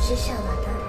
只想了的。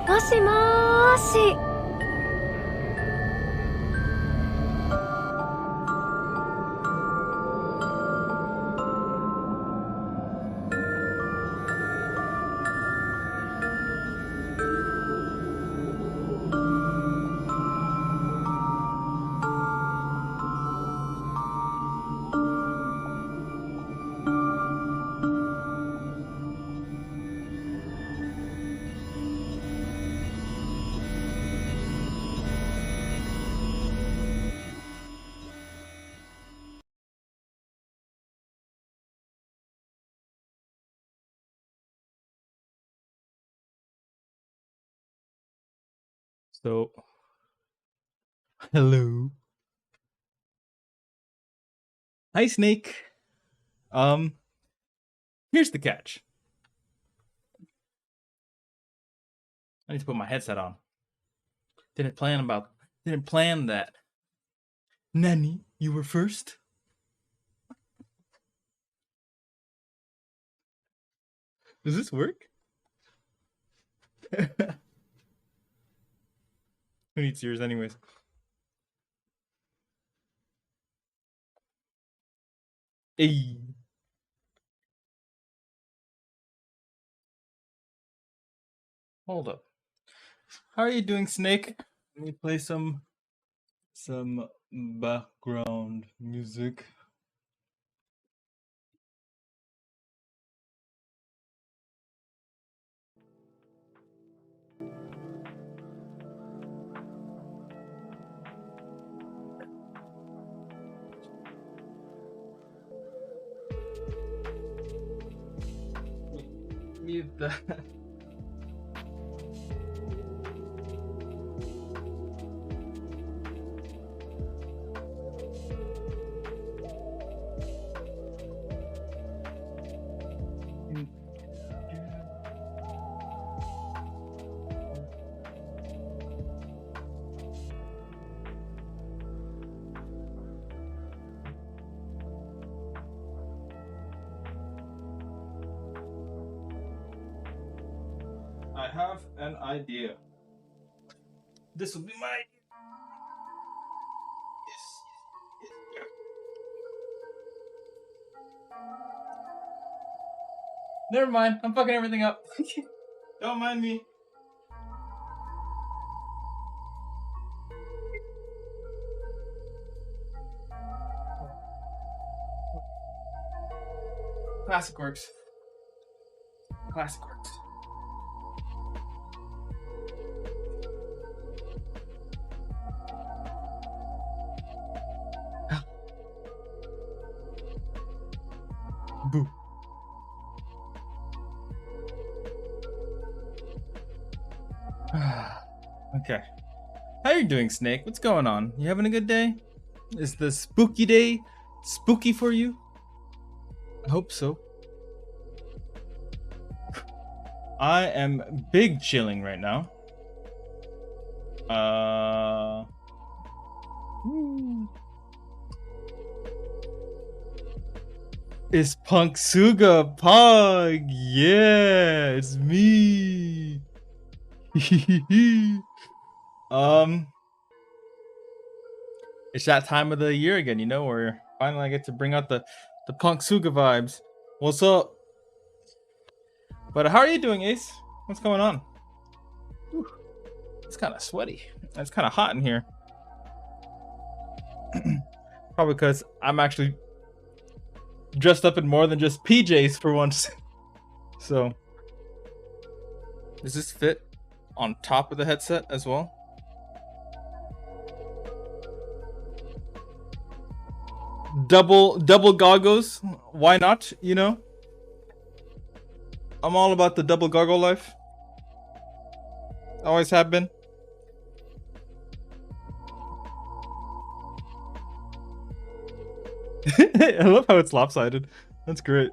もしもーし。So, hello. Hi, Snake. Here's the catch. I need to put my headset on. Didn't plan that. Nanny, you were first? Does this work? Who needs yours anyways? Hey. Hold up. How are you doing, Snake? Let me play some background music. Mute that. I have an idea. This will be my idea. Yes. Never mind. I'm fucking everything up. Don't mind me. Classic works. Classic works. Boo. Okay. How are you doing, Snake? What's going on? You having a good day? Is the spooky day spooky for you? I hope so. I am big chilling right now. It's Punksuga Pug. Yeah, it's me. It's that time of the year again, you know, where finally I get to bring out the Punksuga vibes. What's up? But how are you doing, Ace? What's going on? Whew. It's kind of sweaty. It's kind of hot in here. Probably because I'm actually dressed up in more than just PJs for once. So, does this fit on top of the headset as well? Double goggles. Why not? You know, I'm all about the double goggle life. Always have been. I love how it's lopsided. That's great.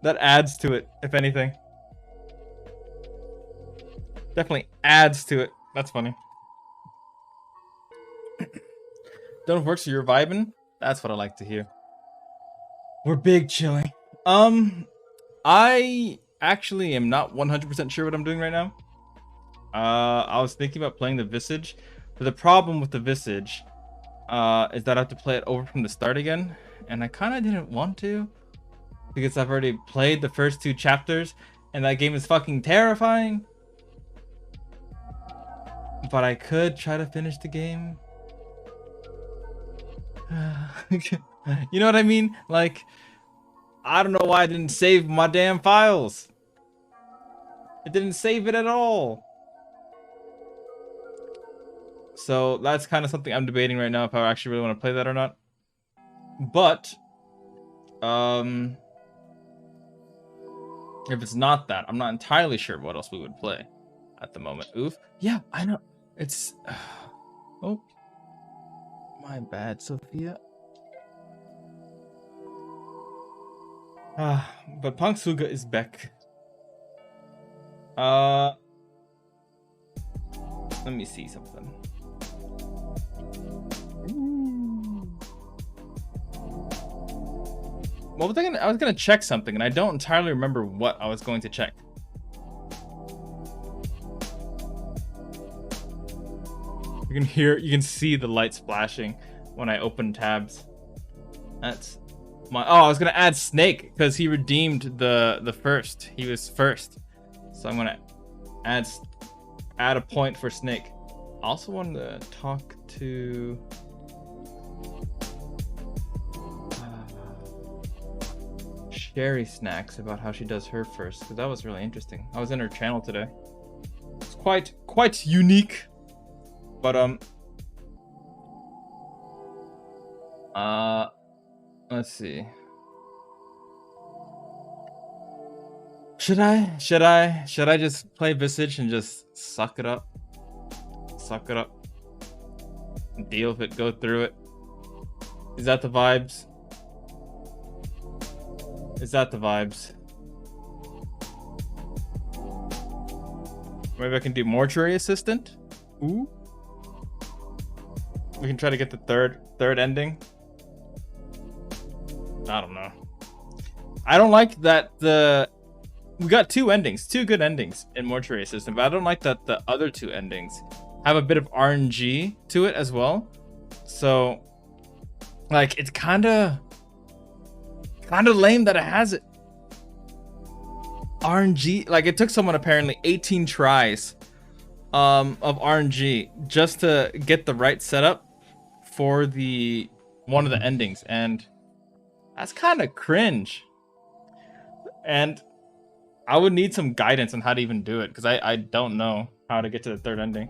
That adds to it, if anything. Definitely adds to it. That's funny. Don't work, so you're vibing? That's what I like to hear. We're big chilling. I actually am not 100% sure what I'm doing right now. I was thinking about playing the Visage, but the problem with the Visage is that I have to play it over from the start again, and I kind of didn't want to because I've already played the first 2 chapters, and that game is fucking terrifying. But I could try to finish the game. You know what I mean? Like, I don't know why I didn't save my damn files. It didn't save it at all. So that's kind of something I'm debating right now, if I actually really want to play that or not. But if it's not that, I'm not entirely sure what else we would play at the moment. Oof. Yeah, I know. It's oh, my bad, Sophia. But Punksuga is back. Let me see something. What was I was gonna check something, and I don't entirely remember what I was going to check. You can see the light splashing when I open tabs. That's my. Oh, I was gonna add Snake because he redeemed the first. He was first, so I'm gonna add a point for Snake. I also wanted to talk to Sherry Snacks about how she does her first, because that was really interesting. I was in her channel today. It's quite unique. But let's see. Should I just play Visage and just suck it up? Suck it up. Deal with it, go through it. Is that the vibes? Is that the vibes? Maybe I can do Mortuary Assistant? Ooh. We can try to get the third ending. I don't know. I don't like that we got 2 endings, 2 good endings in Mortuary Assistant, but I don't like that the other 2 endings have a bit of RNG to it as well. So, like, it's kind of lame that it has it. RNG, like it took someone apparently 18 tries of RNG just to get the right setup for the one of the endings, and that's kind of cringe. And I would need some guidance on how to even do it, because I don't know how to get to the third ending.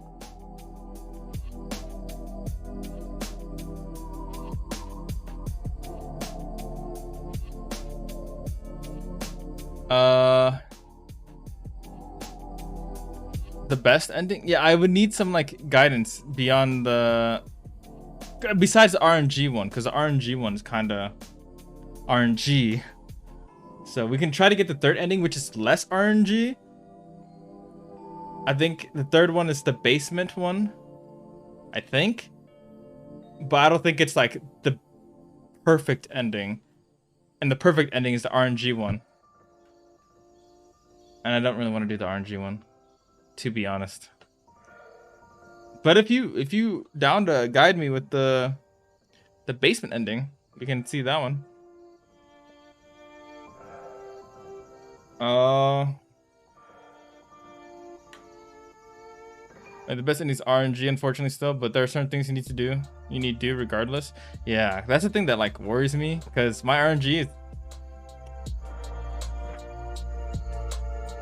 The best ending? Yeah, I would need some like guidance beyond the, besides the RNG one, because the RNG one is kind of RNG. So we can try to get the third ending, which is less RNG. I think the third one is the basement one, I think. But I don't think it's like the perfect ending. And the perfect ending is the RNG one. And I don't really want to do the RNG one, to be honest. But if you down to guide me with the basement ending, we can see that one. The best ending is RNG, unfortunately, still, but there are certain things you need to do. You need to do regardless. Yeah, that's the thing that like worries me, because my RNG is,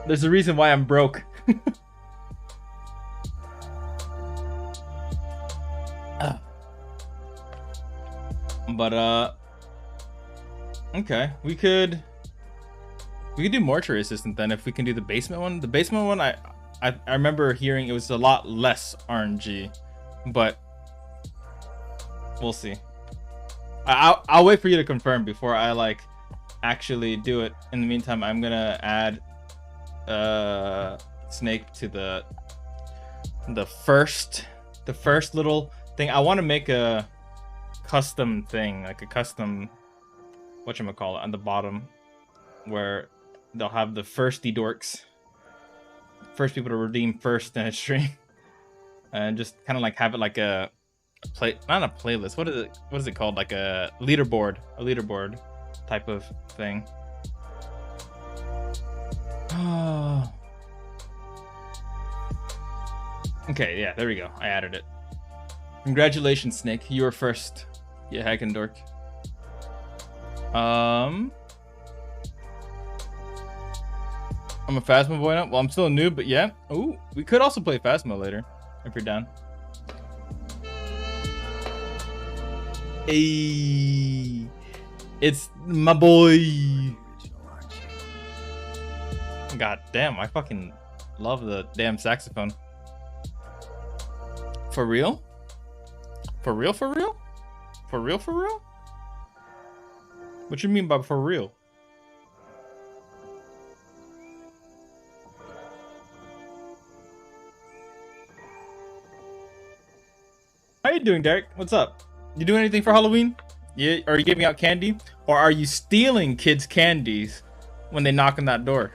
there's a reason why I'm broke. But okay, we could do mortuary assistant then if we can do the basement one. The basement one, I remember hearing it was a lot less RNG, but we'll see. I'll wait for you to confirm before I like actually do it. In the meantime, I'm gonna add Snake to the first little thing. I want to make a custom thing, like a custom whatchamacallit on the bottom, where they'll have the firsty dorks, first people to redeem first in a stream, and just kind of like have it like a play, not a playlist. What is it called? Like a leaderboard type of thing. Okay, yeah, there we go. I added it. Congratulations, Snake. You were first. You hacking dork. I'm a Phasma boy now. Well, I'm still a noob, but yeah. Ooh, we could also play Phasma later if you're down. Hey, it's my boy. God damn, I fucking love the damn saxophone. For real? For real? For real? For real? For real? What you mean by for real? How you doing, Derek? What's up? You doing anything for Halloween? Yeah, are you giving out candy? Or are you stealing kids' candies when they knock on that door?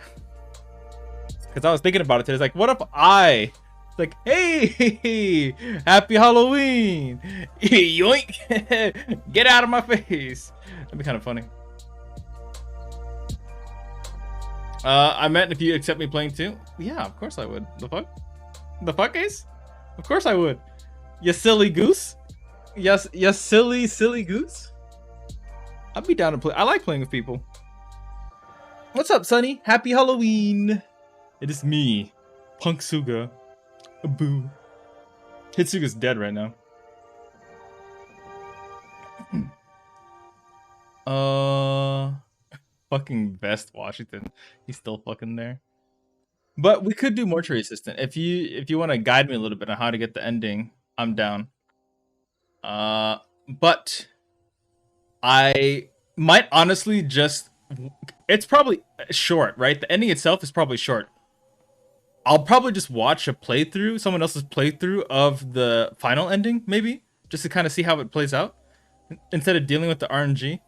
Because I was thinking about it today. It's like, what if I... It's like, hey, happy Halloween! Yoink! Get out of my face! That'd be kind of funny. I meant if you accept me playing too. Yeah, of course I would. The fuck? The fuck, Ace? Of course I would. You silly goose. Yes, silly goose. I'd be down to play. I like playing with people. What's up, Sonny? Happy Halloween. It is me, Hitsuga. Boo. Hitsuga's dead right now. Fucking Best Washington. He's still fucking there. But we could do mortuary assistant. If you want to guide me a little bit on how to get the ending, I'm down. But I might honestly just... It's probably short, right? The ending itself is probably short. I'll probably just watch a playthrough, someone else's playthrough of the final ending, maybe, just to kind of see how it plays out, instead of dealing with the RNG.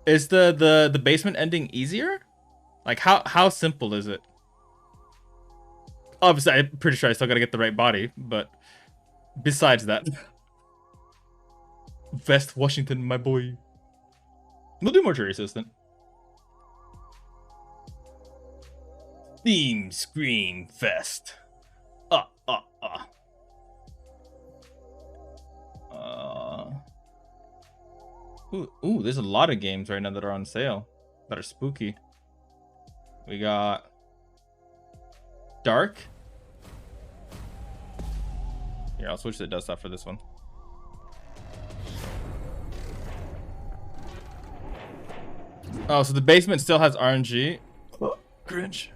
Is the basement ending easier? Like how simple is it? Obviously, I'm pretty sure I still gotta get the right body, but besides that, West Washington, my boy. We'll do mortuary assistant. Theme Scream Fest. Uh, uh, uh. Ooh, there's a lot of games right now that are on sale that are spooky. We got Dark. Here, I'll switch to desktop for this one. Oh, so the basement still has RNG. Oh, cringe.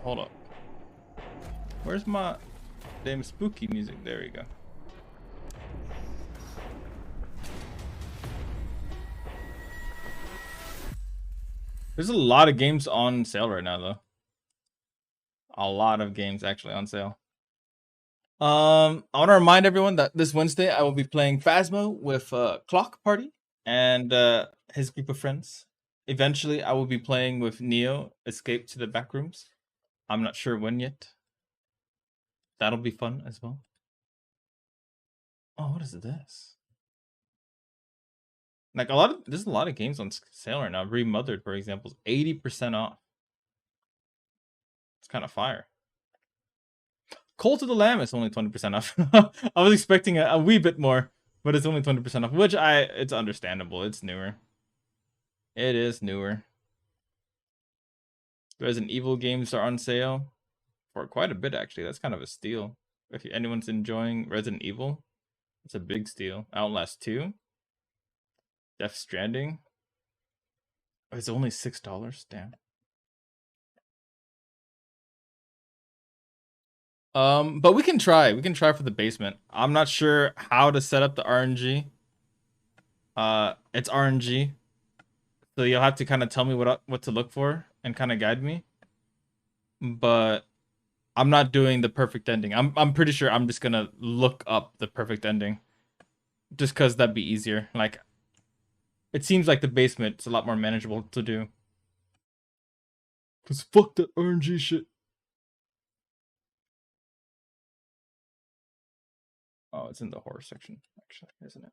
Hold up. Where's my damn spooky music? There we go. There's a lot of games on sale right now, though. A lot of games actually on sale. I want to remind everyone that this Wednesday I will be playing Phasmo with Clock Party and his group of friends. Eventually, I will be playing with Neo, Escape to the Backrooms. I'm not sure when yet. That'll be fun as well. Oh, what is this? Like there's a lot of games on sale right now. Remothered, for example, is 80% off. It's kind of fire. Cult of the Lamb is only 20% off. I was expecting a wee bit more, but it's only 20% off, which it's understandable. It's newer. It is newer. Resident Evil games are on sale for quite a bit, actually. That's kind of a steal. If anyone's enjoying Resident Evil, it's a big steal. Outlast 2. Death Stranding. Oh, it's only $6. Damn. But we can try. We can try for the basement. I'm not sure how to set up the RNG. It's RNG. So you'll have to kind of tell me what to look for and kind of guide me. But I'm not doing the perfect ending. I'm pretty sure I'm just gonna look up the perfect ending. Just because that'd be easier. Like, it seems like the basement's a lot more manageable to do. Cause fuck that RNG shit. Oh, it's in the horror section, actually, isn't it?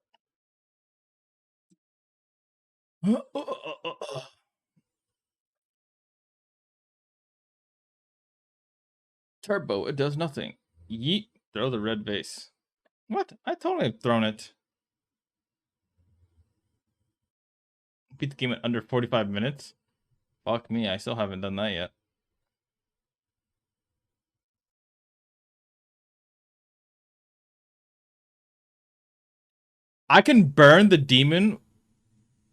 Turbo, it does nothing. Yeet, throw the red vase. What? I totally have thrown it. Beat the game in under 45 minutes? Fuck me, I still haven't done that yet. I can burn the demon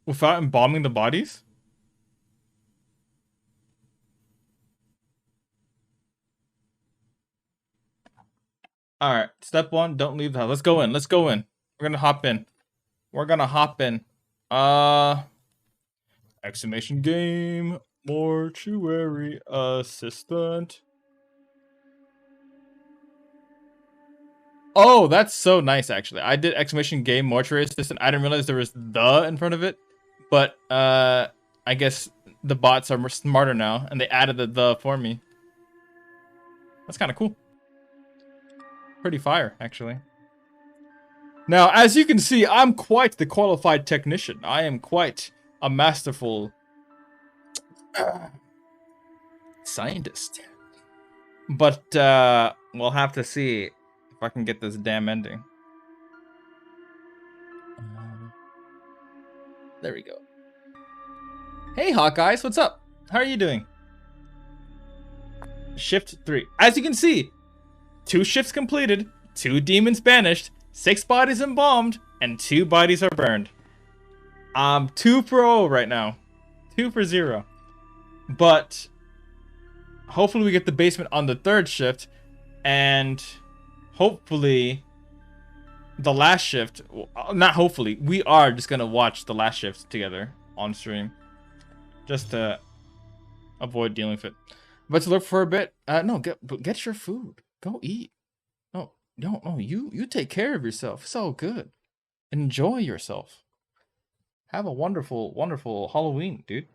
without embalming the bodies? Alright, step 1, don't leave the house. Let's go in, let's go in. We're gonna hop in. We're gonna hop in. Exclamation game, mortuary assistant. Oh, that's so nice, actually. I did exclamation game mortuary assistant. I didn't realize there was the in front of it. But I guess the bots are more smarter now, and they added the for me. That's kind of cool. Pretty fire, actually. Now, as you can see, I'm quite the qualified technician. I am quite a masterful scientist. But we'll have to see if I can get this damn ending. There we go. Hey, Hawkeyes, what's up? How are you doing? Shift 3. As you can see, 2 shifts completed, 2 demons banished, 6 bodies embalmed, and 2 bodies are burned. I'm 2 for 0 right now. 2 for 0. But hopefully we get the basement on the 3rd shift, and hopefully the last shift, not hopefully, we are just gonna watch the last shift together on stream. Just to avoid dealing with it. But to look for a bit, no, get your food. Go eat. No, you take care of yourself. It's all good. Enjoy yourself. Have a wonderful, wonderful Halloween, dude.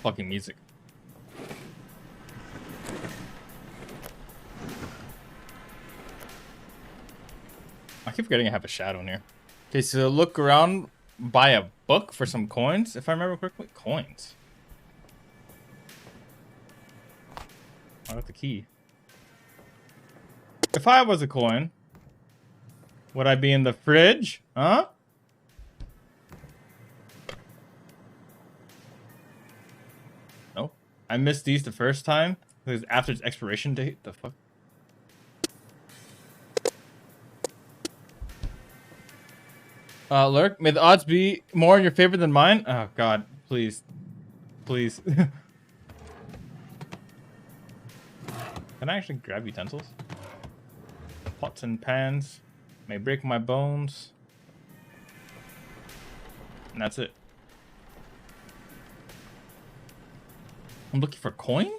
Fucking music. keep forgetting I have a shadow in here. Okay, so look around, buy a book for some coins, if I remember correctly. Coins. I got the key. If I was a coin, would I be in the fridge? Huh? Nope. I missed these the first time. Because after its expiration date. The fuck? Lurk, may the odds be more in your favor than mine? Oh god, please. Please. Can I actually grab utensils? Pots and pans. May break my bones. And that's it. I'm looking for coins?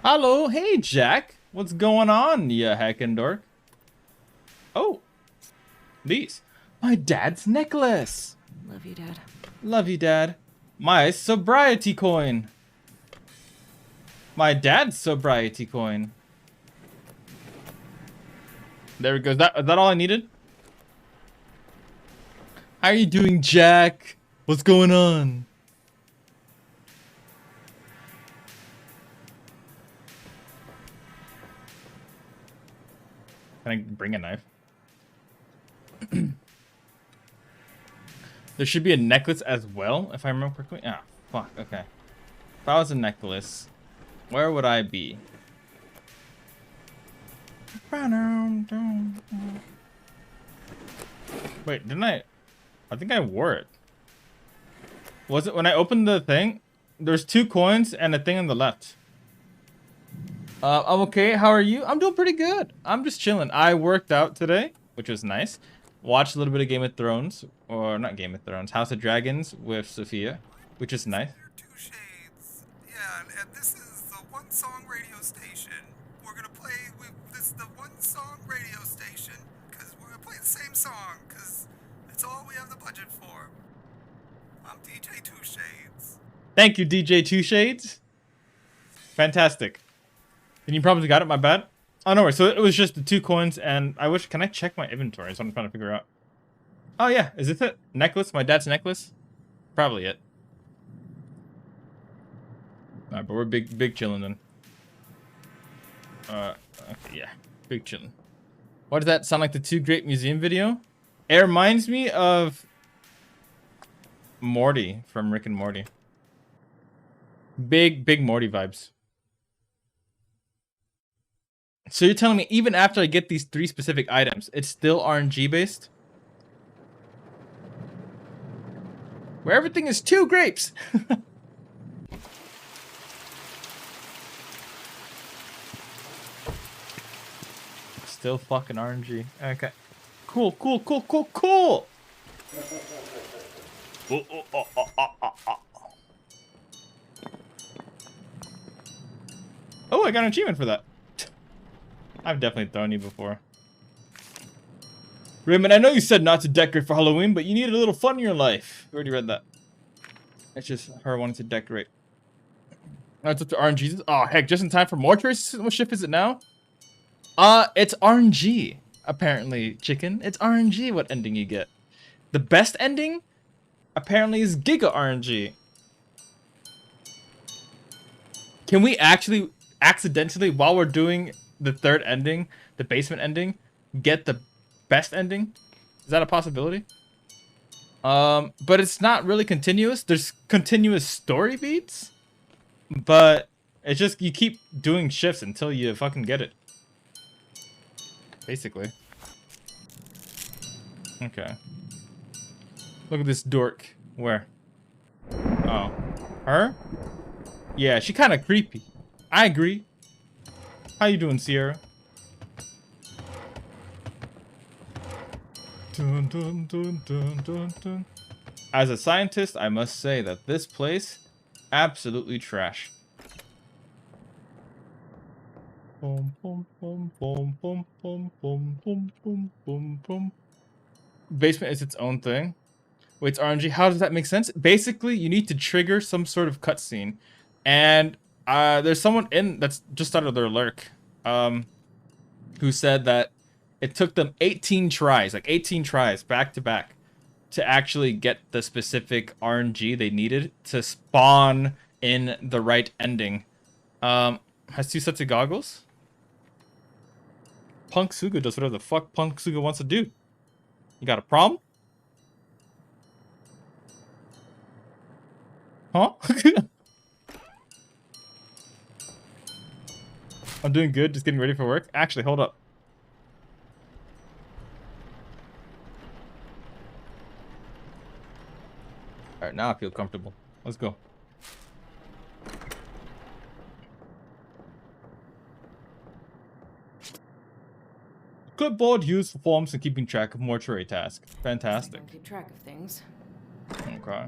Hello, hey Jack. What's going on, ya heckin' dork? Oh, these. My dad's necklace. Love you, Dad. Love you, Dad. My sobriety coin. My dad's sobriety coin. There we go. Is that all I needed? How are you doing, Jack? What's going on? Can I bring a knife? There should be a necklace as well, if I remember correctly. Ah, fuck, okay. If I was a necklace, where would I be? Wait, didn't I? I think I wore it. Was it when I opened the thing? There's 2 coins and a thing on the left. I'm okay. How are you? I'm doing pretty good. I'm just chilling. I worked out today, which was nice. Watched a little bit of Game of Thrones, or not Game of Thrones, House of Dragons with Sophia, which is nice. Two Shades. Yeah, and this is the One Song radio station. We're gonna play with this the One Song radio station because we're gonna play the same song because it's all we have the budget for. I'm DJ Two Shades. Thank you, DJ Two Shades. Fantastic. And you probably got it. My bad. Oh no, so it was just the 2 coins, and I wish. Can I check my inventory? That's what I'm trying to figure out. Oh yeah, is this it? Necklace? My dad's necklace? Probably it. Alright, but we're big chilling then. Okay, yeah, big chilling. Why does that sound like the 2 Great Museum video? It reminds me of Morty from Rick and Morty. Big Morty vibes. So you're telling me even after I get these 3 specific items, it's still RNG based? Where everything is 2 grapes! Still fucking RNG. Okay. Cool. Oh, I got an achievement for that. I've definitely thrown you before. Raymond, I know you said not to decorate for Halloween, but you needed a little fun in your life. We already read that. It's just her wanting to decorate. That's up to RNG. Oh, heck, just in time for mortuary. What shift is it now? It's RNG, apparently, chicken. It's RNG what ending you get. The best ending, apparently, is Giga RNG. Can we actually, accidentally, while we're doing the 3rd ending, the basement ending, get the best ending? Is that a possibility? But it's not really continuous. There's continuous story beats, but it's just you keep doing shifts until you fucking get it. Basically. Okay. Look at this dork. Where? Oh. Her? Yeah, she kind of creepy. I agree. How you doing, Sierra? Dun, dun, dun, dun, dun, dun. As a scientist, I must say that this place, absolutely trash. Boom, boom, boom, boom, boom, boom, boom, boom, boom, boom, boom. Basement is its own thing. Wait, it's RNG. How does that make sense? Basically, you need to trigger some sort of cutscene, and there's someone in that's just started their lurk, who said that it took them 18 tries, like 18 tries back to back, to actually get the specific RNG they needed to spawn in the right ending. Has 2 sets of goggles. Punk Suga does whatever the fuck Punk Suga wants to do. You got a problem? Huh? I'm doing good, just getting ready for work. Actually, hold up. Alright, now I feel comfortable. Let's go. Clipboard used for forms and keeping track of mortuary tasks. Fantastic. Keep track of things. Okay.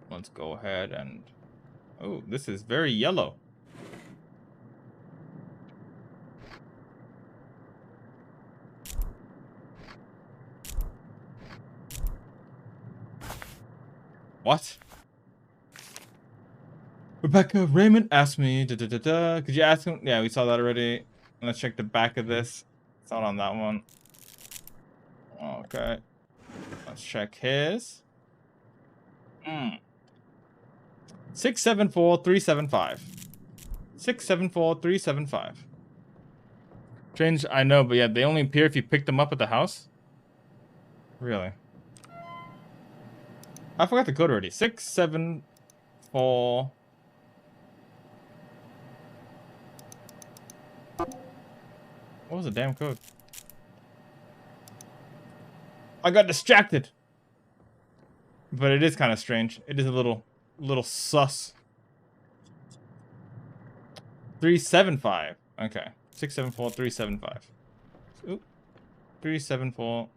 Let's go ahead and... Oh, this is very yellow. What? Rebecca Raymond asked me, Could you ask him? Yeah, we saw that already. Let's check the back of this. It's not on that one. Okay. Let's check his. 674375. 674375. Strange, I know, but yeah, they only appear if you pick them up at the house. Really? I forgot the code already. 674. What was the damn code? I got distracted. But it is kind of strange. It is a little sus. 375. Okay. 674375. Oop. 374.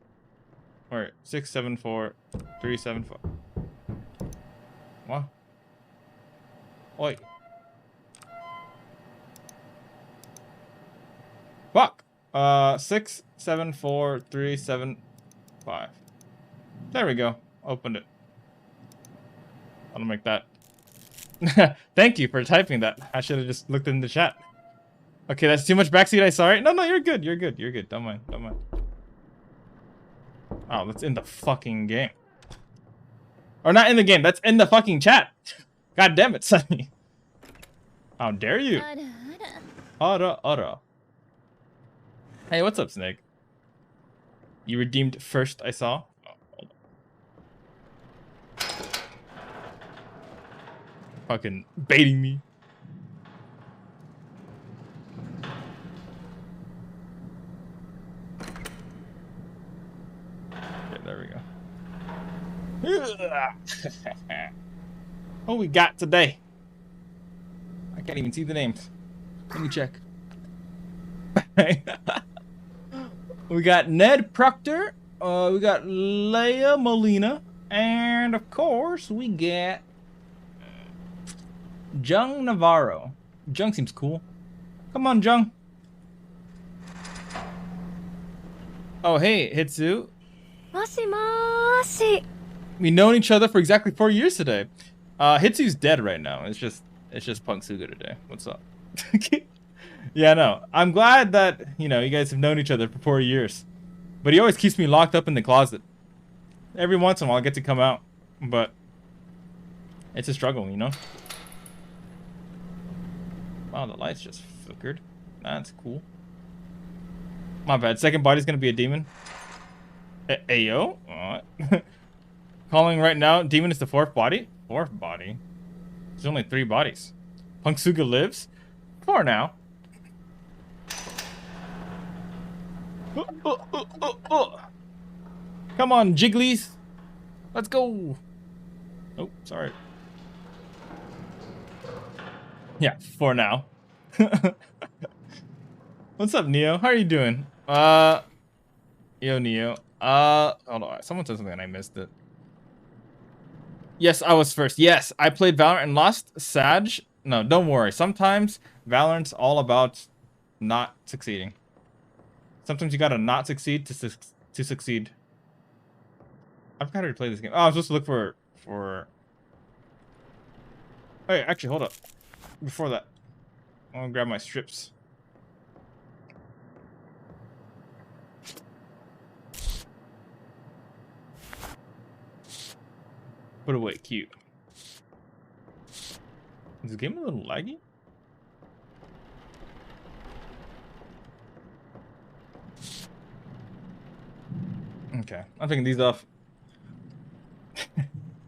Wait. 674375. What? Oi. Fuck. 674375. There we go. Opened it. I'll make that. Thank you for typing that. I should have just looked in the chat. Okay, that's too much backseat. I sorry. No, you're good. You're good. You're good. Don't mind. Don't mind. Oh, that's in the fucking game. Or not in the game. That's in the fucking chat. God damn it, Sonny. How dare you? Ara. Hey, what's up, Snake? You redeemed first, I saw. Oh, hold on. Fucking baiting me. Okay, there we go. What we got today? I can't even see the names. Let me check. We got Ned Proctor, we got Leia Molina, and of course we got Jung Navarro. Jung seems cool. Come on, Jung. Oh, hey, Hitsu. Moshi. We've known each other for exactly 4 years today. Hitsu's dead right now. It's just Punk Suga today. What's up? Yeah, no. I'm glad that, you know, you guys have known each other for 4 years. But he always keeps me locked up in the closet. Every once in a while I get to come out. But it's a struggle, you know? Wow, the lights just flickered. That's cool. My bad. Second body's gonna be a demon. Ayo? What? Calling right now. Demon is the fourth body? Fourth body? There's only 3 bodies. Punk Suga lives? 4 now. Come on, Jigglies. Let's go. Oh, sorry. Yeah, 4 now. What's up, Neo? How are you doing? Yo, Neo. Hold on. Someone said something and I missed it. Yes, I was first. Yes, I played Valorant and lost. Sag. No, don't worry. Sometimes Valorant's all about not succeeding. Sometimes you gotta not succeed to succeed. I've got to replay this game. Oh, I was supposed to look for. Hey, actually, hold up. Before that, I'm gonna grab my strips. Put away, cute. Is the game a little laggy? Okay, I'm taking these off.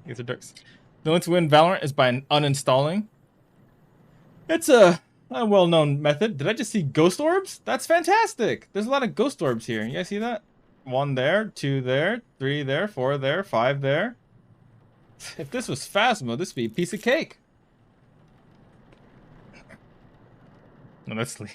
These are darks. The only way to win Valorant is by uninstalling. It's a well-known method. Did I just see ghost orbs? That's fantastic. There's a lot of ghost orbs here. You guys see that? 1 there, 2 there, 3 there, 4 there, 5 there. If this was Phasmo, this would be a piece of cake. No, let's sleep.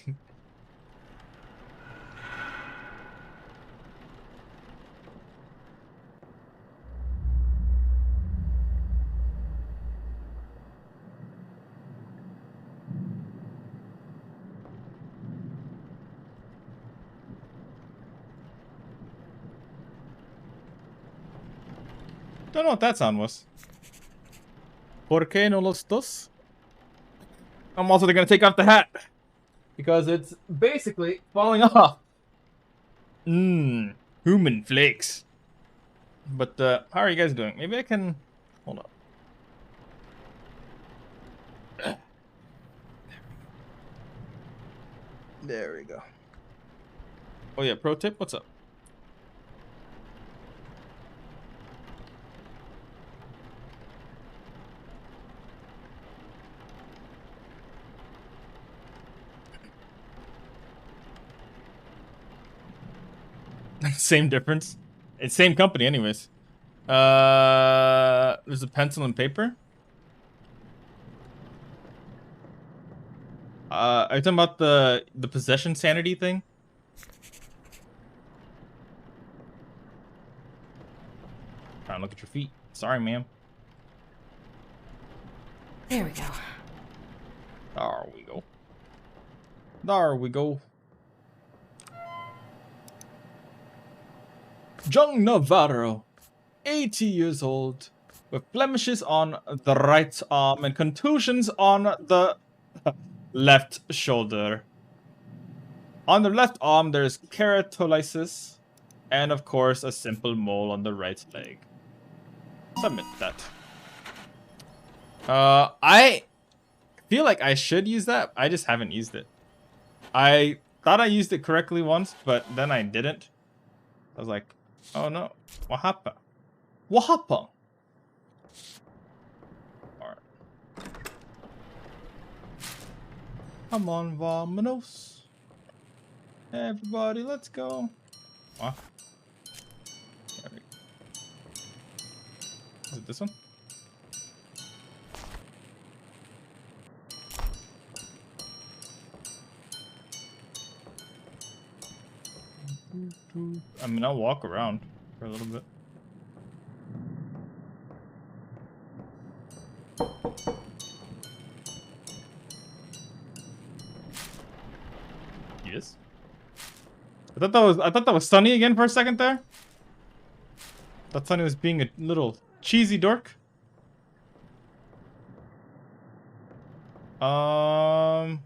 Don't know what that sound was. ¿Por qué no los dos? I'm also gonna take off the hat because it's basically falling off. Human flakes. But how are you guys doing? Maybe I can hold up. There we go. Oh yeah, pro tip. What's up? Same difference. It's same company, anyways. There's a pencil and paper. Are you talking about the possession sanity thing? Trying to look at your feet. Sorry, ma'am. There we go. There we go. There we go. John Navarro, 80 years old, with blemishes on the right arm and contusions on the left shoulder. On the left arm, there's keratolysis, and of course, a simple mole on the right leg. Submit that. I feel like I should use that. I just haven't used it. I thought I used it correctly once, but then I didn't. I was like, oh no, what happened? What happened? Alright. Come on, vamonos. Everybody, let's go. What? There we go. Is it this one? I mean, I'll walk around for a little bit. Yes. I thought that was Sunny again for a second there. Thought Sunny was being a little cheesy dork. Alright.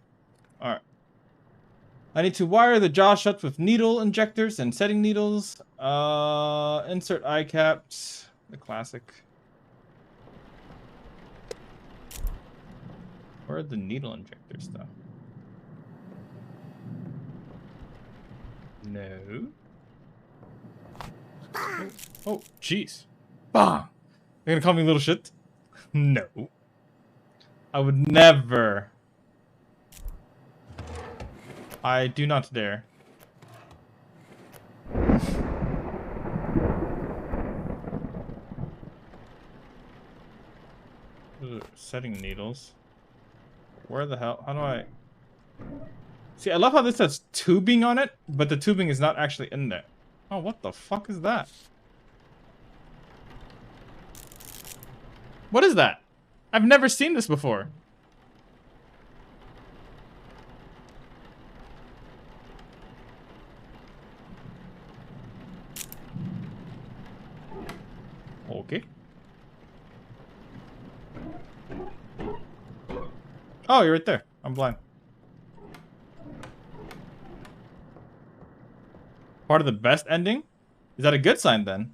I need to wire the jaw shut with needle injectors and setting needles. Insert eye caps. The classic. Where are the needle injectors, though? No. Oh, jeez. Bah! You're gonna call me little shit? No. I would never. I do not dare. Ugh, setting needles. Where the hell? How do I... See, I love how this has tubing on it, but the tubing is not actually in there. Oh, what the fuck is that? What is that? I've never seen this before. Oh, you're right there. I'm blind. Part of the best ending? Is that a good sign then?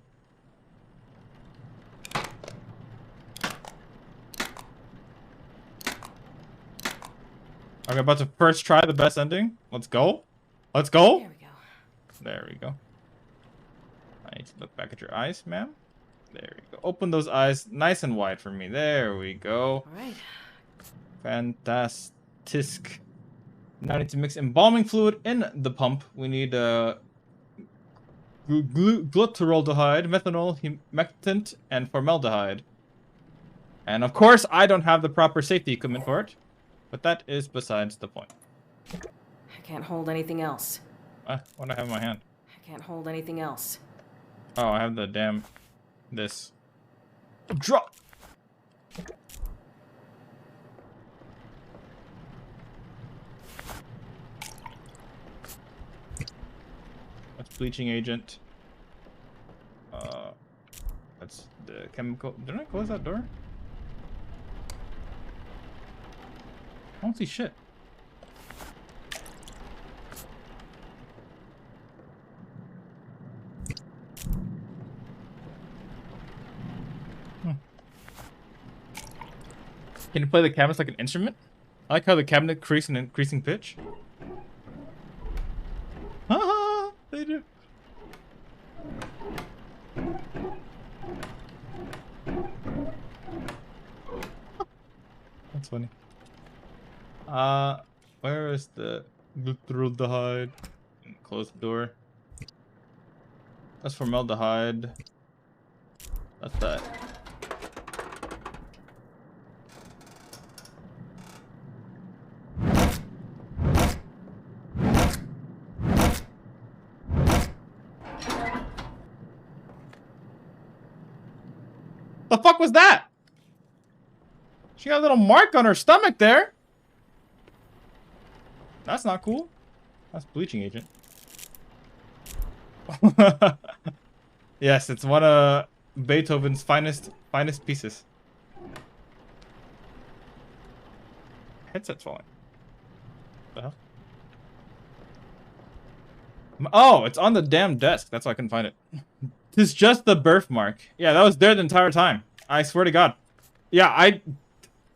Okay, about to first try the best ending. Let's go. Let's go. There we go. There we go. I need to look back at your eyes, ma'am. There we go. Open those eyes nice and wide for me. There we go. All right. Fantastic. Now I need to mix embalming fluid in the pump. We need glutaraldehyde, methanol, humectant, and formaldehyde. And of course, I don't have the proper safety equipment for it. But that is besides the point. I can't hold anything else. What do I have in my hand? I can't hold anything else. Oh, I have the damn... this. Drop! That's bleaching agent. That's the chemical... Didn't I close that door? I don't see shit. Can you play the cabinets like an instrument? I like how the cabinet creaks in increasing pitch. Haha, they do. That's funny. Where is the glutaraldehyde? Close the door. That's formaldehyde. That's that. The fuck was that? She got a little mark on her stomach there. That's not cool. That's bleaching agent. Yes, it's one of Beethoven's finest pieces. Headset's falling. What the hell? Oh, it's on the damn desk. That's why I couldn't find it. It's just the birthmark. Yeah, that was there the entire time. I swear to God. Yeah,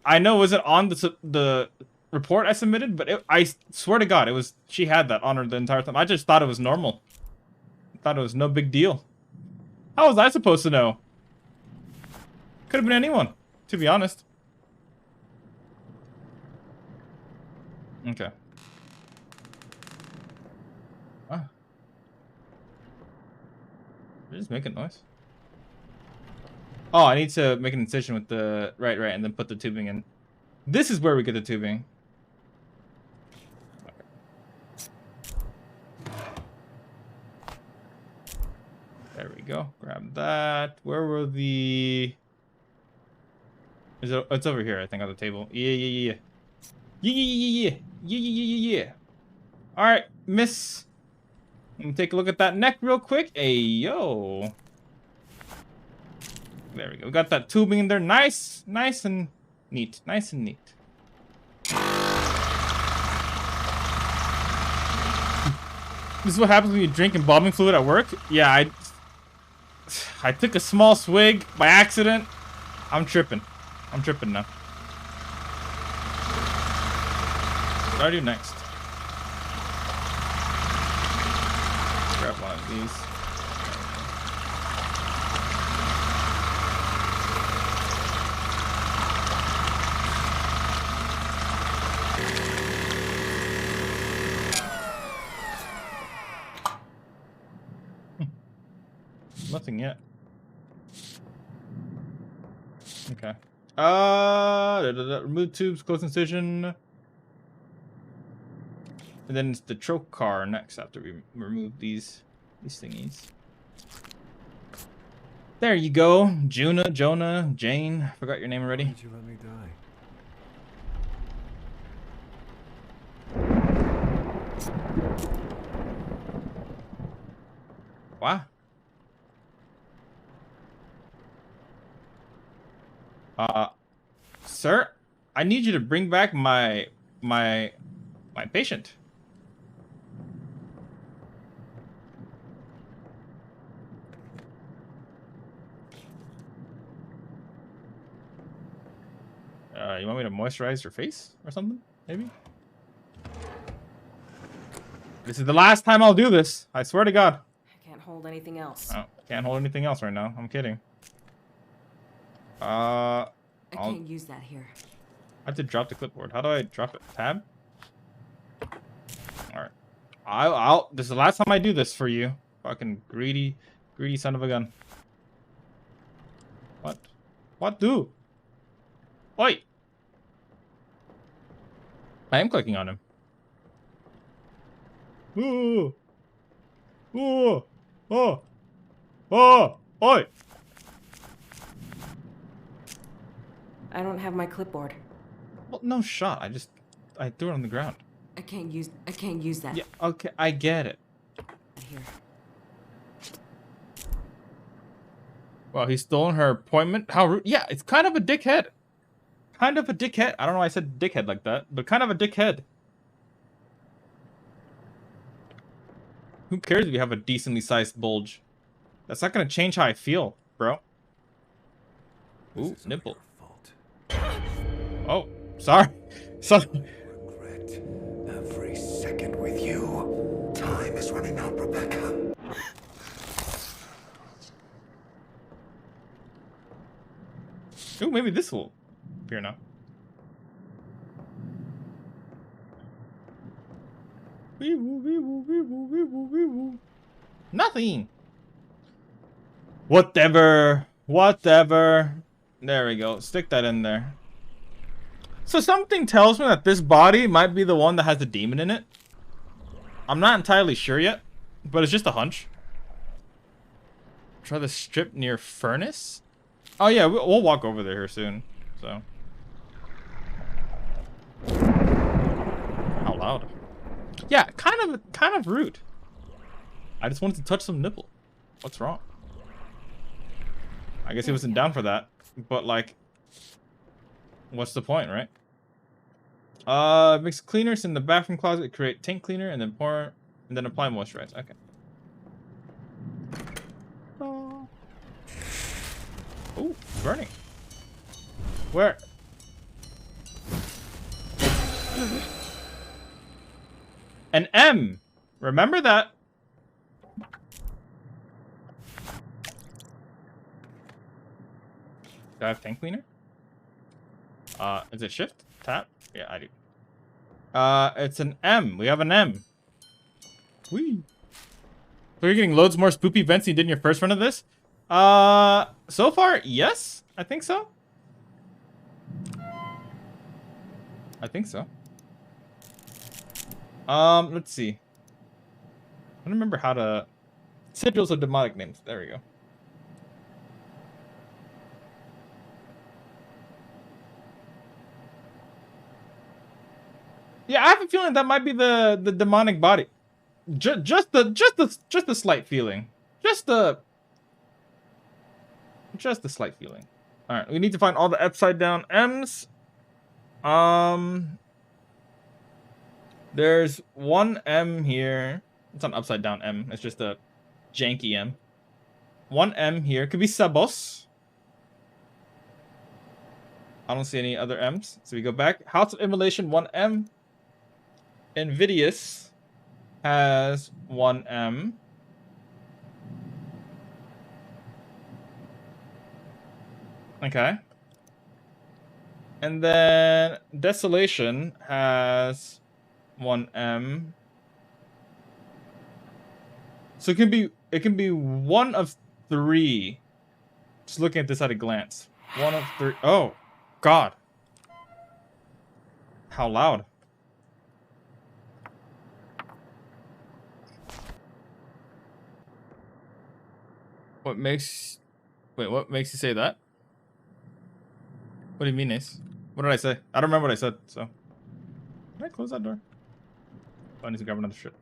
I know it wasn't on the report I submitted, but I swear to God, it was. She had that on her the entire time. I just thought it was normal. I thought it was no big deal. How was I supposed to know? Could have been anyone, to be honest. Okay. Ah. Did it just make a noise? Oh, I need to make an incision with the... Right, and then put the tubing in. This is where we get the tubing. There we go. Grab that. Where were the... Is it... It's over here, I think, on the table. Yeah. Yeah. Alright, miss. Let me take a look at that neck real quick. Hey, yo. There we go. We got that tubing in there. Nice and neat. Nice and neat. This is what happens when you drink embalming fluid at work. Yeah, I took a small swig by accident. I'm tripping now. What do I do next? Grab one of these. Nothing yet. Okay. Remove tubes, close incision. And then it's the trocar next after we remove these thingies. There you go. Jonah, Jane. Forgot your name already. Why did you let me die? What? Sir, I need you to bring back my patient. You want me to moisturize your face or something? Maybe? This is the last time I'll do this. I swear to God. I can't hold anything else. Oh, can't hold anything else right now. I'm kidding. I can't use that here. I have to drop the clipboard. How do I drop it? Tab? Alright. I'll this is the last time I do this for you. Fucking greedy son of a gun. What? What do? Oi! I am clicking on him. Ooh! Ooh! Oh! Oh! Oi! I don't have my clipboard. Well, no shot. I threw it on the ground. I can't use that. Yeah, okay, I get it. Here. Well, he's stolen her appointment. How rude. Yeah, it's kind of a dickhead. Kind of a dickhead. I don't know why I said dickhead like that, but kind of a dickhead. Who cares if you have a decently sized bulge? That's not gonna change how I feel, bro. Ooh, nipple. Oh, sorry. Sorry. Regret every second with you. Time is running out, Rebecca. Ooh, maybe this will appear now. Nothing. Whatever. Whatever. There we go. Stick that in there. So something tells me that this body might be the one that has the demon in it. I'm not entirely sure yet, but it's just a hunch. Try the strip near furnace. Oh yeah, we'll walk over there here soon. So. How loud? Yeah, kind of rude. I just wanted to touch some nipple. What's wrong? I guess he wasn't down for that, but like, what's the point, right? Mix cleaners in the bathroom closet, create tank cleaner, and then pour, and then apply moisturize. Okay. Oh, ooh, burning. Where? An M. Remember that. Do I have tank cleaner? Is it shift? Tap? Yeah, I do. It's an M. We have an M. Whee. So you're getting loads more spoopy vents than you did in your first run of this? So far, yes. I think so. I think so. Let's see. I don't remember how to... Sigils of demonic names. There we go. Yeah, I have a feeling that might be the demonic body. Just the slight feeling. Just the slight feeling. All right, we need to find all the upside down M's. There's one M here. It's an upside down M. It's just a janky M. One M here. Could be Sabos. I don't see any other M's. So we go back. House of Immolation, 1M. Invidious has 1M. Okay. And then Desolation has 1M. So it can be one of three. Just looking at this at a glance. One of three. Oh, God. How loud. What makes... Wait, what makes you say that? What do you mean, Ace? What did I say? I don't remember what I said, so... Can I close that door? Oh, I need to grab another shit.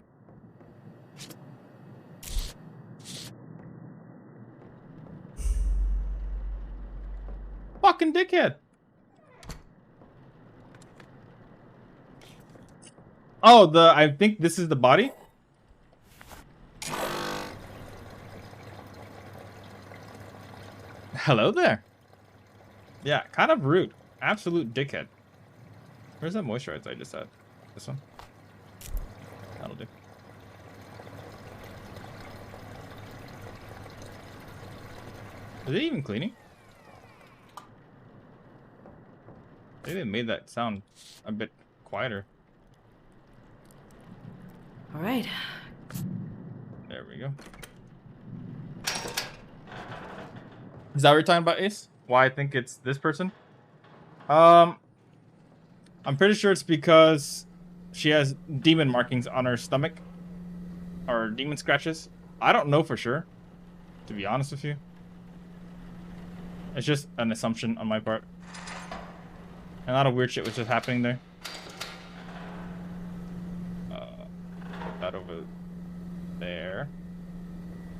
Fucking dickhead! Oh, I think this is the body. Hello there. Yeah, kind of rude. Absolute dickhead. Where's that moisturizer I just had? This one? That'll do. Is it even cleaning? Maybe it made that sound a bit quieter. All right. There we go. Is that what you're talking about, Ace? Why I think it's this person? I'm pretty sure it's because she has demon markings on her stomach. Or demon scratches. I don't know for sure, to be honest with you. It's just an assumption on my part. And a lot of weird shit was just happening there. Put that over there.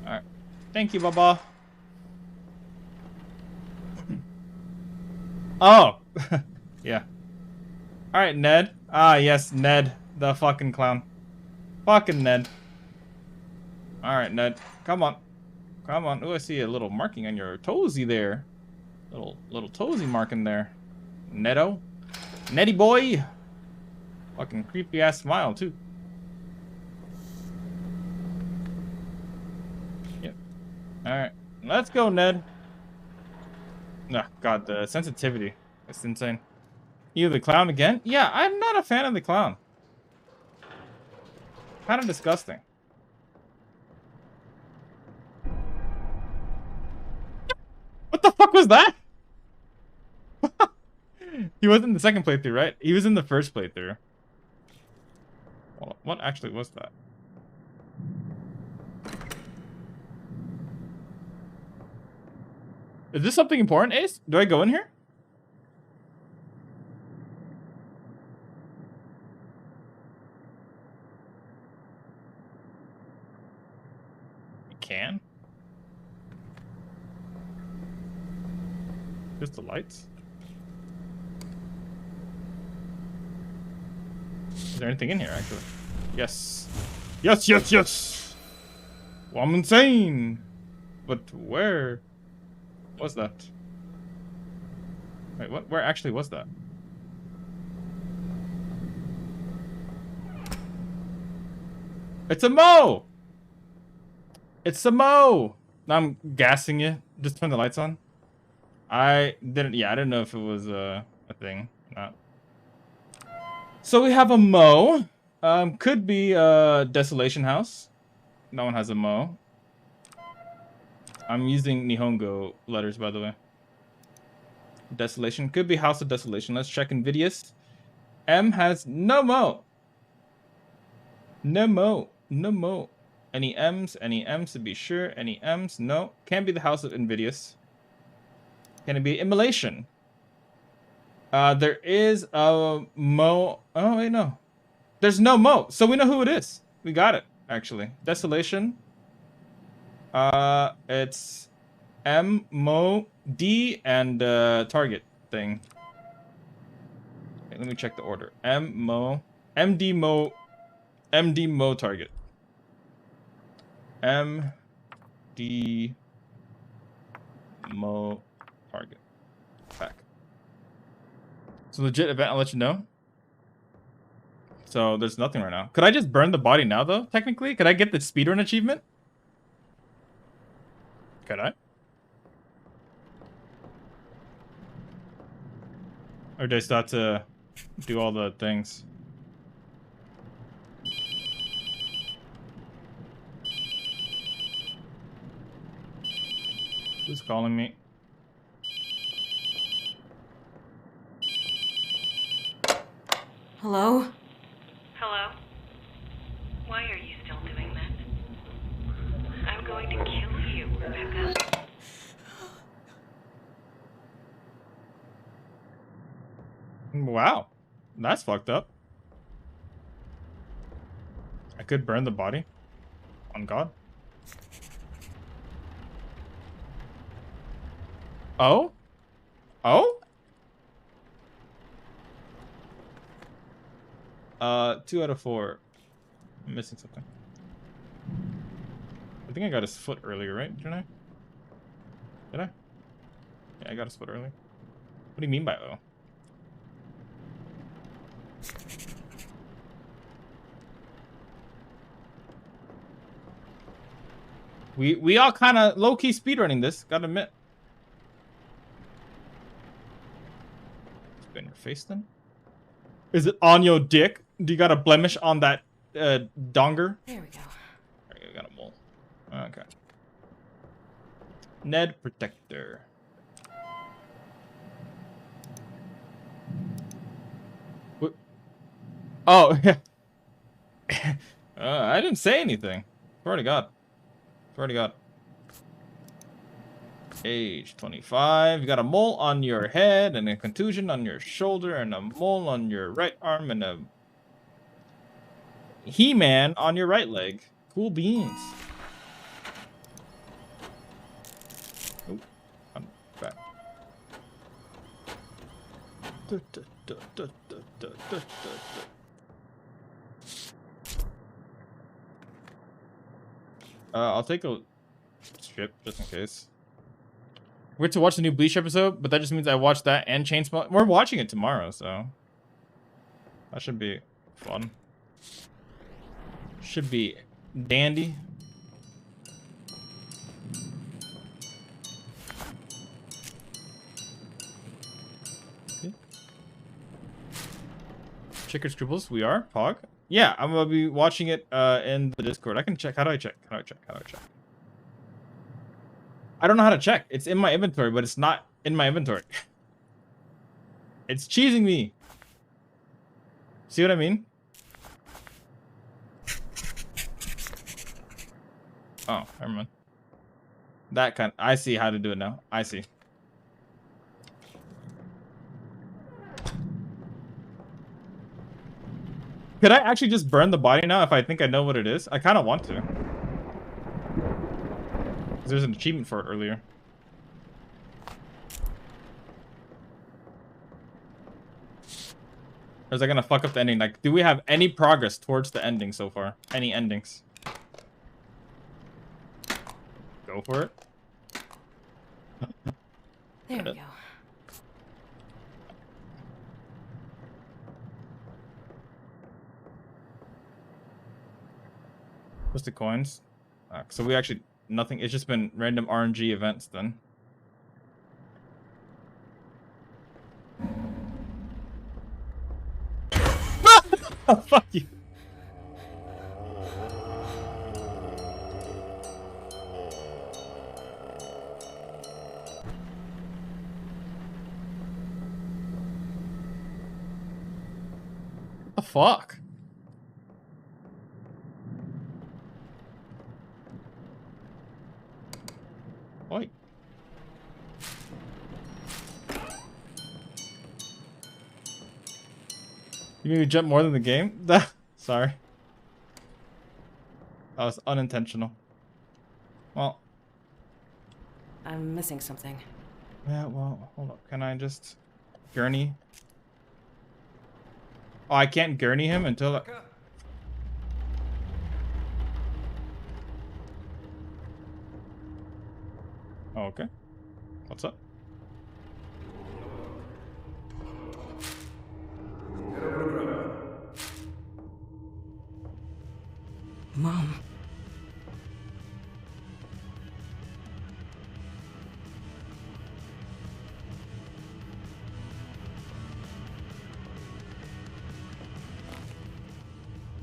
Alright. Thank you, Baba. Oh! Yeah. Alright, Ned. Ah, yes, Ned. The fucking clown. Fucking Ned. Alright, Ned. Come on. Come on. Oh, I see a little marking on your toesy there. Little toesy marking there. Nedo. Netty boy. Fucking creepy ass smile, too. Yep. Alright. Let's go, Ned. Oh, God, the sensitivity. It's insane. You the clown again? Yeah, I'm not a fan of the clown. Kind of disgusting. What the fuck was that? He wasn't in the second playthrough, right? He was in the first playthrough. Well, what actually was that? Is this something important, Ace? Do I go in here? You can? Just the lights? Is there anything in here, actually? Yes. Yes, yes, yes! Well, I'm insane! But where was that? Wait, what? Where actually was that? It's a Mo! It's a Mo! Now I'm gassing you. Just turn the lights on. I didn't know if it was a thing or not. So we have a Mo. Could be a Desolation House. No one has a Mo. I'm using Nihongo letters, by the way. Desolation. Could be House of Desolation. Let's check Invidious. M has no Mo. No Mo. No Mo. Any M's? Any M's to be sure? Any M's? No. Can't be the House of Invidious. Can it be Immolation? There is a Mo. Oh, wait, no. There's no Mo. So we know who it is. We got it, actually. Desolation. It's M, Mo, D, and target thing. Okay, let me check the order. M, Mo, MD, Mo, MD, Mo, target. M, D, Mo, target. Back. So legit event, I'll let you know. So there's nothing right now. Could I just burn the body now, though, technically? Could I get the speedrun achievement? Could I? Or do I start to do all the things? Who's calling me? Hello? Hello? Why are you still doing that? I'm going to kill you, Rebecca. Wow. That's fucked up. I could burn the body. On God. Oh? Oh? 2 out of 4. I'm missing something. I think I got his foot earlier, right? Didn't I? Did I? Yeah, I got his foot earlier. What do you mean by oh? We all kind of low-key speedrunning this, gotta admit. Spin your face then? Is it on your dick? Do you got a blemish on that donger? There we go. There you got a mole. Okay. Ned Protector. What? Oh, yeah. I didn't say anything. Swear to God. Swear to God. Age 25. You got a mole on your head and a contusion on your shoulder and a mole on your right arm and a He-Man on your right leg. Cool beans. Oh, I'm back. I'll take a strip just in case. We're to watch the new Bleach episode, but that just means I watched that and Chainsaw. We're watching it tomorrow, so that should be fun. Should be dandy. Okay. Checker Scribbles, we are Pog. Yeah, I'm gonna be watching it in the Discord. I can check. How do I check? How do I check? How do I check? I don't know how to check. It's in my inventory, but it's not in my inventory. It's cheesing me. See what I mean? Oh, never mind. That kind. I see how to do it now. I see. Could I actually just burn the body now if I think I know what it is? I kind of want to. There's an achievement for it earlier. Or is that gonna fuck up the ending? Like, do we have any progress towards the ending so far? Any endings? Go for it. There we go. What's the coins? So we actually nothing. It's just been random RNG events then. Oh, fuck you. What the fuck? Oi. You made me jump more than the game? Sorry. That was unintentional. Well. I'm missing something. Yeah, well, hold up. Can I just gurney? Oh, I can't gurney him until... Oh, okay. What's up? Mom.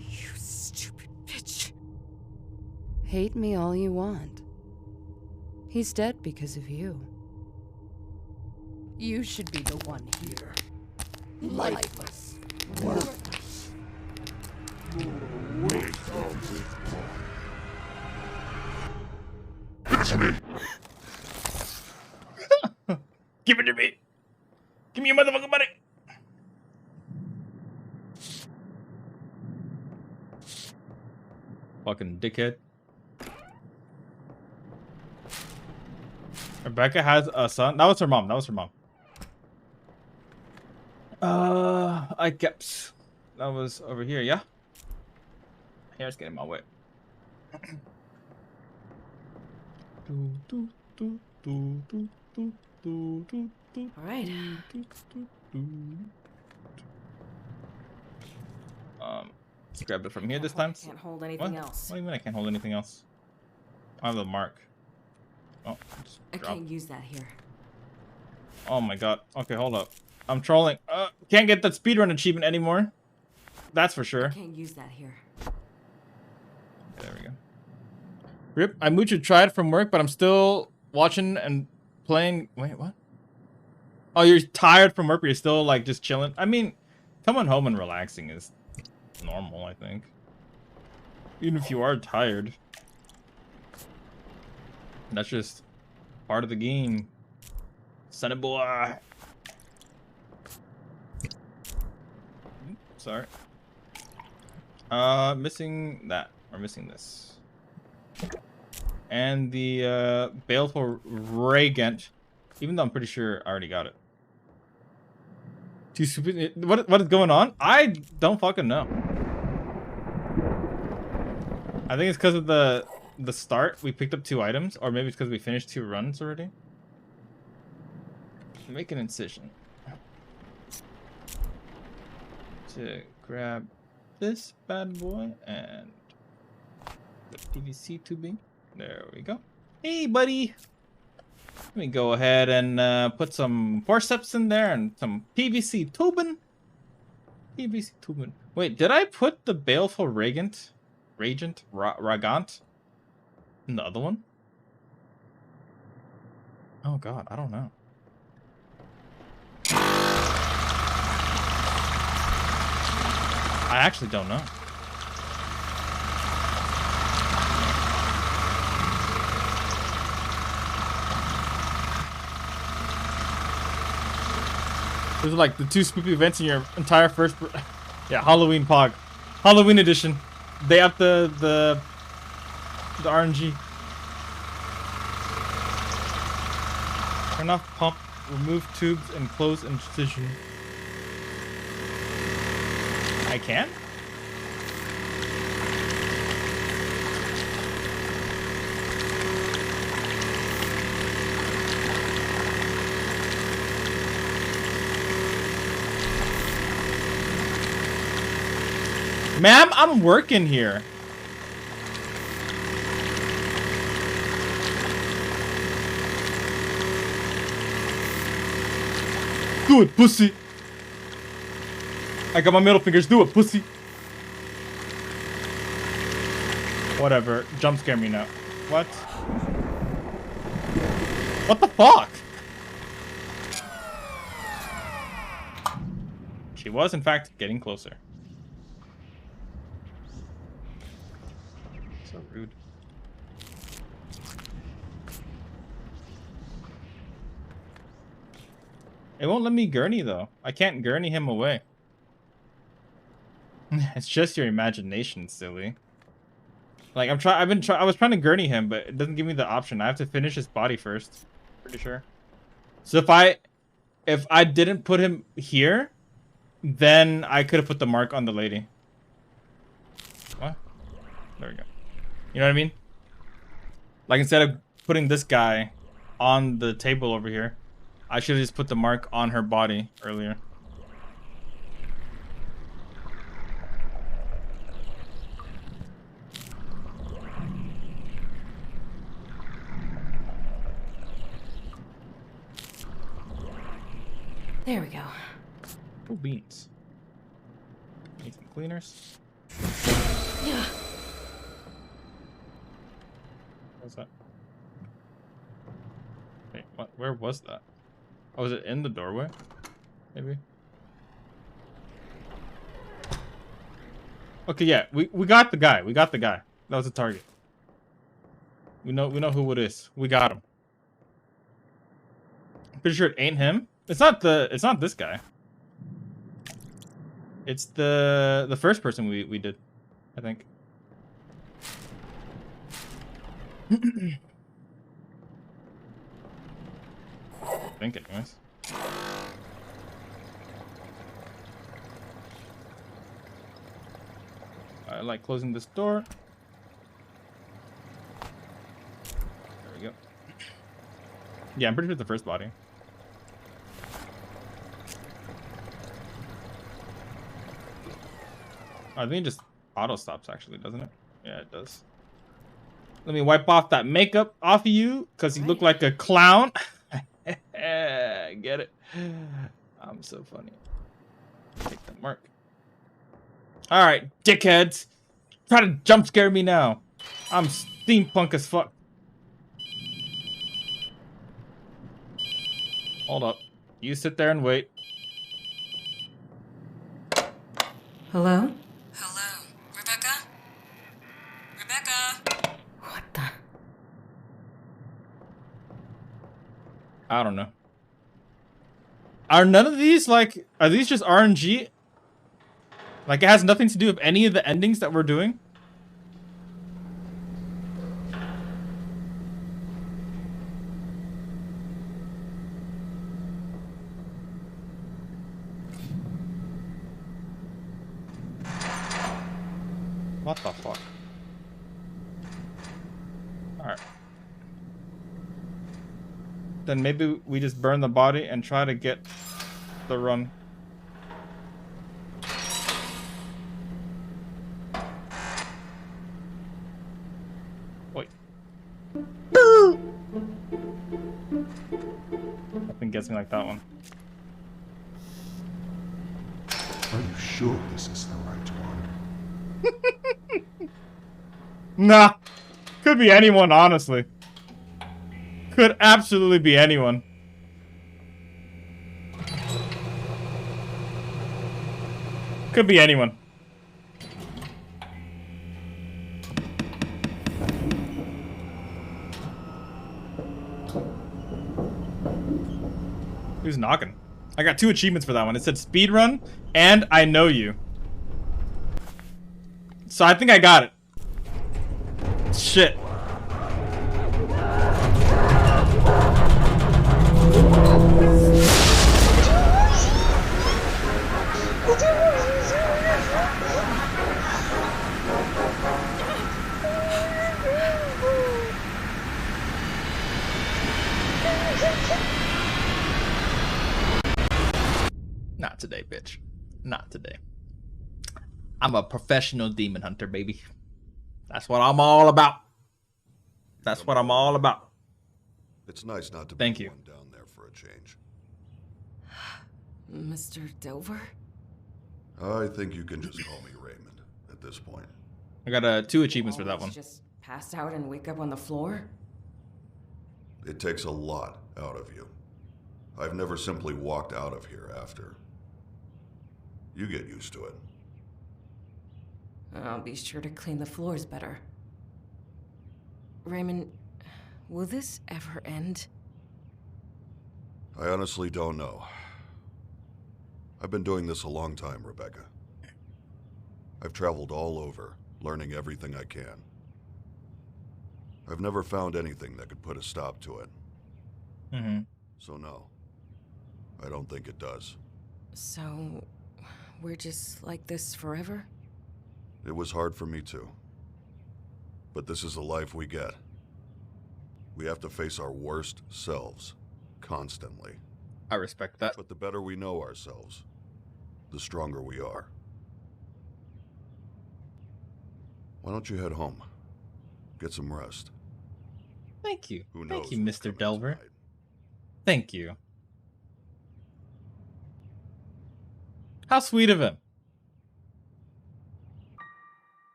You stupid bitch. Hate me all you want. He's dead because of you. You should be the one here. Lifeless. Worthless. Give it to me. Give me your motherfucking money. Fucking dickhead. Rebecca has a son. That was her mom. That was her mom. I guess. That was over here, yeah? Hair's getting in my way. All right. Let's grab it from here this time. Can't hold anything else. What do you mean I can't hold anything else? I have the mark. Oh, I can't use that here. Oh my god. Okay, hold up. I'm trolling. Can't get that speedrun achievement anymore. That's for sure. I can't use that here. There we go. Rip, I mooch tried from work, but I'm still watching and playing. Wait, what? Oh, you're tired from work, but you're still like just chilling. I mean, coming home and relaxing is normal, I think. Even if you are tired. That's just part of the game. Sonny boy. Sorry. Missing that. Or missing this. And the baleful Regent. Even though I'm pretty sure I already got it. Too stupid. What is going on? I don't fucking know. I think it's because of the start. We picked up 2 items, or maybe it's because we finished 2 runs already. Make an incision to grab this bad boy and the PVC tubing. There we go. Hey, buddy. Let me go ahead and put some forceps in there and some PVC tubing. PVC tubing. Wait, did I put the baleful Regent in the other one? Oh god, I don't know. I actually don't know. Those are like the 2 spoopy events in your entire first... Yeah, Halloween Pog. Halloween edition. They up the RNG. Turn off pump, remove tubes, and close incision. I can? Ma'am, I'm working here. Do it, pussy. I got my middle fingers. Do it, pussy. Whatever. Jump scare me now. What? What the fuck? She was, in fact, getting closer. So rude. It won't let me gurney though. I can't gurney him away. It's just your imagination, silly. Like I was trying to gurney him, but it doesn't give me the option. I have to finish his body first. Pretty sure. So if I didn't put him here, then I could have put the mark on the lady. What? There we go. You know what I mean? Like instead of putting this guy on the table over here, I should have just put the mark on her body earlier. There we go. Oh, beans. Need some cleaners. Yeah. What's that? Wait, what? Where was that? Oh, was it in the doorway? Maybe. Okay, yeah, we got the guy. We got the guy. That was the target. We know who it is. We got him. I'm pretty sure it ain't him. It's not this guy. It's the first person we did, I think. I think anyways. like closing this door. There we go. Yeah, I'm pretty sure it's the first body. I think it just auto stops actually, doesn't it? Yeah, it does. Let me wipe off that makeup off of you because you look like a clown. Get it? I'm so funny. Take the mark. All right, dickheads. Try to jump scare me now. I'm steampunk as fuck. Hold up. You sit there and wait. Hello? Hello. Rebecca? Rebecca? What the? I don't know. Are none of these like, are these just RNG? Like it has nothing to do with any of the endings that we're doing? What the fuck? Alright. Then maybe we just burn the body and try to get the run. Wait. Nothing gets me like that one. Are you sure this is the right one? Nah. Could be anyone, honestly. Could absolutely be anyone. Could be anyone. Who's knocking? I got 2 achievements for that one. It said speedrun and I know you. So I think I got it. Shit. Not today, bitch. Not today. I'm a professional demon hunter, baby. That's what I'm all about. That's what I'm all about. It's nice not to Thank be you. one down there for a change. Mr. Dover? I think you can just call me Raymond at this point. I got 2 achievements for that one. Just pass out and wake up on the floor? It takes a lot out of you. I've never simply walked out of here after. You get used to it. I'll be sure to clean the floors better. Raymond, will this ever end? I honestly don't know. I've been doing this a long time, Rebecca. I've traveled all over, learning everything I can. I've never found anything that could put a stop to it. Mm-hmm. So no, I don't think it does. So, we're just like this forever? It was hard for me too. But this is the life we get. We have to face our worst selves, constantly. I respect that. But the better we know ourselves, the stronger we are. Why don't you head home? Get some rest. Thank you. Who knows Thank you, what's Mr. coming Delver. tonight. Thank you. How sweet of him.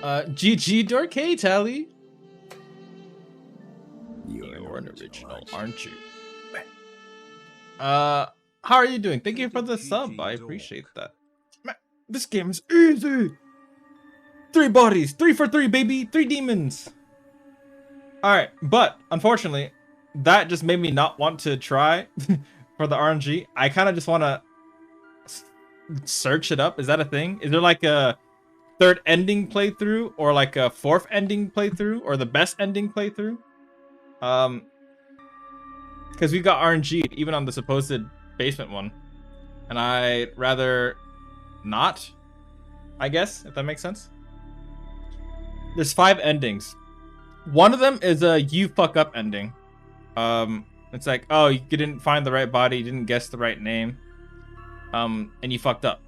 GG Dorkay Tally. You're an original, aren't you? How are you doing? Thank you for the sub. I appreciate that. Man, this game is easy. 3 bodies, 3 for 3, baby, 3 demons. All right, but unfortunately, that just made me not want to try for the RNG. I kind of just want to search it up. Is that a thing? Is there like a 3rd ending playthrough or like a 4th ending playthrough or the best ending playthrough? Because we got RNG'd even on the supposed basement one, and I'd rather not, I guess, if that makes sense. There's 5 endings. One of them is a you fuck up ending. It's like, oh, you didn't find the right body, you didn't guess the right name, and you fucked up.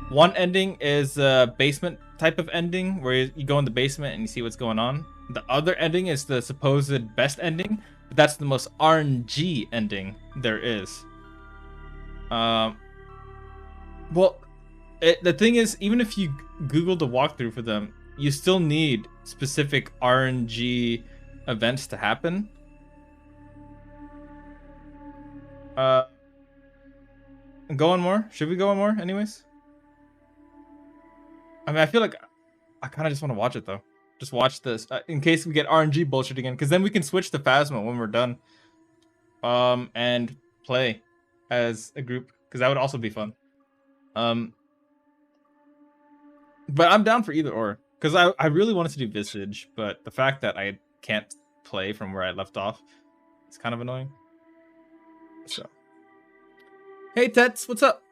One ending is a basement type of ending where you go in the basement and you see what's going on. The other ending is the supposed best ending, but that's the most RNG ending there is. Well, the thing is, even if you Google the walkthrough for them, you still need specific RNG events to happen. Go on more? Should we go on more anyways? I mean, I feel like I kind of just want to watch it though. Just watch this in case we get RNG bullshit again, because then we can switch to Phasma when we're done. And play as a group, because that would also be fun. But I'm down for either or, because I really wanted to do Visage, but the fact that I can't play from where I left off is kind of annoying. So, hey Tets, what's up?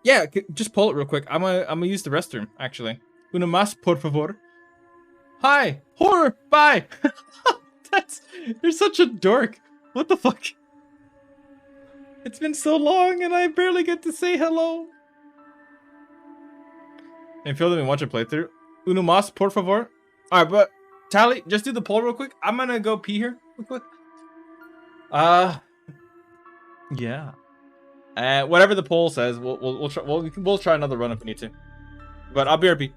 Yeah, just pull it real quick. I'm gonna use the restroom actually. Una más, por favor. Hi, horror. Bye. You're such a dork. What the fuck? It's been so long and I barely get to say hello. And feel that we watch a playthrough. Uno más, por favor. Alright, but Tally, just do the poll real quick. I'm gonna go pee here real quick. Yeah. Whatever the poll says, we'll try another run if we need to. But I'll be RP.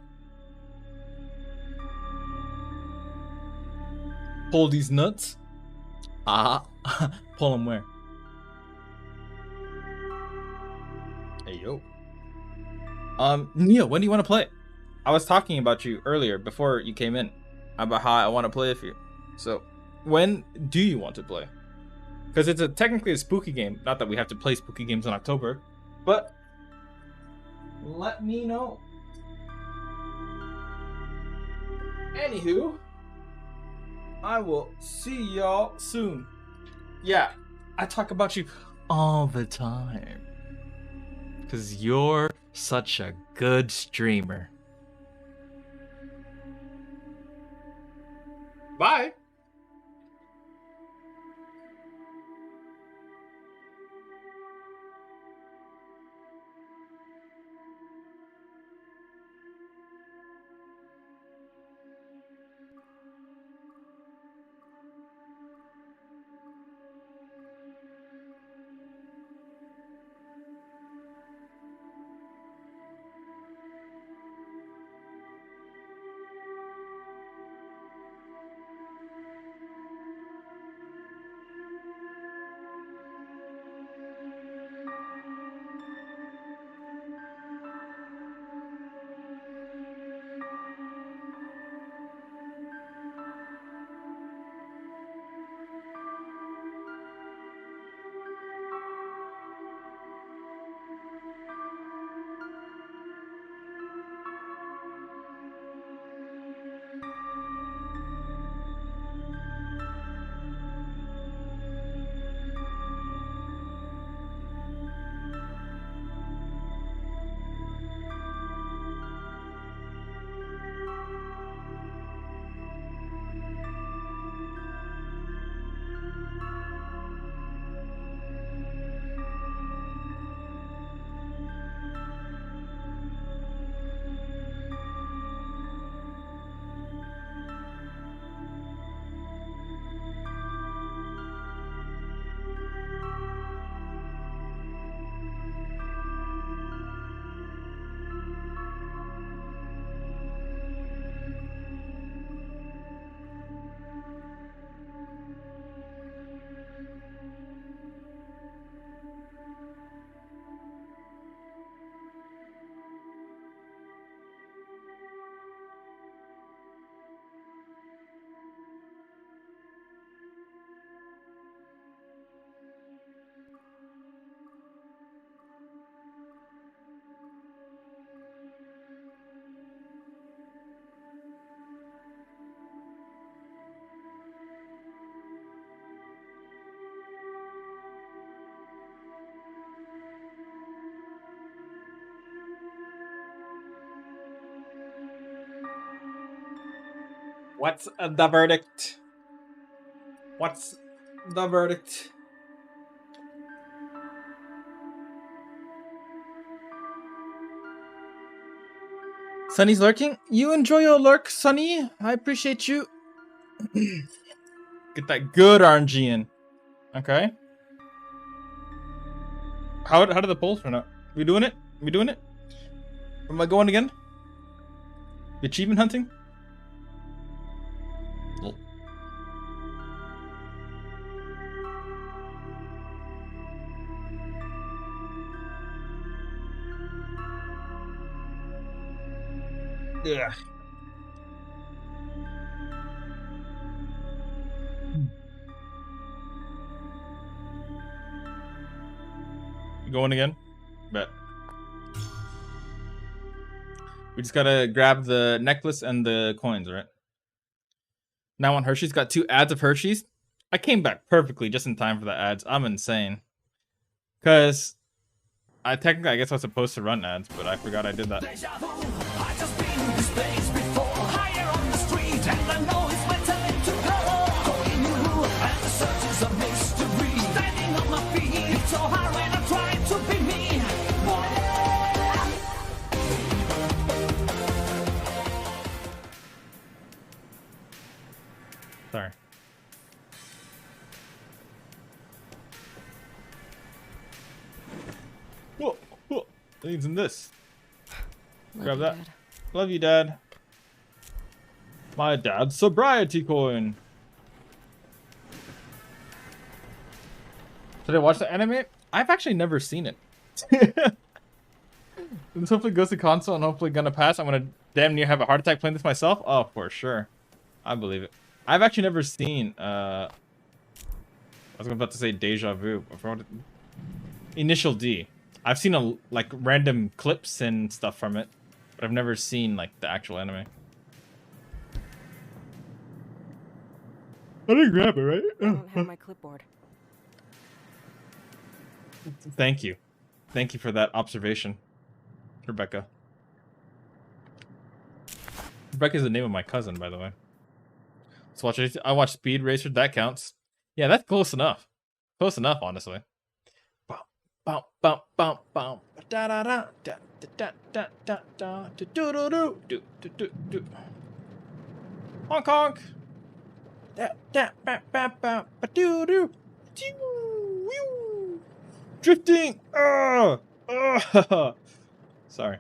Pull these nuts. Pull them where? Hey yo. Neo, when do you want to play? I was talking about you earlier before you came in about how I want to play with you. So, when do you want to play? Because it's technically a spooky game. Not that we have to play spooky games in October, but let me know. Anywho, I will see y'all soon. Yeah, I talk about you all the time. Because you're such a good streamer. Bye. What's the verdict? What's the verdict? Sunny's lurking. You enjoy your lurk, Sunny. I appreciate you. Get that good RNG in. Okay. How did the polls turn out? We doing it? We doing it? Am I going again? Achievement hunting? Yeah. Going again? Bet. We just gotta grab the necklace and the coins, right? Now on Hershey's, got 2 ads of Hershey's. I came back perfectly just in time for the ads. I'm insane. Cause I guess I was supposed to run ads, but I forgot I did that. Sorry. Whoa, whoa. Things in this. Grab that. Dad. Love you, Dad. My dad's sobriety coin. Did I watch the anime? I've actually never seen it. This hopefully goes to console and hopefully gonna pass. I'm gonna damn near have a heart attack playing this myself. Oh, for sure. I believe it. I've actually never seen I was about to say Deja Vu. Initial D. I've seen like random clips and stuff from it, but I've never seen like the actual anime. I didn't grab it, right? I don't have my clipboard. Thank you. Thank you for that observation, Rebecca. Rebecca is the name of my cousin, by the way. Let's watch it. I watched Speed Racer. That counts. Yeah, that's close enough. Close enough, honestly. Honk honk. Drifting. Sorry.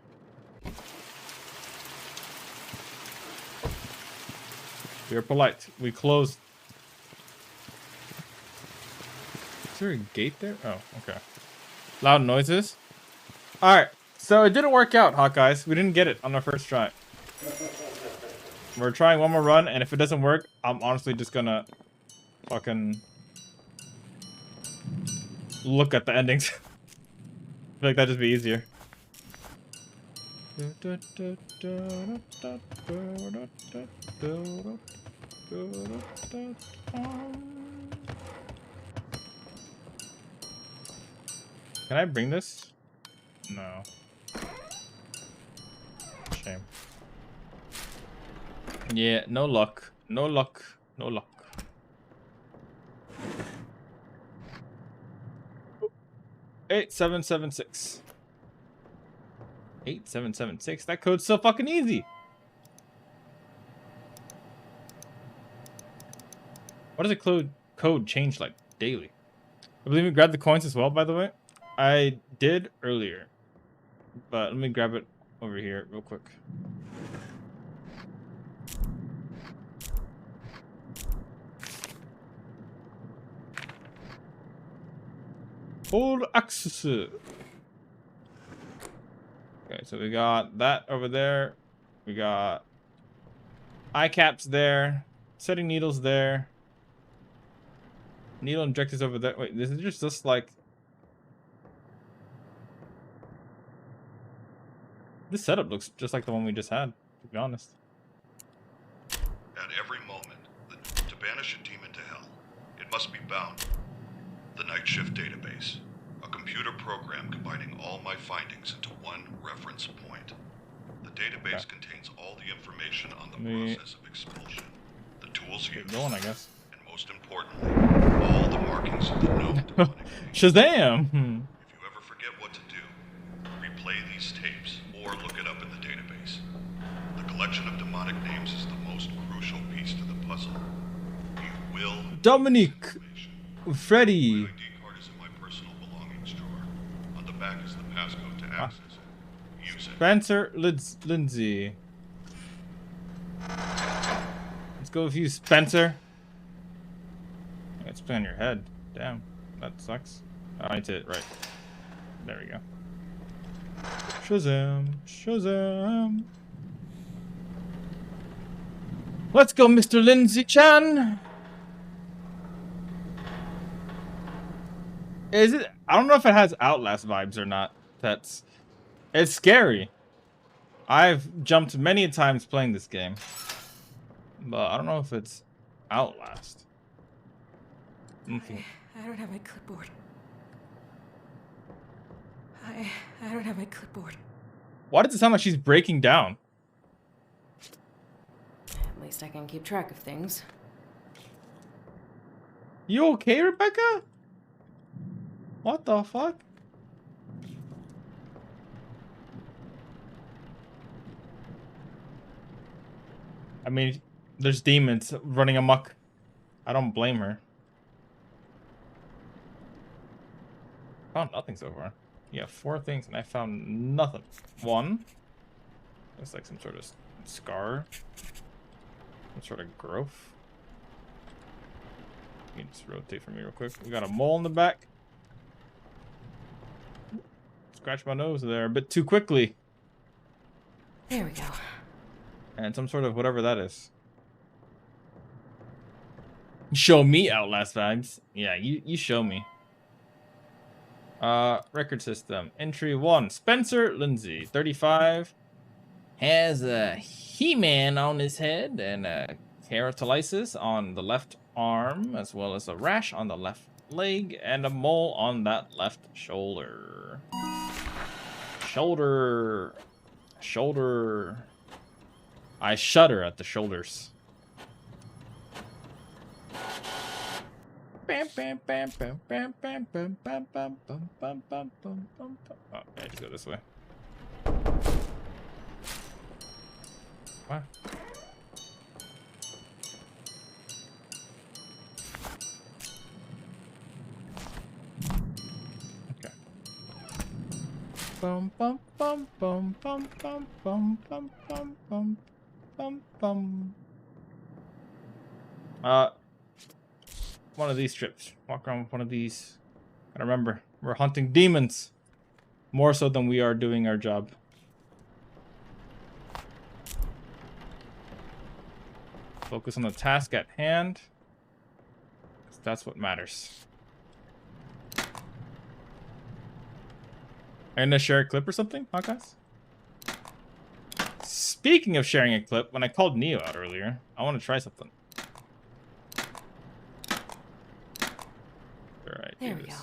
We are polite. We closed. Is there a gate there? Oh, okay. Loud noises. Alright, so it didn't work out, Hawkeyes. We didn't get it on our first try. We're trying one more run, and if it doesn't work, I'm honestly just gonna fucking look at the endings. I feel like that'd just be easier. Can I bring this? No. Shame. Yeah, no luck. No luck. No luck. 8776. 8776. That code's so fucking easy. What does a code change like daily? I believe we grabbed the coins as well, by the way. I did earlier, but let me grab it over here real quick. Hold access. Okay, so we got that over there. We got eye caps there. Setting needles there. Needle injectors over there. Wait, this is just like... This setup looks just like the one we just had, to be honest. At every moment, to banish a demon to hell, it must be bound. The Night Shift database, a computer program combining all my findings into one reference point. The database contains all the information on the process of expulsion. tools Keep used, going, I guess. and most importantly, all the markings of the known demonic names. Shazam! If you ever forget what to do, replay these tapes or look it up in the database. The collection of demonic names is the most crucial piece to the puzzle. You will Dominic, use information. Freddy. My ID card is in my personal belongings drawer. On the back is the passcode to access it. Use it. Spencer Lindsay. Let's go with you, Spencer. It's on your head. Damn, that sucks. Oh, I need to right. There we go. Shazam! Shazam! Let's go, Mr. Lindsay-chan. Is it? I don't know if it has Outlast vibes or not. It's scary. I've jumped many times playing this game, but I don't know if it's Outlast. I don't have my clipboard. I don't have my clipboard. Why does it sound like she's breaking down? At least I can keep track of things. You okay, Rebecca? What the fuck? I mean, there's demons running amok. I don't blame her. Found nothing so far. Yeah, 4 things and I found nothing. 1. Looks like some sort of scar. Some sort of growth. You can just rotate for me real quick. We got a mole in the back. Scratch my nose there a bit too quickly. There we go. And some sort of whatever that is. Show me Outlast vibes. Yeah, you show me. Record system. Entry 1. Spencer Lindsay, 35. Has a He-Man on his head and a keratolysis on the left arm, as well as a rash on the left leg and a mole on that left shoulder. Shoulder. I shudder at the shoulders. Oh, I have to go this way. What? Okay. Bum bum bum bum bum bum bum bum bum bum bum bum. One of these trips. Walk around with one of these. Gotta remember, we're hunting demons. More so than we are doing our job. Focus on the task at hand. 'Cause that's what matters. I'm gonna share a clip or something, huh, guys? Speaking of sharing a clip, when I called Neo out earlier, I want to try something. Alright, There we go.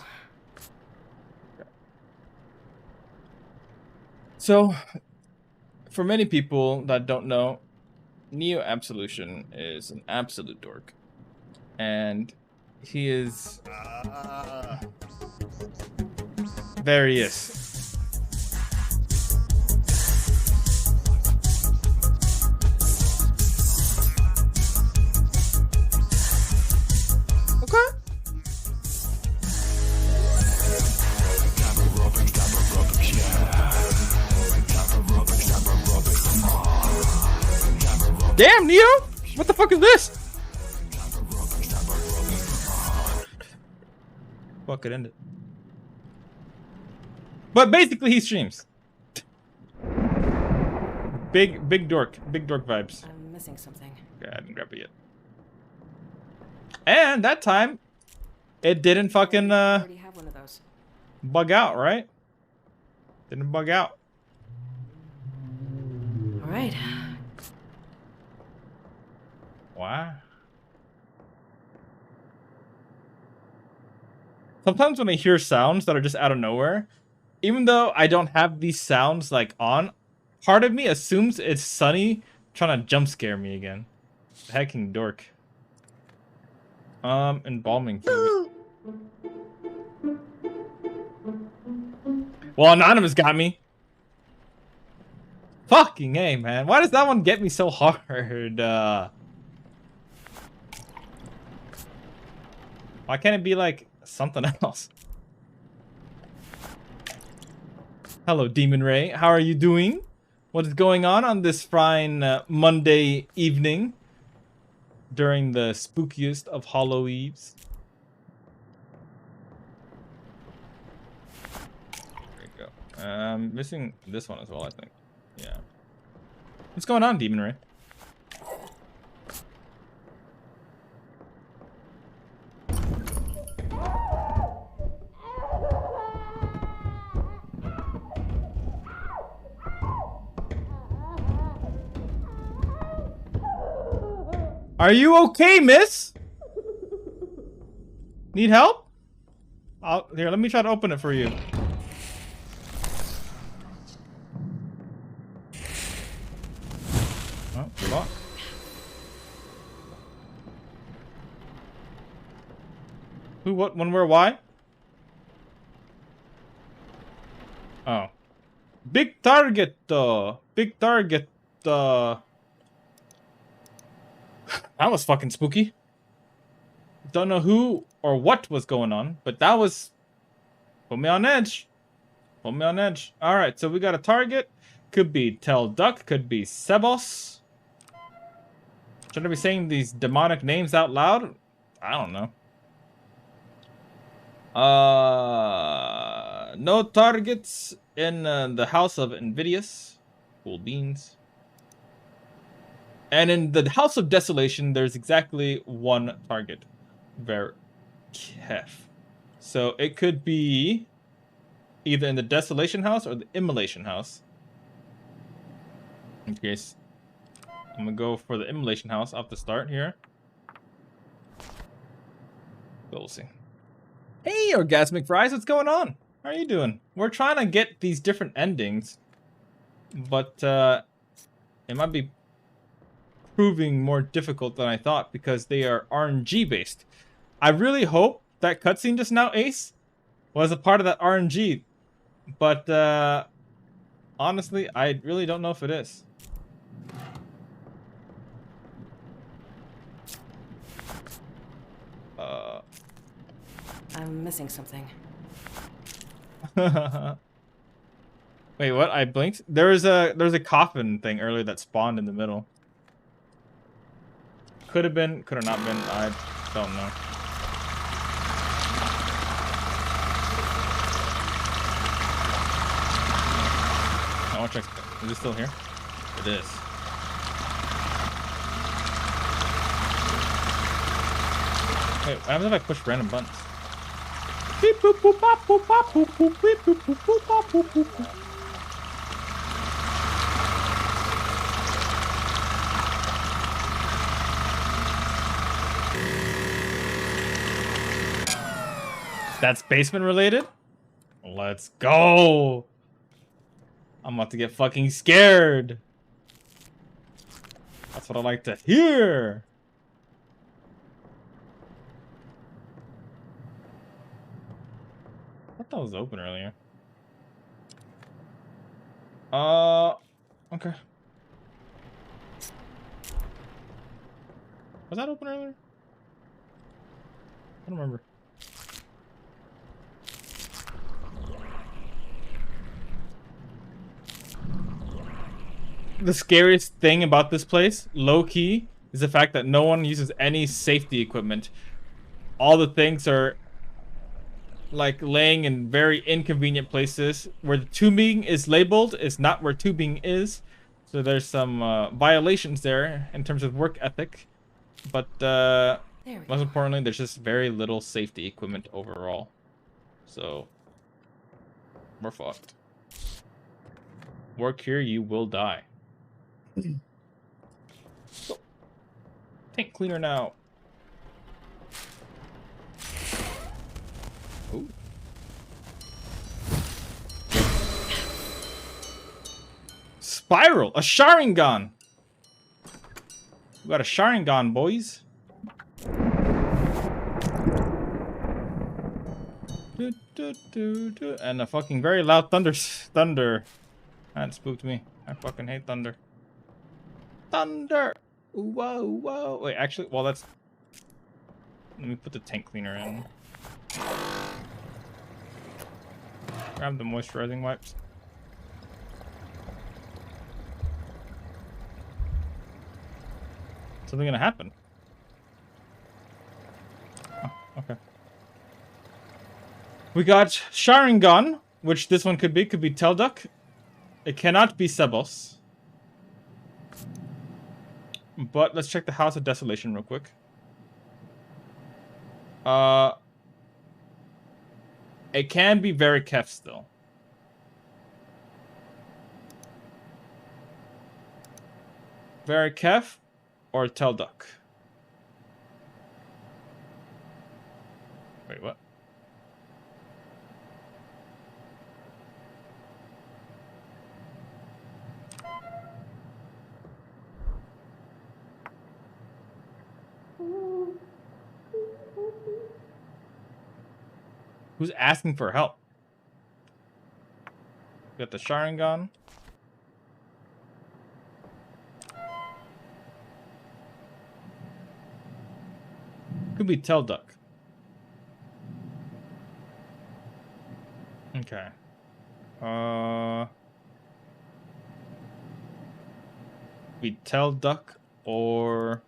Okay. So, for many people that don't know, Neo Absolution is an absolute dork. And he is various. Okay. Damn, Neo! What the fuck is this? Fuck it, end it. But basically, he streams. Big dork vibes. I'm missing something. Okay, I didn't grab it yet. And that time, it didn't fucking I already have one of those. bug out, right? Didn't bug out. All right. Wow. Sometimes when I hear sounds that are just out of nowhere, even though I don't have these sounds like on, part of me assumes it's Sunny trying to jump scare me again. Hecking dork. Embalming fluid. Well, Anonymous got me. Fucking A, man. Why does that one get me so hard? Why can't it be like something else? Hello, Demon Ray. How are you doing? What is going on this fine Monday evening during the spookiest of Hollow Eves? There we go. Missing this one as well, I think. Yeah. What's going on, Demon Ray? Are you okay, miss? Need help? Here, let me try to open it for you. Oh, good luck. Who, what, when, where, why? Oh. Big target, big target, That was fucking spooky. Don't know who or what was going on, but that was... Put me on edge. Put me on edge. Alright, so we got a target. Could be Tel Duck, could be Sebos. Should I be saying these demonic names out loud? I don't know. No targets in the House of Invidious. Cool beans. And in the House of Desolation, there's exactly one target. Very kef. So it could be either in the Desolation House or the Immolation House. In case, I'm gonna go for the Immolation House off the start here. But we'll see. Hey, Orgasmic Fries, what's going on? How are you doing? We're trying to get these different endings, but it might be proving more difficult than I thought because they are RNG based. I really hope that cutscene just now, Ace, was a part of that RNG, but honestly, I really don't know if it is. I'm missing something. Wait, what? I blinked? There's a coffin thing earlier that spawned in the middle. Could have been, could have not been. I don't know. I want to check. Is it still here? It is. Wait, what happens if I push random buttons? Beep, boop, boop, bop, boop, bop, boop, boop, beep, boop, boop, boop, bop, boop, boop, boop. That's basement related? Let's go! I'm about to get fucking scared. That's what I like to hear. I thought that was open earlier. Okay. Was that open earlier? I don't remember. The scariest thing about this place, low-key, is the fact that no one uses any safety equipment. All the things are like laying in very inconvenient places. Where the tubing is labeled is not where tubing is. So there's some violations there in terms of work ethic. But most importantly, there's just very little safety equipment overall. So we're fucked. Work here, you will die. Tank cleaner now. Ooh. Spiral, a Sharingan. We got a Sharingan, boys. And a fucking very loud thunder. That spooked me. I fucking hate thunder. Thunder! Whoa, whoa. Wait, actually, well, that's... Let me put the tank cleaner in. Grab the moisturizing wipes. Something gonna happen. Oh, okay. We got Sharingan, which this one could be Telduck. It cannot be Sebos. But let's check the House of Desolation real quick. It can be very Kef still. Very Kef or Telduck. Wait, what? Who's asking for help? We got the Sharingan. Could be Telduck. Okay. Be Telduck or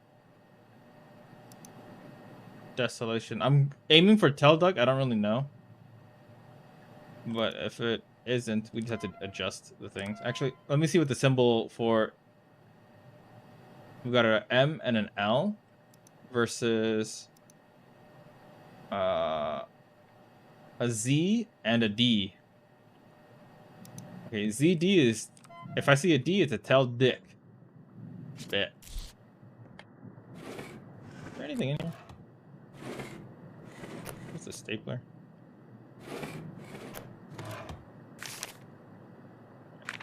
Desolation. I'm aiming for Telduck. I don't really know. But if it isn't, we just have to adjust the things. Actually, let me see what the symbol for... We've got an M and an L versus a Z and a D. Okay, ZD is... If I see a D, it's a Teldick. Bet. Is there anything in here? What's the stapler?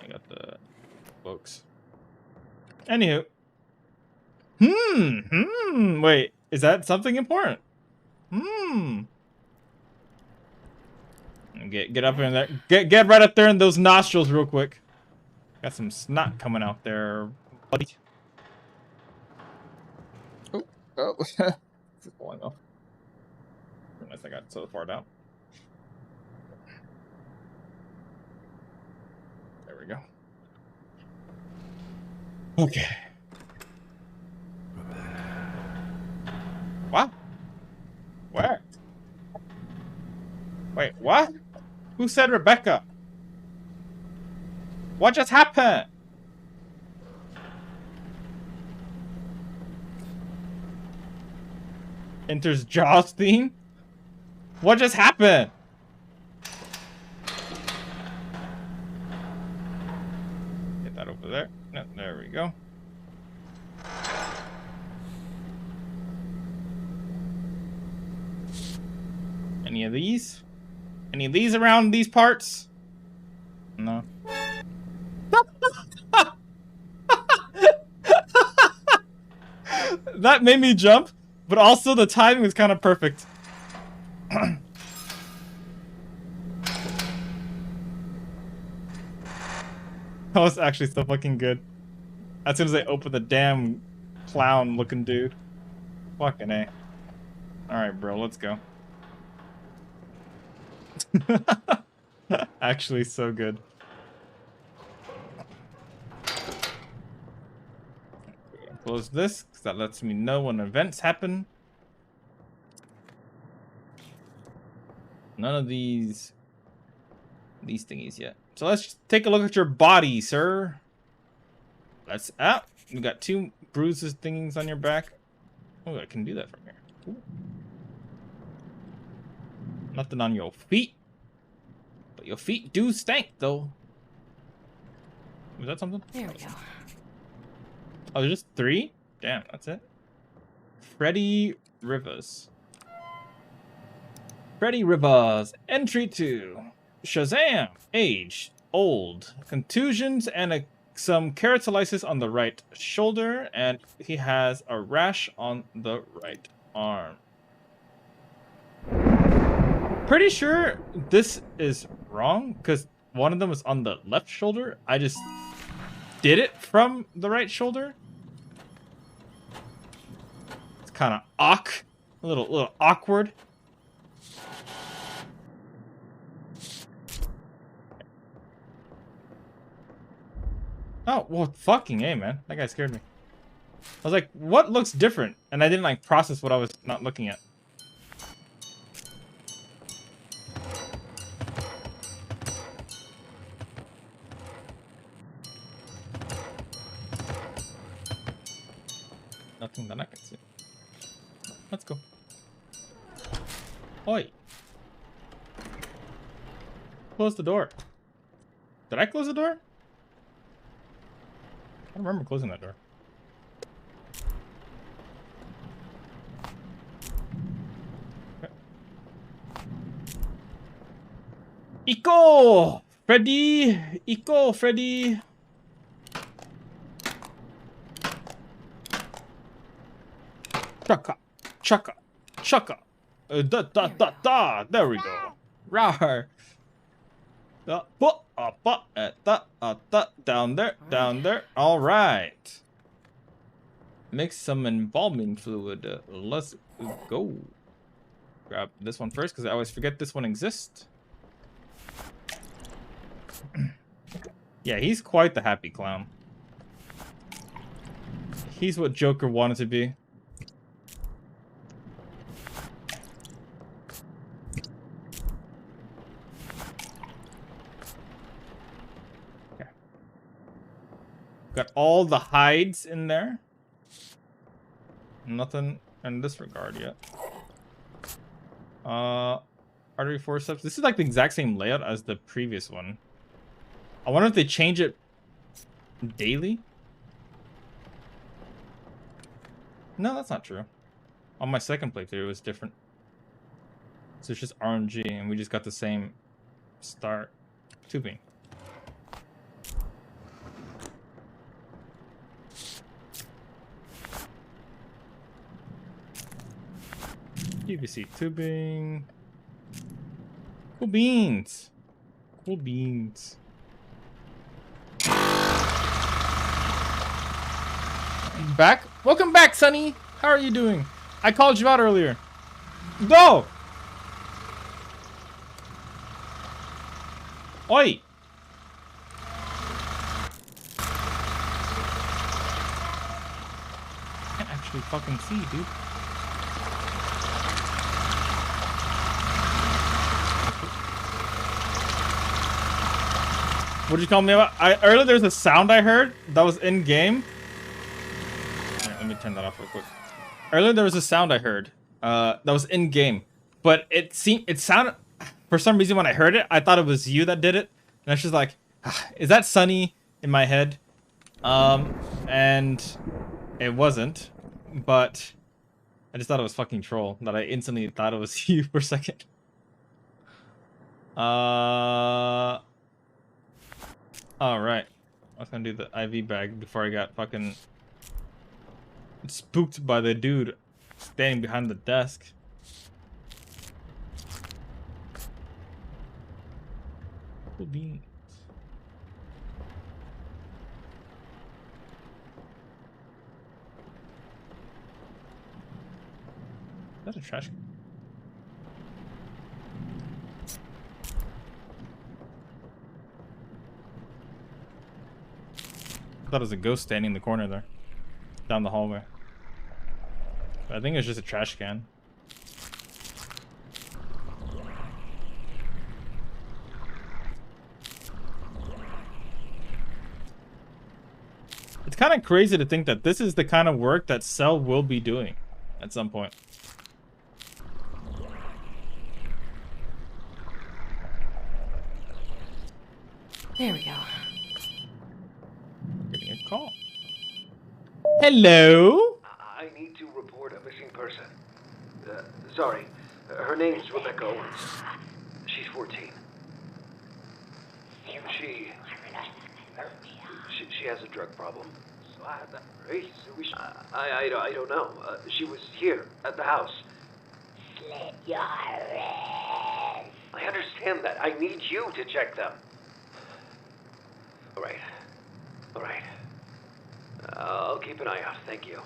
I got the books. Anywho. Wait, is that something important? Get up in there. Get right up there in those nostrils real quick. Got some snot coming out there, buddy. Oh. This is falling off. Unless I got so far down. There we go. Okay. What? Where? Wait, what? Who said Rebecca? What just happened? Enters Jaws theme? What just happened? Get that over there. No, there we go. Any of these? Any of these around these parts? No. That made me jump, but also the timing was kind of perfect. That was actually so fucking good. As soon as I opened the damn clown looking dude. Fucking A. Alright, bro, let's go. Actually so good. Close this, because that lets me know when events happen. None of these thingies yet. So let's just take a look at your body, sir. That's out. You got 2 bruises things on your back. Oh, I can do that from here. Ooh. Nothing on your feet. But your feet do stink, though. Was that something? There we go. Oh, there's just 3? Damn, that's it. Freddy Rivers. Freddy Rivers. Entry 2. Shazam. Age. Old. Contusions and some keratolysis on the right shoulder. And he has a rash on the right arm. pretty sure this is wrong because one of them was on the left shoulder. I just did it from the right shoulder. It's kind of a little awkward. Oh, well, fucking A, man. That guy scared me. I was like, what looks different? And I didn't, like, process what I was not looking at. Nothing that I can see. Let's go. Oi. Close the door. Did I close the door? I don't remember closing that door. Okay. Iko! Freddy! Iko, Freddy! Chaka! Chaka! Chaka! Da da da da! There we go. Rawr! Down there, down there. All right. Mix some embalming fluid. Let's go. Grab this one first because I always forget this one exists. Yeah, he's quite the happy clown. He's what Joker wanted to be. Got all the hides in there. Nothing in this regard yet. Artery forceps. This is like the exact same layout as the previous one. I wonder if they change it daily. No, that's not true. On my second playthrough, it was different. So it's just RNG, and we just got the same start tubing. PVC tubing. Cool beans. Cool beans. Back? Welcome back, Sonny. How are you doing? I called you out earlier. Go! Oi! I can't actually fucking see, dude. What did you call me about? Earlier there was a sound I heard that was in game. Right, let me turn that off real quick. Earlier there was a sound I heard that was in game, but it sounded, for some reason when I heard it, I thought it was you that did it, and I was just like, is that Sunny in my head? And it wasn't, but I just thought it was fucking troll that I instantly thought it was you for a second. Alright. I was gonna do the IV bag before I got fucking spooked by the dude standing behind the desk. Cool beans. Is that a trash can? I thought it was a ghost standing in the corner there. Down the hallway. But I think it's just a trash can. It's kind of crazy to think that this is the kind of work that Cell will be doing at some point. There we go. Getting a call. Hello? I need to report a missing person. Sorry. Her name's Rebecca Owens. She's 14. She has a drug problem. So I don't know. She was here at the house. Slit your wrist. I understand that. I need you to check them. All right. All right. I'll keep an eye out. Thank you.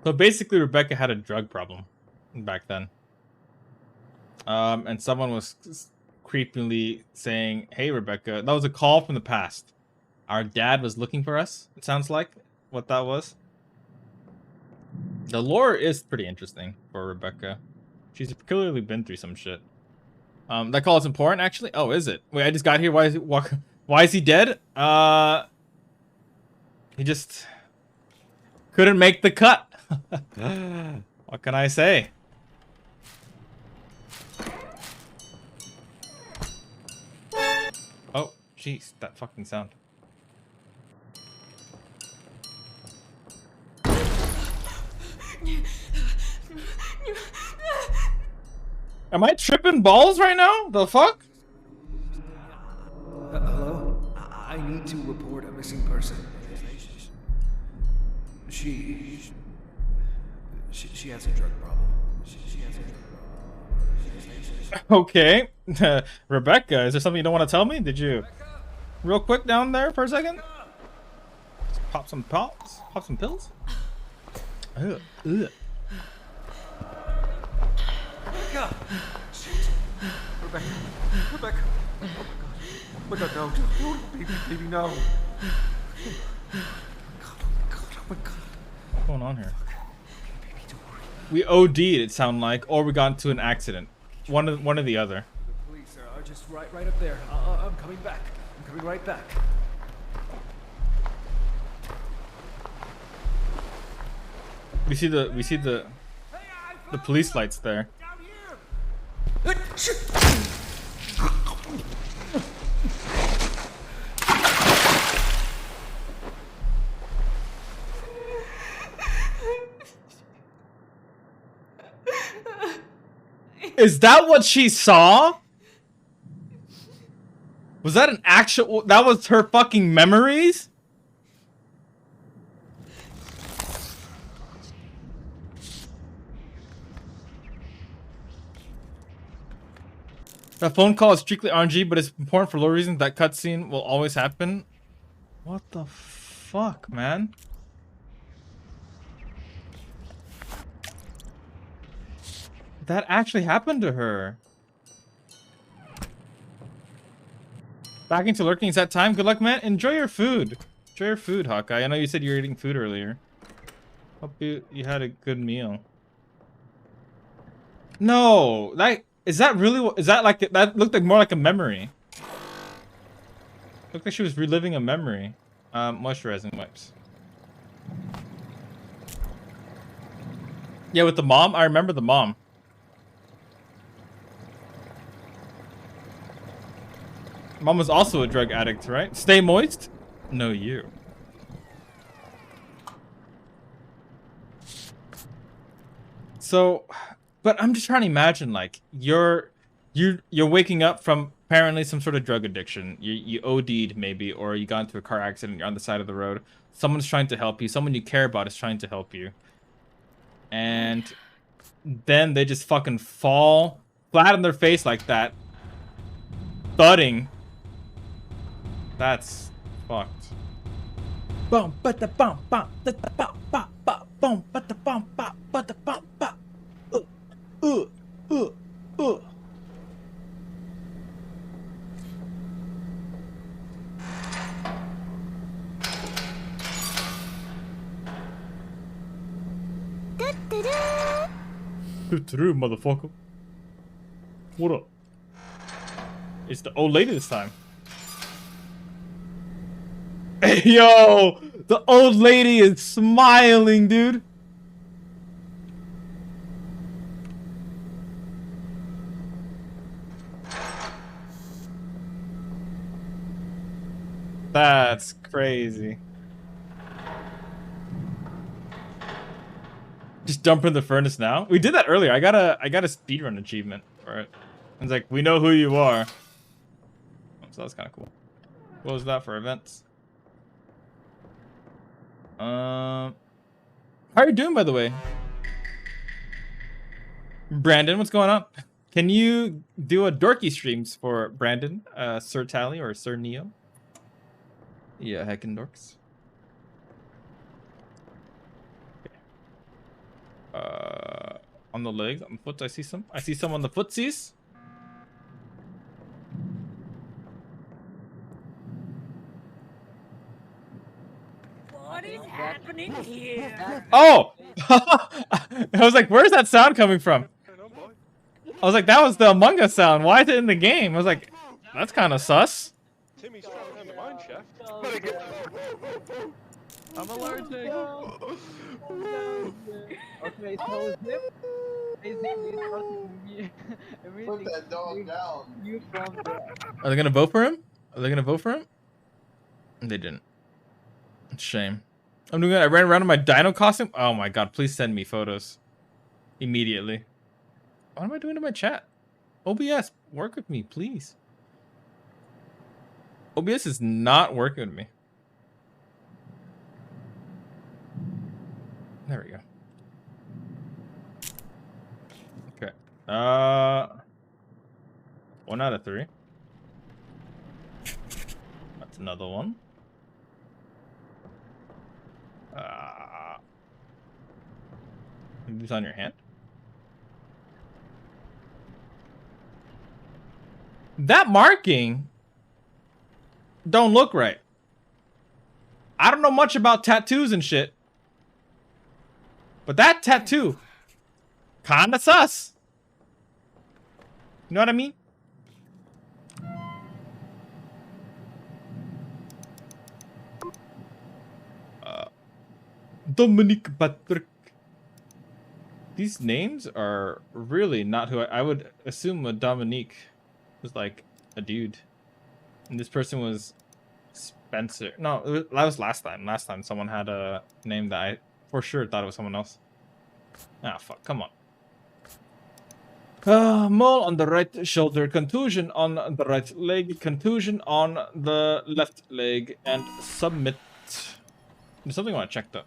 So basically, Rebecca had a drug problem back then. And someone was creepily saying, "Hey, Rebecca," that was a call from the past. Our dad was looking for us. It sounds like what that was. The lore is pretty interesting for Rebecca. She's clearly been through some shit. That call is important, actually. Oh, is it? Wait, I just got here. Why is he dead? He just couldn't make the cut. What can I say? Oh, jeez, that fucking sound. Am I tripping balls right now? The fuck? Hello? I need to report a missing person. She has a drug problem. She has a drug problem. Okay. Rebecca, is there something you don't want to tell me? Did you real quick down there for a second? Just pop some pops? Pop some pills? Ugh. Ugh. Rebecca! Shit. Rebecca. Rebecca. Oh my god. Oh my god, no. No, baby, no. Oh my god. What's going on here? We OD'd, it sounded like, or we got into an accident. One or the other. The police are just right up there. I'm coming back. I'm coming right back. We see the police lights there. Is that what she saw? Was that an actual... That was her fucking memories? That phone call is strictly RNG, but it's important for low reasons. That cutscene will always happen. What the fuck, man? That actually happened to her. Back into lurking. Is that time? Good luck, man. Enjoy your food. Enjoy your food, Hawkeye. I know you said you were eating food earlier. Hope you had a good meal. No, is that really? Is that like that? Looked like more like a memory. Looked like she was reliving a memory. Moisturizing wipes. Yeah, with the mom. I remember the mom. Mom was also a drug addict, right? Stay moist? No, you. So, but I'm just trying to imagine, like, you're waking up from apparently some sort of drug addiction. You OD'd maybe, or you got into a car accident. You're on the side of the road. Someone's trying to help you. Someone you care about is trying to help you. And then they just fucking fall flat on their face like that, thudding. That's fucked. Boom, but the bum, bum, the bum, bum, bum, boom, but the bum, bum, but the bum, bum. Uh. Through, motherfucker. What up? It's the old lady this time. Hey, yo! The old lady is smiling, dude. That's crazy. Just jump in the furnace now. We did that earlier. I got a speedrun achievement for it. It's like, we know who you are. So that's kind of cool. What was that for events? How are you doing, by the way? Brandon, what's going on? Can you do a dorky streams for Brandon, Sir Tally or Sir Neo? Yeah, heckin' dorks. On the legs, on the foot, I see some. I see some on the footsies. What is happening here? Oh! I was like, where's that sound coming from? I was like, that was the Among Us sound. Why is it in the game? I was like, that's kind of sus. Timmy's trapped down the mine shaft. I'm allergic. Okay, so is him basically put that dog down. You from the... Are they gonna vote for him? Are they gonna vote for him? They didn't. Shame. I'm doing it. I ran around in my dino costume. Oh my god, please send me photos. Immediately. What am I doing to my chat? OBS, work with me, please. OBS is not working with me. There we go. Okay. 1 out of 3. That's another one. Maybe it's on your hand. That marking don't look right. I don't know much about tattoos and shit, but that tattoo kinda sus. You know what I mean? Dominic Patrick. These names are really not who I would assume a Dominique was like a dude. And this person was Spencer. No, that was last time. Last time someone had a name that I for sure thought it was someone else. Ah, fuck. Come on. Mole on the right shoulder, contusion on the right leg, contusion on the left leg, and submit. There's something I want to check though.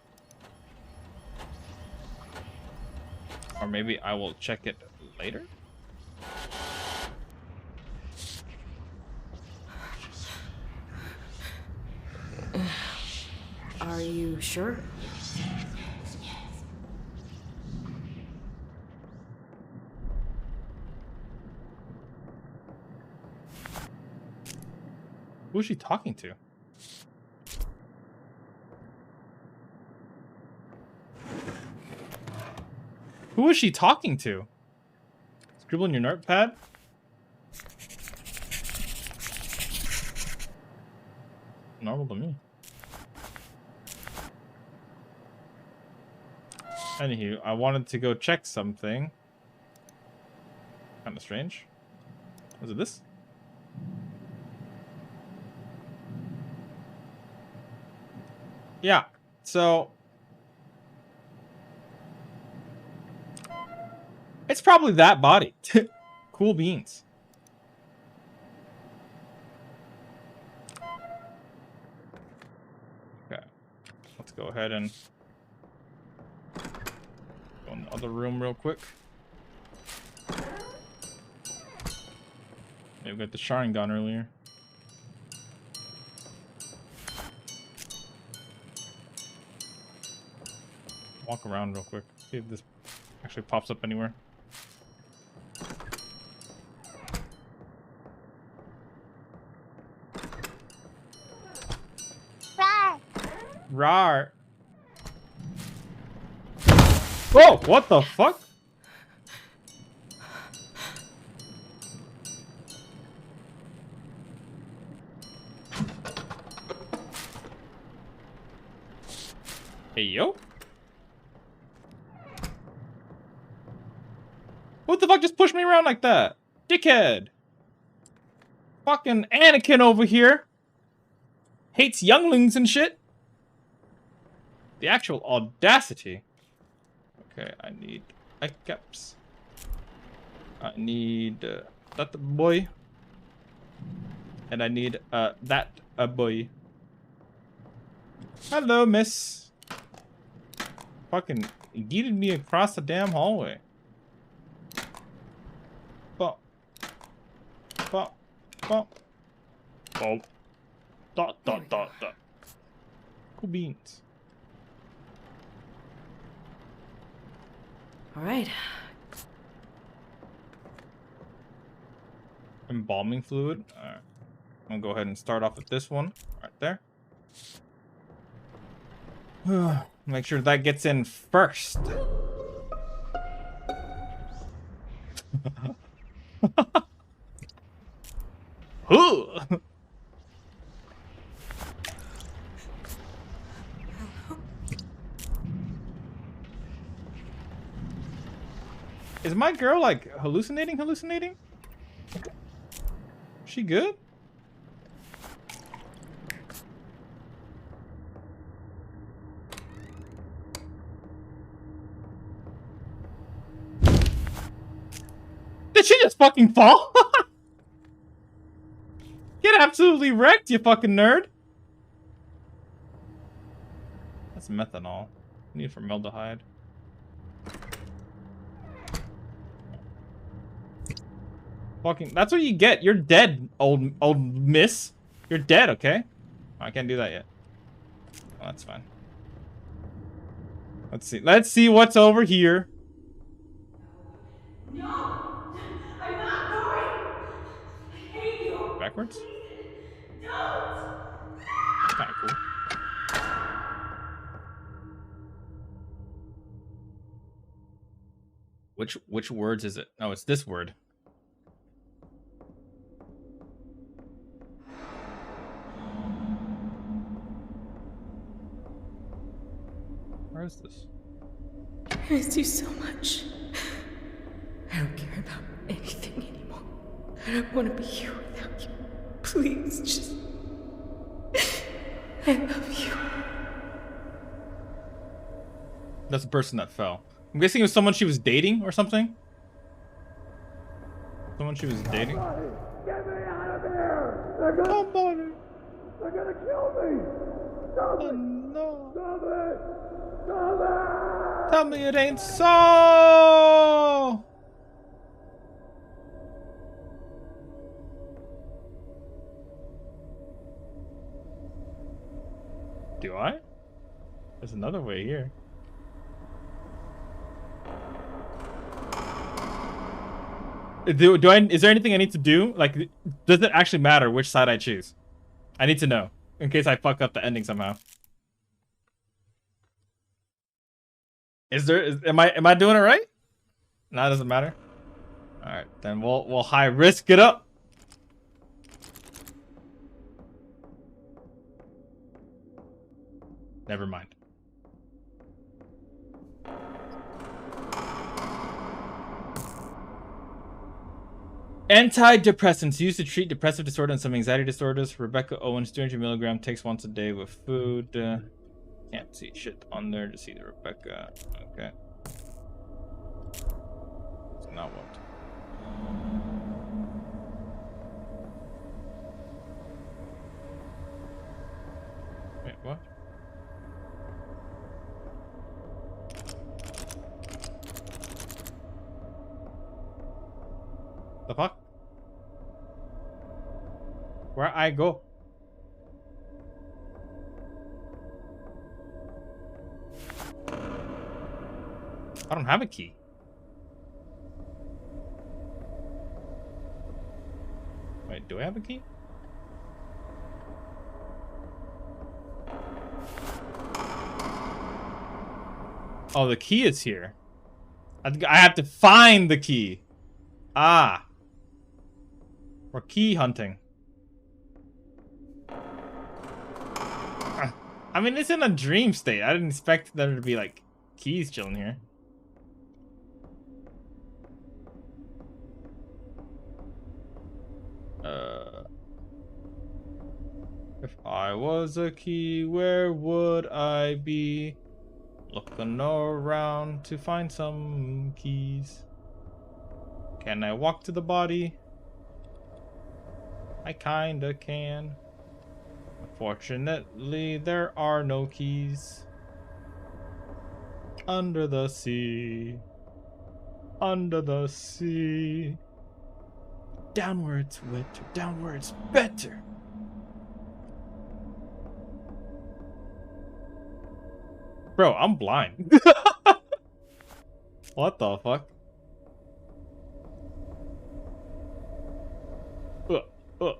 Or maybe I will check it later. Are you sure? Who is she talking to? Who is she talking to? Scribble in your notepad? Normal to me. Anywho, I wanted to go check something. Kind of strange. Was it this? Yeah, so... it's probably that body. Cool beans. Okay. Let's go ahead and go in the other room real quick. Maybe we got the Sharingan earlier. Walk around real quick. See if this actually pops up anywhere. Rar. Whoa, what the fuck? Hey, yo. What the fuck just pushed me around like that? Dickhead. Fucking Anakin over here. Hates younglings and shit. The actual audacity. Okay, I need caps. I need that boy. And I need that boy. Hello, miss. Fucking yeeted me across the damn hallway. Bump. Oh. Dot, dot, dot, dot. Cool beans. All right. Embalming fluid. Alright. I'm gonna go ahead and start off with this one. Right there. Make sure that gets in first. Is my girl like hallucinating? She good? Did she just fucking fall? Get absolutely wrecked, you fucking nerd. That's methanol. Need formaldehyde. Fucking, that's what you get. You're dead, old miss. You're dead, okay? I can't do that yet. Oh, that's fine. Let's see. Let's see what's over here. No! I'm not going! I hate you! Backwards? Don't! That's kind of cool. Which words is it? Oh, it's this word. Where is this? I miss you so much. I don't care about anything anymore. I don't want to be here without you. Please, just... I love you. That's the person that fell. I'm guessing it was someone she was dating or something. Someone she was dating. Get me out of here! They're gonna kill me! Stop it! No. Stop it! Stop it! Tell me it ain't so. Do I? There's another way here. Do I? Is there anything I need to do? Like, does it actually matter which side I choose? I need to know in case I fuck up the ending somehow. Am I doing it right? No, it doesn't matter. All right, then we'll high risk it up. Never mind. Antidepressants used to treat depressive disorder and some anxiety disorders. Rebecca Owens, 200 milligram, takes once a day with food. Can't see shit on there to see the Rebecca. Okay. So now what? Wait, what? The fuck? Where I go? I don't have a key. Wait, do I have a key? Oh, the key is here. I have to find the key. Ah. We're key hunting. I mean, it's in a dream state. I didn't expect there to be, like, keys chilling here. If I was a key, where would I be? Looking around to find some keys. Can I walk to the body? I kinda can. Unfortunately, there are no keys. Under the sea. Under the sea. downwards, wit, or downwards, better. Bro, I'm blind. What the fuck? Uh.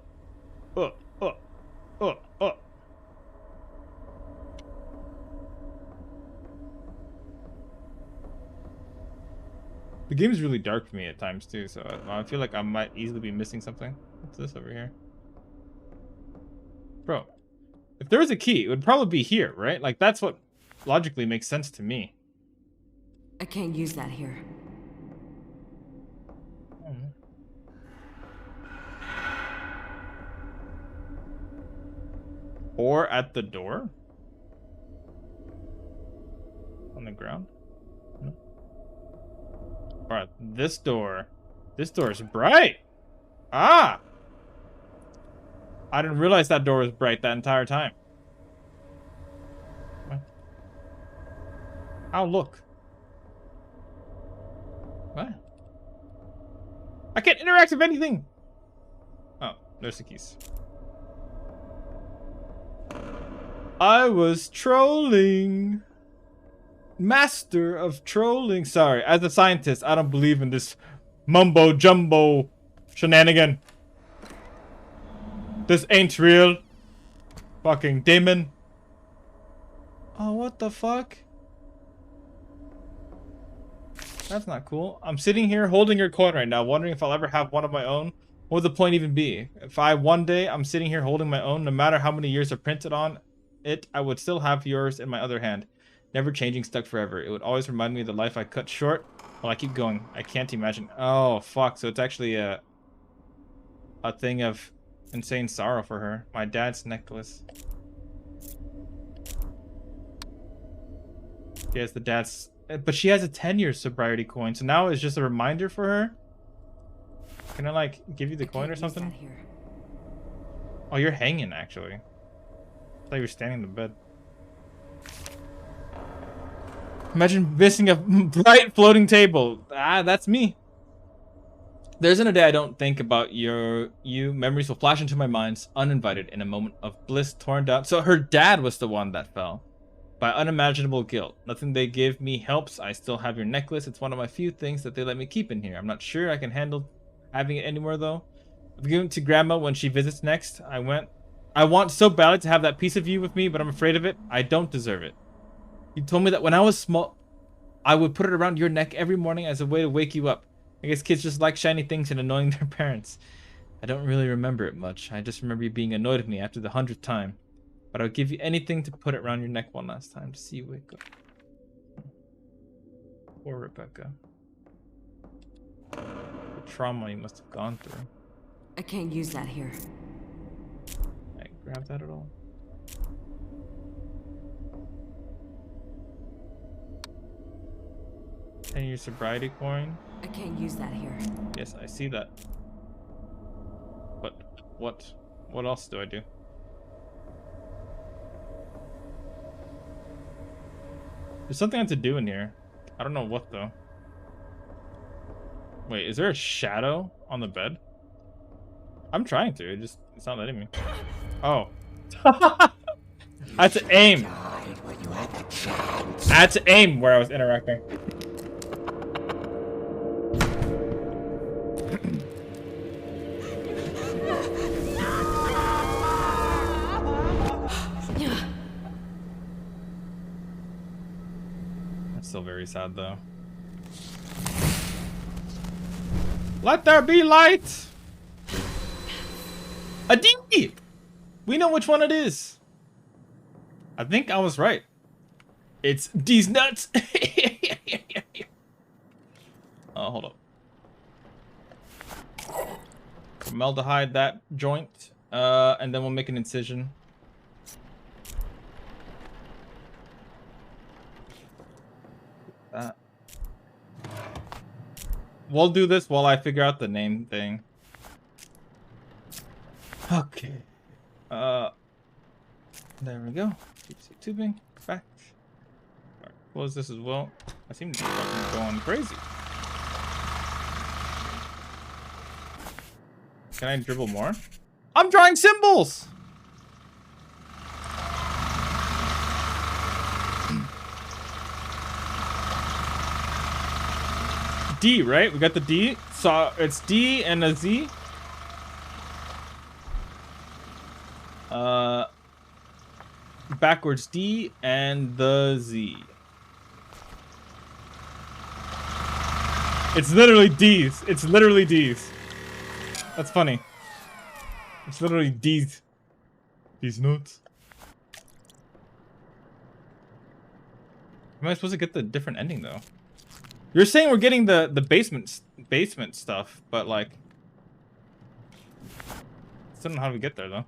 The game is really dark for me at times too, so I feel like I might easily be missing something. What's this over here? Bro, if there was a key, it would probably be here, right? Like, that's what logically makes sense to me. I can't use that here. Or at the door? On the ground? No. Alright, this door. This door is bright! Ah! I didn't realize that door was bright that entire time. What? Oh, look. What? I can't interact with anything! Oh, there's the keys. I was trolling. Master of trolling. Sorry, as a scientist, I don't believe in this mumbo jumbo shenanigan. This ain't real. Fucking demon. Oh, what the fuck? That's not cool. I'm sitting here holding your coin right now, wondering if I'll ever have one of my own. What would the point even be? If one day I'm sitting here holding my own, no matter how many years are printed on it, I would still have yours in my other hand. Never changing, stuck forever. It would always remind me of the life I cut short. Well, I keep going. I can't imagine. Oh, fuck. So it's actually a thing of insane sorrow for her. My dad's necklace. Yes, the dad's... But she has a 10-year sobriety coin, so now it's just a reminder for her? Can I, like, give you the coin or something? Oh, you're hanging, actually. I thought you were standing in the bed. Imagine missing a bright floating table. Ah, that's me. There isn't a day I don't think about you. Memories will flash into my mind, uninvited, in a moment of bliss torn down. So her dad was the one that fell. By unimaginable guilt. Nothing they give me helps. I still have your necklace. It's one of my few things that they let me keep in here. I'm not sure I can handle having it anymore, though. I've given it to Grandma when she visits next. I want so badly to have that piece of you with me, but I'm afraid of it. I don't deserve it. You told me that when I was small, I would put it around your neck every morning as a way to wake you up. I guess kids just like shiny things and annoying their parents. I don't really remember it much. I just remember you being annoyed at me after the 100th time. But I'll give you anything to put it around your neck one last time to see you wake up. Poor Rebecca. The trauma you must have gone through. I can't use that here. Can I grab that at all? And your sobriety coin? I can't use that here. Yes, I see that. But what else do I do? There's something I have to do in here. I don't know what though. Wait, is there a shadow on the bed? I'm trying to, it's not letting me. Oh. I had to aim. I had to aim where I was interacting. Still very sad though. Let there be light. A D. We know which one it is. I think I was right. It's these nuts. Oh, hold up. Formaldehyde that joint, and then we'll make an incision. We'll do this while I figure out the name thing. Okay. There we go. Deep-sea tubing. Back. Alright, close this as well. I seem to be fucking going crazy. Can I dribble more? I'm drawing symbols! D, right? We got the D. So it's D and a Z. Backwards D and the Z. It's literally D's. It's literally D's. That's funny. It's literally D's. These nuts. Am I supposed to get the different ending though? You're saying we're getting the basement stuff, but like, still don't know how we get there though.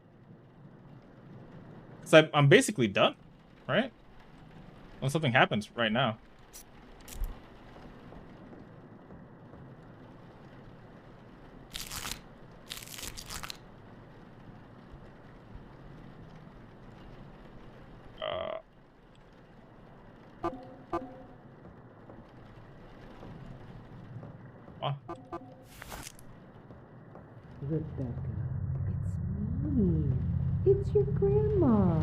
Cause I'm basically done, right? Unless something happens right now. Rebecca, it's me. It's your grandma.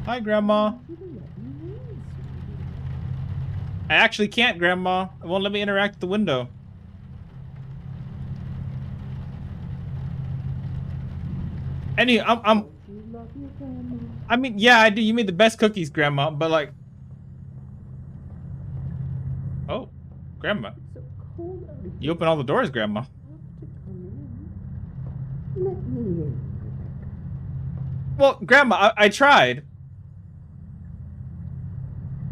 Hi, Grandma. I actually can't, Grandma. It won't let me interact with the window. I mean, yeah, I do. You made the best cookies, Grandma, but like... Oh, Grandma. You open all the doors, Grandma. Let me in. Well, Grandma, I tried.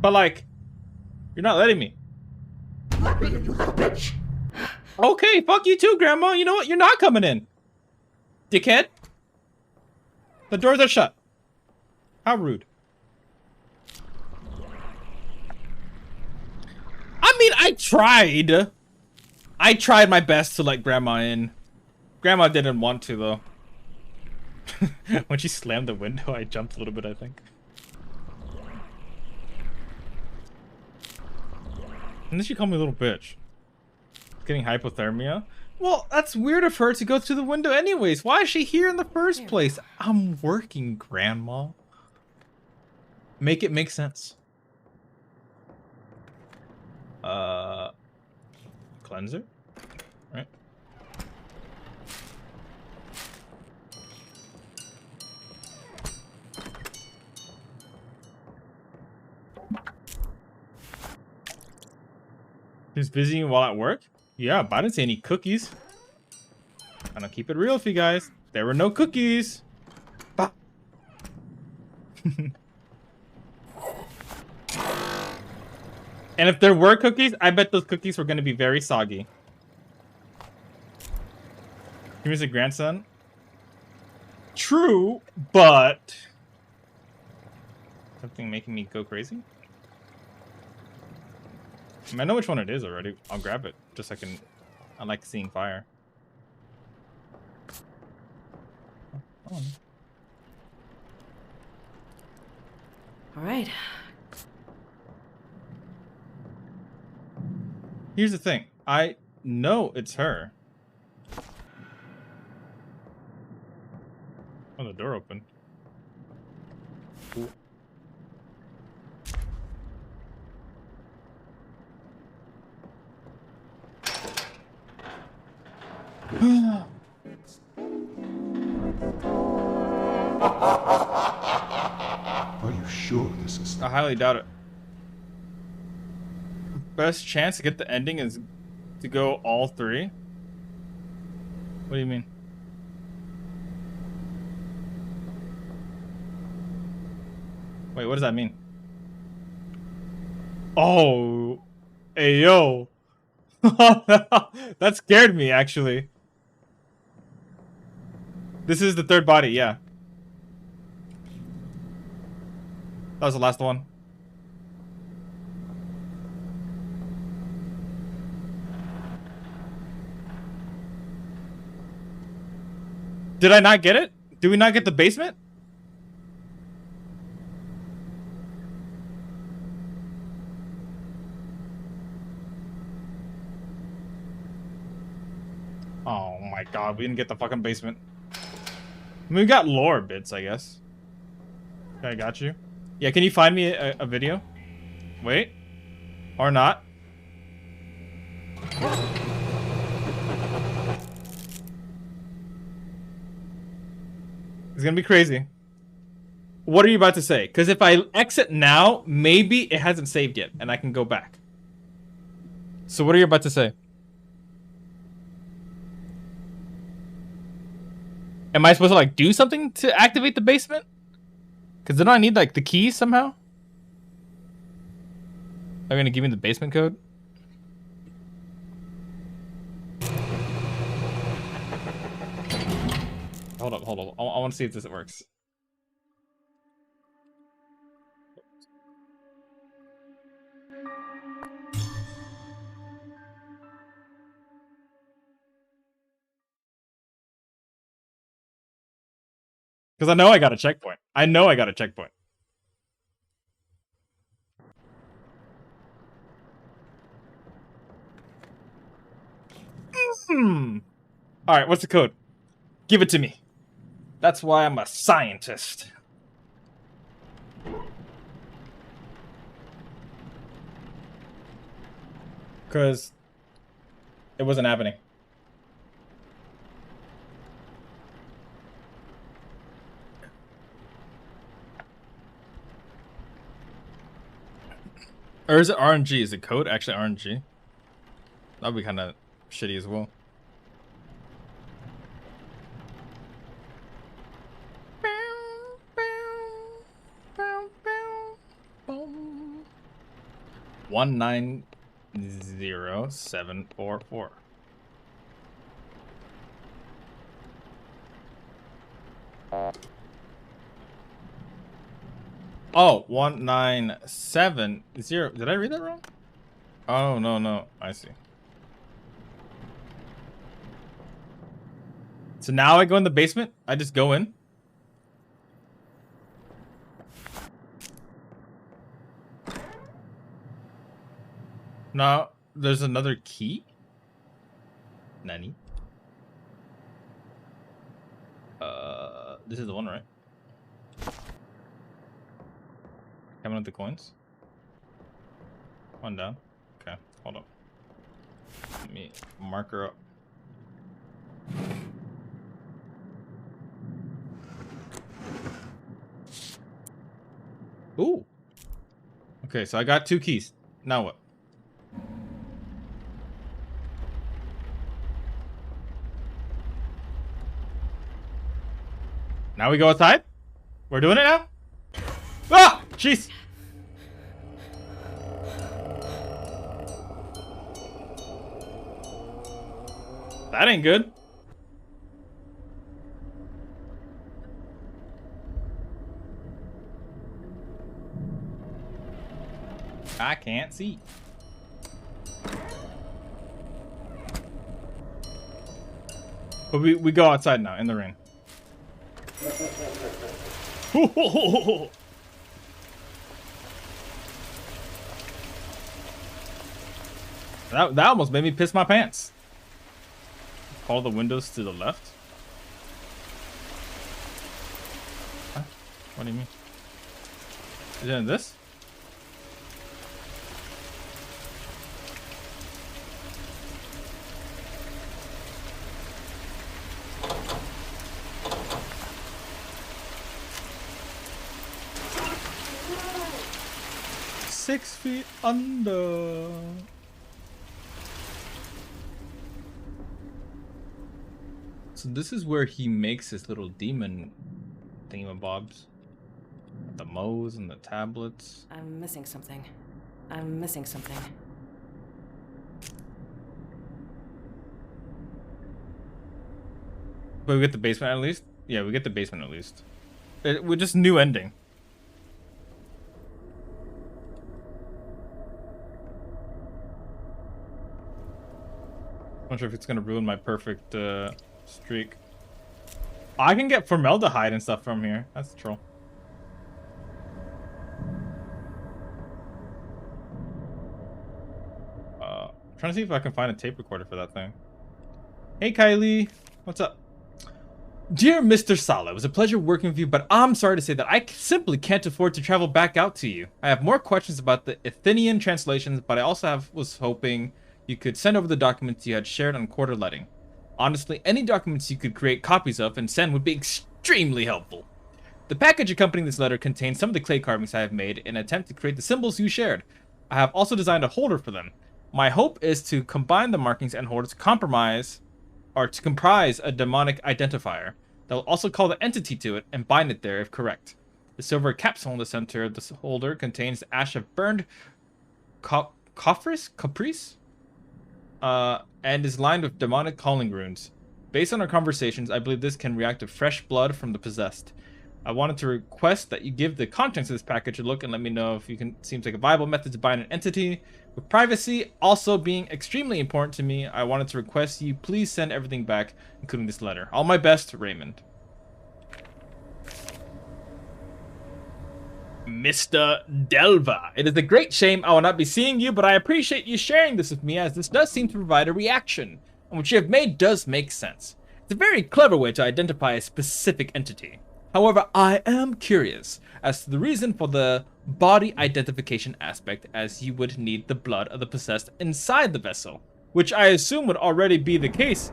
But like, you're not letting me. Let me in, you little bitch! Okay, fuck you too, Grandma. You know what? You're not coming in. Dickhead. The doors are shut. How rude. I mean, I tried. I tried my best to let Grandma in. Grandma didn't want to, though. When she slammed the window, I jumped a little bit, I think. And then she called me a little bitch. Getting hypothermia? Well, that's weird of her to go through the window anyways. Why is she here in the first place? I'm working, Grandma. Make it make sense. Cleanser? Right. Who's busy while at work? Yeah, but I didn't say any cookies. I'm gonna keep it real with you guys. There were no cookies. Bah. And if there were cookies, I bet those cookies were gonna be very soggy. Here's a grandson. True, but... Something making me go crazy? I know which one it is already. I'll grab it. Just so I like seeing fire. Oh. All right. Here's the thing. I know it's her. Oh, the door opened. Cool. Are you sure this is... I highly doubt it. Best chance to get the ending is to go all three? What do you mean? Wait, what does that mean? Oh, hey, yo. That scared me, actually. This is the third body, yeah. That was the last one. Did I not get it? Did we not get the basement? Oh my god, we didn't get the fucking basement. I mean, we got lore bits, I guess. Okay, I got you. Yeah, can you find me a video? Wait. Or not. It's gonna be crazy. What are you about to say? Because if I exit now, maybe it hasn't saved yet, and I can go back. So what are you about to say? Am I supposed to, like, do something to activate the basement? Because then I need, like, the keys somehow? Are you gonna give me the basement code? Hold up, hold up. I want to see if this works. Because I know I got a checkpoint. I know I got a checkpoint. Alright, what's the code? Give it to me. That's why I'm a scientist. Because it wasn't happening. Or is it RNG? Is the code actually RNG? That'd be kind of shitty as well. One 90744. Oh, 1970. Did I read that wrong? Oh, no. I see. So now I go in the basement? I just go in? No, there's another key? Nani? This is the one, right? Having with the coins? One down. Okay, hold up. Let me mark her up. Ooh. Okay, so I got 2 keys. Now what? Now we go outside? We're doing it now? Ah! Jeez! That ain't good. I can't see. But we go outside now in the rain. That almost made me piss my pants. All the windows to the left. Huh? What do you mean? Is it in this? Six feet under. So this is where he makes his little demon thingamabobs. The mows and the tablets. I'm missing something. I'm missing something. But we get the basement at least? Yeah, we get the basement at least. We're just new ending. I'm not sure if it's gonna ruin my perfect streak. I can get formaldehyde and stuff from here. That's the troll. I'm trying to see if I can find a tape recorder for that thing. Hey, Kylie. What's up? Dear Mr. Sala, it was a pleasure working with you, but I'm sorry to say that I simply can't afford to travel back out to you. I have more questions about the Athenian translations, but I also was hoping you could send over the documents you had shared on quarter letting. Honestly, any documents you could create copies of and send would be extremely helpful. The package accompanying this letter contains some of the clay carvings I have made in an attempt to create the symbols you shared. I have also designed a holder for them. My hope is to combine the markings and holders to comprise a demonic identifier that will also call the entity to it and bind it there if correct. The silver capsule in the center of the holder contains the ash of burned caprice, and is lined with demonic calling runes. Based on our conversations, I believe this can react to fresh blood from the possessed. I wanted to request that you give the contents of this package a look and let me know if you can. Seems like a viable method to bind an entity. With privacy also being extremely important to me, I wanted to request you please send everything back, including this letter. All my best, Raymond. Mr. Delva, it is a great shame I will not be seeing you, but I appreciate you sharing this with me, as this does seem to provide a reaction, and what you have made does make sense. It's a very clever way to identify a specific entity. However, I am curious as to the reason for the body identification aspect, as you would need the blood of the possessed inside the vessel, which I assume would already be the case,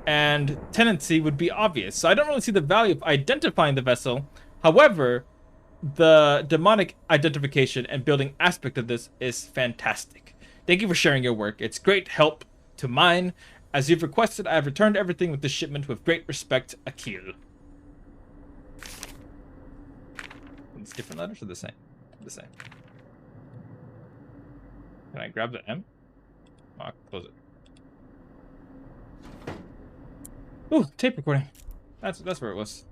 and tendency would be obvious. So I don't really see the value of identifying the vessel. However, the demonic identification and building aspect of this is fantastic. Thank you for sharing your work. It's great help to mine. As you've requested, I have returned everything with this shipment with great respect, Akil. It's different letters or the same? The same. Can I grab the M? Oh, I'll close it. Ooh, tape recording. That's where it was.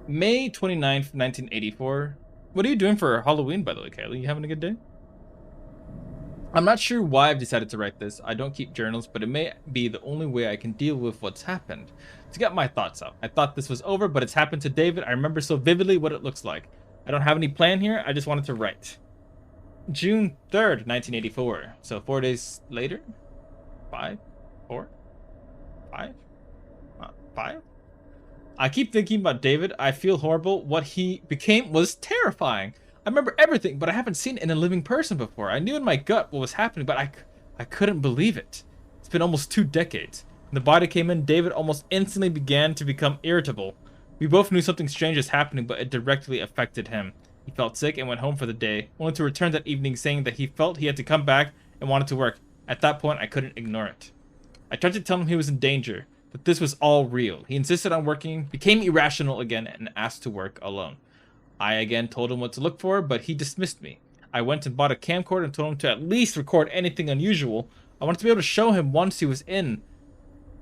May 29th, 1984. What are you doing for Halloween, by the way, Kaylee? You having a good day? I'm not sure why I've decided to write this. I don't keep journals, but it may be the only way I can deal with what's happened. To get my thoughts out. I thought this was over, but it's happened to David. I remember so vividly what it looks like. I don't have any plan here. I just wanted to write. June 3rd, 1984. So 4 days later? 5? 4? 5? 5? I keep thinking about David. I feel horrible. What he became was terrifying. I remember everything, but I haven't seen it in a living person before. I knew in my gut what was happening, but I couldn't believe it. It's been almost 2 decades. When the body came in, David almost instantly began to become irritable. We both knew something strange was happening, but it directly affected him. He felt sick and went home for the day, only to return that evening saying that he felt he had to come back and wanted to work. At that point, I couldn't ignore it. I tried to tell him he was in danger, that this was all real. He insisted on working, became irrational again, and asked to work alone. I again told him what to look for, but he dismissed me. I went and bought a camcorder and told him to at least record anything unusual. I wanted to be able to show him once he was in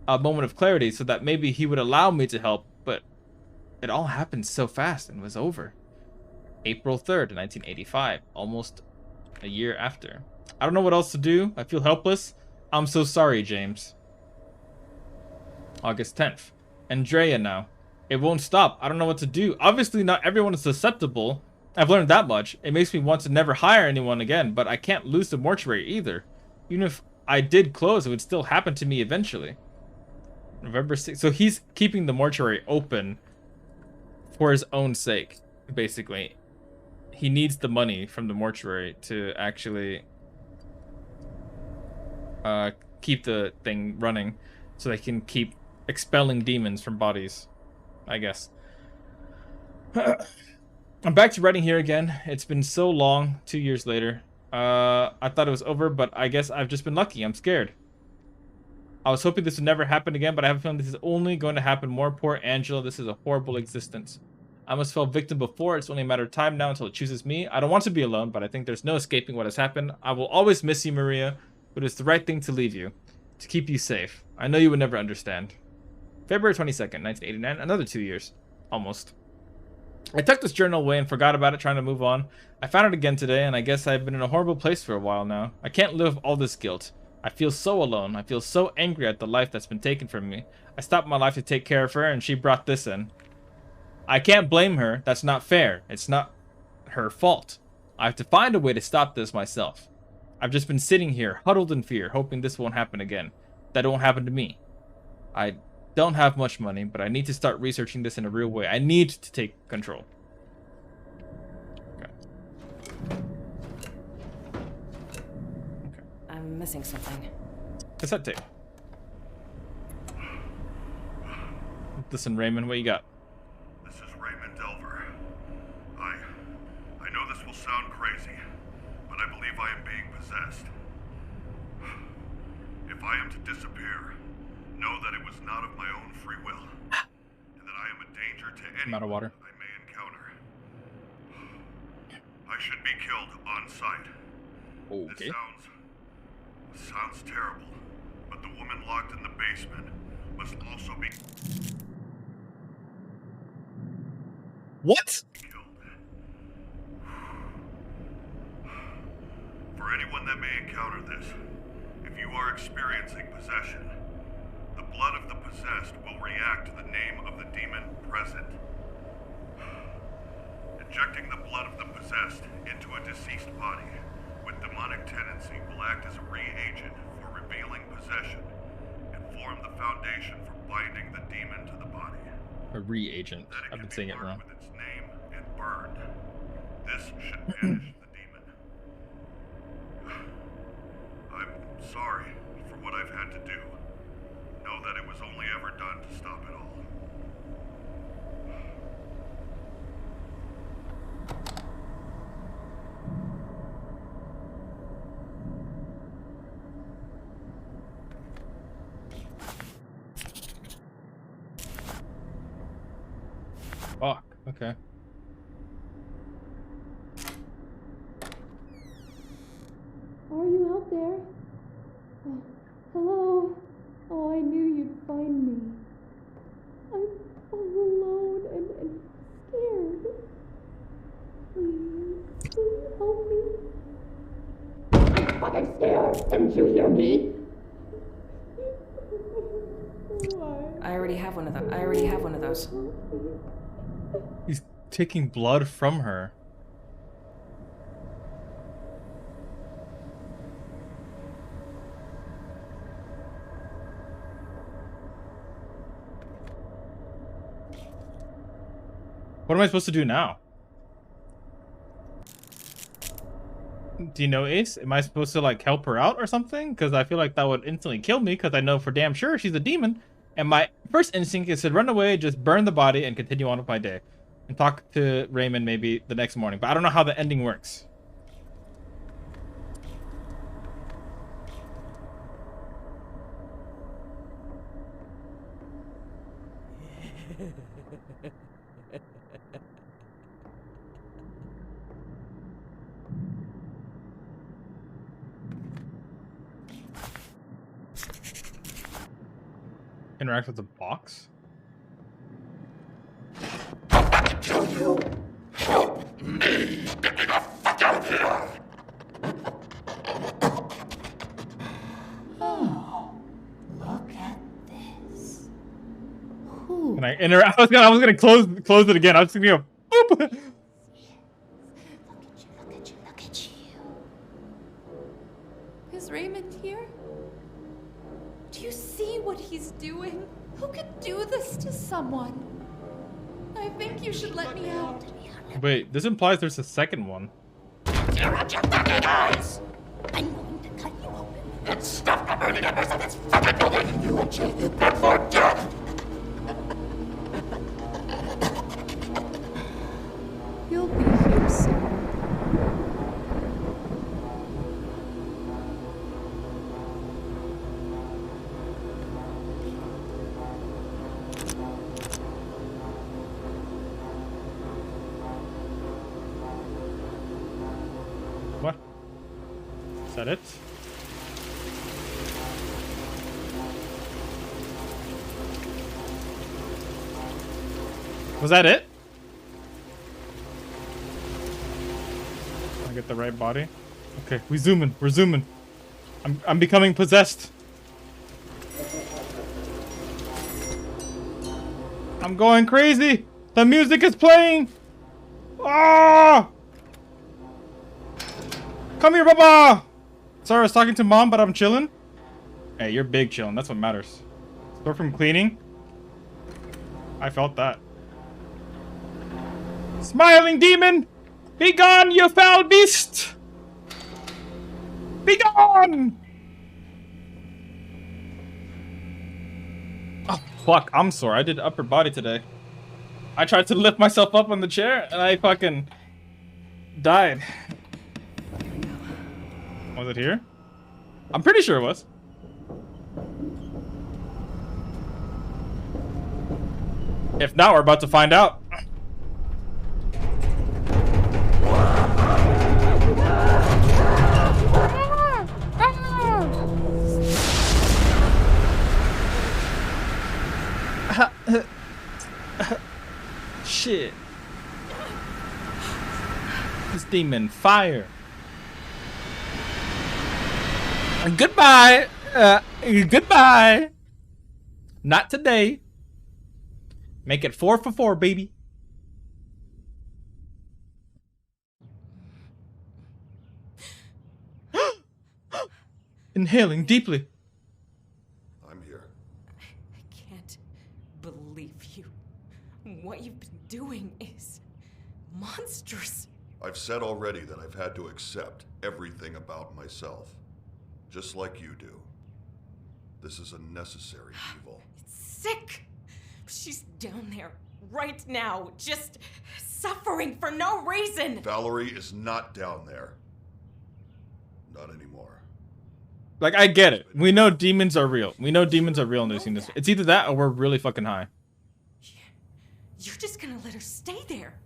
a moment of clarity so that maybe he would allow me to help, but it all happened so fast and was over. April 3rd, 1985, almost a year after. I don't know what else to do. I feel helpless. I'm so sorry, James. August 10th. Andrea now. It won't stop. I don't know what to do. Obviously, not everyone is susceptible. I've learned that much. It makes me want to never hire anyone again, but I can't lose the mortuary either. Even if I did close, it would still happen to me eventually. November 6th. So he's keeping the mortuary open for his own sake, basically. He needs the money from the mortuary to actually keep the thing running so they can keep expelling demons from bodies, I guess. I'm back to writing here again. It's been so long, 2 years later. I thought it was over, but I guess I've just been lucky. I'm scared. I was hoping this would never happen again, but I have a feeling this is only going to happen more. Poor Angela, this is a horrible existence. I must fell victim before. It's only a matter of time now until it chooses me. I don't want to be alone, but I think there's no escaping what has happened. I will always miss you, Maria, but it's the right thing to leave you, to keep you safe. I know you would never understand. February 22nd, 1989, another 2 years. Almost. I tucked this journal away and forgot about it, trying to move on. I found it again today, and I guess I've been in a horrible place for a while now. I can't live with all this guilt. I feel so alone. I feel so angry at the life that's been taken from me. I stopped my life to take care of her, and she brought this in. I can't blame her. That's not fair. It's not her fault. I have to find a way to stop this myself. I've just been sitting here, huddled in fear, hoping this won't happen again. That it won't happen to me. I don't have much money, but I need to start researching this in a real way. I need to take control. Okay. I'm missing something. Cassette tape. Listen, Raymond, what you got? This is Raymond Delver. I know this will sound crazy, but I believe I am being possessed. If I am to disappear, know that it was not of my own free will, and that I am a danger to anyone out of water. I may encounter. I should be killed on sight. Okay. This sounds terrible, but the woman locked in the basement must also be What? killed. For anyone that may encounter this, if you are experiencing possession, the blood of the possessed will react to the name of the demon present. Injecting the blood of the possessed into a deceased body with demonic tendency will act as a reagent for revealing possession and form the foundation for binding the demon to the body. A reagent. I've been saying it wrong. With its name and burned. This should banish the demon. I'm sorry for what I've had to do. Know that it was only ever done to stop it all. Fuck. Okay. Are you out there? Hello? Oh, I knew you'd find me. I'm all alone and scared. Please help me. I'm fucking scared. Didn't you hear me? I already have one of those. He's taking blood from her. What am I supposed to do now? Do you know, Ace? Am I supposed to, like, help her out or something? Because I feel like that would instantly kill me, because I know for damn sure she's a demon. And my first instinct is to run away, just burn the body, and continue on with my day. And talk to Raymond maybe the next morning. But I don't know how the ending works. Interact with the box? Kill you! Help me! Get me the fuck out of here! Oh, look at this. Who? Can I interact? I was gonna close it again. I was just gonna go boop. Look at you. Is Raymond here? Do you see what he's doing? Who could do this to someone? I think you should let me out. Wait, this implies there's a second one. Tear out your fucking eyes! I'm going to cut you open. And stop the burning embers of this fucking building, and you will chill before death! You'll be here soon. What? Is that it? Was that it? I get the right body. Okay, we're zooming. I'm becoming possessed. I'm going crazy. The music is playing. Ah! Come here, Papa! Sorry, I was talking to Mom, but I'm chilling. Hey, you're big chilling. That's what matters. Store from cleaning. I felt that. Smiling demon! Be gone, you foul beast! Be gone! Oh, fuck. I'm sore. I did upper body today. I tried to lift myself up on the chair, and I fucking died. Was it here? I'm pretty sure it was. If not, we're about to find out. Shit. This demon, fire. Goodbye. Goodbye. Not today. Make it 4 for 4, baby. Inhaling deeply. I'm here. I can't believe you. What you've been doing is monstrous. I've said already that I've had to accept everything about myself. Just like you do. This is a necessary evil. It's sick. She's down there right now, just suffering for no reason. Valerie is not down there. Not anymore. Like, I get it. We know demons are real. We know demons are real in this industry. It's either that or we're really fucking high. You're just gonna let her stay there.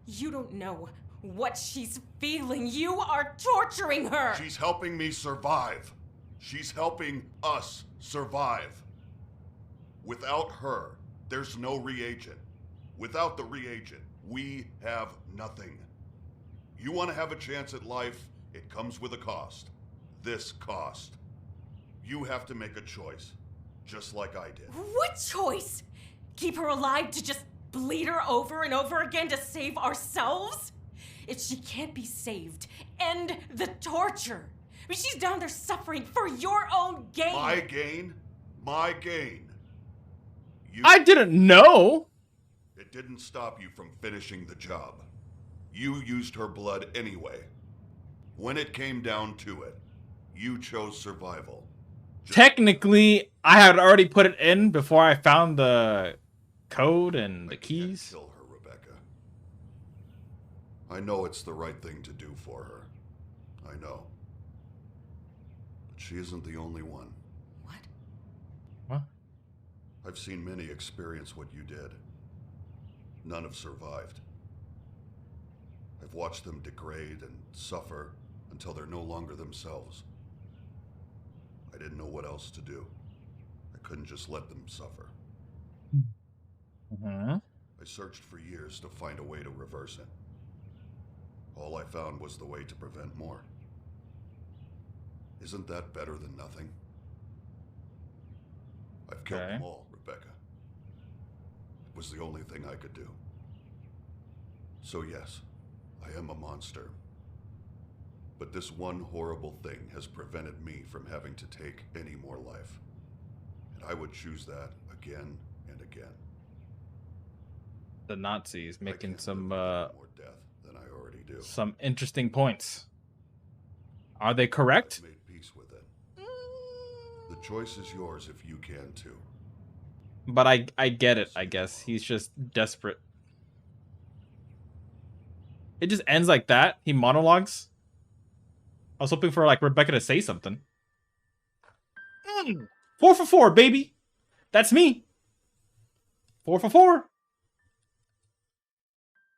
You don't know what she's feeling. You are torturing her. She's helping me survive. She's helping us survive. Without her, there's no reagent. Without the reagent, we have nothing. You want to have a chance at life, it comes with a cost. This cost. You have to make a choice, just like I did. What choice? Keep her alive to just bleed her over and over again to save ourselves? If she can't be saved, end the torture. I mean, she's down there suffering for your own gain. My gain? My gain. I didn't know. It didn't stop you from finishing the job. You used her blood anyway. When it came down to it, you chose survival. Technically, I had already put it in before I found the code and the keys. Kill her, Rebecca. I know it's the right thing to do for her. I know. But she isn't the only one. What? I've seen many experience what you did. None have survived. I've watched them degrade and suffer until they're no longer themselves. I didn't know what else to do. I couldn't just let them suffer. I searched for years to find a way to reverse it. All I found was the way to prevent more. Isn't that better than nothing? I've killed them all, Rebecca. It was the only thing I could do. So yes, I am a monster. But this one horrible thing has prevented me from having to take any more life. And I would choose that again and again. The Nazis making some more death than I already do. some interesting points. Are they correct? I've made peace with it. The choice is yours if you can too. But I get it, I guess. He's just desperate. It just ends like that. He monologues. I was hoping for like Rebecca to say something. 4 for 4, baby. That's me. 4 for 4.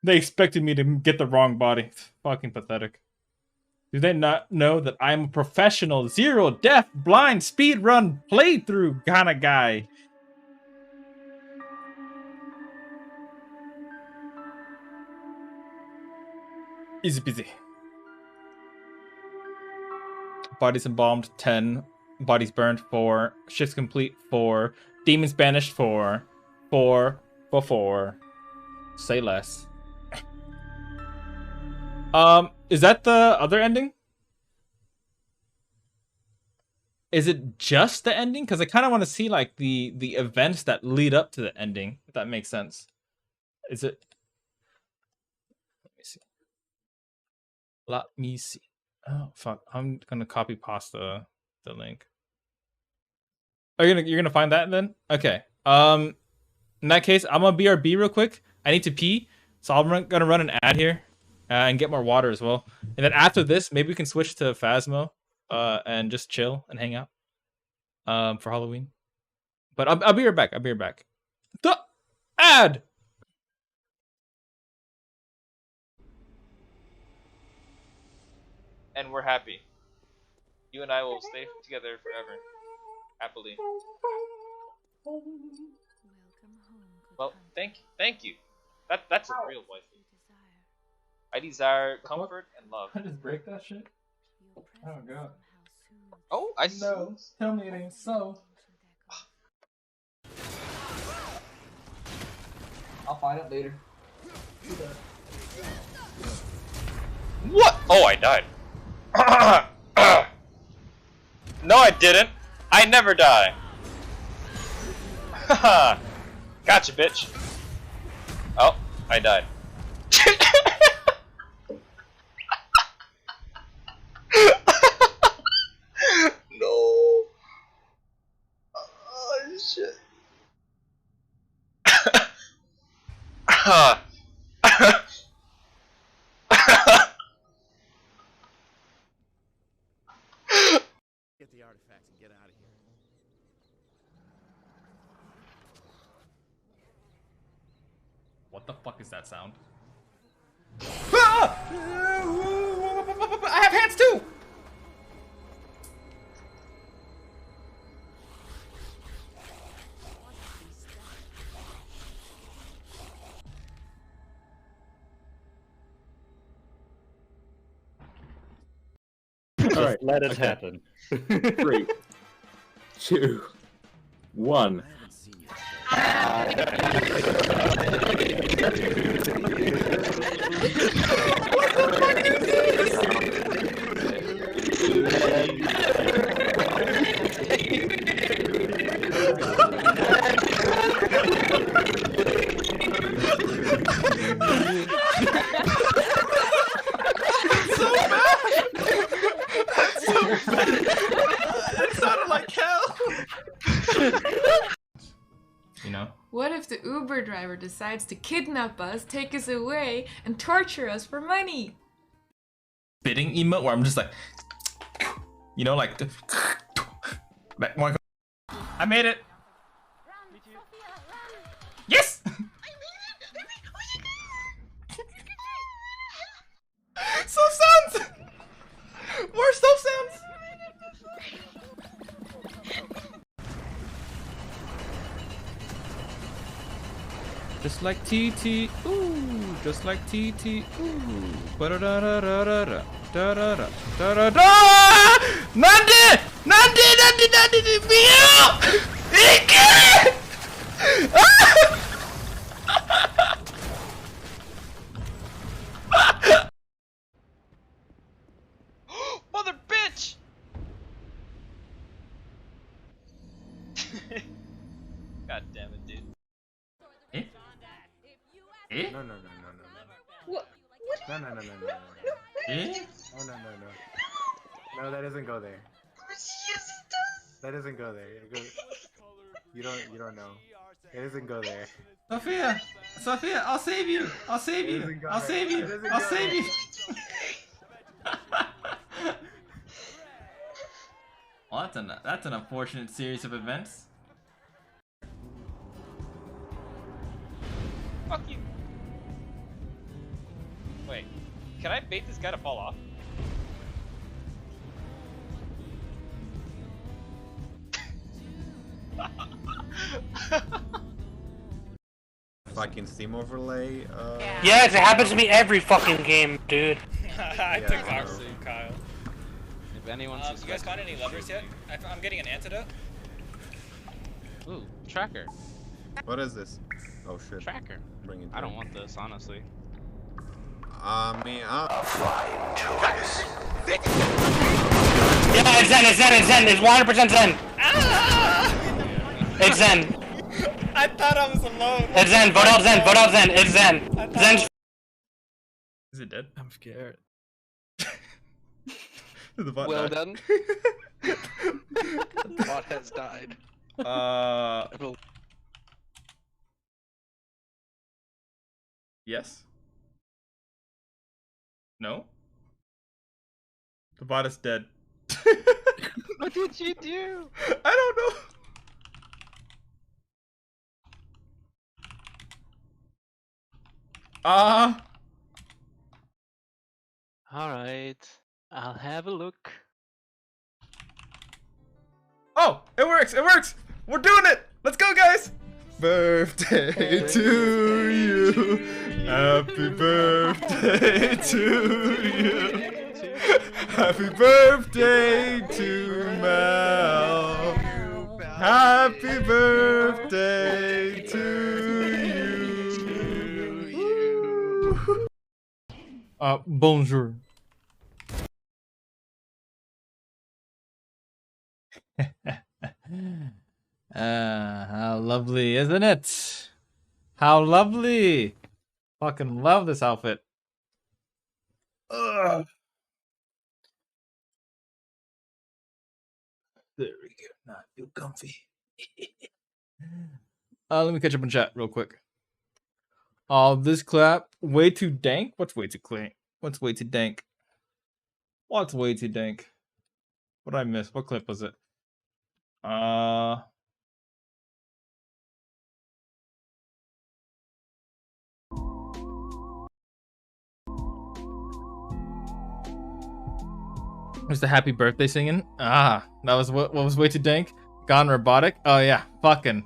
They expected me to get the wrong body. It's fucking pathetic. Do they not know that I'm a professional, zero, deaf, blind, speedrun, playthrough kind of guy? Easy peasy. Bodies embalmed, 10. Bodies burned, 4. Shifts complete, 4. Demons banished, 4. 4 for 4. Say less. Is that the other ending? is it just the ending? Because I kind of want to see like the events that lead up to the ending. If that makes sense. Is it? Let me see. Let me see. Oh fuck! I'm gonna copy paste the link. Are you're gonna find that then? Okay. In that case, I'm gonna BRB real quick. I need to pee, so I'm gonna run an ad here, and get more water as well. And then after this, maybe we can switch to Phasmo, and just chill and hang out, for Halloween. But I'll be right back. I'll be right back. The ad. And we're happy. You and I will stay together forever, happily. Well, thank you. That's a real wife. I desire comfort and love. I just break that shit. Oh god. Oh, I see. No, tell me it ain't so. I'll find it later. What? Oh, I died. No, I didn't. I never die. Haha. Gotcha, bitch. Oh, I died. No. Oh, shit. Get the artifacts and get out of here. What the fuck is that sound? Ah! I have hands too! Alright, let it happen. 3, 2, 1. It sounded like hell. You know? What if the Uber driver decides to kidnap us, take us away, and torture us for money? Spitting emote where I'm just like, you know, like, I made it. Yes. So sounds. More so sounds. Just like TT, ooh, just like TT, ooh. Ba-da-da-da-da-da, da-da-da, da-da-da! Nande! Nande! Nande! Nande! Mio! Ike! Mother bitch! God damn it, dude. Eh? Eh? No. What? No. Eh? Oh, no. No, that doesn't go there. Yes, it does. That doesn't go there. It goes... You don't know. It doesn't go there. Sophia, I'll save you. I'll save you. I'll save you. I'll save you. Well, that's an unfortunate series of events. Fuck you. Wait, can I bait this guy to fall off? Fucking Steam overlay. Yes, it happens to me every fucking game, dude. I Yeah, took I off know. soon, Kyle. If anyone You guys find any levers yet? I'm getting an antidote. Ooh, tracker. What is this? Oh shit. Tracker. Bring it I don't down. want this, honestly. I mean, A flying choice. Yeah, it's Zen, it's Zen, it's Zen, it's 100% Zen. It's Zen. I thought I was alone. It's Zen, vote out Zen, vote out Zen, it's Zen. Zen's Is it dead? I'm scared. The bot Well died. done. The bot has died. Yes. No. The bot is dead. What did you do? I don't know. Alright. I'll have a look. Oh, it works! It works! We're doing it! Let's go, guys! Birthday to you. Happy birthday to you. Happy birthday to Mel. Happy birthday to you. Bonjour. How lovely, isn't it? How lovely! Fucking love this outfit. Ugh. There we go. Now I feel comfy. Let me catch up in chat real quick. Oh, this clap. Way too dank? What's way too clean? What's way too dank? What's way too dank? What did I miss? What clip was it? Was the happy birthday singing? Ah, that was what was way too dank? Gone robotic? Oh yeah, fucking.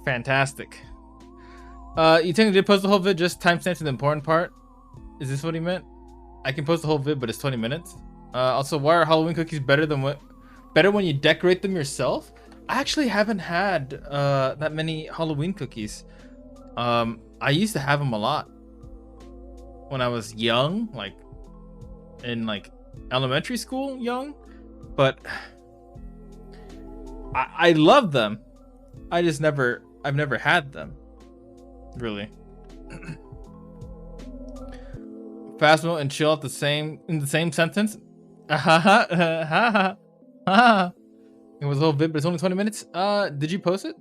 Fantastic. You think I did post the whole vid, just timestamps to the important part? Is this what he meant? I can post the whole vid, but it's 20 minutes. Also, why are Halloween cookies better when you decorate them yourself? I actually haven't had that many Halloween cookies. I used to have them a lot when I was young, like in like elementary school, young. But I love them. I've never had them. Really. Fast mode and chill in the same sentence. It was a whole vid, but it's only 20 minutes. Did you post it?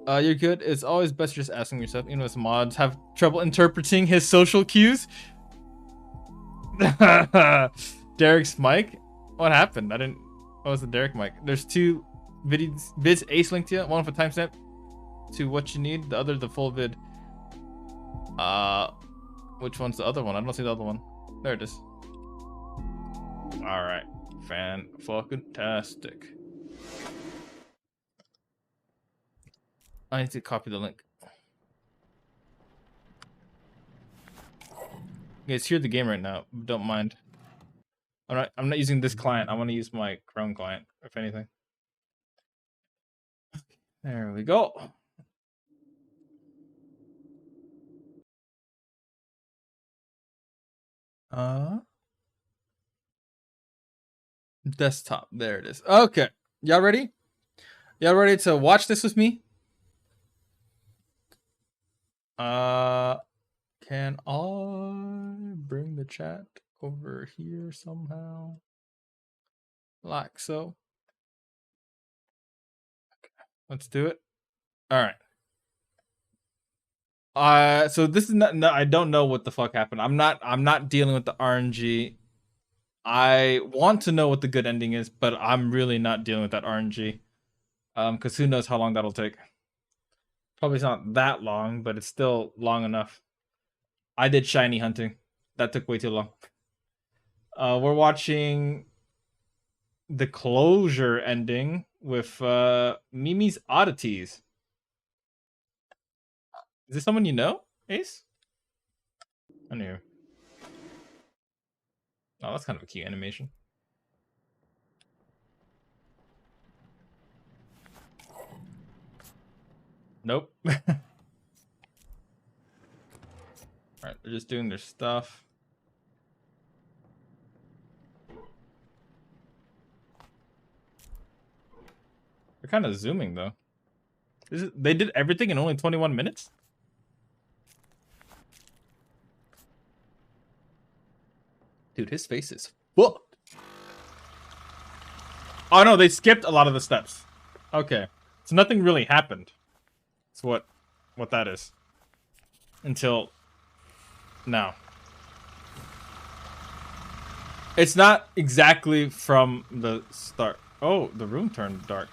You're good. It's always best just asking yourself. You know, as mods have trouble interpreting his social cues. Derek's mic. What happened? What was the Derek mic? There's two vids ace linked to you. One for timestamp to what you need. The other the full vid. Which one's the other one? I don't see the other one. There it is. All right, fan-fucking-tastic. I need to copy the link. You guys hear the game right now. Don't mind. I'm not using this client. I want to use my Chrome client, if anything. There we go. Desktop. There it is. Okay. Y'all ready? Y'all ready to watch this with me? Can I bring the chat over here somehow? Like so. Okay. Let's do it. All right. So this is not. No, I don't know what the fuck happened. I'm not dealing with the RNG. I want to know what the good ending is, but I'm really not dealing with that RNG. Because who knows how long that'll take. Probably it's not that long, but it's still long enough. I did shiny hunting. That took way too long. We're watching the closure ending with Mimi's Oddities. Is this someone you know, Ace? I knew. Oh, that's kind of a cute animation. Nope. Alright, they're just doing their stuff. kind of zooming though. They did everything in only 21 minutes? Dude, his face is fucked. Oh no, they skipped a lot of the steps. Okay. So nothing really happened. That's what that is. Until now. It's not exactly from the start. Oh, the room turned dark.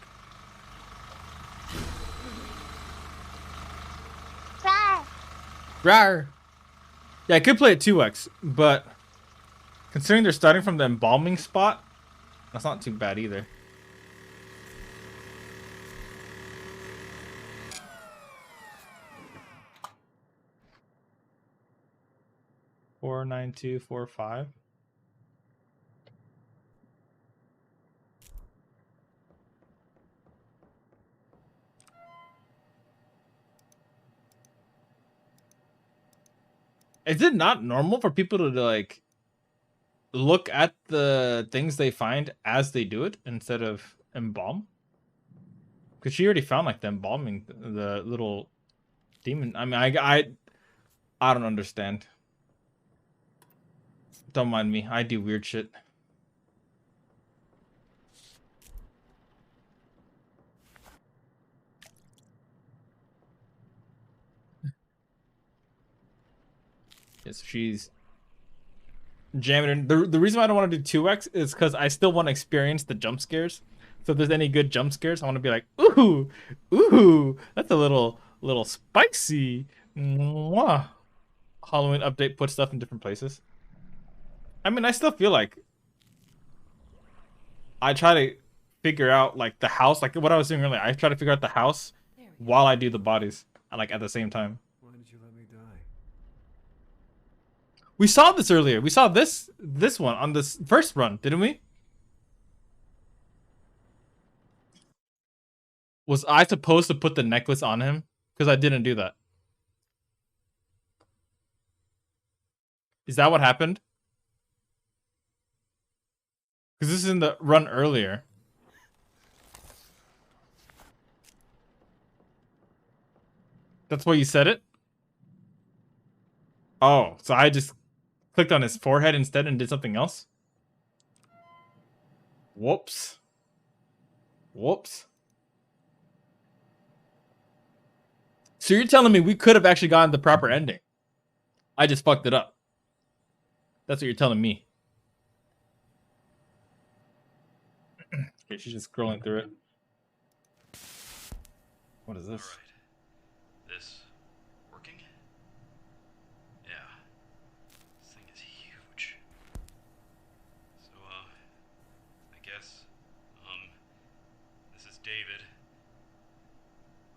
Rawr. Yeah, I could play it 2x, but considering they're starting from the embalming spot, that's not too bad either. Four, 9, 2, 4, 5. Is it not normal for people to like look at the things they find as they do it instead of embalm? Because she already found like the embalming, the little demon. I mean, I don't understand. Don't mind me. I do weird shit. Yes, she's jamming. The reason why I don't want to do 2x is because I still want to experience the jump scares. So if there's any good jump scares, I want to be like, ooh, ooh, that's a little spicy. Mwah. Halloween update put stuff in different places. I mean, I still feel like I try to figure out like the house, like what I was doing earlier. I try to figure out the house while I do the bodies, like at the same time. Why did you let me die? We saw this earlier. We saw this one on this first run, didn't we? Was I supposed to put the necklace on him? Because I didn't do that. Is that what happened? Because this is in the run earlier. That's why you said it? Oh, so I just clicked on his forehead instead and did something else? Whoops. Whoops. So you're telling me we could have actually gotten the proper ending? I just fucked it up. That's what you're telling me. Okay, she's just scrolling through it. What is this? This working? Yeah. This thing is huge. So, I guess, this is David.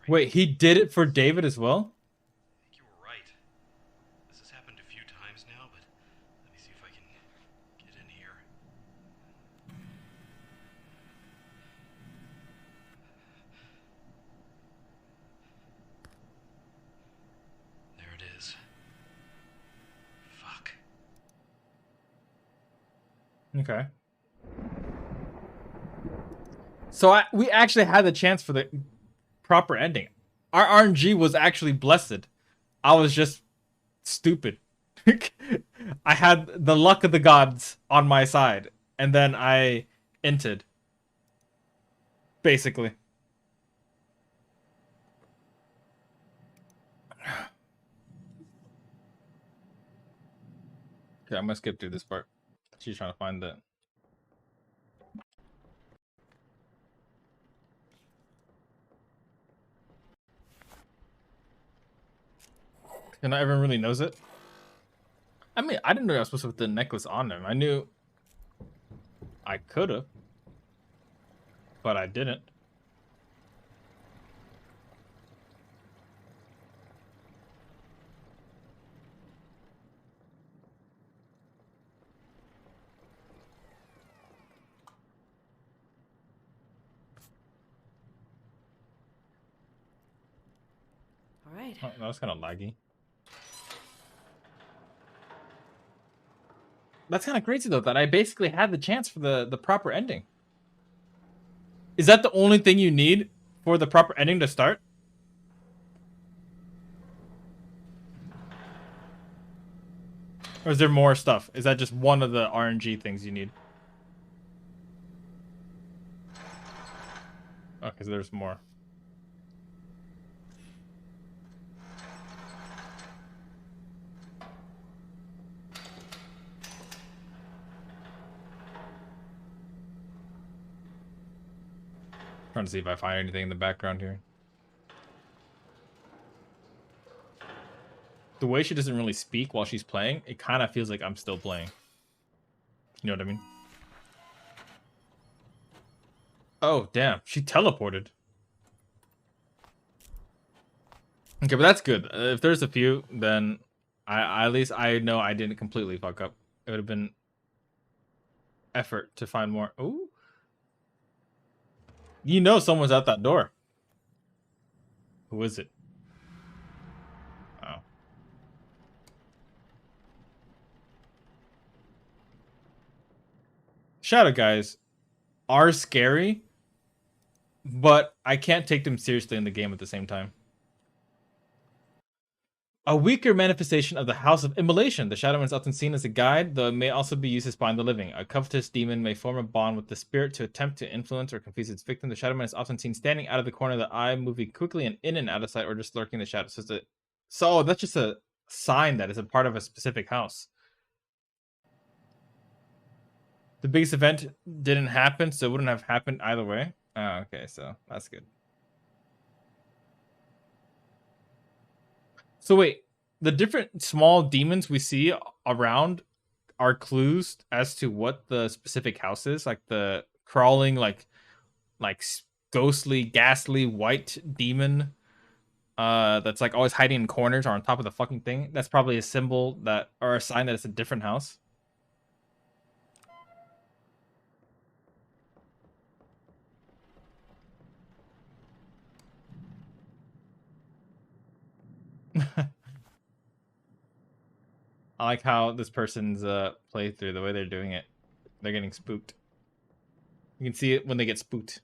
Wait, he did it for David as well? I think you were right. This has happened a few times now, but let me see if I can get in here. There it is. Fuck. Okay. So we actually had the chance for the proper ending. Our RNG was actually blessed. I was just stupid. I had the luck of the gods on my side, and then I entered. Basically. Okay, I'm gonna skip through this part. She's trying to find that. And not everyone really knows it. I mean, I didn't know I was supposed to put the necklace on him. I knew I could have, but I didn't. All right. Oh, that was kind of laggy. That's kind of crazy though, that I basically had the chance for the proper ending. Is that the only thing you need for the proper ending to start? Or is there more stuff? Is that just one of the RNG things you need? Okay, so there's more. Trying to see if I find anything in the background here. The way she doesn't really speak while she's playing, it kind of feels like I'm still playing. You know what I mean? Oh, damn. She teleported. Okay, but that's good. If there's a few, then at least I know I didn't completely fuck up. It would have been effort to find more. Ooh. You know someone's out that door. Who is it? Oh. Shadow guys are scary, but I can't take them seriously in the game at the same time. A weaker manifestation of the House of Immolation. The Shadowman is often seen as a guide, though it may also be used to bind the living. A covetous demon may form a bond with the spirit to attempt to influence or confuse its victim. The Shadowman is often seen standing out of the corner of the eye, moving quickly and in and out of sight, or just lurking in the shadows. So that's just a sign that it's a part of a specific house. The biggest event didn't happen, so it wouldn't have happened either way. Oh, okay, so that's good. So wait, the different small demons we see around are clues as to what the specific house is, like the crawling, like ghostly, ghastly white demon that's like always hiding in corners or on top of the fucking thing. That's probably a symbol that or a sign that it's a different house. I like how this person's playthrough, the way they're doing it. They're getting spooked. You can see it when they get spooked.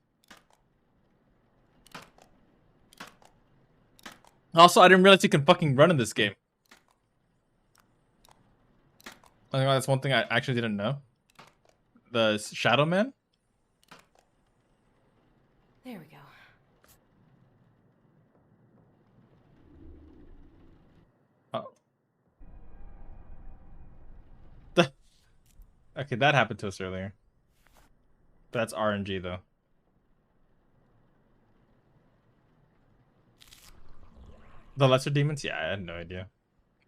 Also, I didn't realize you can fucking run in this game. I think that's one thing I actually didn't know. The Shadow Man? There we go. Oh. Okay, that happened to us earlier. That's RNG though. The lesser demons? Yeah, I had no idea.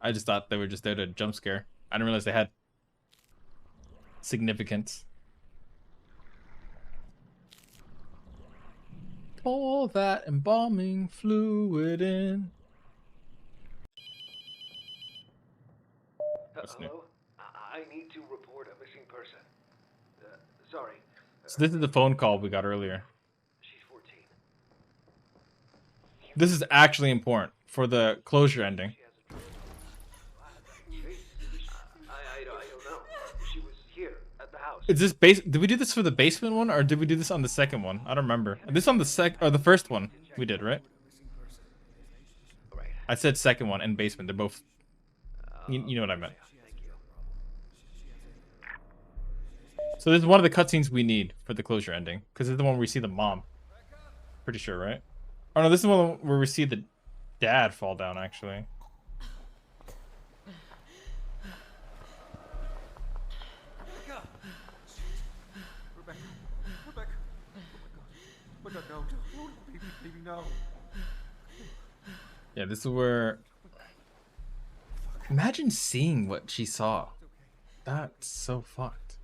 I just thought they were just there to jump scare. I didn't realize they had significance. Pour that embalming fluid in. Hello? I need to report a missing person. Sorry. So this is the phone call we got earlier. She's 14. This is actually important for the closure ending. I don't know. She was here at the house. Is this base? Did we do this for the basement one, or did we do this on the second one? I don't remember. This on the first one we did, right? I said second one and basement. They're both. You know what I meant. So this is one of the cutscenes we need for the closure ending, because this is the one where we see the mom. Pretty sure, right? Oh no, this is the one where we see the dad fall down, actually. Rebecca. Oh my god. No. Baby, no. Yeah, this is where... Imagine seeing what she saw. That's so fucked.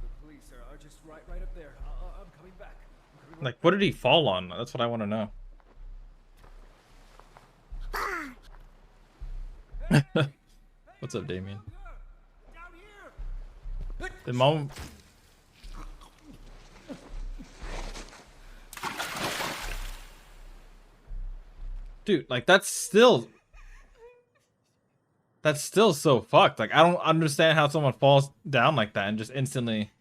The police are just right up there. I'm coming back. Like, what did he fall on? That's what I want to know. What's up, Damien? The mom... Dude, like, that's still so fucked. Like, I don't understand how someone falls down like that and just instantly...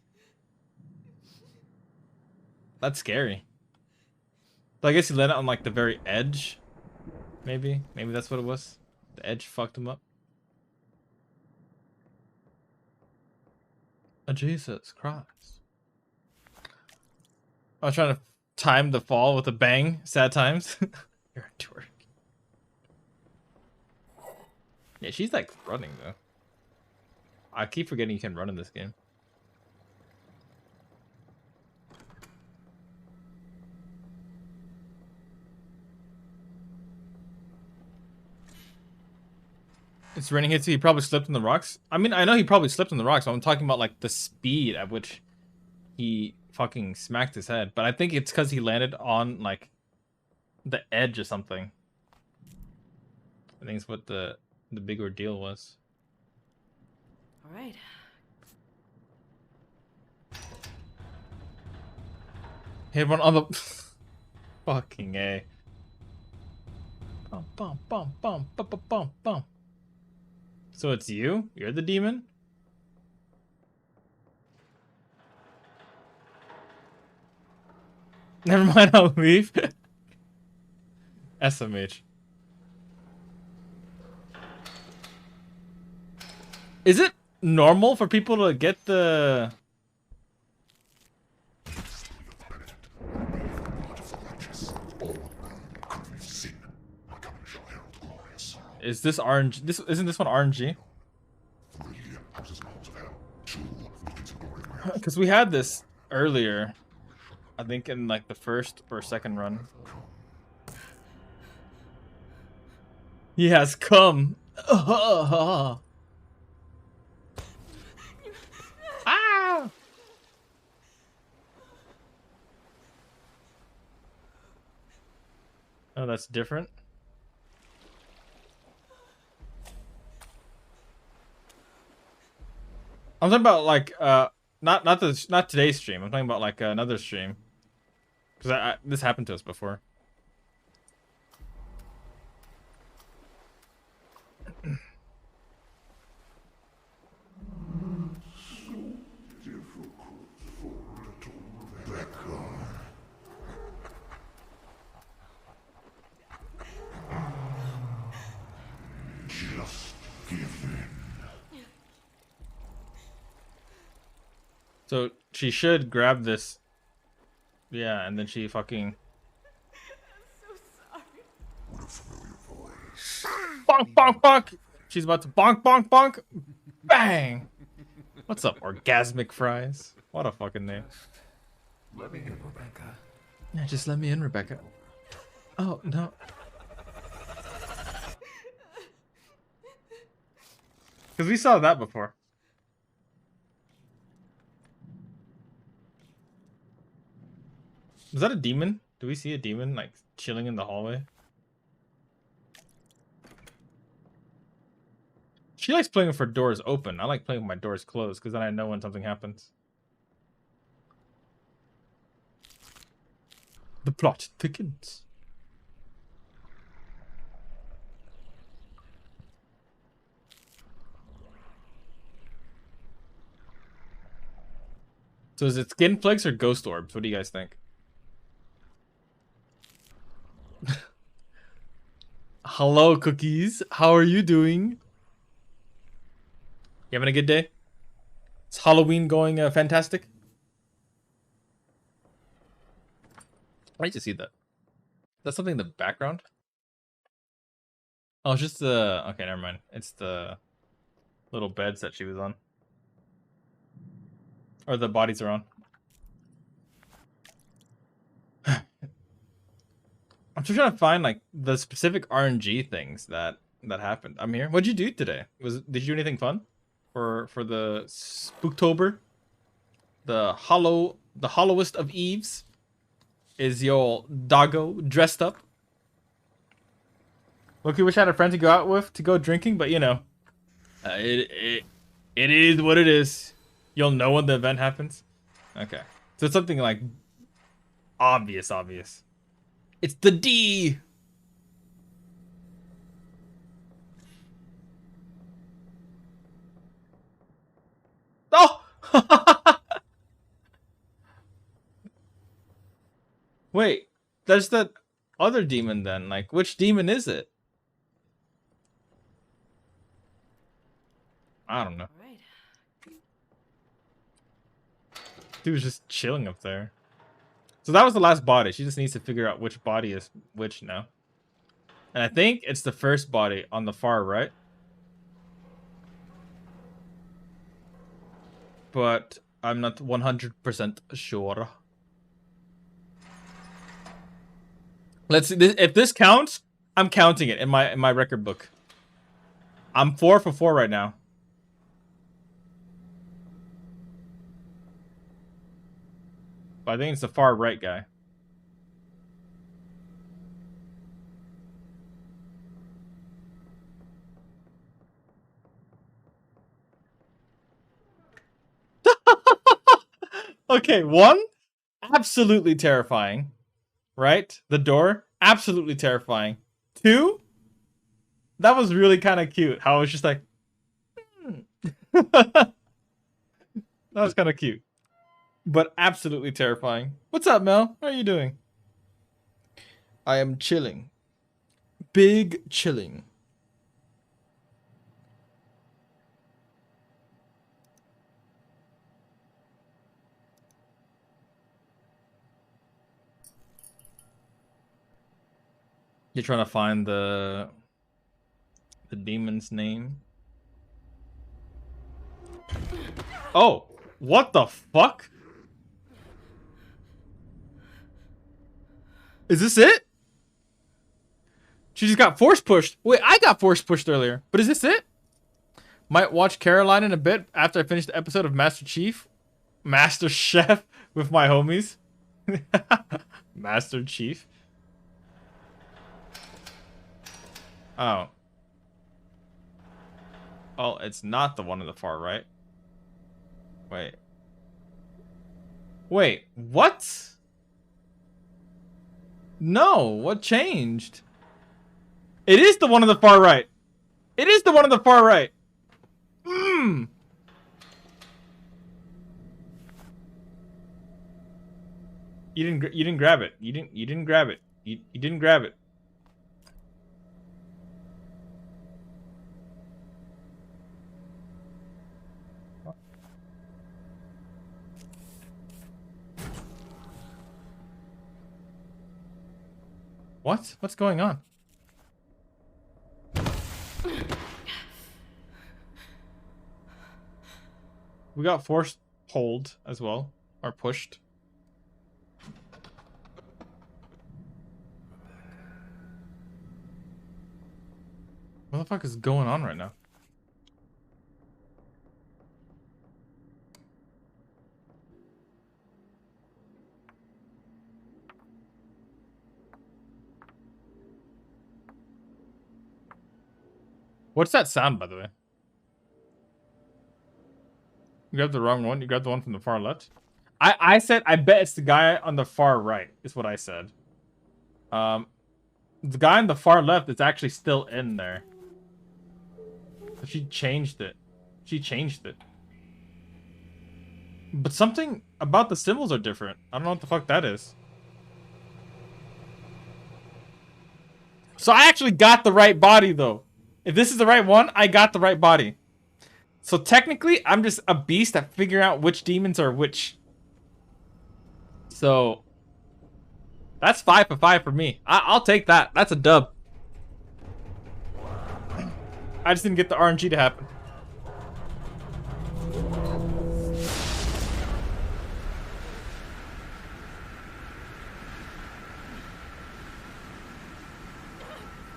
That's scary. But I guess he landed on like the very edge. Maybe that's what it was. The edge fucked him up. Oh, Jesus Christ. I was trying to time the fall with a bang. Sad times. You're a twerk. Yeah, she's like running though. I keep forgetting you can run in this game. It's raining Hitsuga. He probably slipped in the rocks. I mean, I know he probably slipped in the rocks. But I'm talking about like the speed at which he fucking smacked his head. But I think it's because he landed on like the edge or something. I think it's what the big ordeal was. All right. Hit one on the fucking A. Bum bum bum bum bum bum bum bum. So it's you? You're the demon? Never mind, I'll leave. SMH. Is it normal for people to get the... Is this RNG? Isn't this one RNG? Because we had this earlier. I think in like the first or second run. He has come. Ah! Oh, that's different. I'm talking about like not today's stream. I'm talking about like another stream. Because this happened to us before. Just give in. So she should grab this. Yeah, and then she fucking... Bonk, bonk, bonk! She's about to bonk, bonk, bonk! Bang! What's up, Orgasmic Fries? What a fucking name. Let me in, Rebecca. Yeah, just let me in, Rebecca. Oh, no. Because we saw that before. Was that a demon? Do we see a demon, like, chilling in the hallway? She likes playing with her doors open. I like playing with my doors closed, because then I know when something happens. The plot thickens. So is it skin flakes or ghost orbs? What do you guys think? Hello, cookies. How are you doing? You having a good day? Is Halloween going fantastic? I need to see that. That's something in the background? Oh, it's just the... Okay, never mind. It's the little beds that she was on. Or the bodies are on. I'm just trying to find like the specific RNG things that happened. I'm here. What'd you do today? Did you do anything fun for the Spooktober? The hollowest of eves. Is your doggo dressed up? Look, you wish I had a friend to go out with to go drinking, but you know, it is what it is. You'll know when the event happens. Okay, so it's something like obvious. It's the D. Oh! Wait, there's that other demon then. Like, which demon is it? I don't know. He was just chilling up there. So that was the last body. She just needs to figure out which body is which now. And I think it's the first body on the far right. But I'm not 100% sure. Let's see. If this counts, I'm counting it in my record book. I'm 4 for 4 right now. But I think it's the far right guy. Okay, 1, absolutely terrifying. Right? The door, absolutely terrifying. 2, that was really kind of cute. How it was just like, that was kind of cute. But absolutely terrifying. What's up, Mel? How are you doing? I am chilling. Big chilling. You're trying to find the demon's name. Oh, what the fuck? Is this it? She just got force pushed. Wait, I got force pushed earlier. But is this it? Might watch Caroline in a bit after I finish the episode of Master Chef with my homies. Master Chief. Oh. Oh, it's not the one on the far right. Wait. Wait, what? No, what changed? It is the one on the far right. It is the one on the far right. Mmm. You didn't grab it. You didn't grab it. You didn't grab it. What? What's going on? We got forced pulled as well. Or pushed. What the fuck is going on right now? What's that sound, by the way? You grabbed the wrong one. You grabbed the one from the far left. I said I bet it's the guy on the far right, is what I said. The guy on the far left is actually still in there. She changed it. She changed it. But something about the symbols are different. I don't know what the fuck that is. So I actually got the right body, though. If this is the right one, I got the right body. So technically, I'm just a beast at figuring out which demons are which. So that's 5 for 5 for me. I'll take that. That's a dub. I just didn't get the RNG to happen.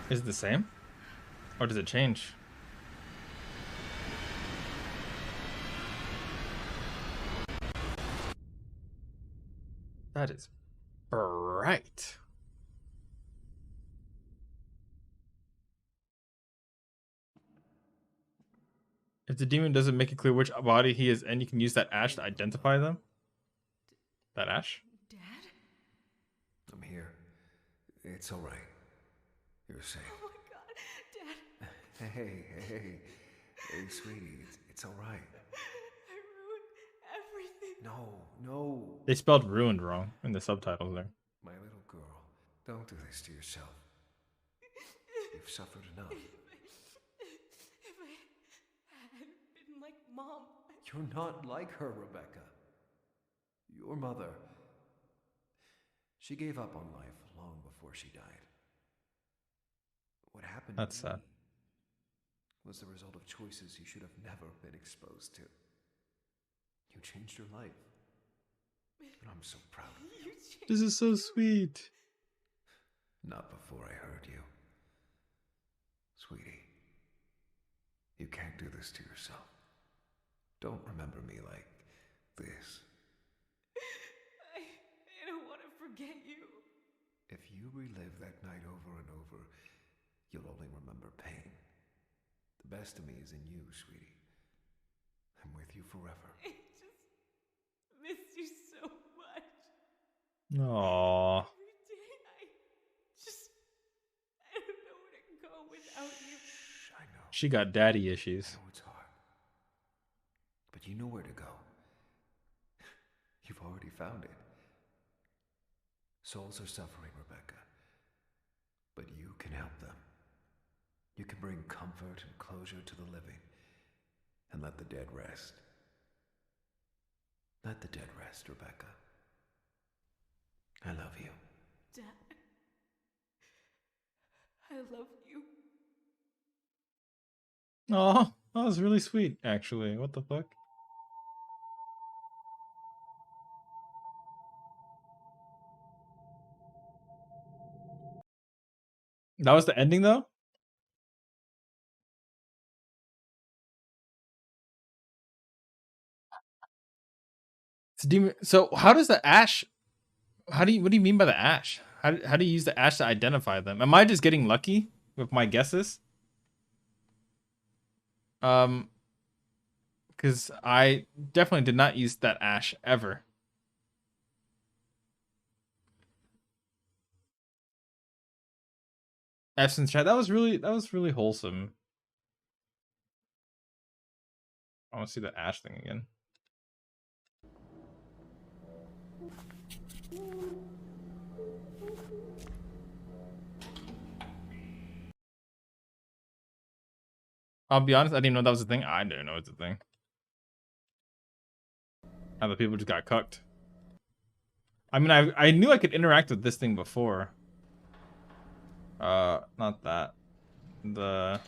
Is it the same? Or does it change? That is bright. If the demon doesn't make it clear which body he is in, you can use that ash to identify them. That ash? Dad? I'm here. It's all right. You're safe. Oh my God, Dad. Hey, sweetie, it's all right. I ruined everything. No. They spelled ruined wrong in the subtitles there. My little girl, don't do this to yourself. You've suffered enough. If I had been like Mom. You're not like her, Rebecca. Your mother, she gave up on life long before she died. What happened That's to me sad. was the result of choices you should have never been exposed to. You changed your life. And I'm so proud of you. This is so sweet. Not before I hurt you. Sweetie, you can't do this to yourself. Don't remember me like this. I don't want to forget you. If you relive that night over and over, you'll only remember pain. The best of me is in you, sweetie. I'm with you forever. I just miss you so much. Aww. Every day I don't know where to go without you. I know. She got daddy issues. I know it's hard. But you know where to go. You've already found it. Souls are suffering, Rebecca. But you can help them. You can bring comfort and closure to the living. And let the dead rest. Let the dead rest, Rebecca. I love you. Dad, I love you. Oh, that was really sweet, actually. What the fuck? That was the ending, though? It's demon. So how does the ash? What do you mean by the ash? How do you use the ash to identify them? Am I just getting lucky with my guesses? Because I definitely did not use that ash ever. Essence chat. That was really wholesome. I want to see the ash thing again. I'll be honest, I didn't even know that was a thing. I didn't know it's a thing. Other people just got cucked. I mean, I knew I could interact with this thing before. Not that. The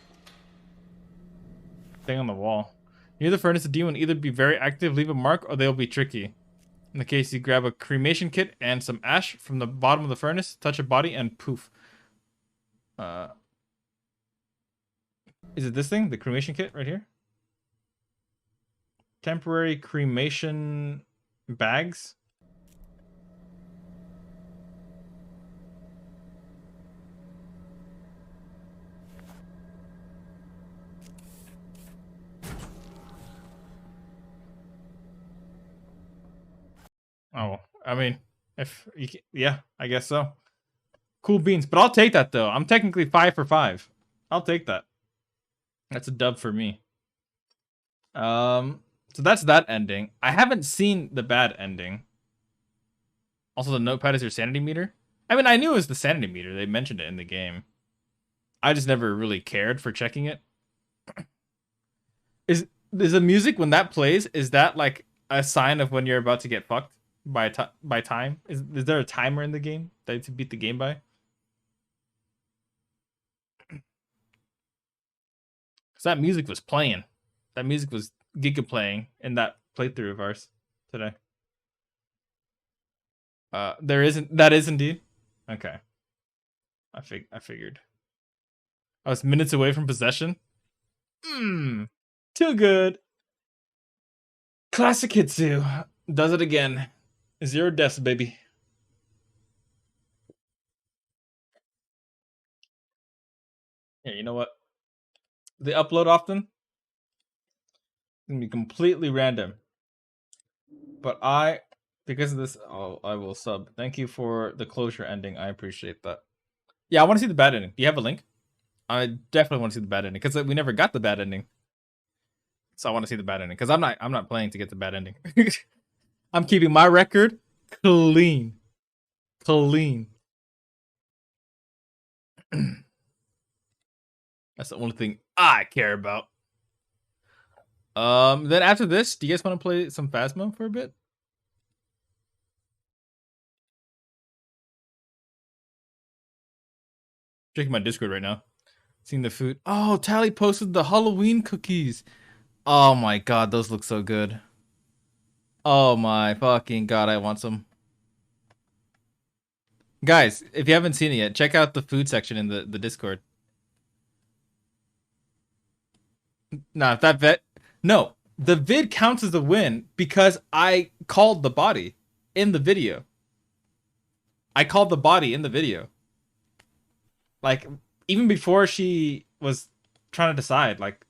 thing on the wall. Near the furnace, the demon will either be very active, leave a mark, or they'll be tricky. In the case, you grab a cremation kit and some ash from the bottom of the furnace, touch a body, and poof. Is it this thing? The cremation kit right here? Temporary cremation bags? Oh, I mean, if you can, yeah, I guess so. Cool beans, but I'll take that though. I'm technically 5 for 5. I'll take that. That's a dub for me. So that's that ending. I haven't seen the bad ending. Also, the notepad is your sanity meter. I mean, I knew it was the sanity meter. They mentioned it in the game. I just never really cared for checking it. Is the music when that plays? Is that like a sign of when you're about to get fucked by time? Is there a timer in the game that you have to beat the game by? Because that music was playing. That music was giga playing in that playthrough of ours today. There isn't. That is indeed. Okay. I figured. I was minutes away from possession. Too good. Classic Hitsu does it again. 0 deaths, baby. Yeah, you know what? They upload often. It's gonna be completely random. But because of this, I will sub. Thank you for the closure ending. I appreciate that. Yeah, I want to see the bad ending. Do you have a link? I definitely want to see the bad ending because we never got the bad ending. So I want to see the bad ending because I'm not playing to get the bad ending. I'm keeping my record clean. Clean. That's the only thing I care about. Then after this, do you guys want to play some Phasma for a bit? Checking my Discord right now. Seeing the food. Oh, Tally posted the Halloween cookies. Oh my god, those look so good. Oh my fucking god, I want some. Guys, if you haven't seen it yet, check out the food section in the Discord. Nah, if that vet... No, the vid counts as a win because I called the body in the video. I called the body in the video. Like, even before she was trying to decide, like...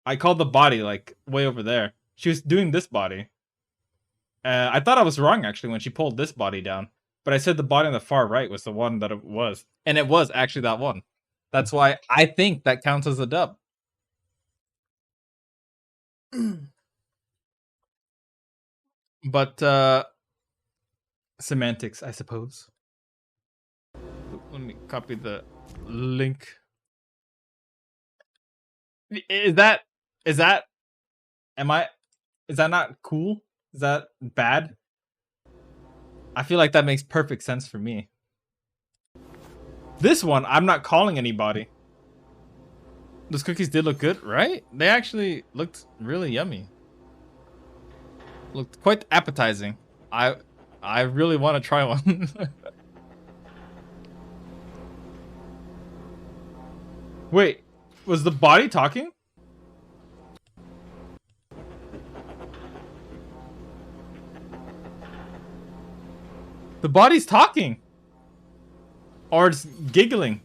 I called the body, like, way over there. She was doing this body. I thought I was wrong, actually, when she pulled this body down. But I said the body on the far right was the one that it was. And it was actually that one. That's why I think that counts as a dub. But, semantics, I suppose. Let me copy the link. Is that not cool? Is that bad? I feel like that makes perfect sense for me. This one, I'm not calling anybody. Those cookies did look good, right? They actually looked really yummy. Looked quite appetizing. I really want to try one. Wait, was the body talking? The body's talking. Or it's giggling.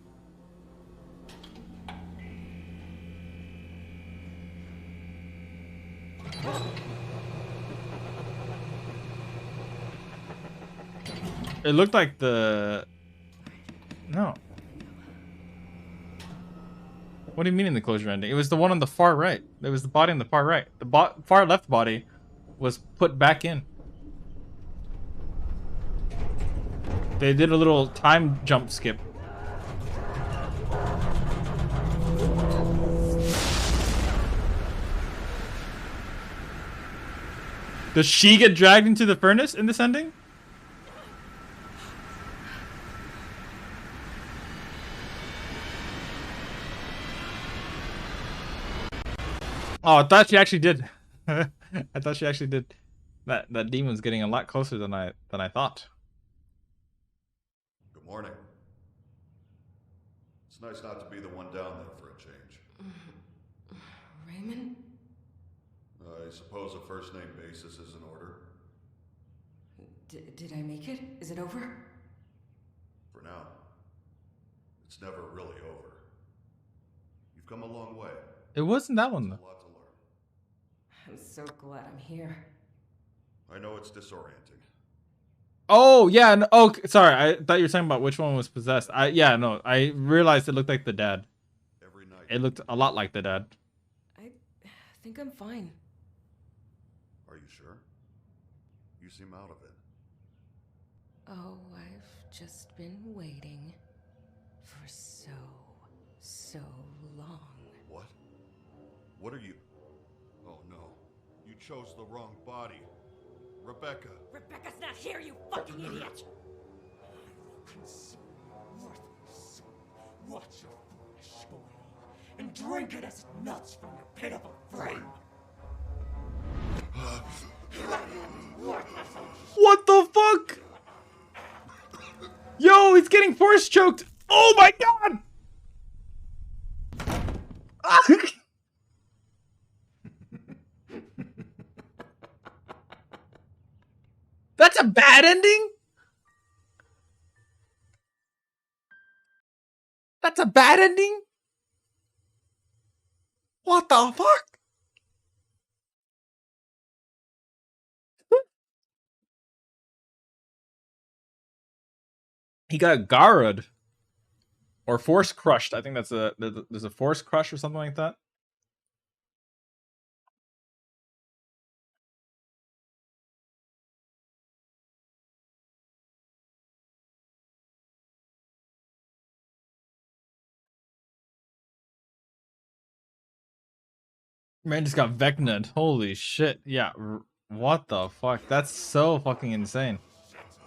It looked like the... No. What do you mean in the closure ending? It was the one on the far right. It was the body on the far right. The far left body was put back in. They did a little time jump skip. Does she get dragged into the furnace in this ending? Oh, I thought she actually did. I thought she actually did. That demon's getting a lot closer than I thought. Good morning. It's nice not to be the one down there for a change. Raymond? I suppose a first name basis is in order. Did I make it? Is it over? For now. It's never really over. You've come a long way. It wasn't that one, though. A lot to learn. I'm so glad I'm here. I know it's disorienting. Oh, yeah. No, oh, sorry. I thought you were talking about which one was possessed. Yeah, no. I realized it looked like the dad. Every night. It looked a lot like the dad. I think I'm fine. Are you sure? You seem out of it. Oh, I've just been waiting for so long. What? What are you... Oh no. You chose the wrong body. Rebecca. Rebecca's not here, you fucking idiot! Worthless. Watch your foolish boil and drink it as it melts from your pitiful frame. What the fuck? Yo, he's getting force choked. Oh my god! That's a bad ending? That's a bad ending? What the fuck? He got Garrod. Or force crushed. I think there's a force crush or something like that. Man just got Vecna'd. Holy shit. Yeah. What the fuck? That's so fucking insane.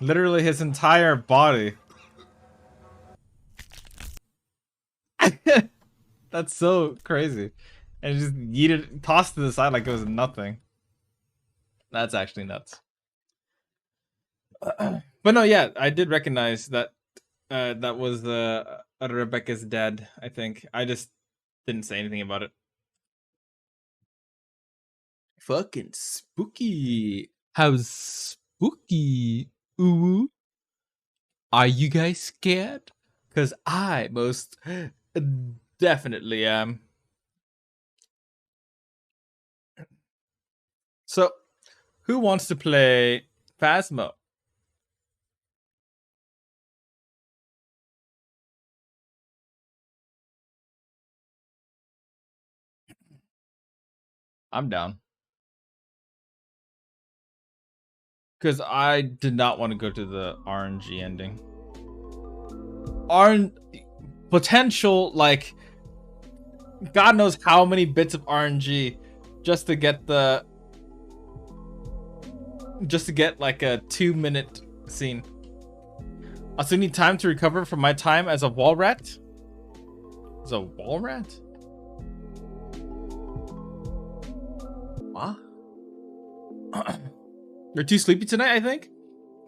Literally his entire body. That's so crazy. And just yeeted, tossed to the side like it was nothing. That's actually nuts. But no, yeah, I did recognize that that was Rebecca's dad, I think. I just didn't say anything about it. Fucking spooky. How spooky. Ooh. Are you guys scared? Because I most definitely am. So, who wants to play Phasmo? I'm down. Because I did not want to go to the RNG ending. Potential, like, God knows how many bits of RNG just to get the... Just to get, like, a 2-minute scene. I also need time to recover from my time as a wall rat. As a wall rat? What? You're too sleepy tonight, I think?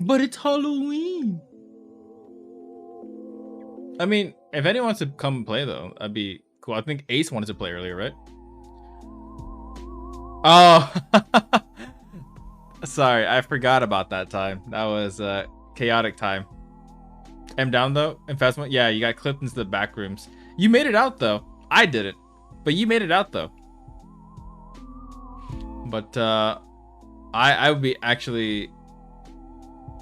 But it's Halloween. I mean, if anyone wants to come and play, though, that'd be cool. I think Ace wanted to play earlier, right? Oh. Sorry, I forgot about that time. That was a chaotic time. I'm down, though. In Phasmo, yeah, you got clipped into the back rooms. You made it out, though. I didn't. But you made it out, though. But, I would be actually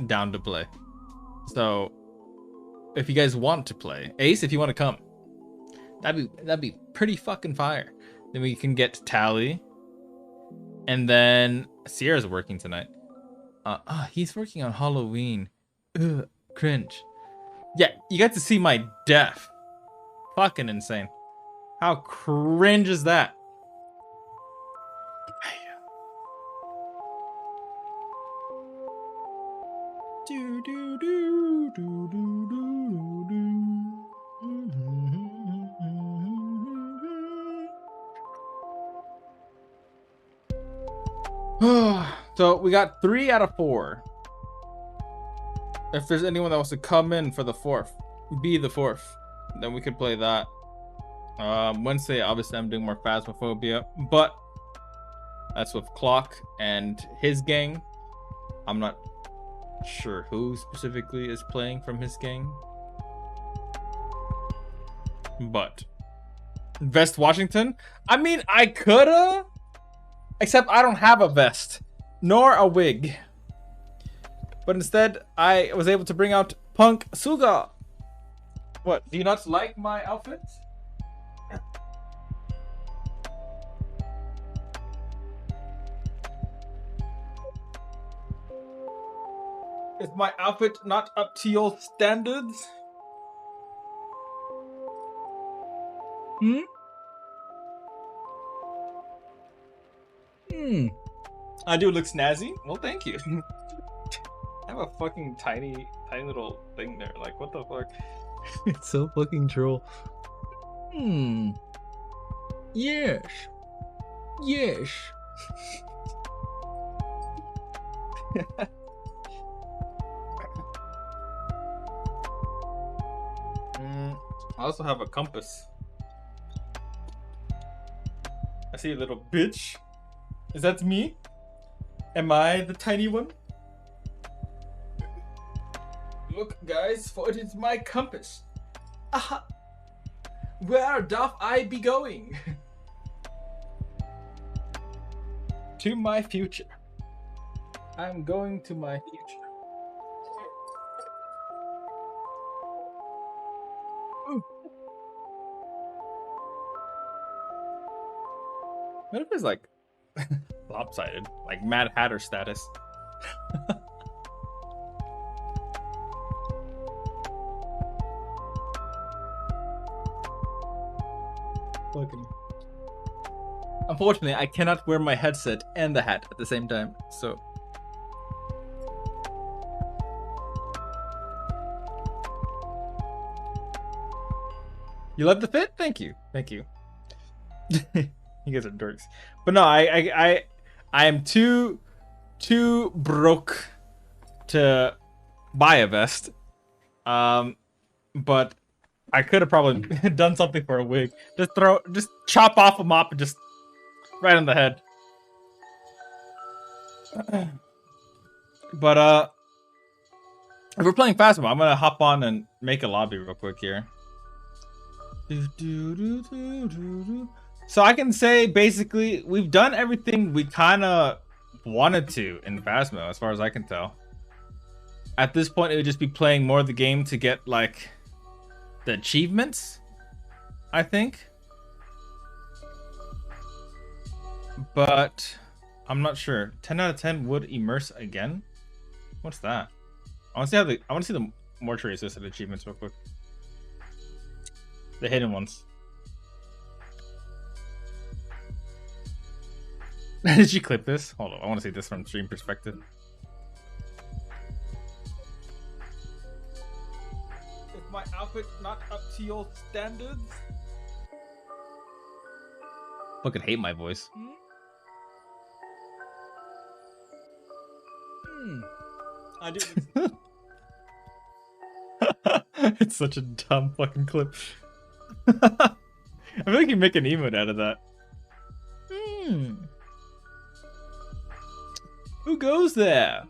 down to play. So, if you guys want to play, Ace, if you want to come, that'd be pretty fucking fire. Then we can get Tally, and then Sierra's working tonight. He's working on Halloween. Ugh, cringe. Yeah, you got to see my death. Fucking insane. How cringe is that? Do do do do do do do. So we got 3 out of 4. If there's anyone that wants to come in for the 4th, be the 4th, then we could play that. Wednesday, obviously, I'm doing more Phasmophobia, but that's with Clock and his gang. I'm not sure who specifically is playing from his gang, but Vest Washington. I mean, I coulda, except I don't have a vest nor a wig. But instead, I was able to bring out Punk Suga. What? Do you not like my outfit? Is my outfit not up to your standards? I do look snazzy? Well, thank you. I have a fucking tiny little thing there. Like, what the fuck? It's so fucking troll. Yes. Yes. I also have a compass. I see a little bitch. Is that me? Am I the tiny one? Look, guys, for it is my compass. Aha! Where doth I be going? To my future. I'm going to my future. Ooh. What if it's like lopsided, like Mad Hatter status? Fucking Unfortunately, I cannot wear my headset and the hat at the same time, so. You love the fit? Thank you. Thank you. You guys are dorks. But no, I am too broke to buy a vest. But I could have probably done something for a wig. Just chop off a mop and just right on the head. But if we're playing Phasma, I'm gonna hop on and make a lobby real quick here. So I can say basically we've done everything we kind of wanted to in Phasma, as far as I can tell. At this point, it would just be playing more of the game to get like the achievements, I think. But I'm not sure. 10 out of 10 would immerse again. What's that? I want to see the mortuary assisted achievements real quick. The hidden ones. Did you clip this? Hold on, I want to see this from stream perspective. Is my outfit not up to your standards? Fucking hate my voice. I do. It's such a dumb fucking clip. I feel like you make an emote out of that. Who goes there?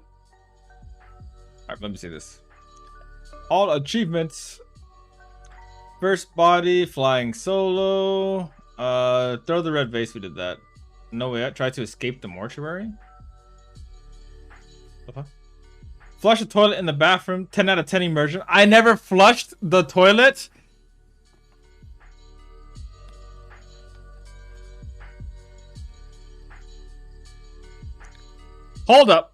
Alright, let me see this. All achievements. First body, flying solo. Throw the red vase, we did that. No way out. Try to escape the mortuary. Okay. Flush the toilet in the bathroom. 10 out of 10 immersion. I never flushed the toilet. Hold up.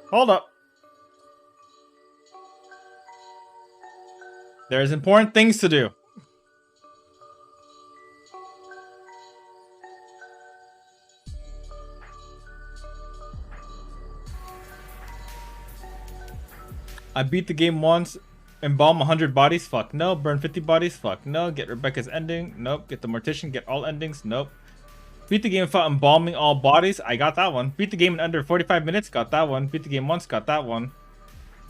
Hold up. There's important things to do. I beat the game once. Embalm 100 bodies? Fuck no. Burn 50 bodies? Fuck no. Get Rebecca's ending? Nope. Get the Mortician? Get all endings? Nope. Beat the game without embalming all bodies? I got that one. Beat the game in under 45 minutes? Got that one. Beat the game once? Got that one.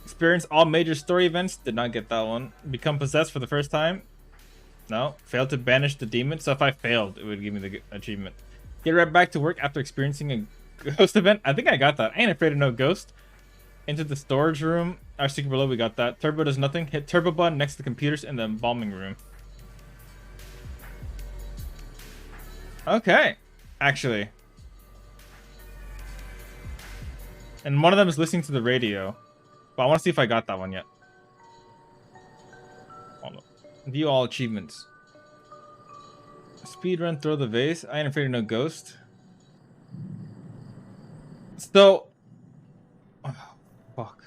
Experience all major story events? Did not get that one. Become possessed for the first time? No. Failed to banish the demon? So if I failed, it would give me the achievement. Get right back to work after experiencing a ghost event? I think I got that. I ain't afraid of no ghost. Into the storage room. Our secret below, we got that. Turbo does nothing. Hit turbo button next to the computers in the embalming room. Okay. Actually. And one of them is listening to the radio. But I want to see if I got that one yet. Hold on. View all achievements. Speedrun, throw the vase. I ain't afraid of no ghost. So... fuck.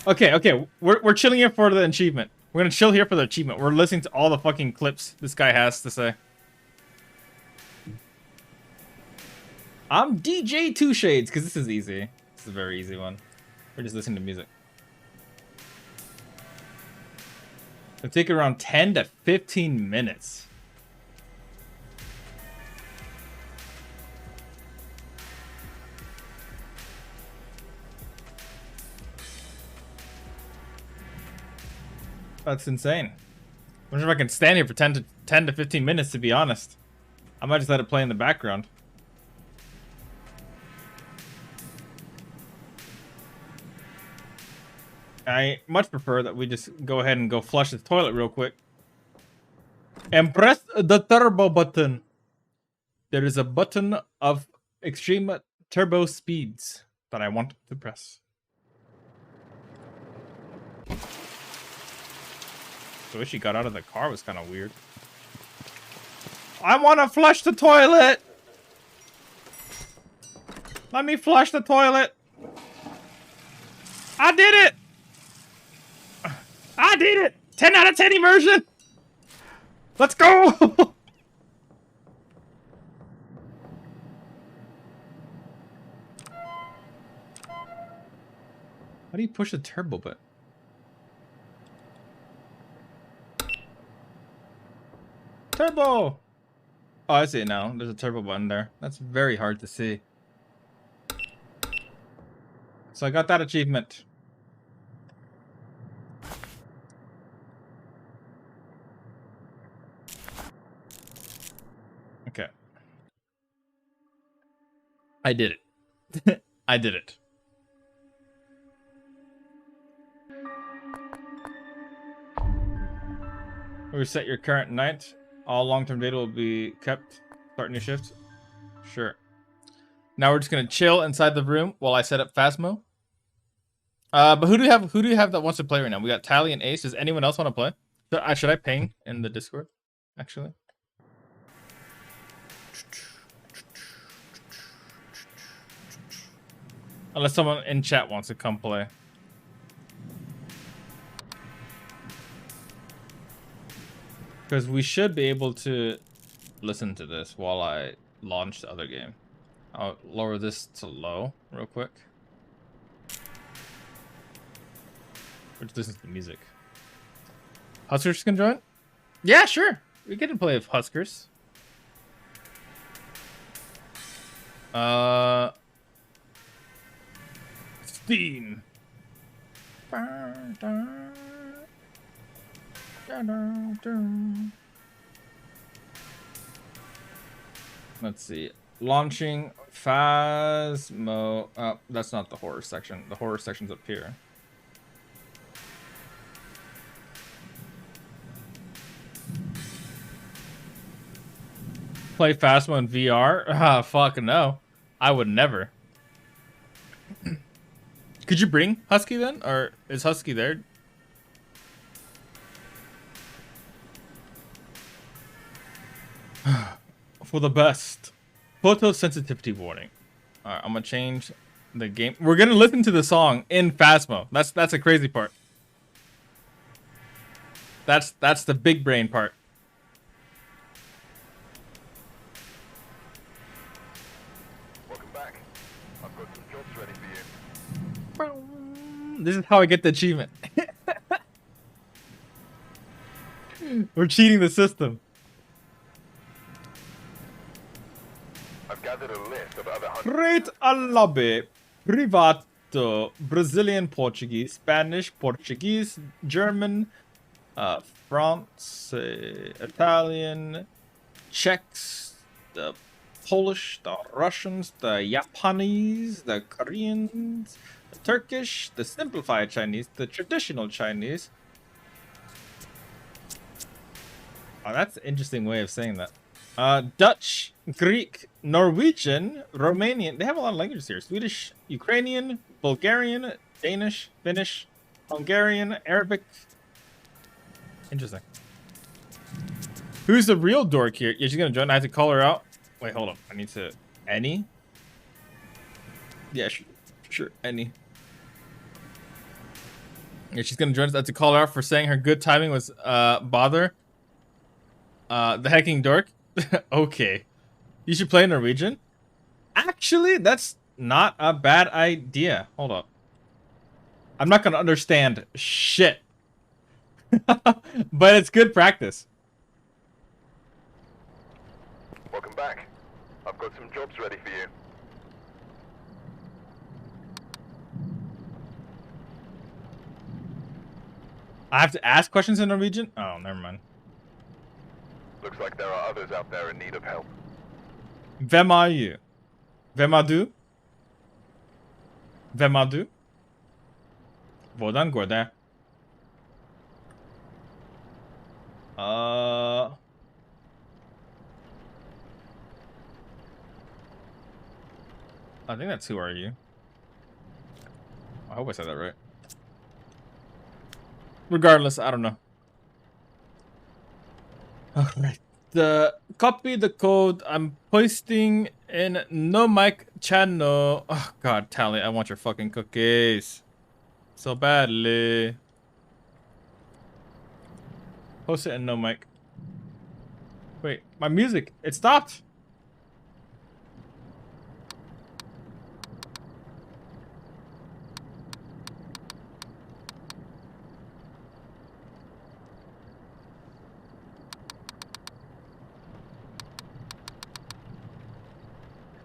Okay. We're chilling here for the achievement. We're gonna chill here for the achievement. We're listening to all the fucking clips this guy has to say. I'm DJ Two Shades, because this is easy. This is a very easy one. We're just listening to music. It'll take around 10 to 15 minutes. That's insane. I wonder if I can stand here for 10 to 15 minutes, to be honest. I might just let it play in the background. I much prefer that we just go ahead and go flush the toilet real quick. And press the turbo button. There is a button of extreme turbo speeds that I want to press. The way she got out of the car was kind of weird. I want to flush the toilet! Let me flush the toilet! I did it! I did it! 10 out of 10 immersion! Let's go! How do you push the turbo button? Turbo! Oh, I see it now. There's a turbo button there. That's very hard to see. So I got that achievement. Okay. I did it. I did it. Reset your current night. All long-term data will be kept. Start new shift. Sure. Now we're just gonna chill inside the room while I set up Phasmo. But who do you have? Who do you have that wants to play right now? We got Tally and Ace. Does anyone else want to play? Should I ping in the Discord? Actually. Unless someone in chat wants to come play. Because we should be able to listen to this while I launch the other game. I'll lower this to low real quick. Or just listen to the music. Huskers can join? Yeah, sure. We get to play with Huskers. Steam. Let's see. Launching Phasmo. Oh, that's not the horror section. The horror section's up here. Play Phasmo in VR? Ah, fuck no. I would never. Could you bring Husky then? Or is Husky there? For the best. Photosensitivity warning. Alright, I'm gonna change the game. We're gonna listen to the song in Phasmo. That's a crazy part. That's the big brain part. Welcome back. I've got some jobs ready for you. This is how I get the achievement. We're cheating the system. I've gathered a list of other Create a lobby. Privato. Brazilian Portuguese. Spanish, Portuguese, German, France, Italian, Czechs, the Polish, the Russians, the Japanese, the Koreans, the Turkish, the simplified Chinese, the traditional Chinese. Oh, that's an interesting way of saying that. Dutch, Greek, Norwegian, Romanian. They have a lot of languages here. Swedish, Ukrainian, Bulgarian, Danish, Finnish, Hungarian, Arabic. Interesting. Who's the real dork here? Yeah, she's gonna join. I have to call her out. Wait, hold up. I need to... Any? Yeah, sure. Any. Yeah, she's gonna join us. I have to call her out for saying her good timing was bother. The hacking dork. Okay. You should play Norwegian. Actually, that's not a bad idea. Hold up. I'm not gonna understand shit. But it's good practice. Welcome back. I've got some jobs ready for you. I have to ask questions in Norwegian? Oh, never mind. Looks like there are others out there in need of help. Hvem are you? Hvem er du? Hvem er du? Hvordan går det? I think that's who are you. I hope I said that right. Regardless, I don't know. Alright. Copy the code. I'm pasting in no mic channel. Oh god, Tally, I want your fucking cookies. so badly. Post it and no mic. Wait, my music, it stopped.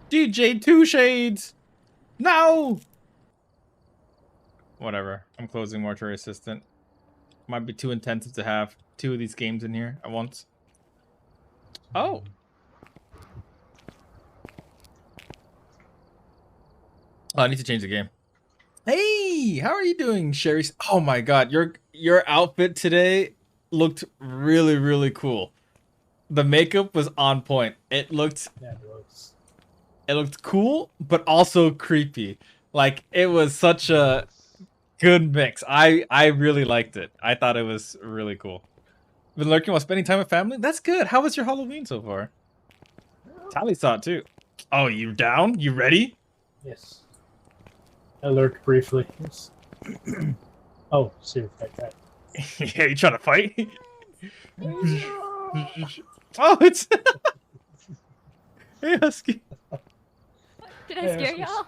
DJ Two Shades! No! Whatever. I'm closing Mortuary Assistant. Might be too intensive to have 2 of these games in here at once. Oh! Oh, I need to change the game. Hey! How are you doing, Sherry? Oh my god, your outfit today looked really, really cool. The makeup was on point. It looked... Yeah, it was. It looked cool, but also creepy. Like, it was such a good mix. I really liked it. I thought it was really cool. Been lurking while spending time with family? That's good. How was your Halloween so far? Tally saw it too. Oh, you down? You ready? Yes. I lurked briefly. Yes. Oh, serious fight. Yeah, you trying to fight? Oh, it's... Hey, Husky. Did I scare y'all?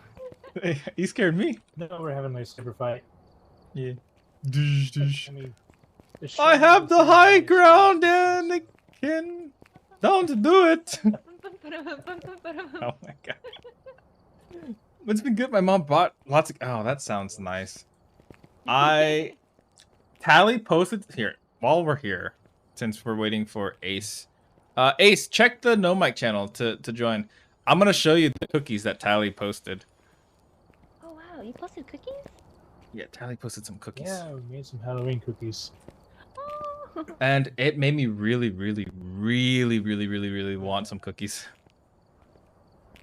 Hey, you scared me. No, we're having a nice super fight. Yeah. I mean, I have the high ground, Anakin. Don't do it. Oh my god. It's been good. My mom bought lots of... Oh, that sounds nice. Tally posted... Here, while we're here, since we're waiting for Ace. Ace, check the No Mic channel to join. I'm going to show you the cookies that Tally posted. Oh wow, you posted cookies? Yeah, Tally posted some cookies. Yeah, we made some Halloween cookies. Oh. And it made me really, really, really, really, really, really want some cookies.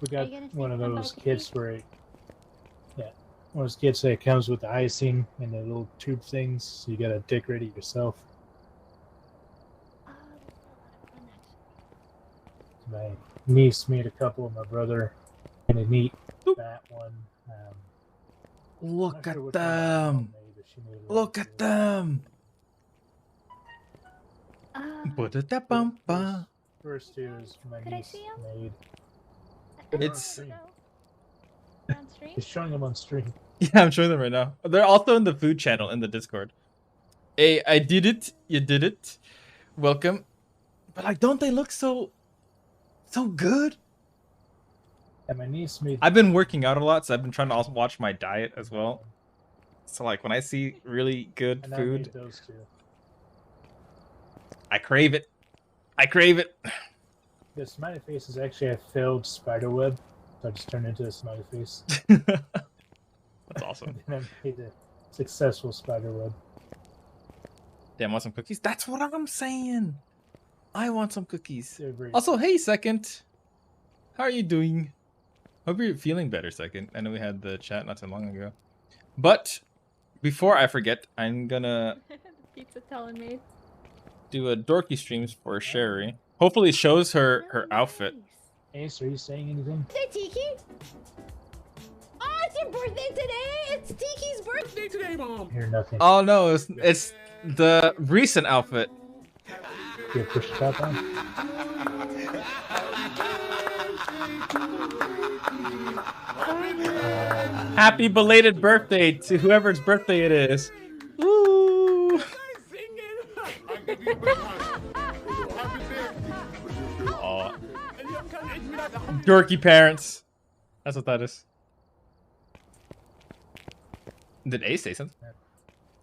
We got one of those kits where it, one of those kits that comes with the icing and the little tube things, so you gotta decorate it yourself. My niece made a couple, my brother made a neat fat one. Look at them! Look at them! First two is my niece made. It's... He's showing them on stream. Yeah, I'm showing them right now. They're also in the food channel in the Discord. Hey, I did it. You did it. Welcome. But like, don't they look so good? And my niece made... I've been working out a lot, so I've been trying to also watch my diet as well. So like, when I see really good and I food, made those two. I crave it. I crave it. The smiley face is actually a failed spider web, so I just turned it into a smiley face. That's awesome. And then I made a successful spider web. Damn, want some cookies? That's what I'm saying. I want some cookies. Very Also, hey, Second. How are you doing? Hope you're feeling better, Second. I know we had the chat not too long ago. But before I forget, I'm gonna Pizza telling me. do a dorky streams for Sherry. Hopefully it shows her outfit. Ace, are you saying anything? Is it Tiki? Oh, it's your birthday today! It's Tiki's birthday today, Mom! Hear nothing. Oh no, it's the recent outfit. You push the top on? Happy belated birthday to whoever's birthday it is. Woo! Aw. Dorky parents. That's what that is. Did Ace say something?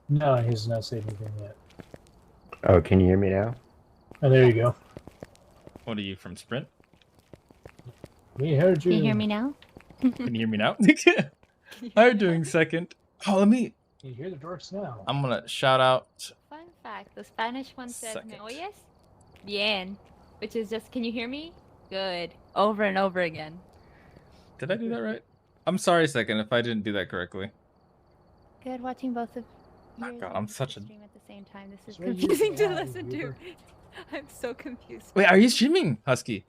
No, he's not saying anything yet. Oh, can you hear me now? Oh, there you go. What are you, from Sprint? We heard you. Can you hear me now? Can you hear me now? How are you doing, Second? Oh, let me... You hear the dorks now. I'm gonna shout out... Fun fact, the Spanish one says Second. "me oyes?" Bien, which is just "can you hear me?" Good, over and over again. Did I do that right? I'm sorry, Second, if I didn't do that correctly. Good, watching both of Oh yours God, and I'm such a... stream at the same time. This is That's right, confusing to yeah, listen to. you're- I'm so confused. Wait, are you streaming, Husky?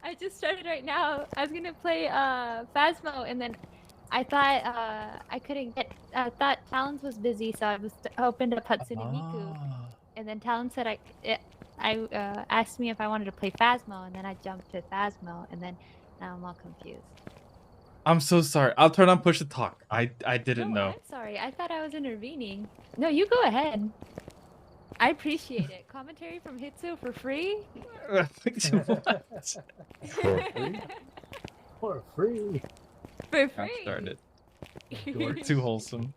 I just started right now. I was gonna play Phasmo, and then I thought I couldn't get. I thought Talons was busy, so I was opened up Hatsune Miku, and then Talon said I asked me if I wanted to play Phasmo, and then I jumped to Phasmo, and then now I'm all confused. I'm so sorry. I'll turn on push to talk. I didn't know. I'm sorry. I thought I was intervening. No, you go ahead. I appreciate it. Commentary from Hitsu for free? For free. For Got free. started. Too wholesome.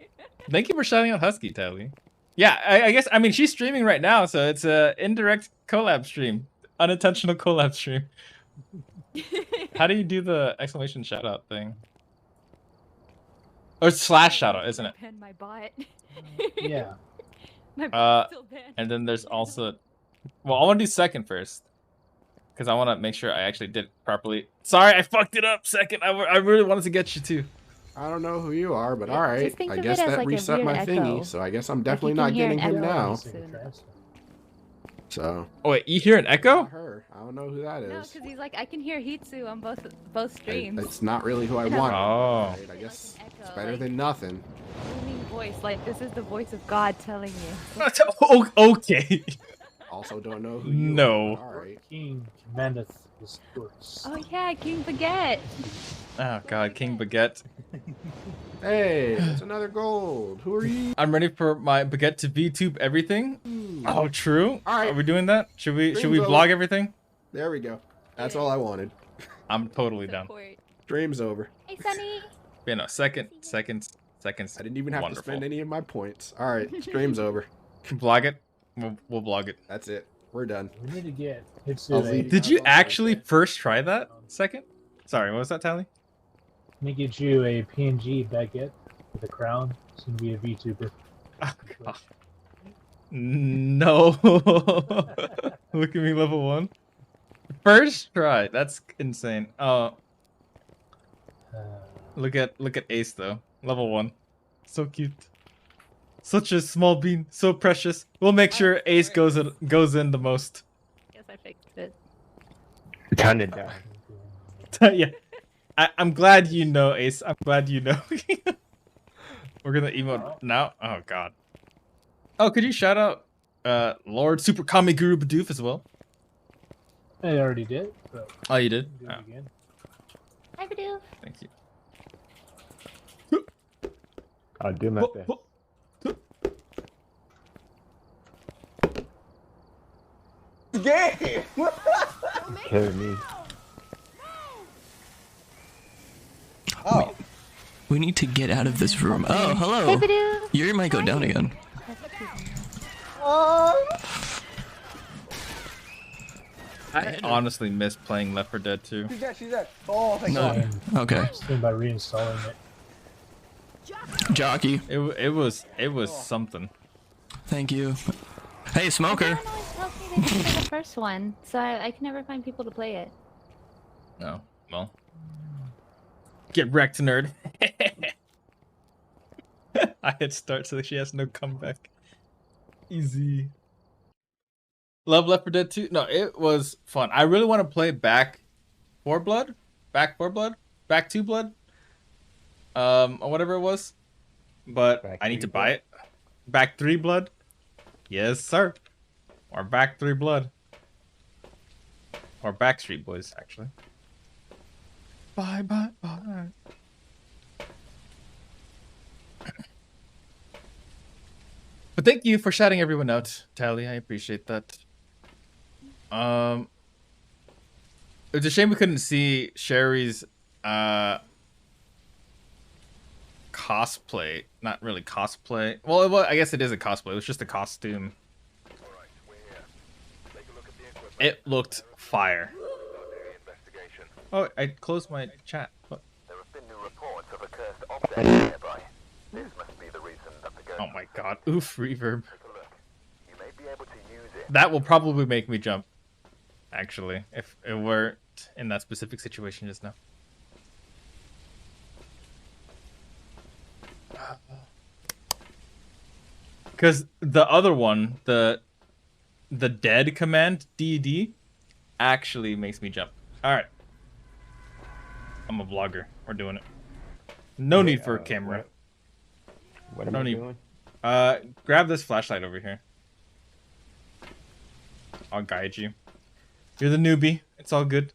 Thank you for shouting out Husky, Tally. Yeah, I guess, I mean, she's streaming right now, so it's a indirect collab stream. Unintentional collab stream. How do you do the exclamation shout out thing? Or slash shout out, isn't it? My bot. Yeah. My bot's still banned. And then there's also, well, I want to do second first. Because I want to make sure I actually did it properly. Sorry, I fucked it up second. I really wanted to get you too. I don't know who you are, but alright. think I of guess it as that like a reset weird my echo. thingy, so I guess I'm Like, definitely you can not hear an getting him echo now. soon. So. Oh wait, you hear an echo? Her. I don't know who that No, is. because he's like, I can hear Hitsu on both streams. It's not really who I And I'm want. like, Oh. Right, I guess echo, it's better like- than nothing. booming voice, like this is the voice of God telling you. Okay. Also don't know who you No. are. Alright. King commandeth his course. Oh yeah, King Baguette. Oh god, King Baguette. Hey, that's another gold. Who are you? I'm ready for my Baguette to VTube everything. Oh, true. Alright. Are we doing that? Should we Stream's vlog over. everything? There we go. That's all I wanted. I'm totally down. Stream's over. Hey Sunny. Yeah, no, seconds. I didn't even have to spend any of my points. Alright, stream's over. Vlog it. We'll vlog it. That's it. We're done. We need to get I'll Hitsu. leave Did you actually first try that second? Sorry, what was that, Tally? Let me get you a PNG baguette with a crown. It's gonna be a VTuber. Oh, God. No. Look at me, level 1. First try. That's insane. Oh. Look at Ace though. Level 1. So cute. Such a small bean, so precious. We'll make sure Ace goes in the most. Guess I fixed it. Turn it down. Yeah. I'm glad you know, Ace. I'm glad you know. We're gonna emote now. Oh god. Oh, could you shout out Lord Super Kami Guru Bidoof as well? I already did. But Oh, you did? do it again. Hi Badoo. Thank you. I'll do my best. Game! Killing me. Oh. We need to get out of this room. Oh, hello. Hey Badoo. Your might go down again. I honestly miss playing Left 4 Dead 2. She's dead, she's dead. Oh, thank No. God. Okay. Stand by reinstalling it. Jockey. It was something. Thank you. Hey, Smoker. Tells me to play the first one, so I can never find people to play it. No. Well. Get wrecked, nerd. I hit start so that she has no comeback. Easy. Love Left 4 Dead 2? No, it was fun. I really want to play Back 4 Blood? Back 4 Blood? Back 2 Blood? Or whatever it was. But Back I need to 3 buy it. Back 3 Blood? Yes, sir. Or Back 3 Blood. Or Backstreet Boys, actually. Bye, bye, bye. But thank you for shouting everyone out, Tally. I appreciate that. It's a shame we couldn't see Sherry's cosplay. Not really cosplay. Well, I guess it is a cosplay. It was just a costume. It looked fire. Oh, I closed my chat. What? There have been new reports of a cursed object nearby. This must be the reason that the ghost... Oh my god. Oof, reverb. You may be able to use it. That will probably make me jump. Actually, if it weren't in that specific situation just now. Because the other one, the dead command, DD, actually makes me jump. Alright. I'm a vlogger. We're doing it. No need for a camera. What am No I need. doing? Grab this flashlight over here. I'll guide you. You're the newbie. It's all good.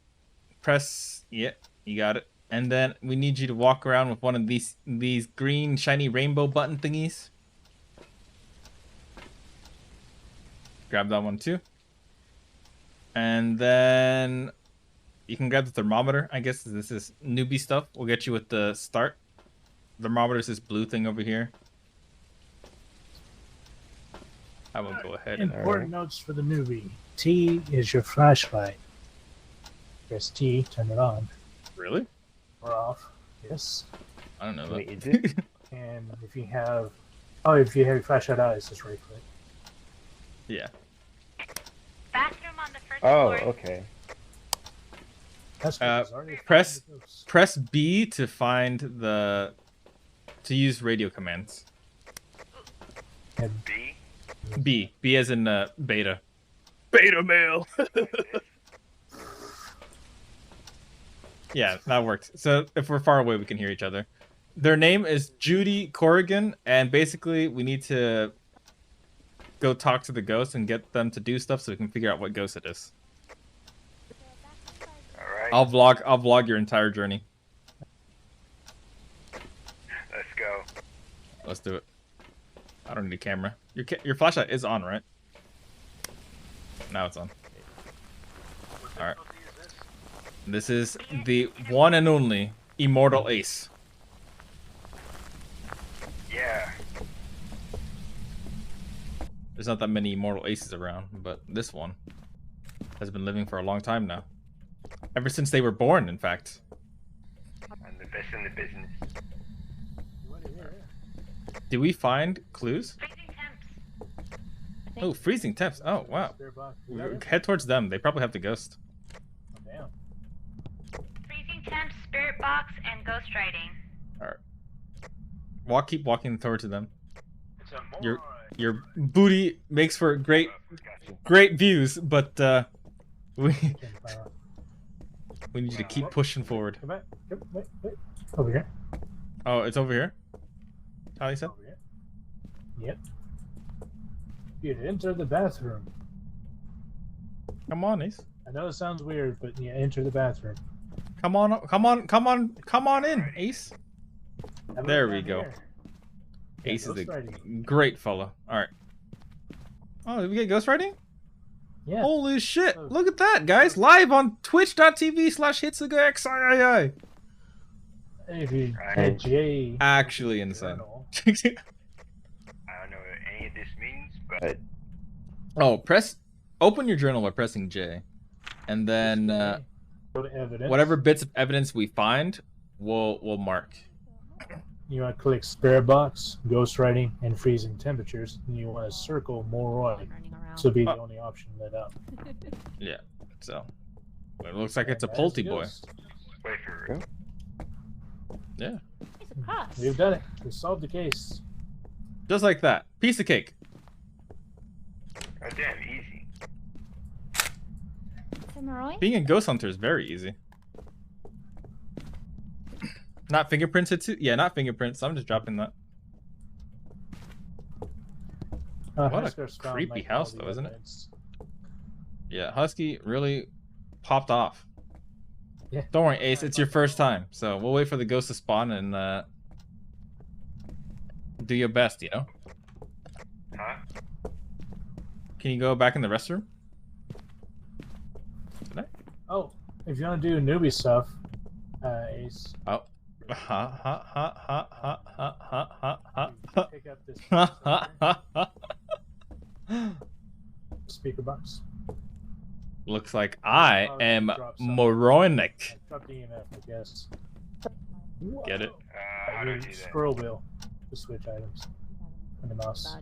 Press. Yeah, you got it. And then we need you to walk around with one of these green shiny rainbow button thingies. Grab that one too. And then you can grab the thermometer. I guess this is newbie stuff. We'll get you with the start. Thermometer is this blue thing over here. I will go ahead and... Important notes for the newbie. T is your flashlight. Press T, turn it on. Really? Or off. Yes. I don't know that. Wait, is it? And if you have... Oh, if you have your flashlight out, it's just right click. Yeah. Bathroom on the first Oh, floor. okay. Press B to find the... to use radio commands. B? B. B as in beta. Beta male. Yeah, that worked. So if we're far away, we can hear each other. Their name is Judy Corrigan, and basically we need to go talk to the ghost and get them to do stuff so we can figure out what ghost it is. Alright. I'll vlog your entire journey. Let's go. Let's do it. I don't need a camera. Your flashlight is on, right? Now it's on. Alright. This is the one and only Immortal Ace. Yeah. There's not that many Immortal Aces around, but this one has been living for a long time now. Ever since they were born, in fact. I'm the best in the business. Did we find clues? Freezing temps. Oh, freezing temps. Oh, wow. Head towards them. They probably have the ghost. Freezing temps, spirit box, and ghost writing. Alright. Keep walking towards them. Your booty makes for great views, but we need you to keep pushing forward. Come back. Wait. Over here. Oh, it's over here? Tally said? Over here. Yep. You'd enter the bathroom. Come on, Ace. I know it sounds weird, but yeah, enter the bathroom. Come on in, Ace. There we go. Ace is a great fella. Alright. Oh, did we get ghostwriting? Yeah. Holy shit. Look at that, guys. Live on twitch.tv/HitsugaXIII. If you hit J. Actually insane. I don't know what any of this means, but... Oh, open your journal by pressing J. And then go to evidence. Whatever bits of evidence we find, we'll mark. You want to click spirit box, ghostwriting, and freezing temperatures. And you want to circle Moroi. This will be the only option lit up. Yeah, so it looks like it's a Pulte boy. Wait for it. Yeah. We've done it. We solved the case. Just like that. Piece of cake. Oh, damn, easy. Being a ghost hunter is very easy. Not fingerprints, yeah, not fingerprints. I'm just dropping that. What a creepy house, though, isn't it? Yeah, Husky really popped off. Yeah. Don't worry, Ace. It's your first time, so we'll wait for the ghost to spawn and do your best, you know? Huh? Can you go back in the restroom? Oh, if you want to do newbie stuff, Ace. Oh. Pick up this speaker box. Looks like I am moronic. Drop the EMF, I guess. Get it? How do I do that? Scroll wheel to switch items. And the mouse.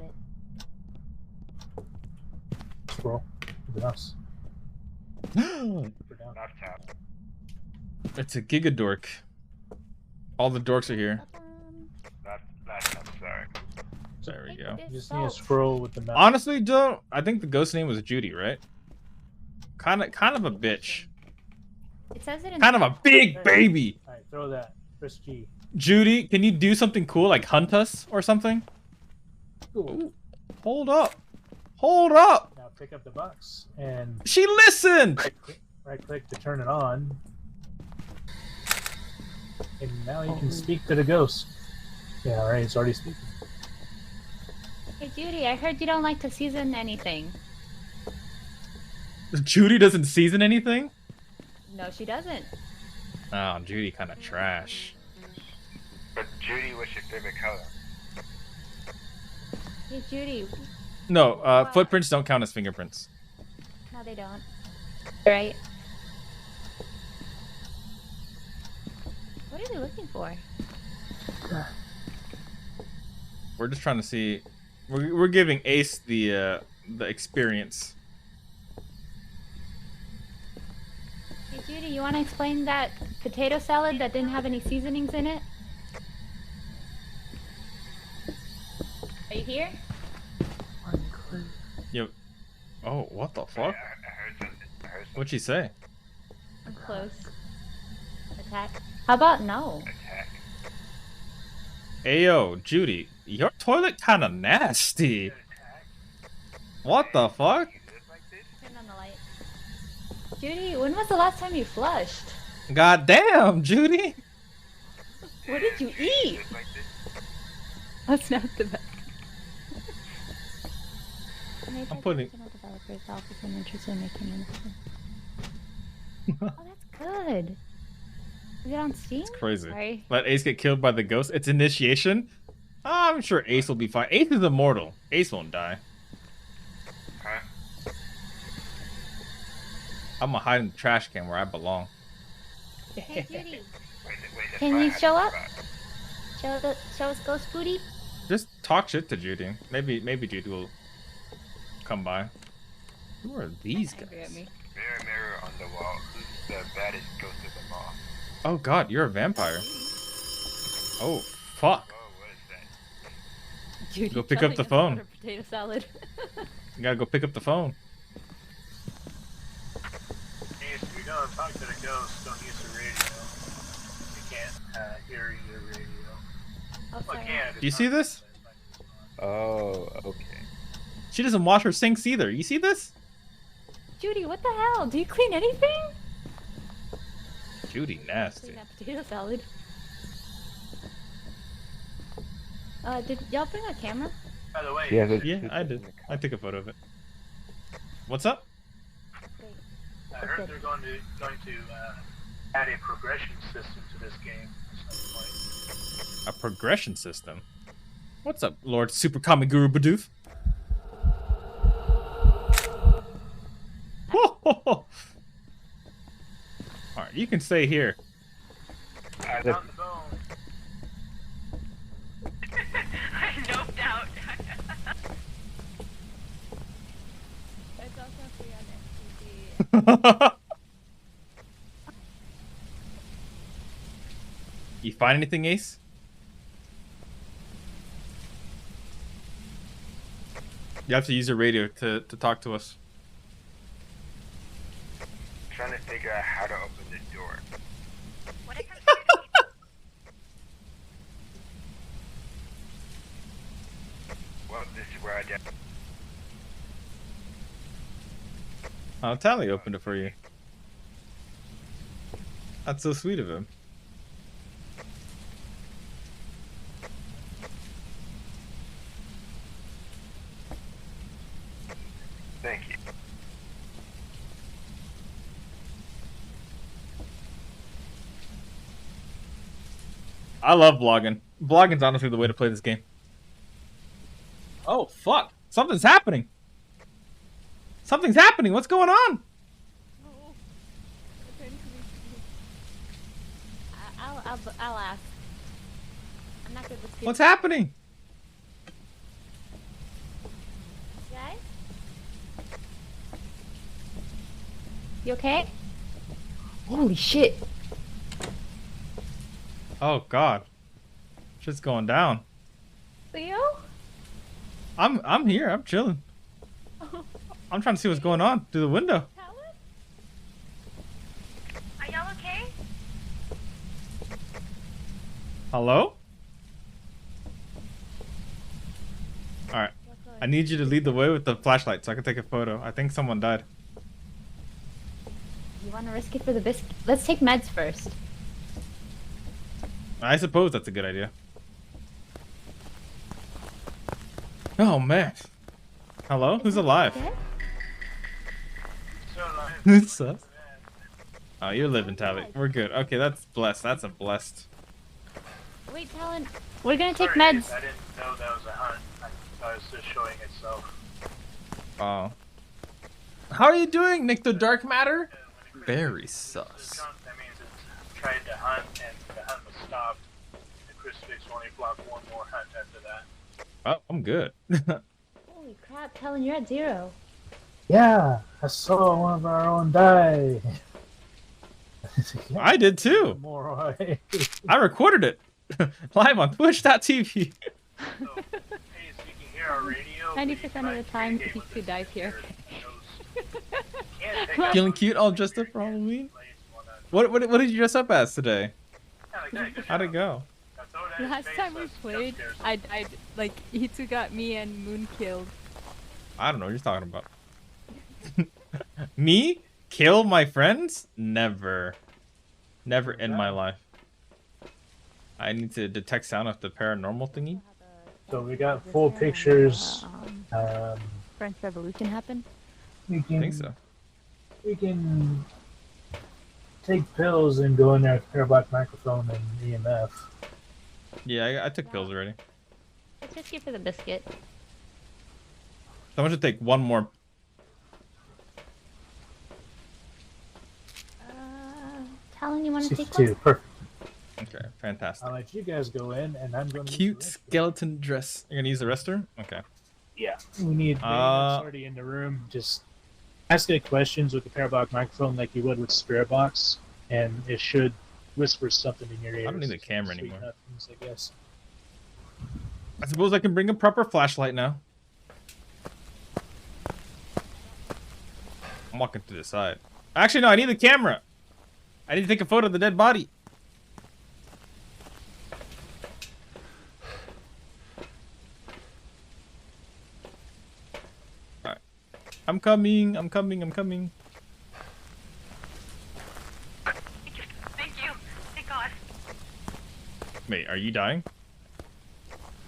Scroll with the mouse. Laptop. It's a gigadork. All the dorks are here. Laptop, sorry. There we go. You just need to scroll with the mouse. Honestly, I think the ghost name was Judy, right? Kind of a bitch. It says it in Kind of a big baby. Alright, throw that. Press G. Judy, can you do something cool like hunt us or something? Ooh, hold up. Hold up. Now pick up the box and She listened. right click to turn it on. And now you can speak to the ghost. Yeah, right, it's already speaking. Hey Judy, I heard you don't like to season anything. Judy doesn't season anything? No, she doesn't. Oh, Judy kind of trash. But Judy, what's your favorite color? Hey Judy. No, footprints don't count as fingerprints. No, they don't. Right. What are you looking for? We're just trying to see. We're giving Ace the experience. Hey Judy, you want to explain that potato salad that didn't have any seasonings in it? Are you here? Yo. Oh, what the fuck? What'd she say? I'm close. Attack. How about no? Ayo, Judy, your toilet kind of nasty. What the fuck? Turn on the light. Judy, when was the last time you flushed? God damn, Judy. What did you eat? That's not the best. I'm putting. Developers office and interested in making anything. Oh, that's good. Is it on Steam? It's crazy. Sorry. Let Ace get killed by the ghost. It's initiation. I'm sure Ace will be fine. Ace is immortal. Ace won't die. Huh? I'm gonna hide in the trash can where I belong. Hey, Judy. Can you show up? Show us Ghost Booty? Just talk shit to Judy. Maybe Judy will come by. Who are these guys? Mirror, mirror on the wall. Who's the baddest ghost of them all? Oh god, you're a vampire. Oh fuck. Judy, Go pick up the phone. Potato salad. You gotta go pick up the phone. If you're going to talk to the ghost, don't use the radio. You can't hear your radio. Oh, sorry. Do you see this? Oh, okay. She doesn't wash her sinks either. You see this? Judy, what the hell? Do you clean anything? Judy, nasty. Clean that potato salad. Did y'all bring a camera? By the way, Yeah, I did. I took a photo of it. What's up? I heard they're going to add a progression system to this game at some point. A progression system? What's up, Lord Super Comic Guru Bidoof? Alright, you can stay here. I found the bone. I noped out. It's also free on FTP. You find anything, Ace? You have to use your radio to talk to us. Trying to figure out how to open the door. Well, this is where I get. Tally opened it for you. That's so sweet of him. Thank you. I love vlogging. Vlogging's honestly the way to play this game. Oh, fuck. Something's happening. Something's happening. What's going on? I'll ask. I'm not good with people. What's happening? Guys? You okay? Holy shit. Oh, God. Shit's going down. Leo? I'm here. I'm chilling. I'm trying to see what's going on through the window. Are y'all okay? Hello? Alright. I need you to lead the way with the flashlight so I can take a photo. I think someone died. You want to risk it for the biscuit? Let's take meds first. I suppose that's a good idea. Oh, man. Hello? Who's alive? Who's up? Oh, you're living, Tally. We're good. Okay, that's blessed. That's a blessed. Wait, Talon. We're gonna take meds. I didn't know that was a hunt. I thought it was just showing itself. Oh. How are you doing, Nick the Dark Matter? Very sus. That means it tried to hunt and the hunt was stopped. The crucifix only blocked one more hunt after that. Oh, I'm good. Holy crap, Talon, you're at 0. Yeah, I saw one of our own die. I did too. I recorded it live on Twitch.tv. 90% of the time, he could dive here. Feeling cute, all dressed up for Halloween. What did you dress up as today? How'd it go? Last time we played, I died, like, Hitsuga got me and Moon killed. I don't know what you're talking about. Me? Kill my friends? Never. Never in my life. I need to sound of the paranormal thingy. So we got full pictures. French Revolution happened? We can, I think so. We can take pills and go in there with parabolic microphone and EMF. Yeah, I took pills already. Let's just get for the biscuit. Someone should take one more. Talon, you want to take 62, one? perfect. Okay, fantastic. I'll let you guys go in, and I'm going to... Cute skeleton dress. You're going to use the restroom? Okay. Yeah, we need... That's already in the room. Just ask it questions with the parabolic microphone like you would with Spirit Box, and it should whisper something in your ear. I don't need a camera anymore. Nothings, I guess. I suppose I can bring a proper flashlight now. I'm walking to the side. Actually, no, I need the camera. I need to take a photo of the dead body. Alright. I'm coming. I'm coming. I'm coming. Thank you. Thank God. Wait, are you dying?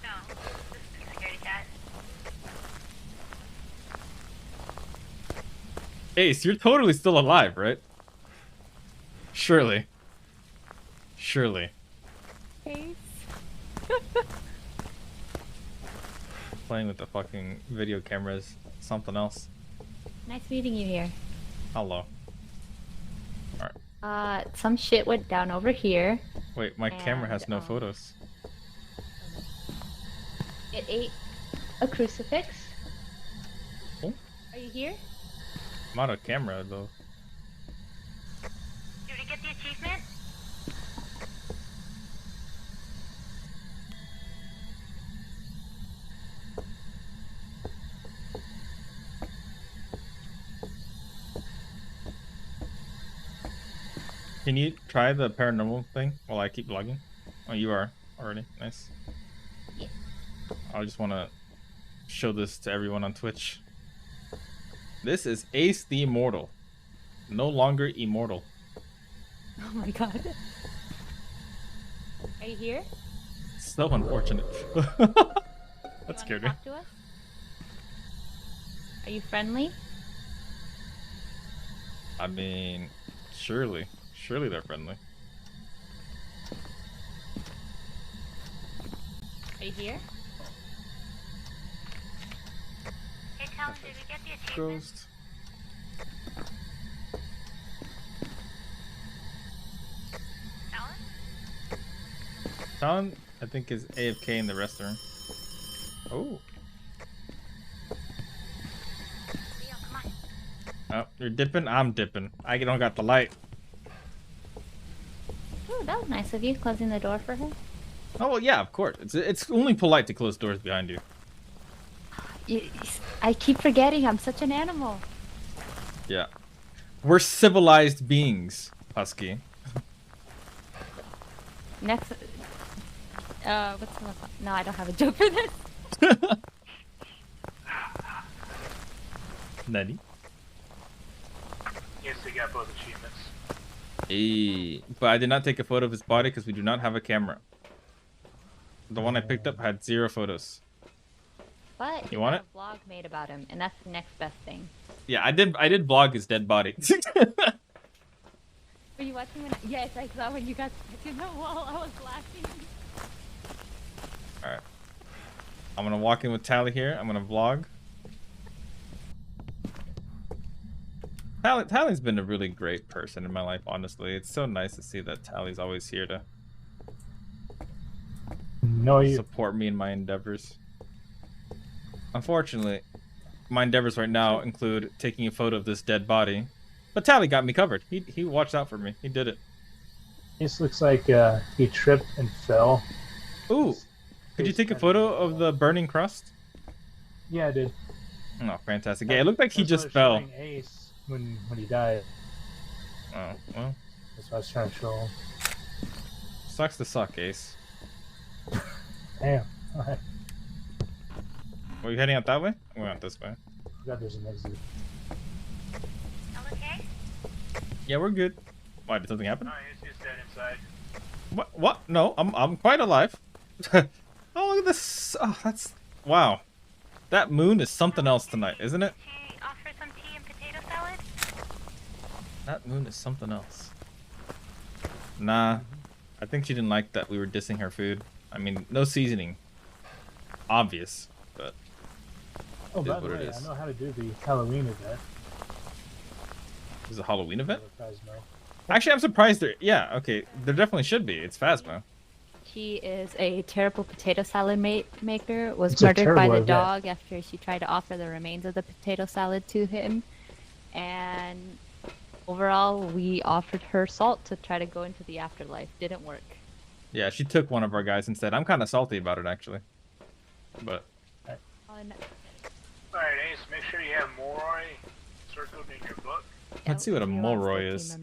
No. This is the security cat. Ace, you're totally still alive, right? Surely. Surely. Ace. Playing with the fucking video cameras. Something else. Nice meeting you here. Hello. Alright. Some shit went down over here. Wait, my camera has no photos. It ate a crucifix. Oh. Are you here? I'm out of camera though. Did we get the achievement? Can you try the paranormal thing while I keep logging? Oh, you are already. Nice. Yeah. I just want to show this to everyone on Twitch. This is Ace the Immortal. No longer immortal. Oh my god. Are you here? So unfortunate. That scared me. Talk to us? Are you friendly? I mean, surely. Surely they're friendly. Are you here? Hey, Talon, did we get the achievement? Ghost. Talon, I think, is AFK in the restaurant. Oh. Leo, come on. Oh, you're dipping? I'm dipping. I don't got the light. Oh, that was nice of you, closing the door for her. Oh, well, yeah, of course. It's only polite to close doors behind you. I keep forgetting I'm such an animal. Yeah. We're civilized beings, Husky. Next, What's the No, I don't have a joke for this. Nani? Yes, they got both achievements. Hey, but I did not take a photo of his body because we do not have a camera. The one I picked up had 0 photos. But he You want got it? a vlog made about him, and that's the next best thing. Yeah, I did vlog his dead body. Were you watching when? Yes, I saw when you got stuck in the wall. I was laughing. All right, I'm gonna walk in with Tally here. I'm gonna vlog. Tally's been a really great person in my life, honestly. It's so nice to see that Tally's always here to support me in my endeavors. Unfortunately, my endeavors right now include taking a photo of this dead body. But Tally got me covered. He watched out for me. He did it. This looks like he tripped and fell. Ooh. Could you take a photo of the burning crust? Yeah, I did. Oh, fantastic. Yeah, it looked like he just fell. Ace when he died. Oh, well. That's what I was trying to show him. Sucks to suck, Ace. Damn. Alright. Are you heading out that way? I'm going out this way. I forgot there's an exit. Okay. Yeah, we're good. Why, did something happen? No, he's dead inside. What? No, I'm quite alive. Oh, look at this. Oh, that's... Wow. That moon is something else tonight, isn't it? Offer some tea and potato salad? That moon is something else. Nah. I think she didn't like that we were dissing her food. I mean, no seasoning. Obvious, but... Oh, by the way, I know how to do the Halloween event. Is it a Halloween event? Actually, I'm surprised there... Yeah, okay. There definitely should be. It's Phasma. She is a terrible potato salad maker. Was It's a murdered by terrible the event. dog after she tried to offer the remains of the potato salad to him. And overall, we offered her salt to try to go into the afterlife. Didn't work. Yeah, she took one of our guys instead. I'm kind of salty about it, actually. But... Alright, Ace, make sure you have Moroi circled in your book. Let's see what a Moroi is.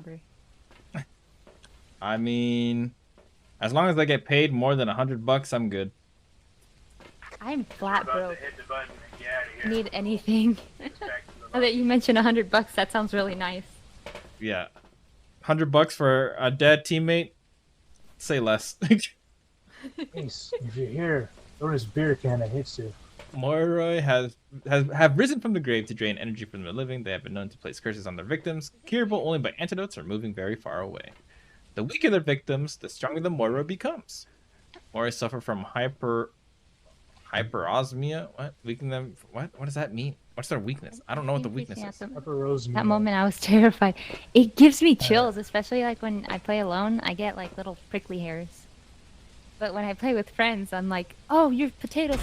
I mean... As long as I get paid more than $100, I'm good. I'm flat broke. Hit the button and get out of here. Need anything. Now that you mentioned $100, that sounds really nice. Yeah. $100 for a dead teammate? Say less. Ace, if you're here, throw this beer can at Hitsu. Moroi have risen from the grave to drain energy from the living. They have been known to place curses on their victims, curable only by antidotes or moving very far away. The weaker their victims, the stronger the Moroi becomes. Moroi suffer from hyperosmia. What? Weaken them? What? What does that mean? What's their weakness? I don't know what the weakness is. That moment I was terrified. It gives me chills, especially like when I play alone. I get like little prickly hairs. But when I play with friends, I'm like, oh, you're potatoes.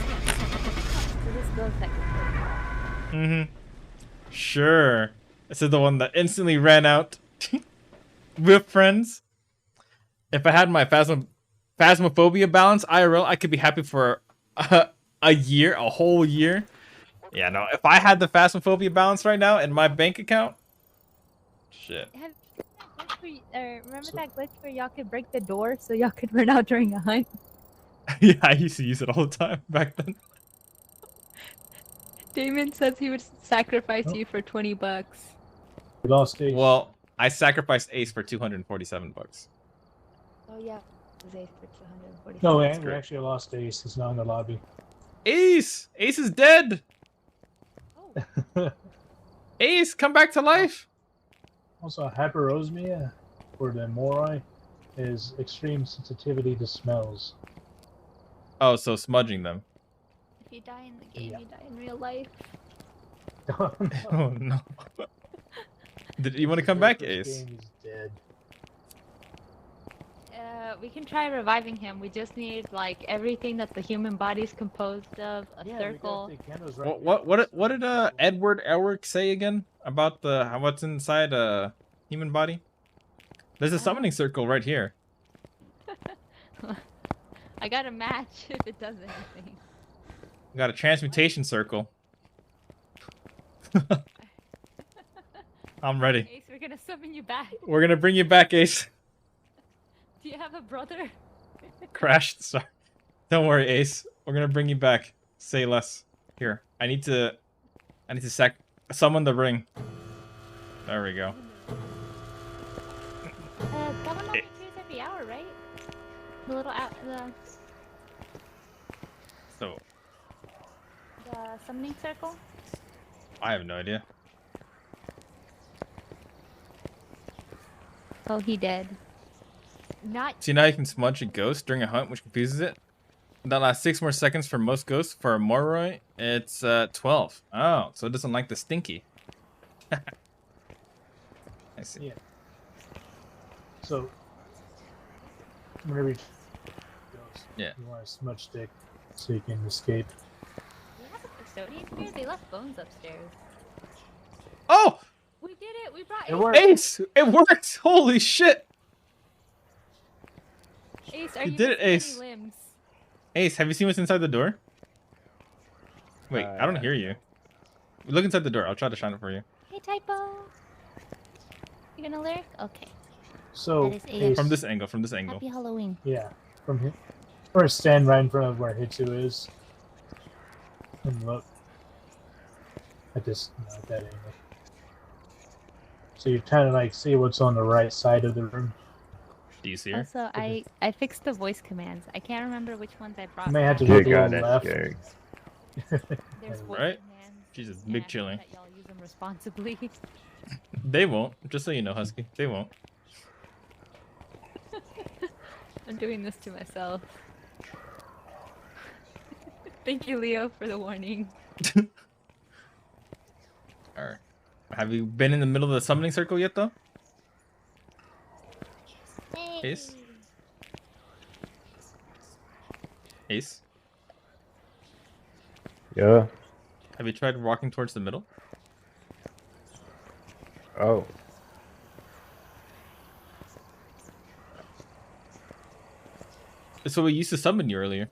Sure. This is the one that instantly ran out with friends. If I had my phasmophobia balance IRL, I could be happy for a year, a whole year. Yeah, no. If I had the phasmophobia balance right now in my bank account, shit. Remember that glitch where y'all could break the door so y'all could run out during a hunt? Yeah, I used to use it all the time back then. Damon says he would sacrifice you for $20. We lost Ace. Well, I sacrificed Ace for $247. Oh yeah, it was Ace for 247. No, we actually lost Ace. He's not in the lobby. Ace! Ace is dead! Oh. Ace, come back to life! Also, hyperosmia for the Moroi is extreme sensitivity to smells. Oh, so smudging them. If you die in the game, you die in real life. Oh no. Did you want to come back, Ace? He's dead. We can try reviving him. We just need like everything that the human body is composed of. A circle. What did Edward Elric say again about the what's inside a human body? There's a summoning circle right here. I got a match if it does anything. We got a transmutation circle. I'm ready. Ace, we're gonna summon you back. We're gonna bring you back, Ace. Do you have a brother? Crashed. Sorry. Don't worry, Ace. We're gonna bring you back. Say less. Here, I need to summon the ring. There we go. That one only appears every hour, right? The little So, the summoning circle. I have no idea. Oh, he did. Not. See, now you can smudge a ghost during a hunt, which confuses it. That lasts 6 more seconds for most ghosts. For a Moroi, it's 12. Oh, so it doesn't like the stinky. I see. Yeah. So, whenever you Yeah. you want a smudge stick so you can escape. We have a custodian here. They left bones upstairs. Oh! We did it. We brought It Ace. worked. Ace! It worked! Holy shit! Ace, are You you did it, missing any Ace. limbs? Ace, have you seen what's inside the door? Wait, I don't hear you. Look inside the door. I'll try to shine it for you. Hey, Typo. You gonna lyric? Okay. So, That is Ace. From this angle, from this angle. Happy Halloween. yeah, from here, or stand right in front of where Hitsu is, and look at this, at that angle. So you kind of like see what's on the right side of the room. Do you see her? Also, I fixed the voice commands. I can't remember which ones I brought. You may have to back. look a little left. There's voice Right? commands. Jesus, and I big hope chilling. that y'all use them responsibly. They won't. Just so you know, Husky. They won't. I'm doing this to myself. Thank you, Leo, for the warning. Alright. Have you been in the middle of the summoning circle yet, though? Ace? Ace? Yeah. Have you tried walking towards the middle? Oh. So we used to summon you earlier.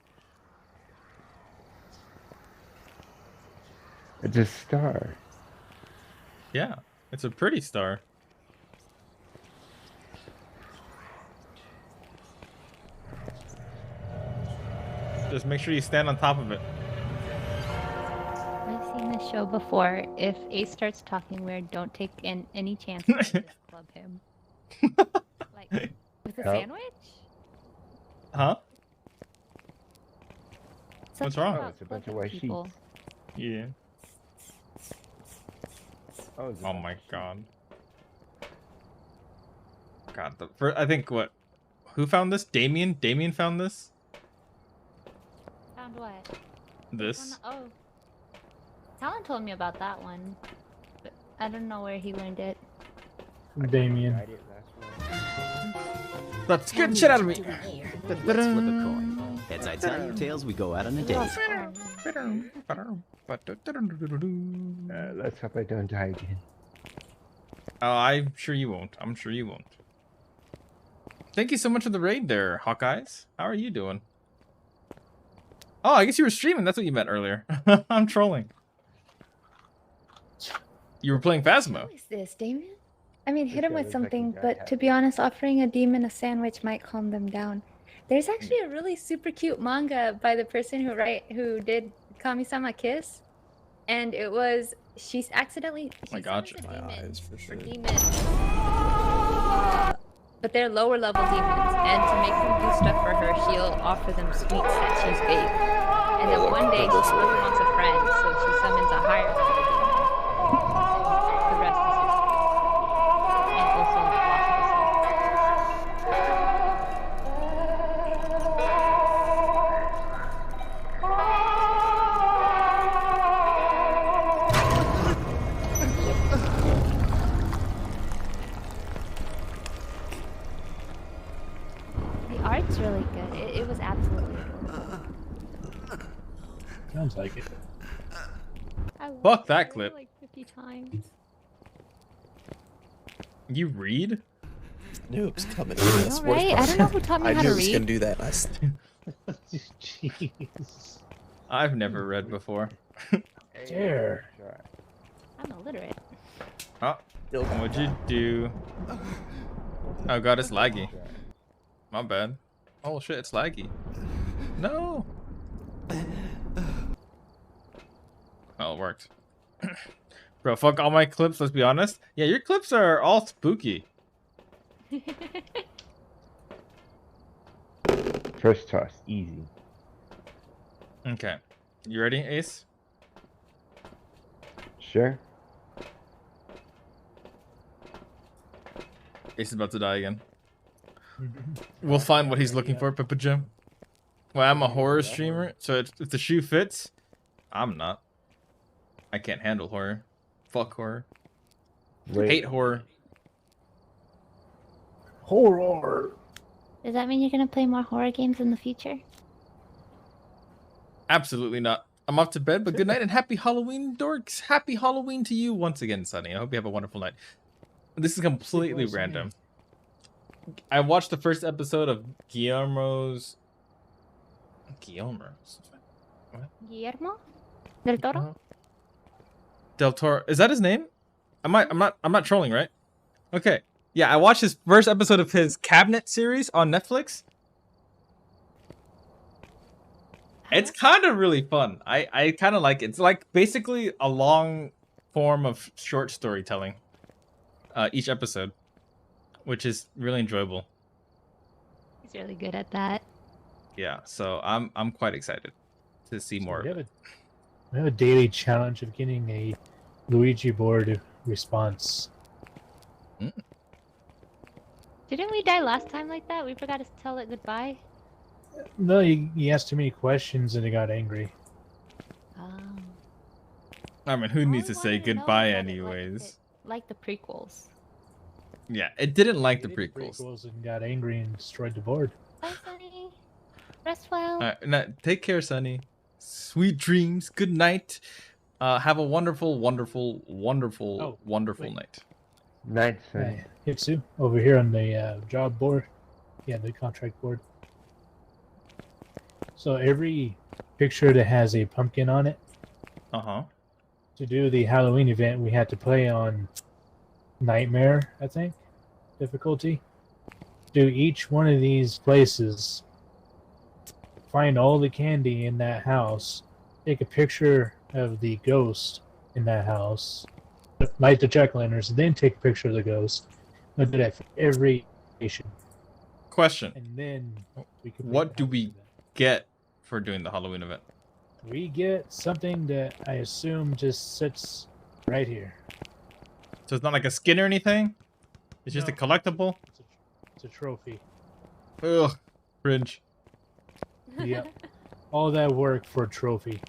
It's a star. Yeah, it's a pretty star. Just make sure you stand on top of it. I've seen this show before. If Ace starts talking weird, don't take any chances. Just club him. Like, with a sandwich? Huh? Something What's wrong? about It's a bunch of clubbing white sheep. people. Yeah. Oh, Oh my god. God, I think what? Who found this? Damien? Damien found this? Found what? This? Oh. Talon told me about that one. But I don't know where he learned it. Damien. Let's get shit out of me. Let's flip a coin. Heads I tell you, tails we go out on a date. Let's hope I don't die again. Oh, I'm sure you won't. I'm sure you won't. Thank you so much for the raid there, Hawkeyes. How are you doing? Oh, I guess you were streaming. That's what you meant earlier. I'm trolling. You were playing Phasmo. What is this, Damien? I mean, hit him with something, but to be honest, offering a demon a sandwich might calm them down. There's actually a really super cute manga by the person who did Kami-sama Kiss, and it was she accidentally I gotcha. demon, but they're lower level demons, and to make them do stuff for her, she'll offer them sweets that she's baked. And then one day she really wants a friend, so she summons a higher level demon. The rest is history. And also the art's really good. It was absolutely adorable. Sounds like it. I watched Fuck that it clip. like 50 times. You read? Noobs coming in. I know, right? I don't know who taught me how to I knew he was read. gonna do that. Jeez. I've never read before. Dare. I'm illiterate. Oh, what'd you do? Oh god, it's laggy. My bad. Oh shit, it's laggy. No. Oh, it worked. Bro, fuck all my clips, let's be honest. Yeah, your clips are all spooky. First toss, easy. Okay. You ready, Ace? Sure. Ace is about to die again. We'll find what he's looking for, Pippa Jim. Well, I'm a horror streamer, so if the shoe fits, I'm not. I can't handle horror. Fuck horror. Wait. Hate horror. Horror. Does that mean you're gonna play more horror games in the future? Absolutely not. I'm off to bed, but good night and happy Halloween, dorks. Happy Halloween to you once again, Sunny. I hope you have a wonderful night. This is completely random. I watched the first episode of Guillermo's... What? Guillermo del Toro. Del Toro. Is that his name? I'm not trolling, right? Okay. Yeah, I watched his first episode of his Cabinet series on Netflix. It's kind of really fun. I kind of like it. It's like basically a long form of short storytelling. Each episode, which is really enjoyable. He's really good at that. Yeah, so I'm quite excited to see more. We have a daily challenge of getting a Luigi board response. Didn't we die last time like that? We forgot to tell it goodbye. No, he asked too many questions and he got angry. I mean, who needs to say goodbye anyways? Like the prequels. Yeah, it didn't like the prequels. And got angry and destroyed the board. Bye, Sunny. Rest well. Now, take care, Sunny. Sweet dreams. Good night. Have a wonderful, wonderful, wonderful, wonderful night. Night, Sunny. Hitsu, over here on the job board. Yeah, the contract board. So every picture that has a pumpkin on it. To do the Halloween event, we had to play on Nightmare, I think, difficulty. Do each one of these places, find all the candy in that house, take a picture of the ghost in that house, light the jack-o'-lanterns, then take a picture of the ghost. We'll do that for every station. Question. And then we can what do we get for doing the Halloween event? We get something that I assume just sits right here. So it's not like a skin or anything? It's just a collectible? It's a trophy. Ugh, cringe. Yep. All that work for a trophy.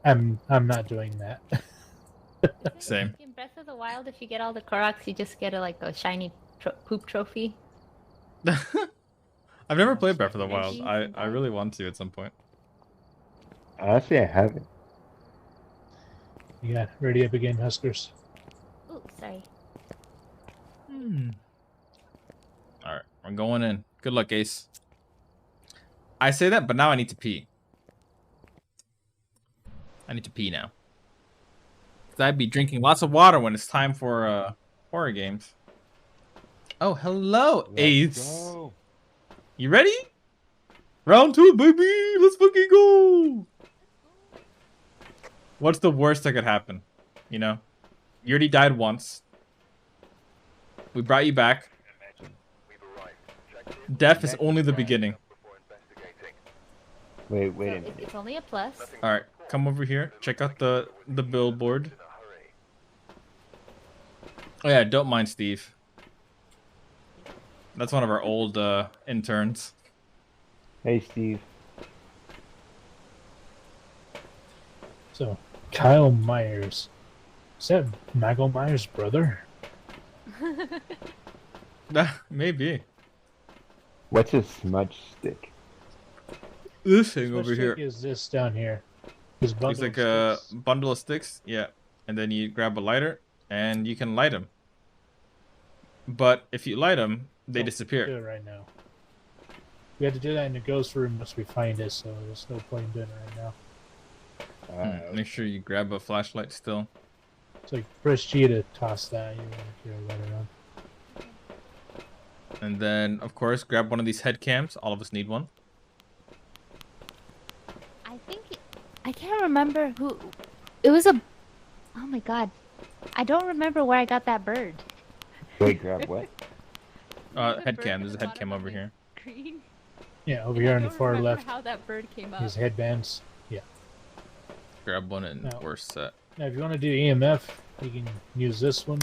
I'm not doing that. Same. In Breath of the Wild, if you get all the Koroks, you just get a shiny poop trophy. I've never played Breath of the Wild. I really want to at some point. Honestly, I haven't. Yeah, ready up again, Huskers. Ooh, sorry. Alright, we're going in. Good luck, Ace. I say that, but now I need to pee. I need to pee now. Because I'd be drinking lots of water when it's time for horror games. Oh, hello, Ace. You ready? Round 2, baby! Let's fucking go! What's the worst that could happen? You know? You already died once. We brought you back. Death is only the beginning. Wait a minute. It's only a plus. Alright, come over here. Check out the billboard. Oh yeah, don't mind Steve. That's one of our old interns. Hey, Steve. So, Kyle Myers. Is that Michael Myers' brother? Maybe. What's a smudge stick? This thing over here. Is this down here? It's like a bundle of sticks. Yeah. And then you grab a lighter and you can light them. But if you light them, they disappear. Do it right now. We have to do that in the ghost room once we find it, so there's no point in doing it right now. Make sure you grab a flashlight still. So press G to toss that. You want to let it on. And then, of course, grab one of these head cams. All of us need one. can't remember who. It was a. Oh my god. I don't remember where I got that bird. Wait, grab what? Head cam. There's a head cam over here. Green. Yeah, over And here I on the don't far remember left. how that bird came up. His headbands. Yeah. Grab one and No. we're set. Now, if you want to do EMF, you can use this one.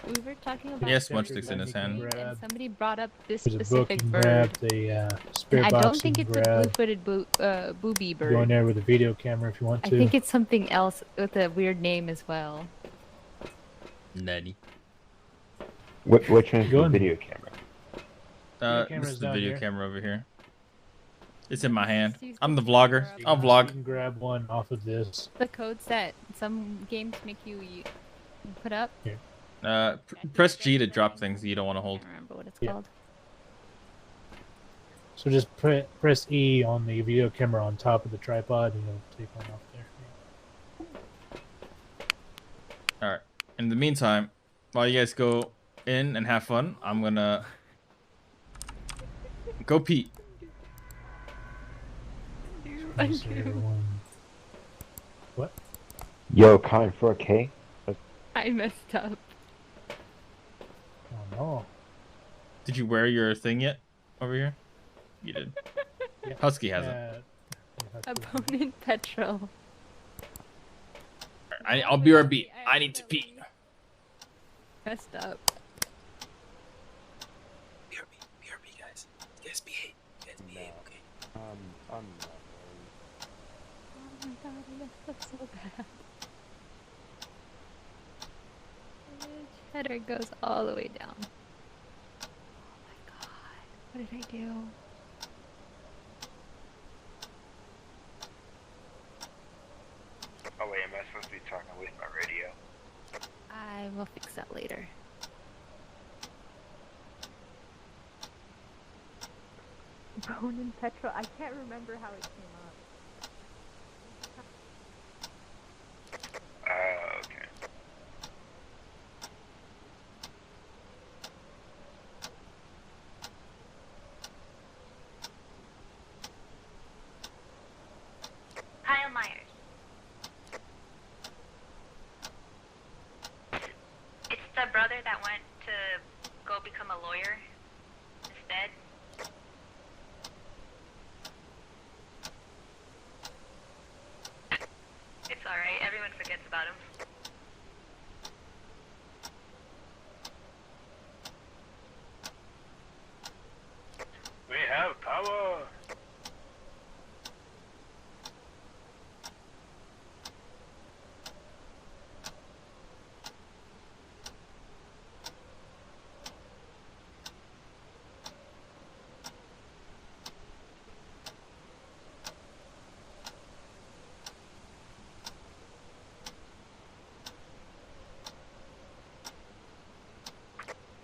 We were talking about. He has smudge sticks in his hand. And somebody brought up this There's a book specific you can bird. grab, the spare And box I don't think you it's can a grab. blue-footed booby bird. Go in there with a video camera if you want I to. think it's something else with a weird name as well. Nutty. Which one's Go the in. video camera? This camera's is the down video here. camera over here. It's in my hand. I'm the vlogger. I'll You vlog. can grab one off of this. The codes that some games make you put up. Here. Press G to drop things you don't want to hold. I don't remember what it's Yeah. called. So just press E on the video camera on top of the tripod and you'll take one off there. All right. In the meantime, while you guys go in and have fun, I'm gonna go pee. Let's see, everyone. What? Yo, Con 4K? I messed up. Oh no. Did you wear your thing yet over here? You did. Yeah. Husky hasn't. Opponent petrol. I'll BRB. I need to pee. Messed up. BRB, guys. You guys behave. You guys behave, okay? I'm not Oh my god, I messed up so bad. Header goes all the way down. Oh my god, what did I do? Oh wait, am I supposed to be talking with my radio? I will fix that later. Ronan petrol. I can't remember how it came up. Okay. Kyle Myers. It's the brother that went to go become a lawyer instead. It's alright, everyone forgets about him. We have power.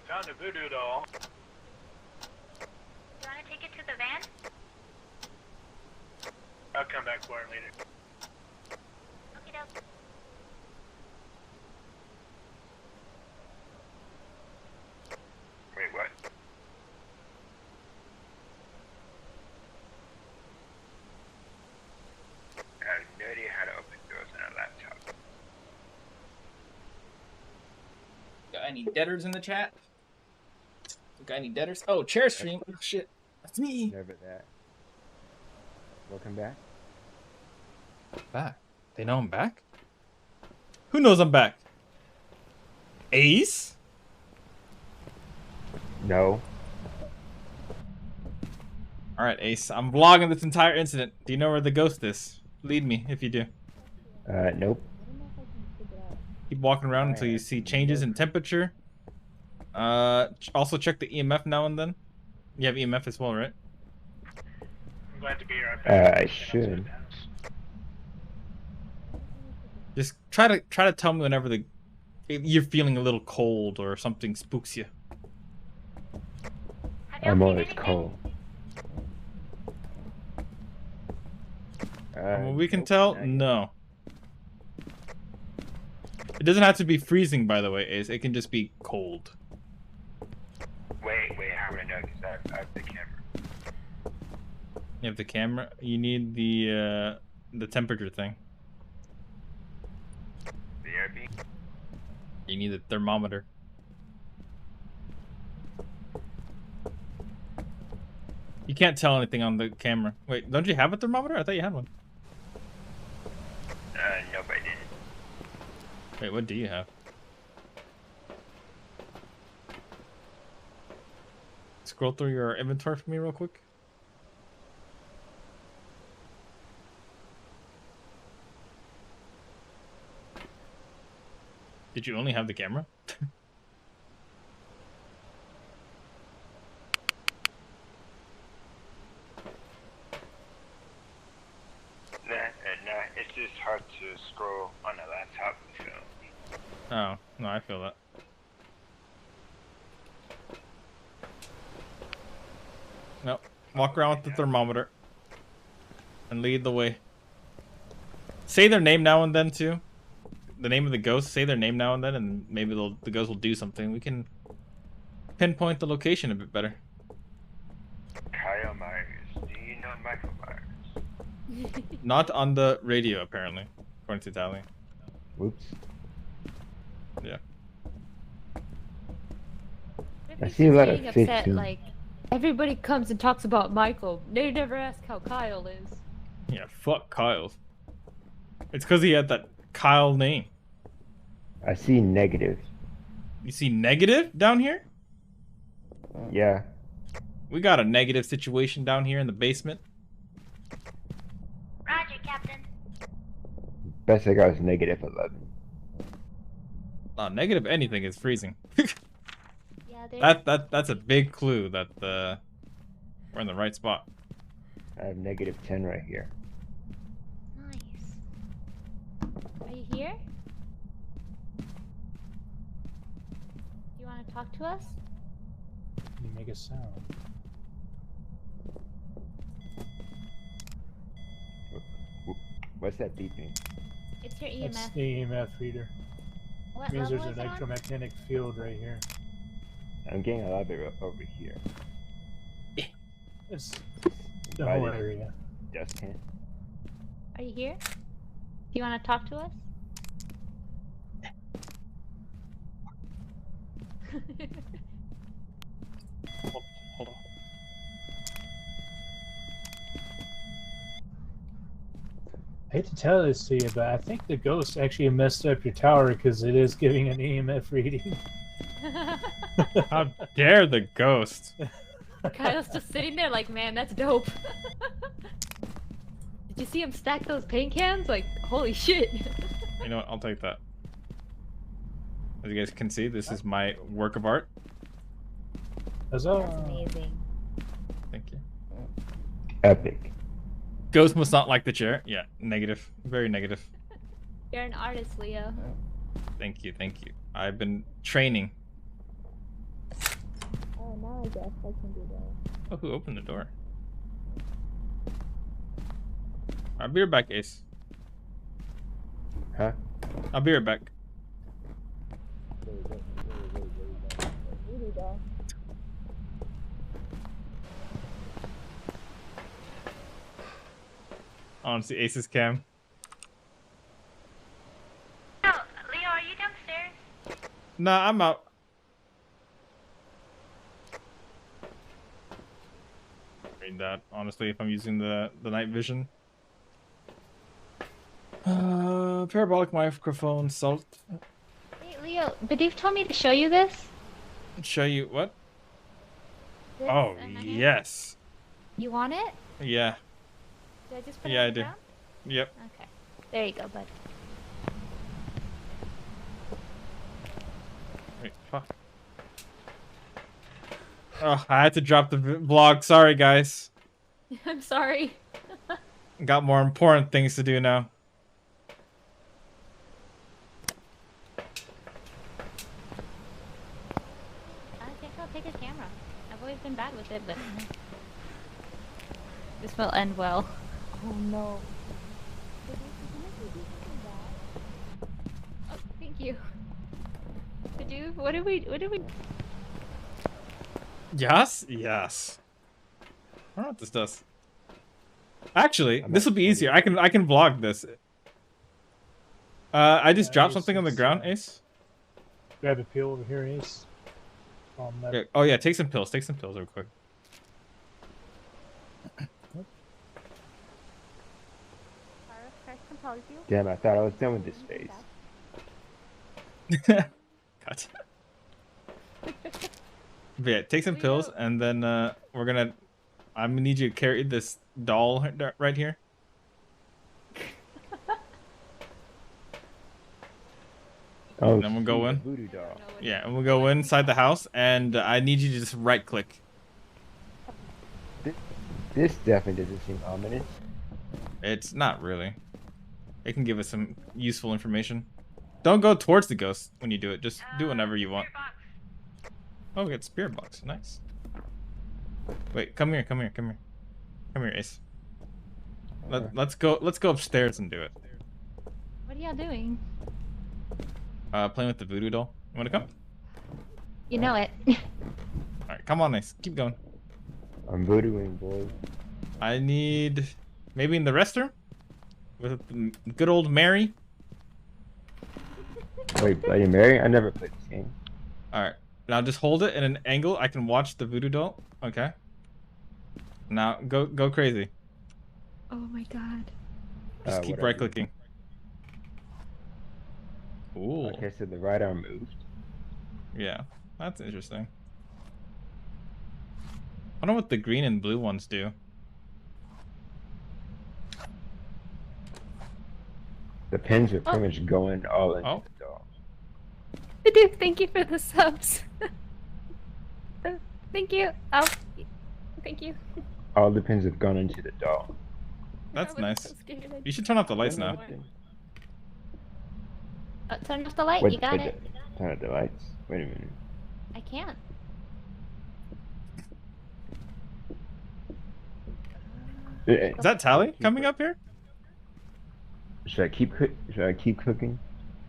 Found a voodoo doll. You wanna take it to the van? I'll come back for it later. Okie doke. Wait, what? I have no idea how to open doors on a laptop. Got any deaders in the chat? Got any deaders? Oh, chair stream. Oh, shit. That's me. Never that. Welcome back. Back. They know I'm back? Who knows I'm back? Ace? No. Alright, Ace. I'm vlogging this entire incident. Do you know where the ghost is? Lead me if you do. Nope. Keep walking around until you see changes in temperature. Also check the EMF now and then. You have EMF as well, right? I'm glad to be right back. I should. Just try to tell me whenever you're feeling a little cold or something spooks you. I'm always cold. From what we can tell, no. It doesn't have to be freezing, by the way, Ace. It can just be cold. Wait, how would I know? Because I have the camera. You have the camera? You need the temperature thing. you need a thermometer. You can't tell anything on the camera. Wait, don't you have a thermometer? I thought you had one. Nope, I didn't. Wait, what do you have? Scroll through your inventory for me real quick. Did you only have the camera? Nah, it's just hard to scroll on a laptop, so. Oh, no, I feel that. No, walk around with the thermometer and lead the way. Say their name now and then too. The name of the ghost. Say their name now and then, and maybe the ghost will do something. We can pinpoint the location a bit better. Kyle Myers. Do you know Michael Myers? Not on the radio, apparently, according to Tally. Whoops. Yeah. I see a lot of Getting fish upset, too. like everybody comes and talks about Michael. They never ask how Kyle is. Yeah, fuck Kyle. It's because he had that Kyle name. I see negative. You see negative down here? Yeah. We got a negative situation down here in the basement. Roger, Captain. Best I got is negative 11. Negative anything is freezing. Yeah, that's a big clue that we're in the right spot. I have negative 10 right here. Nice. Are you here? You want to talk to us? You make a sound. What's that beeping? It's your EMF. That's the EMF reader. What Means level there's is an it on? electromagnetic field right here. I'm getting a lot of it over here. It's the By whole the area. Dust can. Are you here? Do you want to talk to us? Hold on. I hate to tell this to you, but I think the ghost actually messed up your tower because it is giving an EMF reading. How dare the ghost? Kyle's just sitting there like, man, that's dope. Did you see him stack those paint cans? Like, holy shit. You know what? I'll take that. As you guys can see, this is my work of art. Huzzah. That's amazing. Thank you. Epic. Ghost must not like the chair. Yeah, negative. Very negative. You're an artist, Leo. Thank you, thank you. I've been training. Oh, now I guess I can do that. Oh, who opened the door? I'll be right back, Ace. Huh? I'll be right back. I want to see Ace's cam. Oh, Leo, are you downstairs? Nah, I'm out. Read that, honestly, if I'm using the night vision. Parabolic microphone, salt. Hey, Leo, Bidoof told me to show you this. Show you what? This, Oh, and I- yes. You want it? Yeah. Did I just put Yeah, it I on the do. ground? Yep. Okay. There you go, bud. Wait, fuck. Oh, I had to drop the vlog. Sorry, guys. I'm sorry. Got more important things to do now. I think I'll take his camera. I've always been bad with it, but this will end well. Oh no. Oh, thank you. What did we Yes? Yes. I don't know what this does. Actually, this will be easier. I can vlog this. I just dropped something on the ground, Ace. Grab a pill over here, Ace. Yeah. Oh yeah, take some pills. Take some pills real quick. Damn, I thought I was done with this space. Gotcha. But yeah, take some pills, and then I'm gonna need you to carry this doll right here. Oh, and then we'll go sweet, in. a voodoo doll. Yeah, and we'll go inside the house, and I need you to just right click. This definitely doesn't seem ominous. It's not really. It can give us some useful information. Don't go towards the ghost when you do it. Just do whatever you want. Oh, we got spirit box. Nice. Wait, come here, come here, come here. Come here, Ace. Let's go upstairs and do it. What are y'all doing? Playing with the voodoo doll. You wanna come? You know it. Alright, come on, Ace. Keep going. I'm voodooing, boys. I need maybe in the restroom with good old Mary. Wait, Bloody Mary? I never played this game. Alright. Now just hold it in an angle. I can watch the voodoo doll. Okay. Now go crazy. Oh my god. Just keep right clicking. Ooh. Okay, so the right arm moved. Yeah, that's interesting. I don't know what the green and blue ones do. The pins are pretty much going all into the doll. Thank you for the subs. Thank you. Oh, thank you. All the pins have gone into the doll. That's nice. You should turn off the lights now. Turn off the light. Wait, You got it. Turn off the lights. Wait a minute. I can't. Is that Tally coming up here? Should I keep cooking?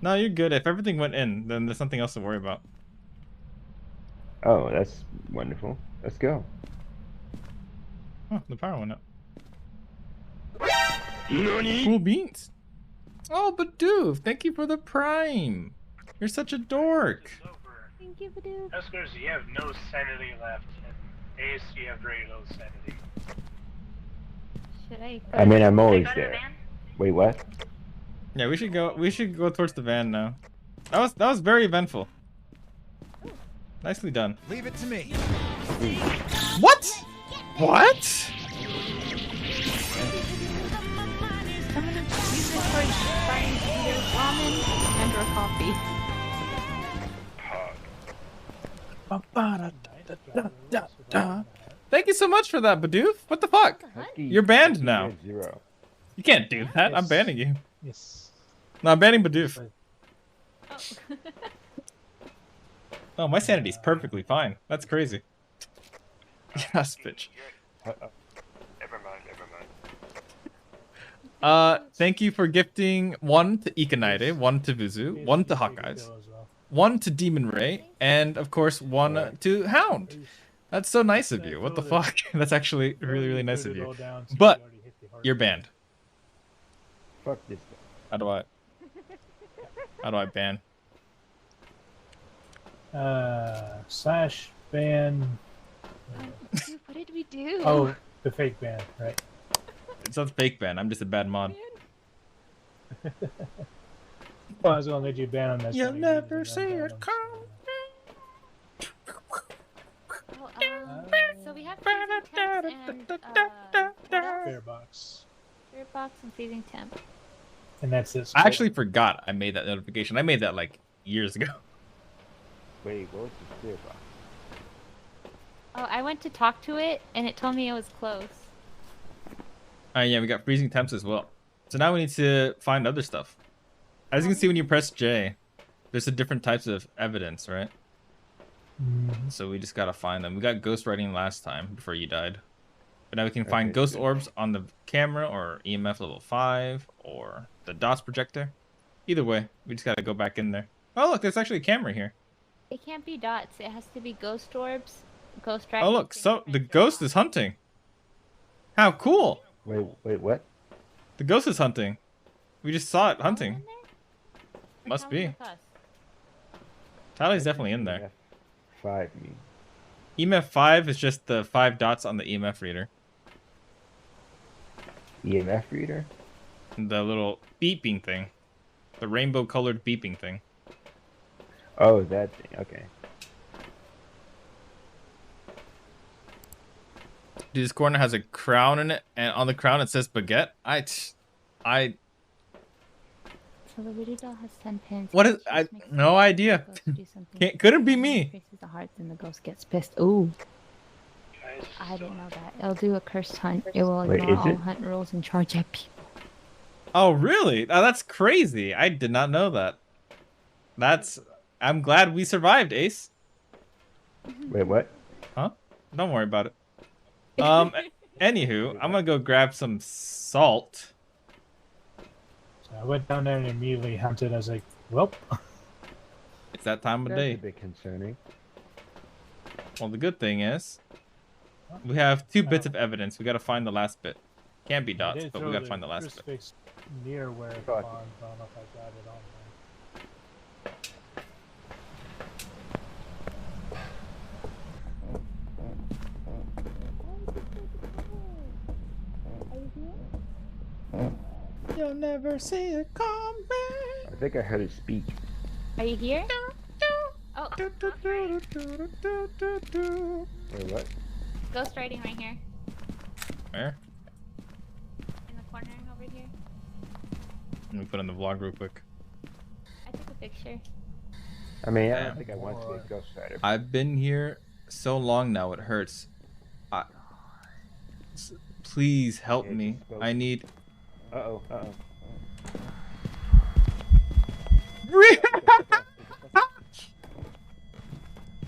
No, you're good. If everything went in, then there's nothing else to worry about. Oh, that's wonderful. Let's go. Oh, the power went up. Cool beans. Oh, Badoof, thank you for the prime. You're such a dork. Thank you, Badoof. Huskers, you have no sanity left, and Ace, you have very low sanity. Should I? I mean, I'm always there. Wait, what? Yeah, we should go. We should go towards the van now. That was very eventful. Nicely done. Leave it to me. What? What? I'm gonna use it for buying either ramen and or coffee. Thank you so much for that, Badoof. What the fuck? You're banned now. Zero. You can't do that. I'm banning you. Yes. No, I'm banning Badoof. Oh, my sanity's perfectly fine. That's crazy. Yes, bitch. Never mind. Thank you for gifting 1 to Ikanaide, 1 to Vuzu, 1 to Hawkeyes, 1 to Demon Ray, and of course 1 to Hound. That's so nice of you. What the fuck? That's actually really, really nice of you. But you're banned. Fuck this guy. How do I ban? Slash ban. What did we do? Oh, the fake ban, right? It's not fake ban. I'm just a bad mod. Well, I was gonna let you ban on that. You'll never see it come. So we have freezing temps and Fair box. spirit box and freezing temp. And that's it. I actually forgot I made that notification. I made that like years ago. Wait, what was the spirit box? Oh, I went to talk to it and it told me it was closed. Yeah, we got freezing temps as well. So now we need to find other stuff. As you can see when you press J, there's the different types of evidence, right? So we just gotta find them. We got ghost writing last time before you died. But now we can find ghost orbs on the camera or EMF level 5 or the DOTS projector. Either way, we just gotta go back in there. Oh look, there's actually a camera here. It can't be dots. It has to be ghost orbs, ghost tracking. Oh look, so the ghost is hunting. How cool! Wait, what? The ghost is hunting. We just saw it hunting. Must be. Tally's definitely in there. EMF 5 mean? EMF 5 is just the 5 dots on the EMF reader. EMF reader? The little beeping thing. The rainbow colored beeping thing. Oh, that thing. Okay. Dude, this corner has a crown in it, and on the crown it says baguette. I So the voodoo doll has 10 pins. What is? I no idea. Couldn't be me. Increases the hearts and the ghost gets pissed. Ooh. I didn't know that. It'll do a cursed hunt. It will ignore all hunt rules and charge at people. Oh, really? Oh, that's crazy. I did not know that. I'm glad we survived, Ace. Wait, what? Huh? Don't worry about it. Anywho, I'm gonna go grab some salt. So I went down there and immediately hunted. I was like, well. It's that time of That's day. a bit concerning. Well, the good thing is, we have 2 bits of evidence. We gotta find the last bit. Can't be dots, but we gotta find the last bit. Near where it spawned, I don't know if I got it on there. You'll never see it come I think I heard it speak. Are you here? Oh. Wait, what? Ghost riding right here. Where? In the corner over here. Let me put in the vlog real quick. I took a picture. I mean, I don't think I want to be a Ghost Rider. I've been here so long now, it hurts. Please help me. I need... Uh-oh, uh-oh.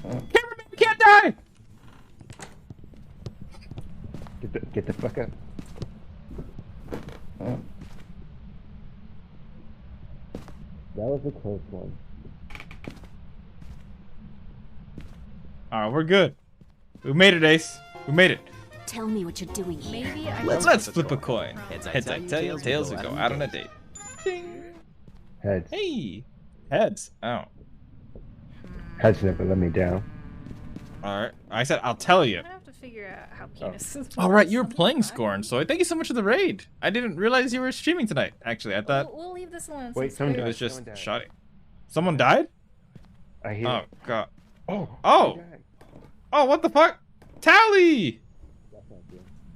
Cameraman can't die! Get the fuck up. That was a close one. Alright, we're good. We made it, Ace. We made it. Tell me what you're doing here. Maybe I Let's flip a coin. Heads I tell you, tails we go out on a date. Ding. Heads. Hey. Heads. Oh. Heads never let me down. Alright. I said I'll tell you. I'm gonna have to figure out how penises. Alright, you're playing Scorn, so thank you so much for the raid. I didn't realize you were streaming tonight. Actually, I thought We'll leave this alone. Wait, since it was just shoddy. Someone died? I hear. Oh god. Oh. Oh, what the fuck? Tally!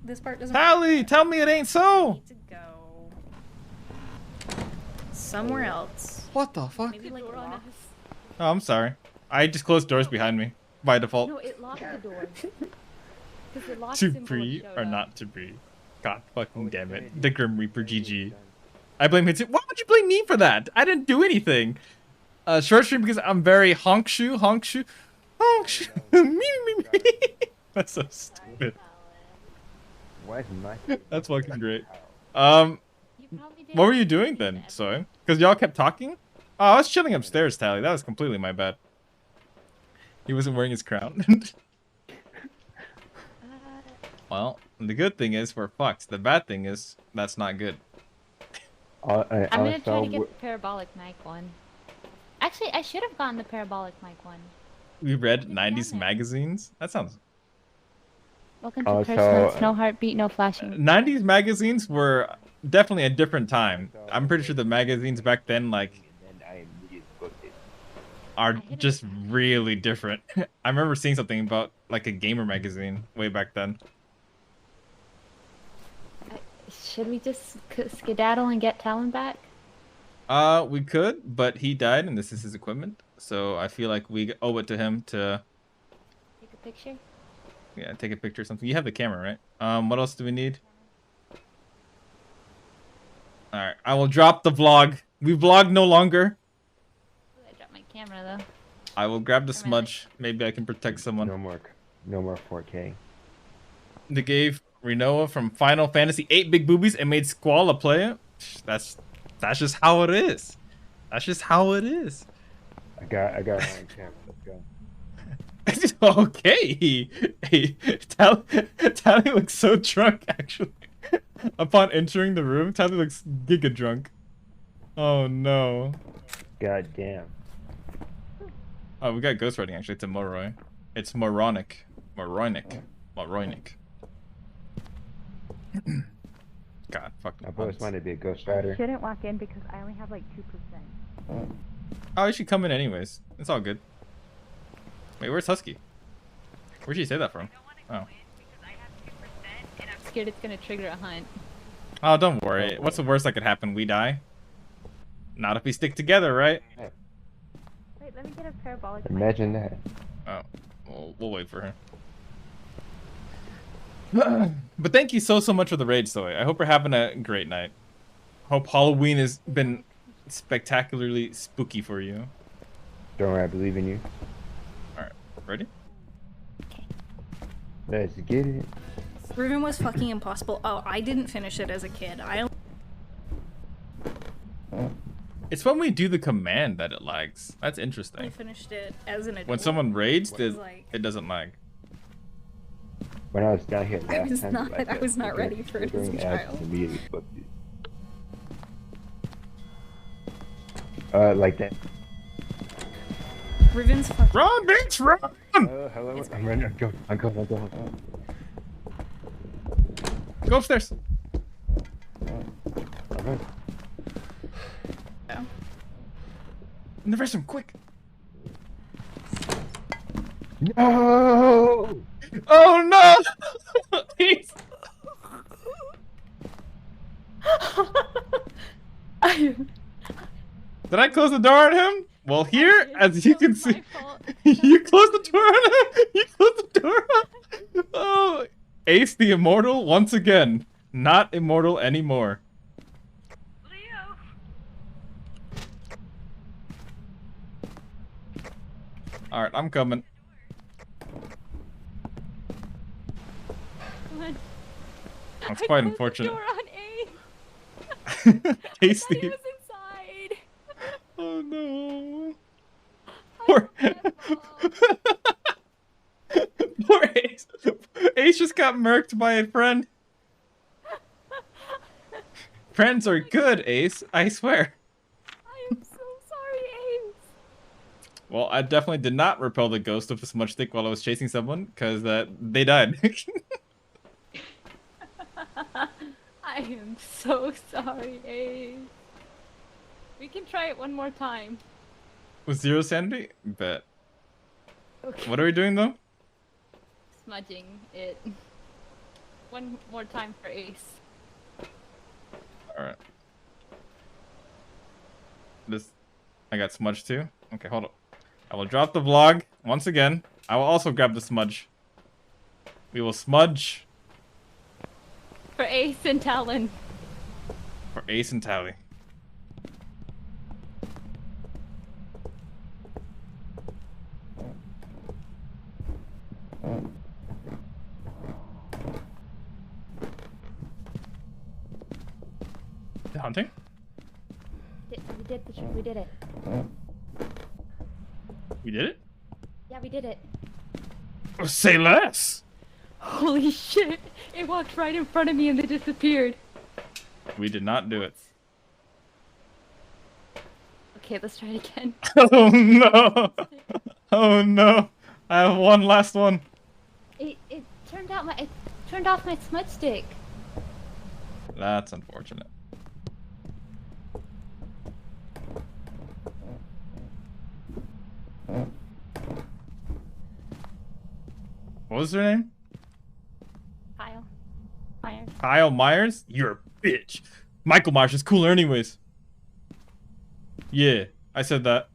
This part doesn't. Tally, tell me it ain't so. Need to go somewhere else. What the fuck? Maybe like lock. Oh, I'm sorry. I just closed doors behind me by default. No, it locked the door. The lock To symbol breathe showed or up. not to breathe. God fucking damn it. The Grim Reaper GG. I blame Hitsuga. Why would you blame me for that? I didn't do anything. Short stream because I'm very honkshu. Me. That's so stupid. Why is my... That's fucking great. What were you doing then, Soy? Because y'all kept talking? Oh, I was chilling upstairs, Tally. That was completely my bad. He wasn't wearing his crown. Well, the good thing is we're fucked. The bad thing is that's not good. I'm gonna try to get the parabolic mic one. Actually, I should have gotten the parabolic mic one. We read 90s magazines? That sounds... Welcome to Christmas. No heartbeat, no flashing. 90s magazines were definitely a different time. I'm pretty sure the magazines back then, like, are just really different. I remember seeing something about, like, a gamer magazine way back then. Should we just skedaddle and get Talon back? We could, but he died and this is his equipment. So I feel like we owe it to him to... Take a picture? Yeah, take a picture or something. You have the camera, right? What else do we need? Alright, I will drop the vlog. We vlog no longer. I dropped my camera, though. I will grab the smudge. Maybe I can protect someone. No more 4K. They gave Renoa from Final Fantasy 8 big boobies and made Squall a player. That's just how it is. That's just how it is. I got it on camera. Let's go. Okay. Hey, Tally looks so drunk, actually. Upon entering the room, Tally looks giga drunk. Oh no. God damn. Oh, we got ghostwriting actually. It's a Moroi. It's moronic. Moronic. God, fuck. I've always wanted to be a ghost I rider. shouldn't walk in because I only have like 2%. Oh, you should come in anyways. It's all good. Wait, where's Husky? Where'd she say that from? Oh. I'm scared it's gonna trigger a hunt. Oh, don't worry. What's the worst that could happen? We die? Not if we stick together, right? Wait, let me get a parabolic. Imagine that. Oh, we'll wait for her. But thank you so much for the raid, Zoe. I hope you're having a great night. Hope Halloween has been spectacularly spooky for you. Don't worry, I believe in you. Alright, ready? Let's get it. Riven was fucking impossible. Oh, I didn't finish it as a kid. It's when we do the command that it lags. That's I interesting. finished it as an adult. When someone raids, It was like- it doesn't lag. When I was down here last I was time, not- like I was not ready for it as a triggering ads child. Immediately fucked it. Like that. Riven's fucking. Run, bitch, run! Hello, I'm running. I'm going. Go upstairs. Alright. In the restroom, quick. No! Oh no! He's... Did I close the door on him? Well, here, as you can see, you closed the door on him. You closed the door on him. Oh, Ace the Immortal once again, not immortal anymore. All right, I'm coming. That's quite unfortunate. Door on A. Ace He the... was inside. Oh no. Poor... Poor Ace. Ace just got murked by a friend. Friends are good, Ace. I swear. I am so sorry, Ace. Well, I definitely did not repel the ghost of a smudge stick while I was chasing someone, because they died. I am so sorry, Ace. We can try it one more time. With 0 sanity? Bet. Okay. What are we doing, though? Smudging it. One more time for Ace. Alright. I got smudge too? Okay, hold up. I will drop the vlog once again. I will also grab the smudge. We will smudge For Ace and Talon. for Ace and Tally. The hunting? We did it. We did it? Yeah, we did it. Oh, say less! Holy shit! It walked right in front of me and then disappeared. We did not do it. Okay, let's try it again. Oh no! Oh no! I have one last one. It turned off my smudge stick. That's unfortunate. What was her name? Kyle. Myers. Kyle Myers? You're a bitch. Michael Myers is cooler anyways. Yeah, I said that.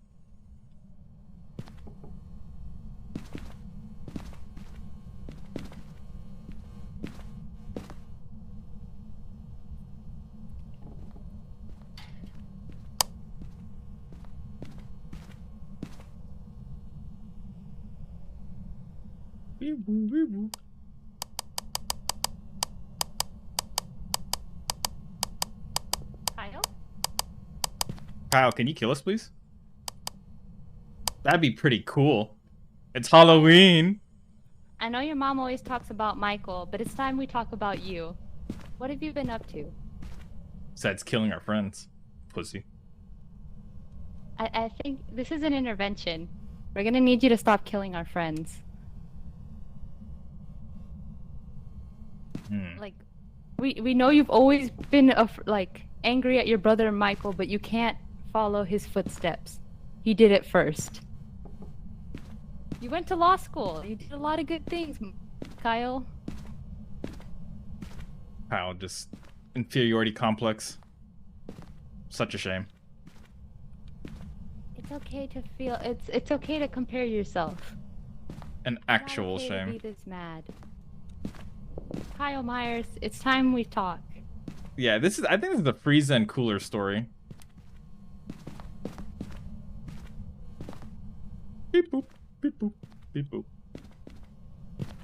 Kyle? Kyle, can you kill us, please? That'd be pretty cool. It's Halloween. I know your mom always talks about Michael, but it's time we talk about you. What have you been up to? Besides killing our friends. Pussy. I think this is an intervention. We're gonna need you to stop killing our friends. Like, we know you've always been like angry at your brother Michael, but you can't follow his footsteps. He did it first. You went to law school. You did a lot of good things, Kyle. Kyle, just inferiority complex. Such a shame. It's okay to feel. It's okay to compare yourself. An actual It's not okay shame. to be this mad. Kyle Myers, it's time we talk. Yeah, I think this is the Frieza and Cooler story. Beep boop, beep boop, beep boop.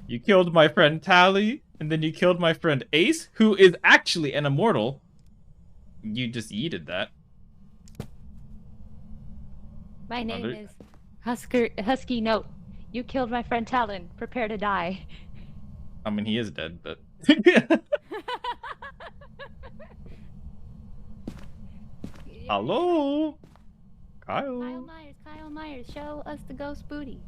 You killed my friend Tally, and then you killed my friend Ace, who is actually an immortal. You just yeeted that. My name is Husky Note. You killed my friend Talon. Prepare to die. I mean, he is dead, but... Hello? Kyle? Kyle Myers, show us the ghost booty.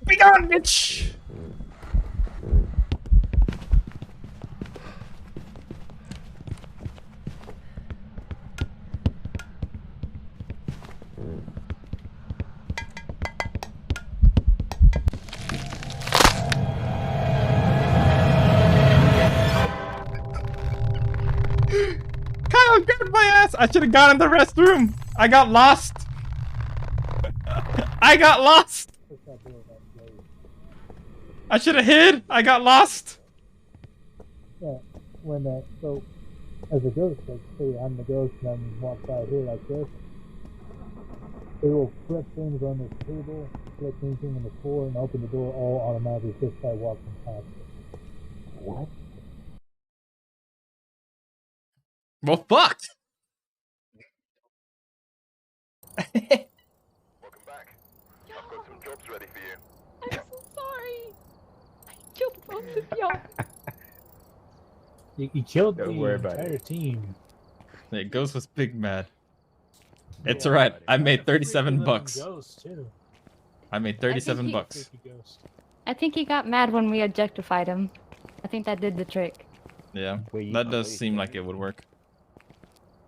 Be gone, bitch! Kyle grabbed my ass! I should have gone in the restroom! I got lost! I got lost! I should have hid! I got lost! Yeah, so, as a ghost, like, say I'm the ghost and I'm walk by here like this, it will flip things on this table, flip anything on the floor, and open the door all automatically just by walking past it. What? Well, fucked! Welcome back. I've got some jobs ready for you. I'm so sorry. I killed both of y'all. You killed the Don't worry about entire it. team. Yeah, Ghost was big mad. It's Yeah, alright. buddy. I made Freaking 37 little bucks. ghost, too. I made 37 bucks. Freaky ghost. I think he got mad when we objectified him. I think that did the trick. Yeah, Wait, that does seem like it would work.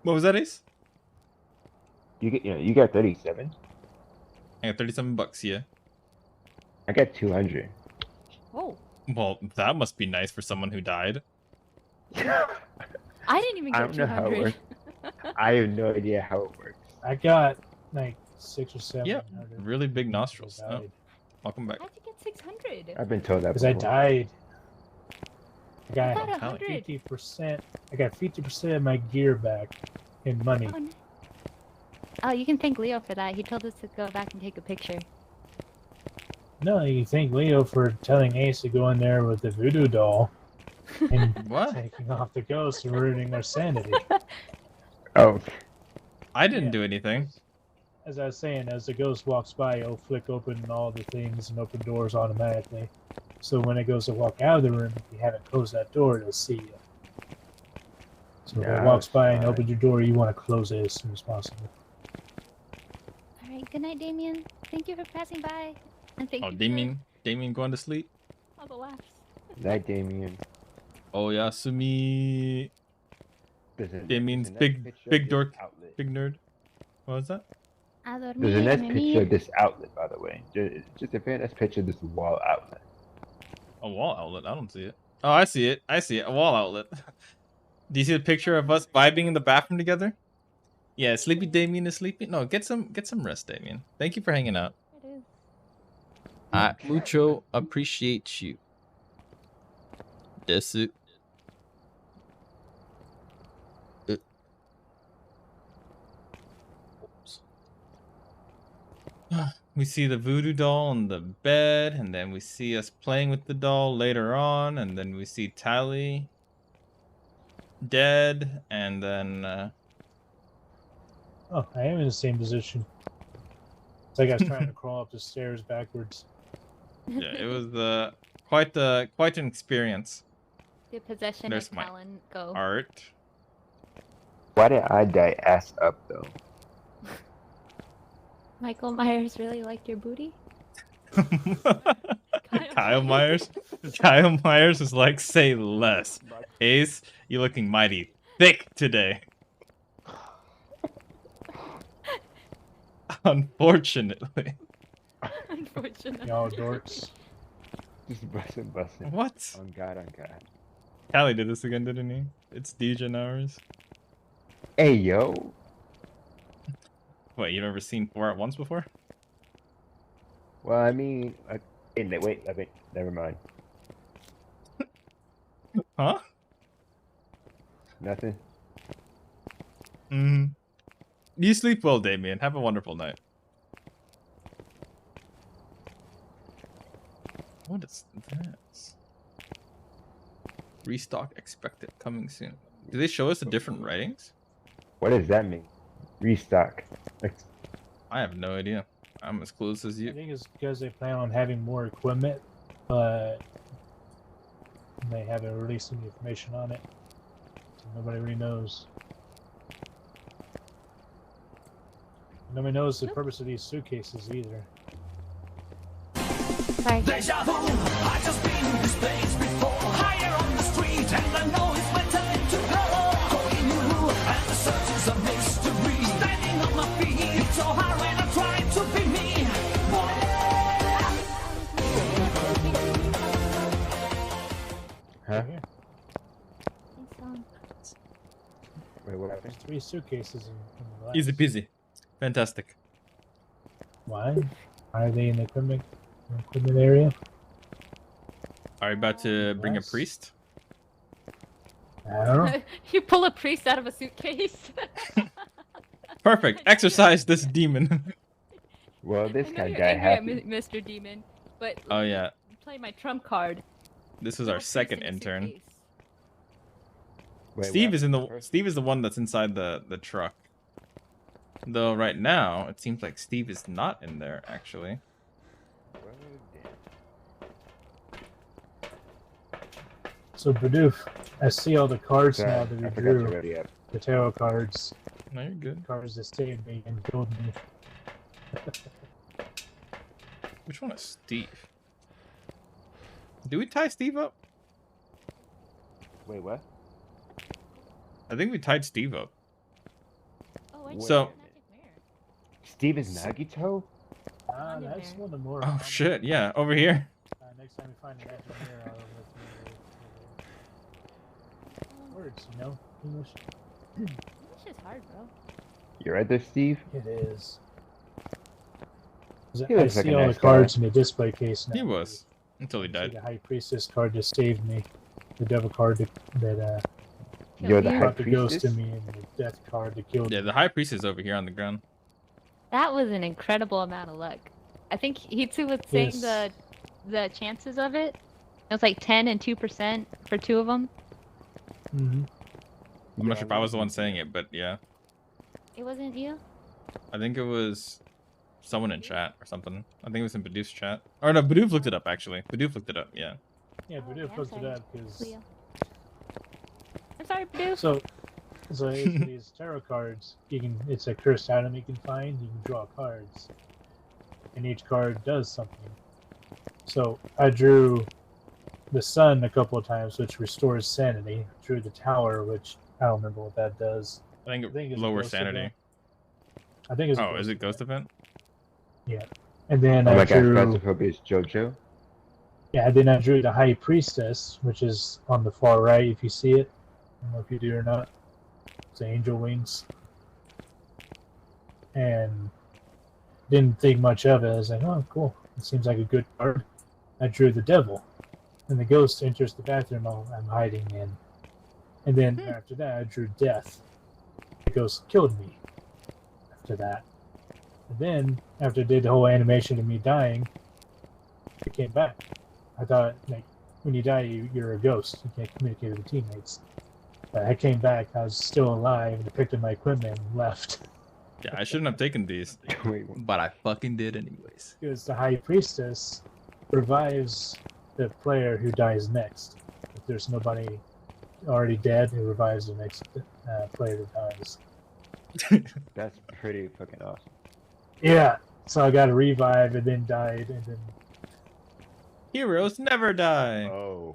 What was that, Ace? You got 37. I got 37 bucks, yeah. I got 200. Whoa. Well, that must be nice for someone who died. I didn't even I get don't know how it 200. works. I have no idea how it works. I got like 6 or 7. Yeah, really big nostrils. Oh, welcome back. How'd you get 600? I've been told that Because I before. died. I got got 100. 50%. I got 50% of my gear back in money. Oh, no. Oh, you can thank Leo for that. He told us to go back and take a picture. No, you thank Leo for telling Ace to go in there with the voodoo doll and taking off the ghosts and ruining their sanity. Oh. I didn't do anything. As I was saying, as the ghost walks by, it'll flick open all the things and open doors automatically. So when it goes to walk out of the room, if you haven't closed that door, it'll see you. So when it walks by and opens your door, you want to close it as soon as possible. Alright, good night, Damien. Thank you for passing by. And thank Oh, you Damien going to sleep? for all the laughs. Night, Damien. Oh, Yasumi. Damien's big dork, big nerd. What was that? There's a nice picture of this outlet, by the way. Just a very nice picture of this wall outlet. A wall outlet? I don't see it. Oh, I see it. I see it. A wall outlet. Do you see the picture of us vibing in the bathroom together? Yeah, sleepy Damien is sleepy. No, get some rest, Damien. Thank you for hanging out. It is. I mucho appreciate you. Desu. We see the voodoo doll on the bed, and then we see us playing with the doll later on, and then we see Tally dead, and then Oh, I am in the same position. It's like I was trying to crawl up the stairs backwards. yeah, it was quite an experience. Did possession There's and my Talon go? art. Why did I die ass up though? Michael Myers really liked your booty? Kyle Myers. Kyle Myers is like, say less. Ace, you looking mighty thick today. Unfortunately. Unfortunately. Y'all dorks. Just busting. What? On God. Callie did this again, didn't he? It's DJ hours. Hey, yo. What, you've never seen 4 at once before? Well, I mean, wait, never mind. Huh? Nothing. You sleep well, Damien. Have a wonderful night. What is this? Restock expected coming soon. Do they show us the different writings? What does that mean? Restock. I have no idea. I'm as close as you. I think it's because they plan on having more equipment, but they haven't released any information on it. So nobody really knows. Nobody knows the purpose of these suitcases either. Sorry. Deja vu, I just been in this place before. Higher on the street, and I know it's my time to go. Going new, and the search is a mystery. Standing on my feet, it's so hard when I try to be me. Huh? Wait, what happened? There's 3 suitcases in the glass. Easy peasy. Fantastic. Why? Are they in the equipment area? Are you about to bring a priest? I don't know. You pull a priest out of a suitcase. Perfect. Exercise this demon. Well, this I know kind you're of guy angry happy. at Mr. Demon, but Oh yeah. play my trump card. This is our second intern. Wait, Steve what? is the one that's inside the truck. Though right now it seems like Steve is not in there actually. So Bidoof, I see all the cards Sorry, now that we I forgot you drew. already up. The tarot cards. No, you're good. Cards that saved me and killed me. Which one is Steve? Do we tie Steve up? Wait, what? I think we tied Steve up. Oh, So Steve is Nagito? That's one of the more. Oh shit, yeah, over here. Next time we find an engineer, I'll words, you know? English. English is hard, bro. You right there, Steve? It is. He I looks see like a all nice the cards guy. in the display case now. He was. Until he died. The High Priestess card just saved me. The Devil card that You're the High brought the ghost Priestess? to me, and the Death card that killed Yeah, me. the High Priest is over here on the ground. That was an incredible amount of luck. I think Hitsu was saying Yes. the chances of it. It was like 10 and 2% for 2 of them. Mm-hmm. I'm not sure if I was the one saying it, but yeah. It wasn't you? I think it was someone in chat or something. I think it was in Badoof's chat. Or no, Badoof looked it up actually. Badoof looked it up, yeah. Yeah, Bidoof looked it up because. Leo. I'm sorry, Purdue. So these tarot cards, it's a cursed item you can find. You can draw cards, and each card does something. So I drew the sun a couple of times, which restores sanity. Drew the tower, which I don't remember what that does. I think it's a lower ghost sanity. event. I think it's. Oh, is it Ghost Event? Yeah, and then Oh I my god, drew. Phasmophobia is JoJo. Yeah, then I drew the High Priestess, which is on the far right if you see it. I don't know if you do or not. It's angel wings. And didn't think much of it. I was like, oh, cool. It seems like a good card. I drew the devil. And the ghost enters the bathroom I'm hiding in. And then after that, I drew death. The ghost killed me after that. And then, after I did the whole animation of me dying, it came back. I thought, like, when you die, you're a ghost. You can't communicate with your teammates. But I came back, I was still alive, and I picked up my equipment and left. Yeah, I shouldn't have taken these. But I fucking did anyways. Because the High Priestess revives the player who dies next. The there's nobody already dead who revives the next player that dies. That's pretty fucking awesome. Yeah, so I got a revive and then died and then. Heroes never die. Oh.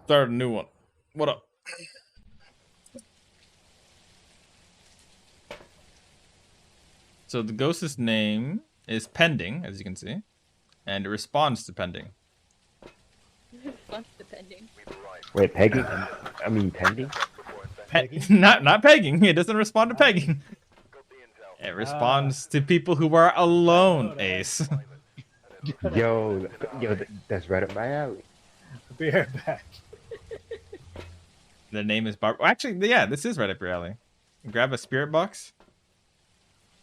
Start a new one. What up? So the ghost's name is pending, as you can see, and it responds to pending. Responds to pending. Wait, pegging? I mean, pending? Not pegging. It doesn't respond to pegging. It responds to people who are alone, Ace. Yo, that's right up my alley. I'll be right back. The name is Barbara. Actually, yeah, this is right up your alley. Grab a spirit box.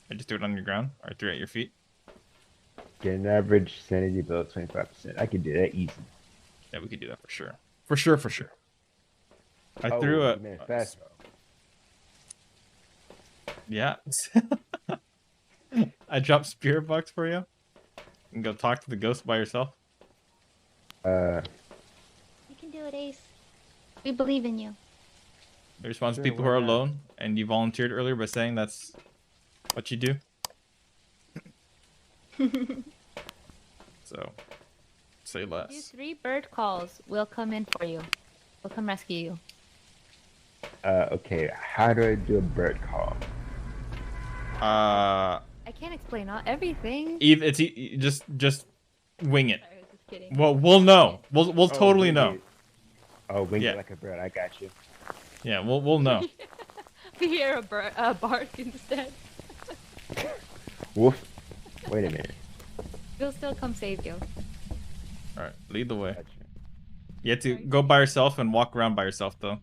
And just do it on your ground or throw it at your feet. Get an average sanity below 25%. I can do that easy. Yeah, we could do that for sure. For sure. I threw a. Fast. Yeah. I dropped spirit box for you. You can go talk to the ghost by yourself. You can do it, Ace. We believe in you. It responds to people who are alone, and you volunteered earlier by saying that's what you do. So, say Do less. 3 bird calls. We'll come in for you. We'll come rescue you. Okay, how do I do a bird call? I can't explain everything. It's just wing it. Sorry, I was just kidding. Well, we'll know. We'll totally know. Oh, wing it like a bird. I got you. Yeah, we'll know. We hear a bark instead. Woof. Wait a minute. We'll still come save you. All right, lead the way. You have to go by yourself and walk around by yourself though,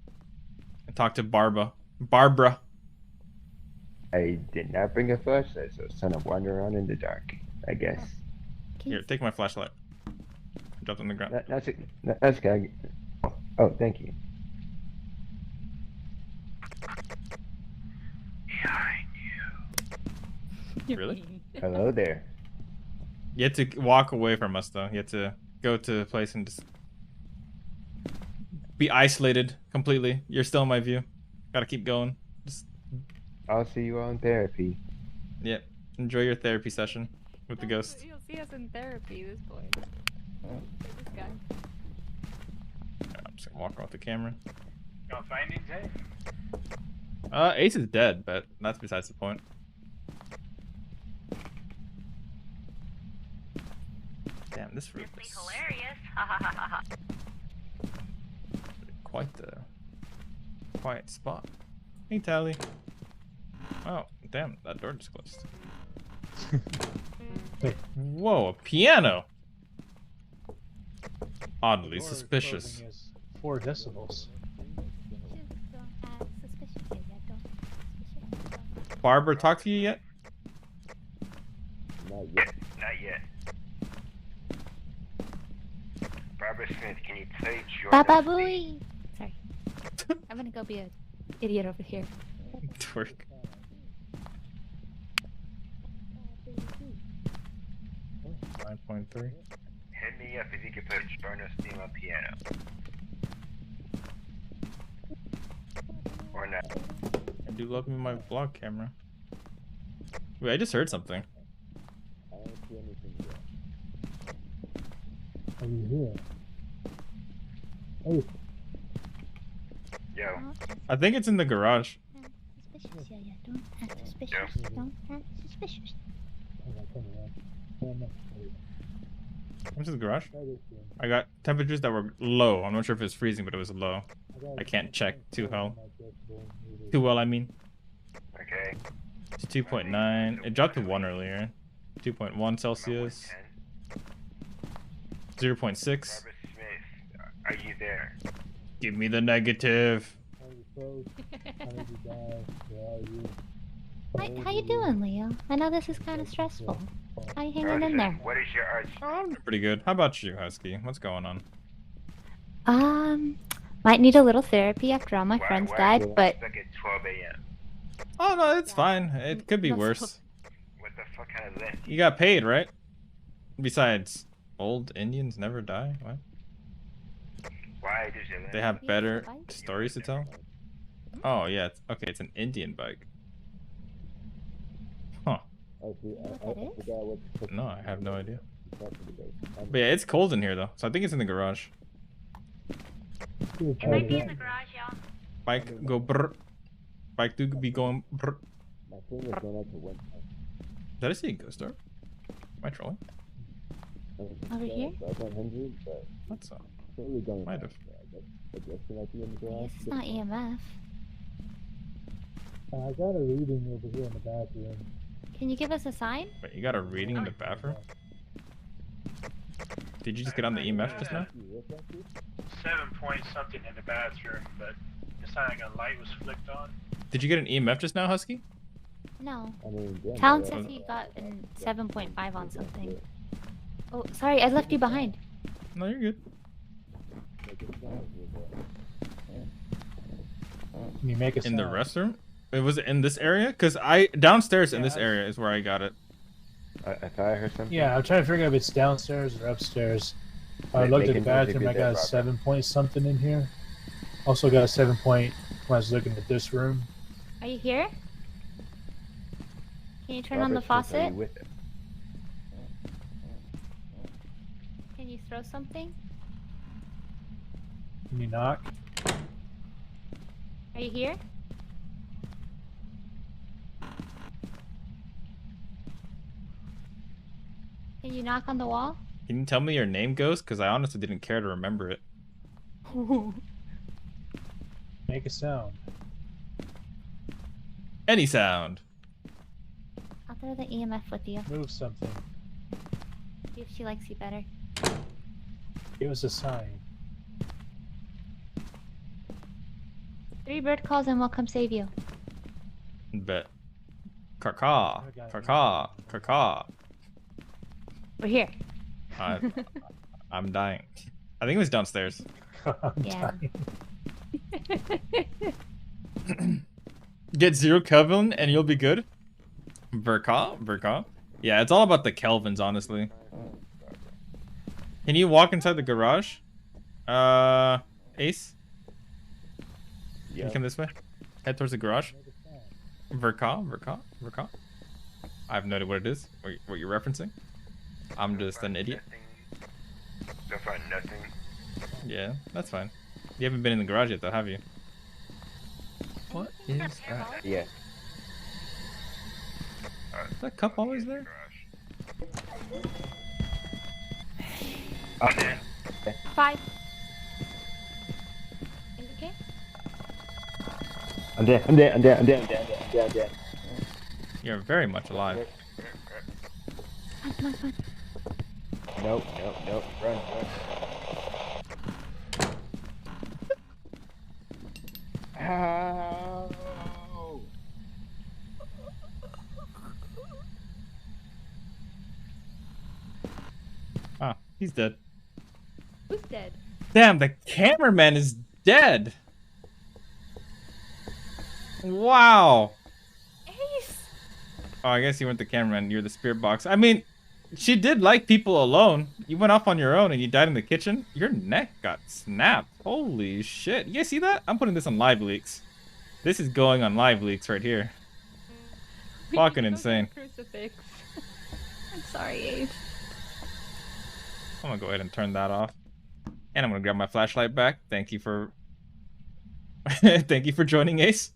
and talk to Barbara. I did not bring a flashlight, so it's time to wander around in the dark, I guess. Here, take my flashlight. Drop it on the ground. That's good. Oh, thank you. Behind you. Really? Hello there. You have to walk away from us though. You have to go to a place and just be isolated completely. You're still in my view. Gotta keep going. Just... I'll see you all in therapy. Yeah. Enjoy your therapy session with the ghost. You'll see us in therapy, this boy. This guy. I'm just gonna walk around with the camera. No findings, eh? Ace is dead, but that's besides the point. Damn, this room is hilarious. quite the quiet spot. Hey, Tally. Oh, damn, that door just closed. Whoa, a piano. Oddly suspicious. Is 4 decibels. Barbara talked to you yet? Not yet. Not yet. Barbara Smith, can you play Jordan? Baba Booey! Sorry. I'm gonna go be an idiot over here. Twerk. .3. Hit me up if you can play Jordan's theme on piano. Or not. I do love me my vlog camera. Wait, I just heard something. I don't see anything yet. Are you here? Hey. Yo. I think it's in the garage. Suspicious, yeah. Don't act suspicious. Don't act suspicious. Went to the garage. I got temperatures that were low. I'm not sure if it was freezing, but it was low. I can't check too well. I mean. Okay. It's 2.9. It dropped to 1 earlier. 2.1 Celsius. 0.6. Barbara Smith, are you there? Give me the negative. How you doing, Leo? I know this is kind of stressful. How you hanging in there? What is your art? I'm pretty good. How about you, Husky? What's going on? Might need a little therapy after all my friends died, but... Stuck at 12 a.m. Oh, no, it's fine. It could be worse. What kind of lift? You got paid, right? Besides, old Indians never die. What? Why did you lift? They have better stories to tell. Oh yeah. Okay, it's an Indian bike. Huh. No, I have no idea. But yeah, it's cold in here though, so I think it's in the garage. It might be in the garage, y'all. Bike go brr. Bike do be going brr. Did I see a ghost door? Am I trolling? Over here? What's up? Might have. I guess it's not EMF. I got a reading over here in the bathroom. Can you give us a sign? Wait, you got a reading in the bathroom? Did you just get on the EMF just now? 7 point something in the bathroom, but it sounded like a light was flicked on. Did you get an EMF just now, Husky? No. Talon says he got an 7.5 on something. Oh, sorry, I left you behind. No, you're good. Can you make a in the sound? restroom? It was in this area? Cause downstairs in this area is where I got it. I thought I heard something. Yeah, I'm trying to figure out if it's downstairs or upstairs. I looked at the bathroom. I got a 7 point something in here. Also got a 7 point when I was looking at this room. Are you here? Can you turn on the faucet? Can you throw something? Can you knock? Are you here? Can you knock on the wall? Can you tell me your name, Ghost? Because I honestly didn't care to remember it. Make a sound. Any sound. I'll throw the EMF with you. Move something. See if she likes you better. Give us a sign. 3 bird calls and we'll come save you. Bet. Caw-caw. Caw-caw. Caw-caw. We're here. I'm dying. I think it was downstairs. Yeah. Get 0 Kelvin and you'll be good. Verka. Yeah, it's all about the Kelvins, honestly. Can you walk inside the garage? Ace? Can you come this way? Head towards the garage. Verka. I have no idea what it is. What you're referencing. I'm just an idiot. So far, nothing. Yeah, that's fine. You haven't been in the garage yet, though, have you? What is that? Yeah. Is that cup always there? I'm dead. 5. Is it okay? I'm dead. You're very much alive. Come on. Nope. Run. Ow. Ah, he's dead. Who's dead? Damn, the cameraman is dead. Wow. Ace! Oh, I guess you weren't the cameraman. You're the spirit box. I mean, she did like people alone. You went off on your own and you died in the kitchen. Your neck got snapped. Holy shit. You guys see that? I'm putting this on live leaks. This is going on live leaks right here. Fucking insane. Crucifix. I'm sorry, Ace. I'm gonna go ahead and turn that off. And I'm gonna grab my flashlight back. Thank you for... Thank you for joining, Ace.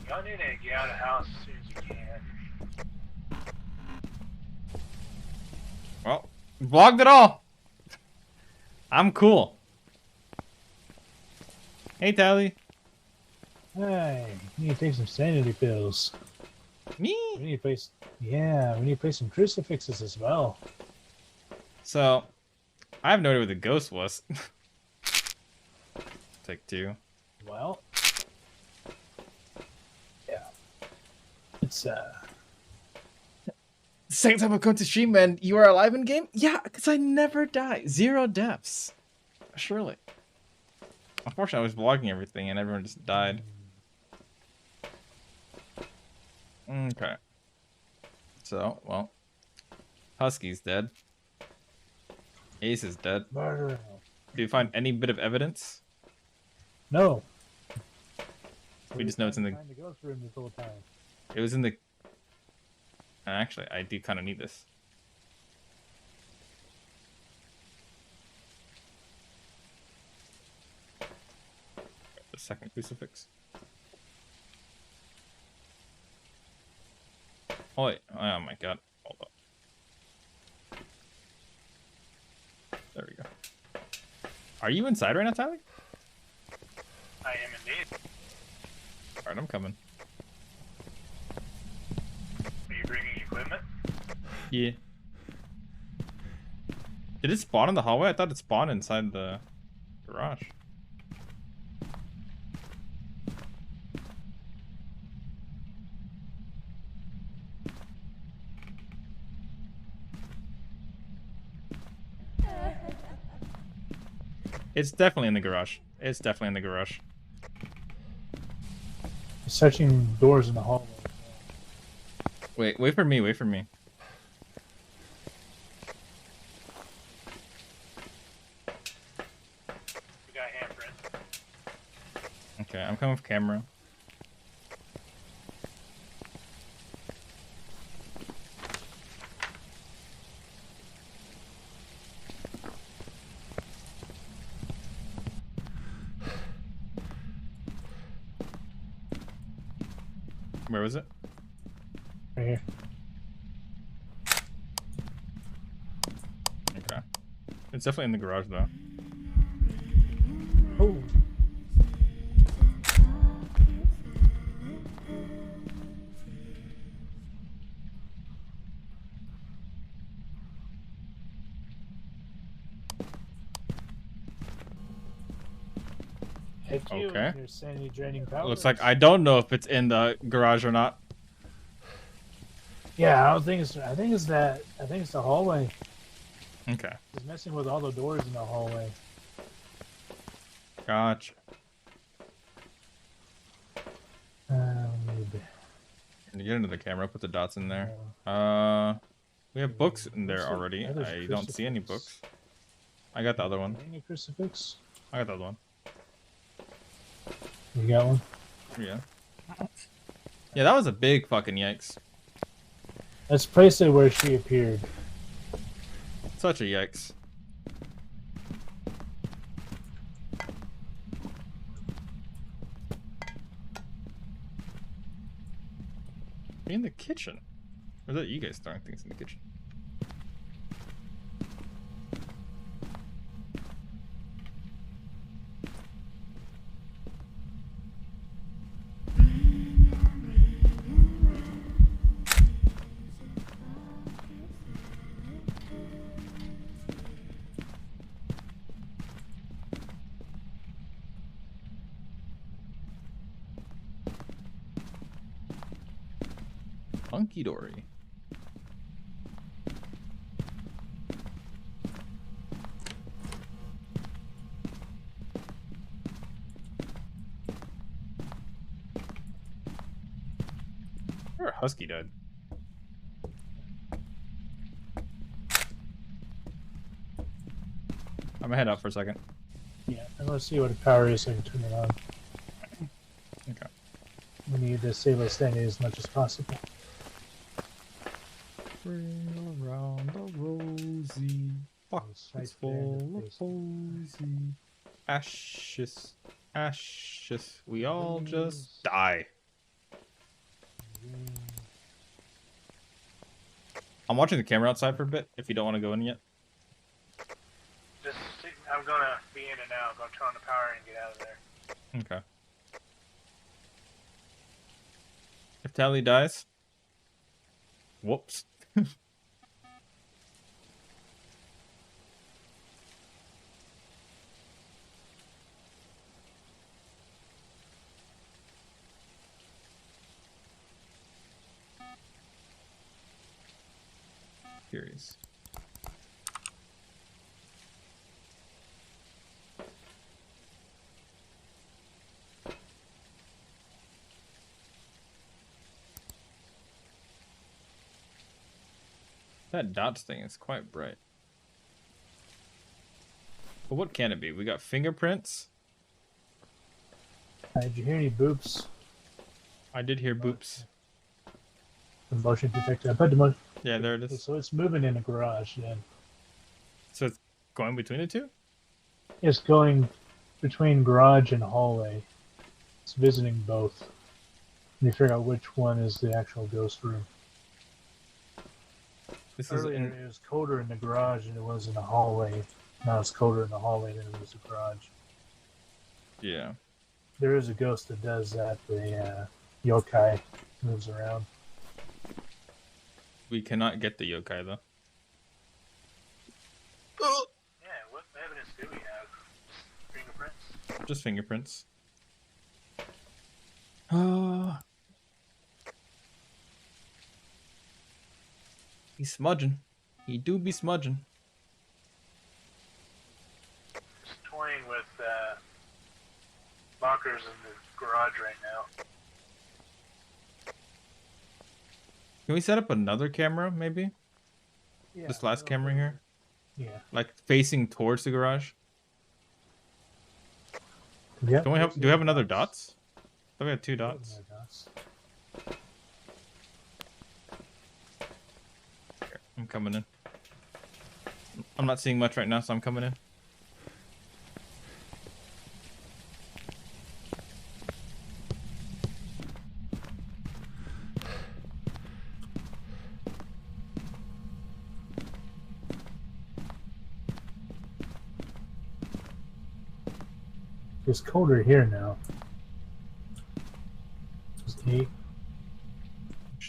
Y'all need to get out of the house as soon as you can. Well, vlogged it all. I'm cool. Hey, Tally. Hey, we need to take some sanity pills. Me? We need to place. Yeah, we need to place some crucifixes as well. So, I have no idea what the ghost was. Take 2. Well, yeah. It's Second time I've come to stream, man. You are alive in game? Yeah, because I never die. 0 deaths. Surely. Unfortunately, I was vlogging everything and everyone just died. Okay. So, well. Husky's dead. Ace is dead. murder. Do you find any bit of evidence? No. We just know it's in the... Trying to go through him this whole time. It was in the... Actually, I do kind of need this. The second crucifix. Oh wait, oh my god. Hold up. There we go. Are you inside right now, Tyler? I am indeed. Alright, I'm coming. Are you bringing equipment? Yeah. Did it spawn in the hallway? I thought it spawned inside the garage. It's definitely in the garage. It's definitely in the garage. Searching doors in the hallway. Wait for me, wait for me. We got handprints. Okay, I'm coming with camera. Where was it? Right here. Okay. It's definitely in the garage though. Oh. Heck you, Okay. your sanity draining powers. Looks like I don't know if it's in the garage or not. Yeah, I don't think it's. I think it's that. I think it's the hallway. Okay. It's messing with all the doors in the hallway. Gotcha. Maybe. Can you get into the camera? Put the dots in there. We have books in there already. I don't see any books. I got the other one. Any crucifix? I got the other one. You got one? Yeah. Yeah, that was a big fucking yikes. Let's place it where she appeared. Such a yikes. In the kitchen. Or is that you guys throwing things in the kitchen? Funky Dory. Or a husky died. I'm gonna head out for a second. Yeah, I'm gonna see what the power is so I can turn it on. Okay. We need to save our sanity as much as possible. Bring around the rosy box Right full there, of posy. Ashes, ashes, we all just die. I'm watching the camera outside for a bit, if you don't want to go in yet. Just, I'm gonna be in and out. I'm gonna turn on the power and get out of there. Okay. If Tally dies... Whoops. curious. That dots thing is quite bright. But what can it be? We got fingerprints. Did you hear any boops? I did hear boops. The motion detector. I put the motion. Yeah, there it is. So it's moving in the garage then. So it's going between the two? It's going between garage and hallway. It's visiting both. And you figure out which one is the actual ghost room. This Earlier it was colder in the garage than it was in the hallway. Now it's colder in the hallway than it was in the garage. Yeah. There is a ghost that does that. The yokai moves around. We cannot get the yokai though. Yeah, what evidence do we have? Fingerprints? Just fingerprints. He's smudging. He do be smudging. Just toying with lockers in the garage right now. Can we set up another camera, maybe? Yeah, this last camera here? Yeah. Like facing towards the garage? Yep. Do we have another dots? I thought we had 2 dots. Here, I'm coming in. I'm not seeing much right now, so I'm coming in. It's colder here now. It's 8.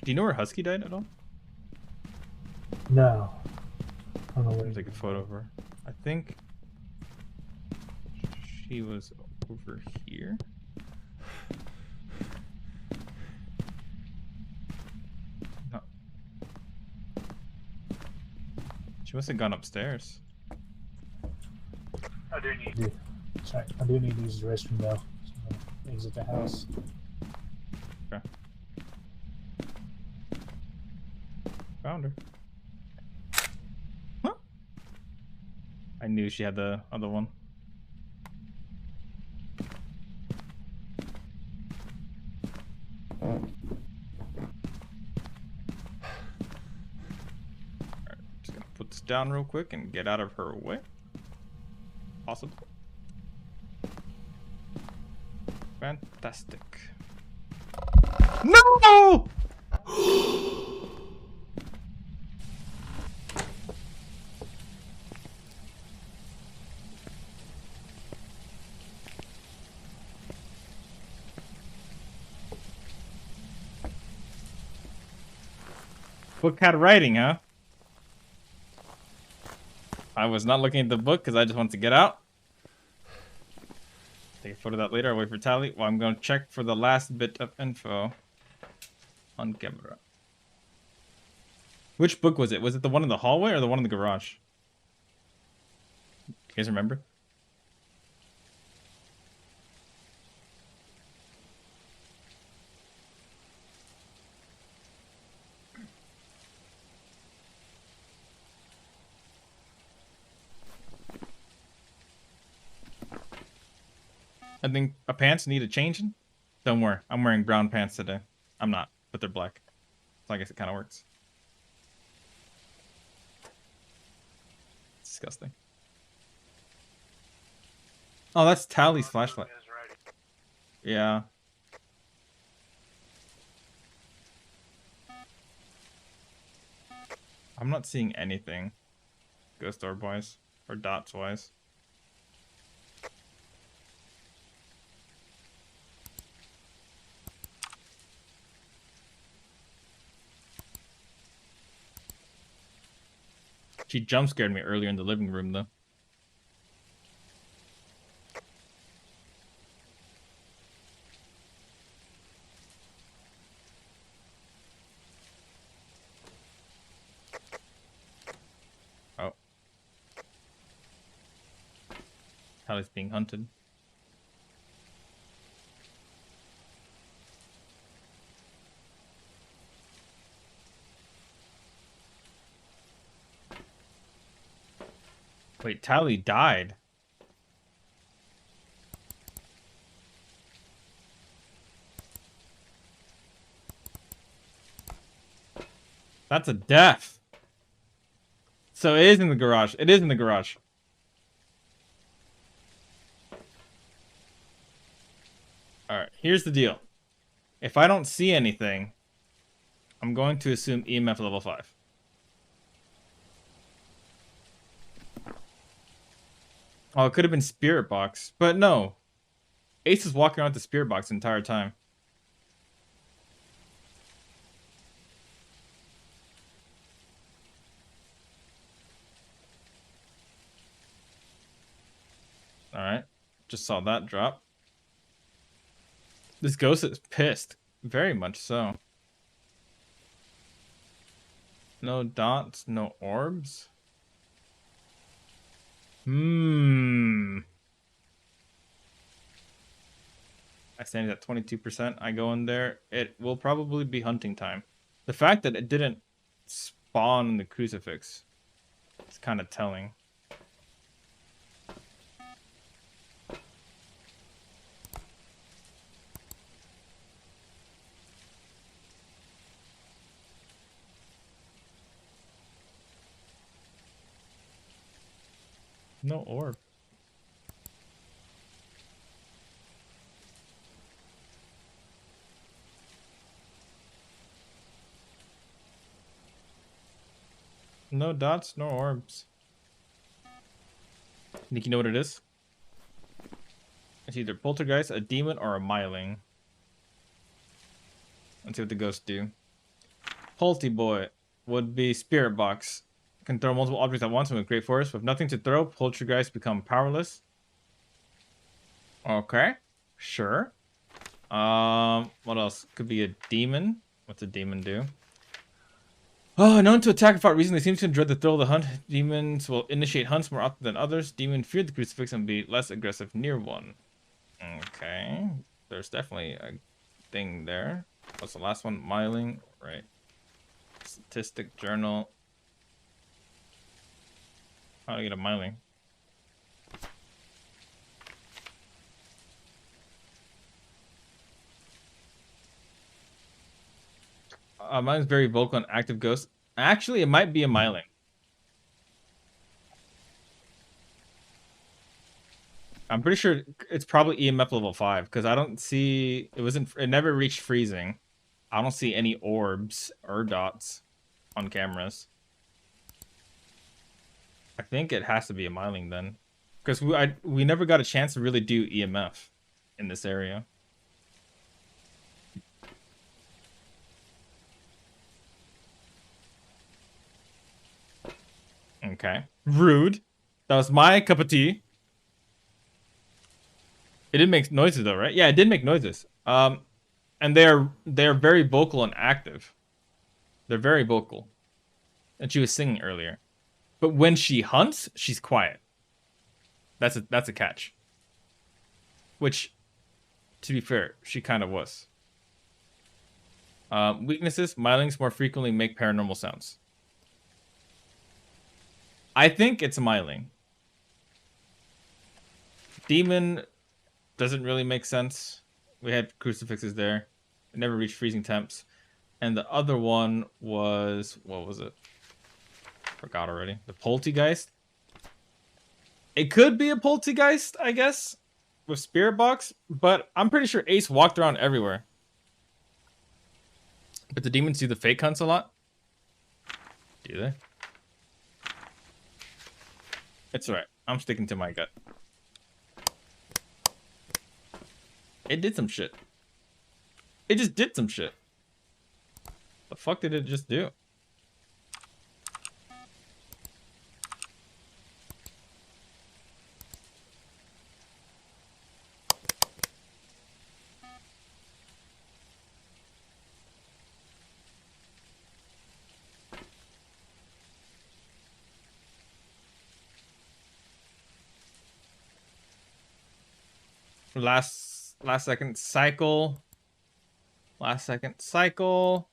Do you know where Husky died at all? No. I don't know where. Take a photo of her. I think she was over here. No. She must have gone upstairs. I do need. Sorry, I do need to use the restroom though. So exit the house. Okay. Found her. Huh? I knew she had the other one. Alright, just gonna put this down real quick and get out of her way. Possible. Fantastic. No! Book had writing, huh? I was not looking at the book because I just wanted to get out. Take a photo of that later. I'll wait for Tally. Well, I'm going to check for the last bit of info on camera. Which book was it? Was it the one in the hallway or the one in the garage? You guys remember? I think pants need a changing. Don't worry, I'm wearing brown pants today. I'm not, but they're black. So I guess it kind of works. It's disgusting. Oh, that's Tally's flashlight. Yeah. I'm not seeing anything ghost orb wise or dots wise. She jump scared me earlier in the living room, though. Tyler's being hunted. Wait, Tally died. That's a death. So it is in the garage. It is in the garage. Alright, here's the deal. If I don't see anything, I'm going to assume EMF level 5. Oh, it could have been Spirit Box. But no. Ace is walking around with the Spirit Box the entire time. Alright. Just saw that drop. This ghost is pissed. Very much so. No dots, no orbs. I stand at 22%. I go in there. It will probably be hunting time. The fact that it didn't spawn the crucifix is kind of telling. No orb. No dots, no orbs. Think you know what it is? It's either poltergeist, a demon, or a myling. Let's see what the ghosts do. Polty boy would be spirit box. Can throw multiple objects at once with great force. With nothing to throw, poltergeist become powerless. Okay, sure. What else? Could be a demon. What's a demon do? Oh, known to attack without reason, they seem to dread the thrill of the hunt. Demons will initiate hunts more often than others. Demon feared the crucifix and be less aggressive near one. Okay, there's definitely a thing there. What's the last one? Myling, right? Statistic journal. How do I get a myling? Mine's very vocal and active ghost. Actually, it might be a myling. I'm pretty sure it's probably EMF level 5 because I don't see it never reached freezing. I don't see any orbs or dots on cameras. I think it has to be a myling then, because we never got a chance to really do EMF in this area. Okay, rude. That was my cup of tea. It did make noises though, right? Yeah, it did make noises. And they're very vocal and active. They're very vocal. And she was singing earlier. But when she hunts, she's quiet. That's a catch. Which, to be fair, she kind of was. Weaknesses: Mylings more frequently make paranormal sounds. I think it's a myling. Demon doesn't really make sense. We had crucifixes there. It never reached freezing temps. And the other one was... what was it? Forgot already. The poltergeist? It could be a poltergeist, I guess, with Spirit Box, but I'm pretty sure Ace walked around everywhere. But the demons do the fake hunts a lot? Do they? It's alright. I'm sticking to my gut. It did some shit. It just did some shit. The fuck did it just do? Last second cycle. Last second cycle.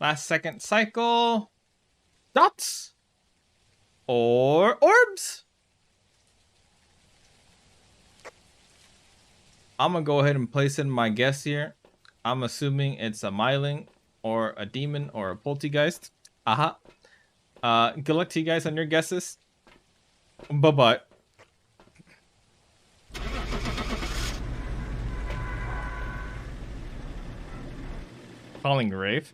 Last second cycle. Dots. Or orbs. I'm gonna go ahead and place in my guess here. I'm assuming it's a myling or a demon or a poltergeist. Aha. Good luck to you guys on your guesses. Bye-bye. Calling Rafe.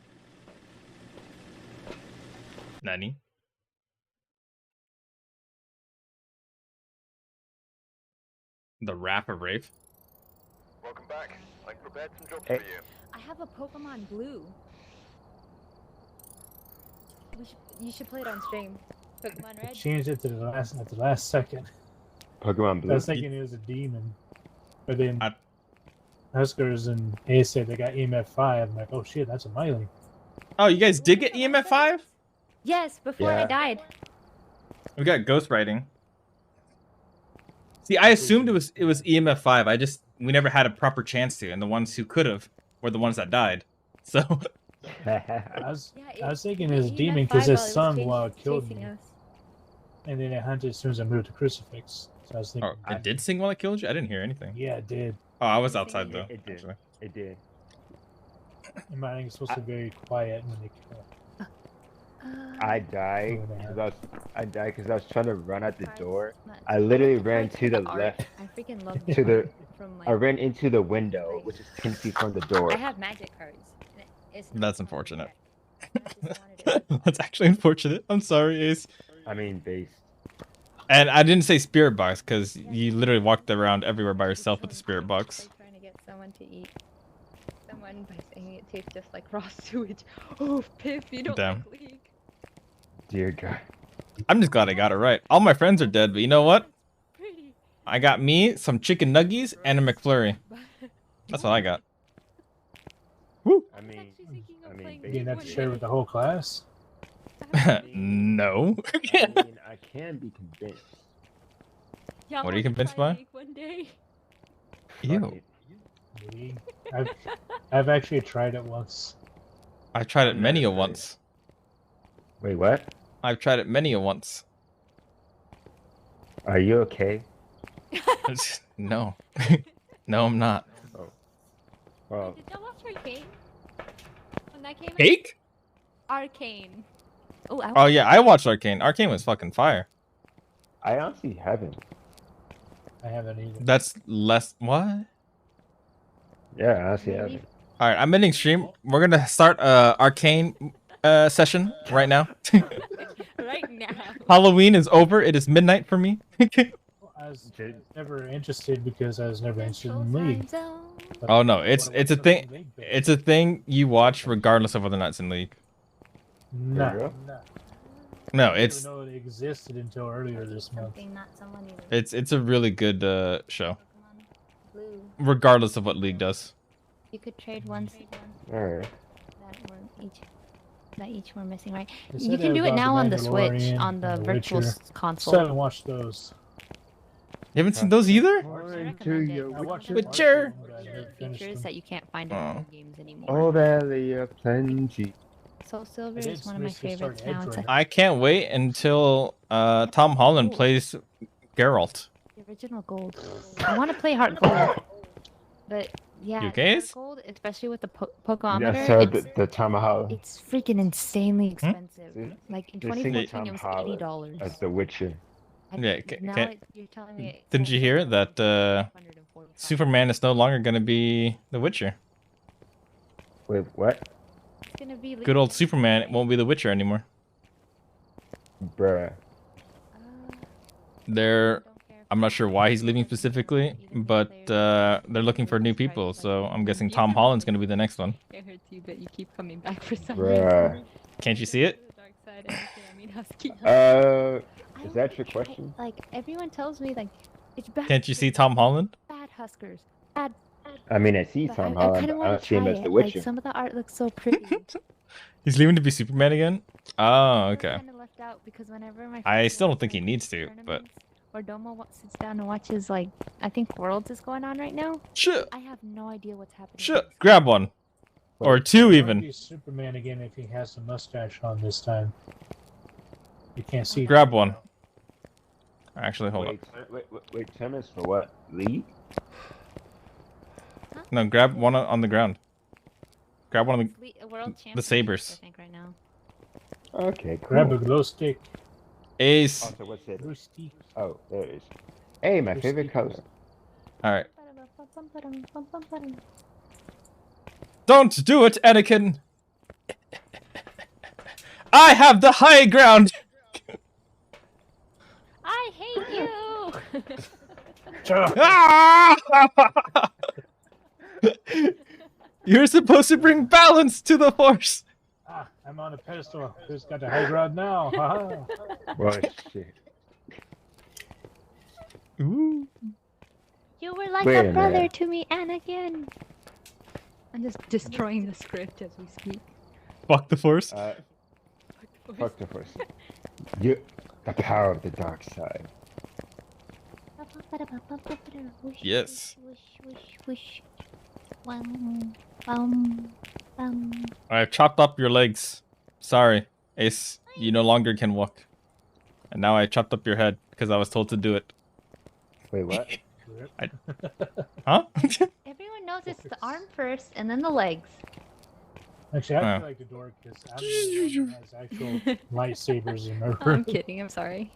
Nani? The rap of Rafe. Welcome back. I prepared some jobs Hey. for you. I have a Pokemon Blue. You should play it on stream. Pokemon I Red. changed it to the last second. Pokemon Blue. I was thinking it was a demon, but then Huskers and Ace said they got EMF 5. I'm like, oh shit, that's a Miley. Oh, you guys did get EMF 5? Yes, before I Yeah. died. We got ghostwriting. See, I assumed it was EMF 5. We never had a proper chance to, and the ones who could have were the ones that died. So I was thinking it was a demon because it sung while it killed me. And then it hunted as soon as I moved to Crucifix. So I was thinking, oh, it did sing while it killed you? I didn't hear anything. yeah, it did. Oh, I was outside though. It did. Actually. It did. And my thing is supposed to be very quiet when they kill. I died because I was trying to run out the door. I literally ran to the left. I freaking love To the. from I ran into the window, which is 10 feet from the door. I have magic cards. It's not That's unfortunate. I just wanted it. That's actually unfortunate. I'm sorry, Ace. I mean, base. And I didn't say spirit box because you literally walked around everywhere by yourself with the spirit box. Trying to get someone to eat. Someone by saying it tastes just like raw sewage. Oh, Piff, you don't Damn. like League. Dear God. I'm just glad I got it right. All my friends are dead, but you know what? I got me some chicken nuggies and a McFlurry. That's what I got. Woo. I mean, You didn't have to share with the whole class? No. I mean, I can be convinced. What are you convinced by? One day. Ew. Maybe. I've actually tried it once. I've tried it many a once. Wait, what? I've tried it many a once. Are you okay? No. No, I'm not. Oh. Well, Did y'all watch Arcane? When that came out? Cake? Arcane. Oh yeah, I watched Arcane. Arcane was fucking fire. I honestly haven't. I haven't either. That's less. What? Yeah, I honestly haven't. All right, I'm ending stream. We're gonna start Arcane session right now. Right now. Halloween is over. It is midnight for me. I was never interested because I was never interested in League. But Oh no, it's a thing. It's a thing you watch regardless of whether or not it's in League. No, No, I it's didn't know it existed until earlier this month. it's a really good show, Blue. regardless of what League does. You could trade ones Alright. that each were missing, right? They You said can they do it got now The on the Switch, Mandalorian on the and The virtual Witcher. console. Still haven't watched those. You haven't seen those either? I watched it Witcher. but I never finished Features them. that you can't find in other games anymore. Oh, there plenty. Soul Silver I did is one of my switch to start favorites now. It's like I can't wait until Tom Holland plays Geralt. the original Gold. I want to play Heart Gold, but yeah, You okay? Heart Gold, especially with the Pokemometer, Yeah, so it's, the Tomahawk. it's freaking insanely expensive. Like in They sing 2014, it was Tom Holland $80. as The Witcher. Yeah, Now you're telling me Didn't you hear that Superman is no longer going to be The Witcher? Wait, what? it's gonna be Good old Superman won't be The Witcher anymore. Bruh. I'm not sure why he's leaving specifically, but they're looking for new people, so I'm guessing Tom Holland's going to be the next one. It hurts you, but you keep coming back for some Bruh. reason. Can't you see it? Dark side, I mean, Husky. Is that your question? Like everyone tells me, like it's bad. Can't you see Tom Holland? Bad Huskers. Bad. I mean, I see But Tom I Holland, kind of but I want don't to see him try as The it. Witcher. Like some of the art looks so pretty. He's leaving to be Superman again? Oh, okay. Kind of left out because whenever my I friends still go don't think he to needs to, but tournaments, or Domo sits down and watches, like, I think Worlds is going on right now. Shit. I have no idea what's happening. Shit. Grab one. Or two Why even. be Superman again if he has a mustache on this time? You can't see. Grab one. Actually, hold wait, wait, tournaments for what? League? Huh? No, grab one on the ground. Grab one of World the sabers. I think right now. Okay, cool. Grab a glow stick. Ace. Also, what's it? Rusty. Oh, there it is. Hey, my favorite color. Alright. Don't do it, Anakin! I have the high ground! I hate you! You're supposed to bring balance to the force! Ah, I'm on a pedestal. Who's got the high ground now? Haha. Well, shit. Ooh. You were like Wait a a brother minute. to me, Anakin. I'm just destroying the script as we speak. Fuck the force. Fuck the force. You, the power of the dark side. Yes. Bum. I've chopped up your legs. Sorry, Ace. You no longer can walk. And now I chopped up your head because I was told to do it. Wait, what? Huh? Everyone knows it's the arm first and then the legs. Actually, I Oh. feel like the dork because I'm the one that has actual lightsabers in her I'm kidding, I'm sorry.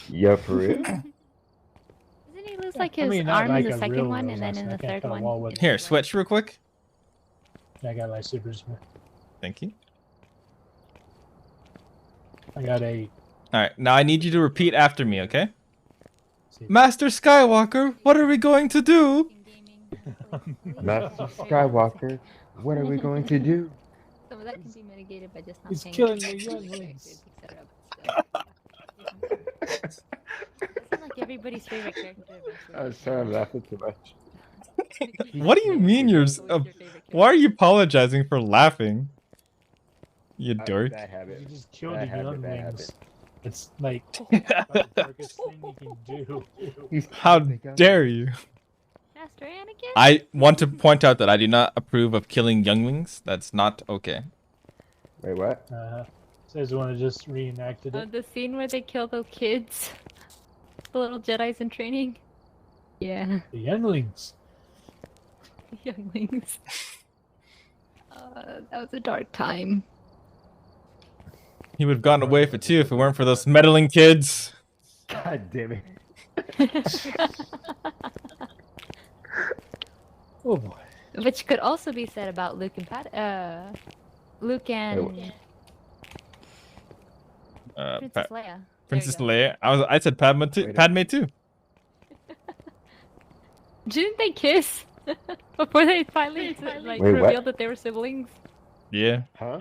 Yeah, for real? Doesn't he lose like I his mean, not arm like in the a second real one rose, and then I in the can't third cut a wall one? with Here, switch real quick. I got lightsabers. Thank you. I got a. Alright, now I need you to repeat after me, okay? Master Skywalker, what are we going to do? Master Skywalker, what are we going to do? Some of that can be mitigated by just not He's paying killing the attention to younglings. characters, etc. But still. That's like everybody's favorite character. I'm sorry, I'm laughing too much. What do you mean you're... why are you apologizing for laughing? You dork. Bad habit. You just killed Bad the habit, bad younglings. habit. It's like about the darkest thing you can do. How dare you? Master Anakin? I want to point out that I do not approve of killing younglings. That's not okay. Wait, what? Says the one that just reenacted it. The scene where they kill those kids. The little Jedis in training. Yeah. The younglings. Younglings. That was a dark time. He would have gotten away with it too if it weren't for those meddling kids. God damn it. Oh boy. Which could also be said about Luke and Luke and Princess Leia. Princess Leia. I said Padme too. Padme too. Didn't they kiss before they finally like Wait, revealed what? that they were siblings? Yeah. Huh?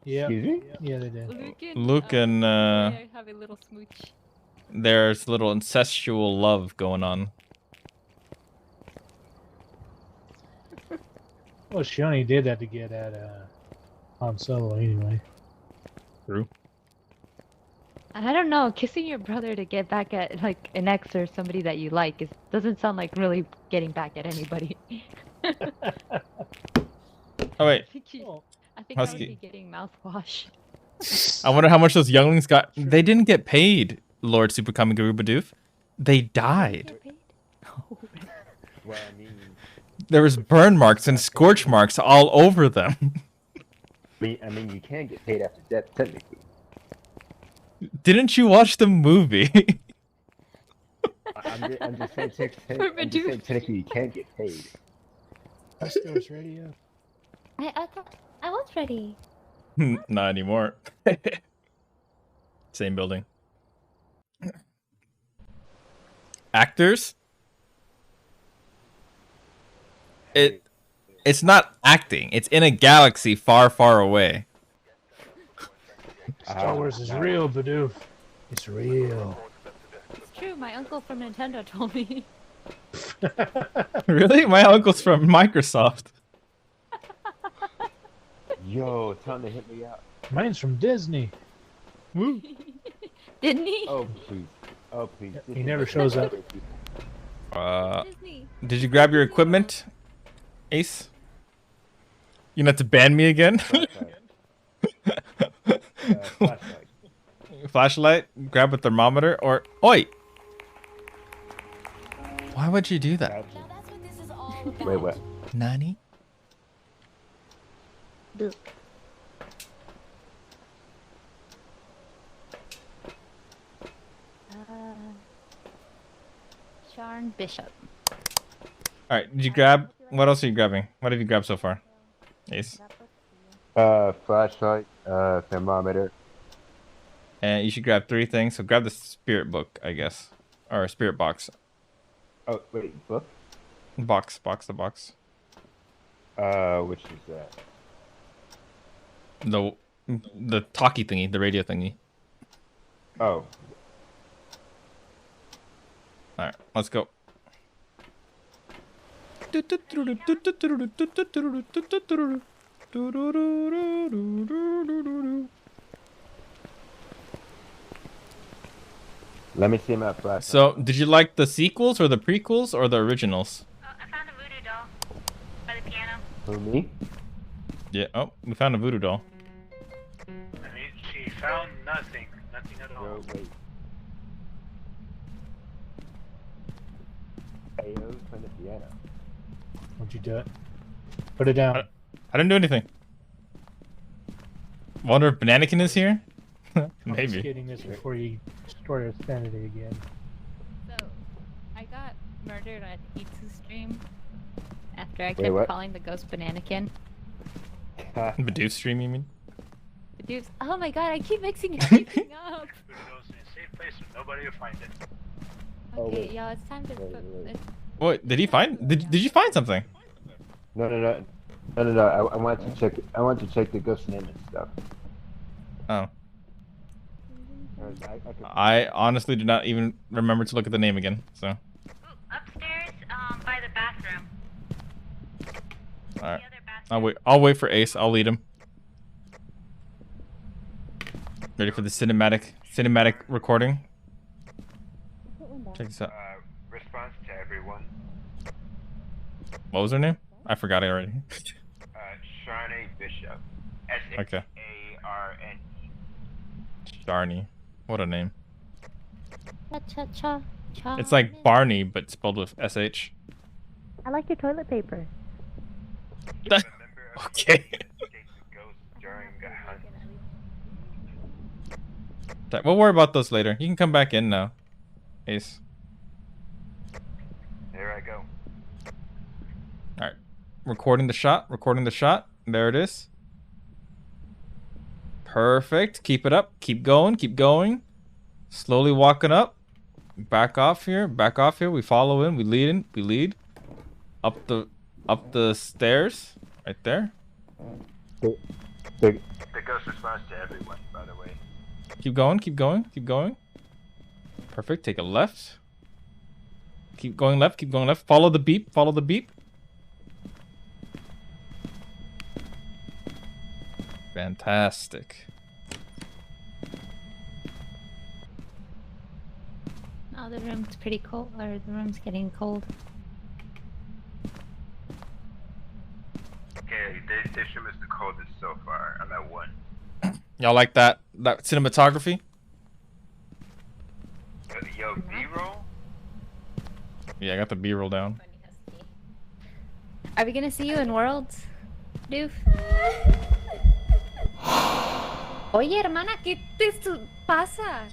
Yeah. Excuse me? Yeah, they did. Luke and Leia have a little smooch. there's a little incestual love going on. Well, she only did that to get at Han Solo anyway. True. I don't know, kissing your brother to get back at like an ex or somebody that you like doesn't sound like really getting back at anybody. Oh wait. I think I would Husky. be getting mouthwash. I wonder how much those younglings got. They didn't get paid, Lord Super Kamiguru Bidoof. They died. Well, I mean, There was burn marks and scorch marks all over them. I mean, you can get paid after death, technically. Didn't you watch the movie? I'm just saying, technically you can get paid. West Coast Radio. I thought I was ready. Not anymore. Same building. Actors? It's not acting. It's in a galaxy far, far away. Star Wars is real, Bidoof. It's real. It's true, my uncle from Nintendo told me. Really? My uncle's from Microsoft. Yo, tell him to hit me up. Mine's from Disney. Woo. Didn't he? Oh, please. Oh, please. He never shows up. Did you grab your equipment, Ace? You not to ban me again? Flashlight. Flashlight? Grab a thermometer or oi! Why would you do that? Wait, what? Nani? Look. Sharn Bishop. Alright, did you grab what else are you grabbing? What have you grabbed so far? Ace. Flashlight, thermometer. And you should grab 3 things. So grab the spirit book, I guess. Or spirit box. Oh, wait, book? The box. Which is that? The talkie thingy, the radio thingy. Oh. Alright, let's go. Let me see my flashlight. So, did you like the sequels or the prequels or the originals? I found a voodoo doll by the piano. Who, me? Yeah. Oh, we found a voodoo doll. I mean, she found nothing. Nothing at all. No, wait. Ayo's from the piano. What'd you do it? Put it down. I didn't do anything. Wonder if Bananakin is here? I'm Maybe. just getting this before you destroy your sanity again. So, I got murdered at Hitsu's stream after I Wait, kept what? calling the ghost Bananakin. Badoof stream, you mean? Dude, oh my god, I keep mixing everything up. It goes in a safe place where nobody will find it. Okay, y'all, it's time to put this. What did he find? Did you find something? No. I want to check. I want to check the ghost name and stuff. Oh. I I honestly do not even remember to look at the name again. So. Upstairs, by the bathroom. All right. I'll wait for Ace. I'll lead him. Ready for the cinematic recording. Check this out. Response to everyone. What was her name? I forgot it already. Sharne Bishop. Okay. S-H-A-R-N-E. Sharny. What a name. Cha. It's like Barney, but spelled with SH. I like your toilet paper. Okay. We'll worry about those later. You can come back in now, Ace. There I go. Alright. Recording the shot. There it is. Perfect. Keep it up. Keep going. Slowly walking up. Back off here. We follow in. We lead. Up the stairs. Right there. The ghost responds to everyone, by the way. Keep going. Perfect. Take a left. Keep going left. Follow the beep. Fantastic. Oh, the room's pretty cold, or the room's getting cold. Okay, this room is the coldest so far. I'm at 1. Y'all like that cinematography? Yo, B-roll? Yeah, I got the B-roll down. Are we gonna see you in Worlds, Doof? Oye, hermana, ¿qué te pasa?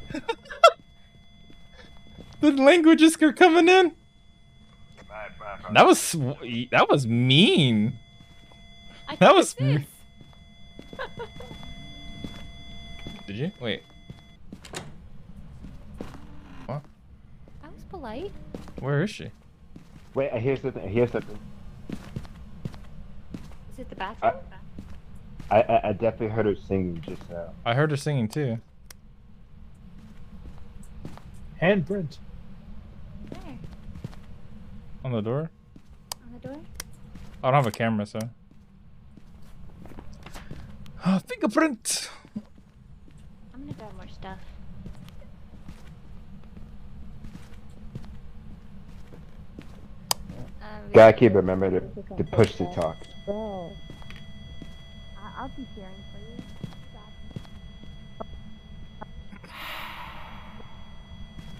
The languages are coming in. That was mean. That was. Did you? Wait. What? I was polite. Where is she? Wait, I hear something. Is it the bathroom? I definitely heard her singing just now. I heard her singing too. Handprint. Where? On the door? On the door? I don't have a camera, so. Fingerprint! I'm gonna grab more stuff. Gotta keep remember to push the talk. Bro, I'll be cheering for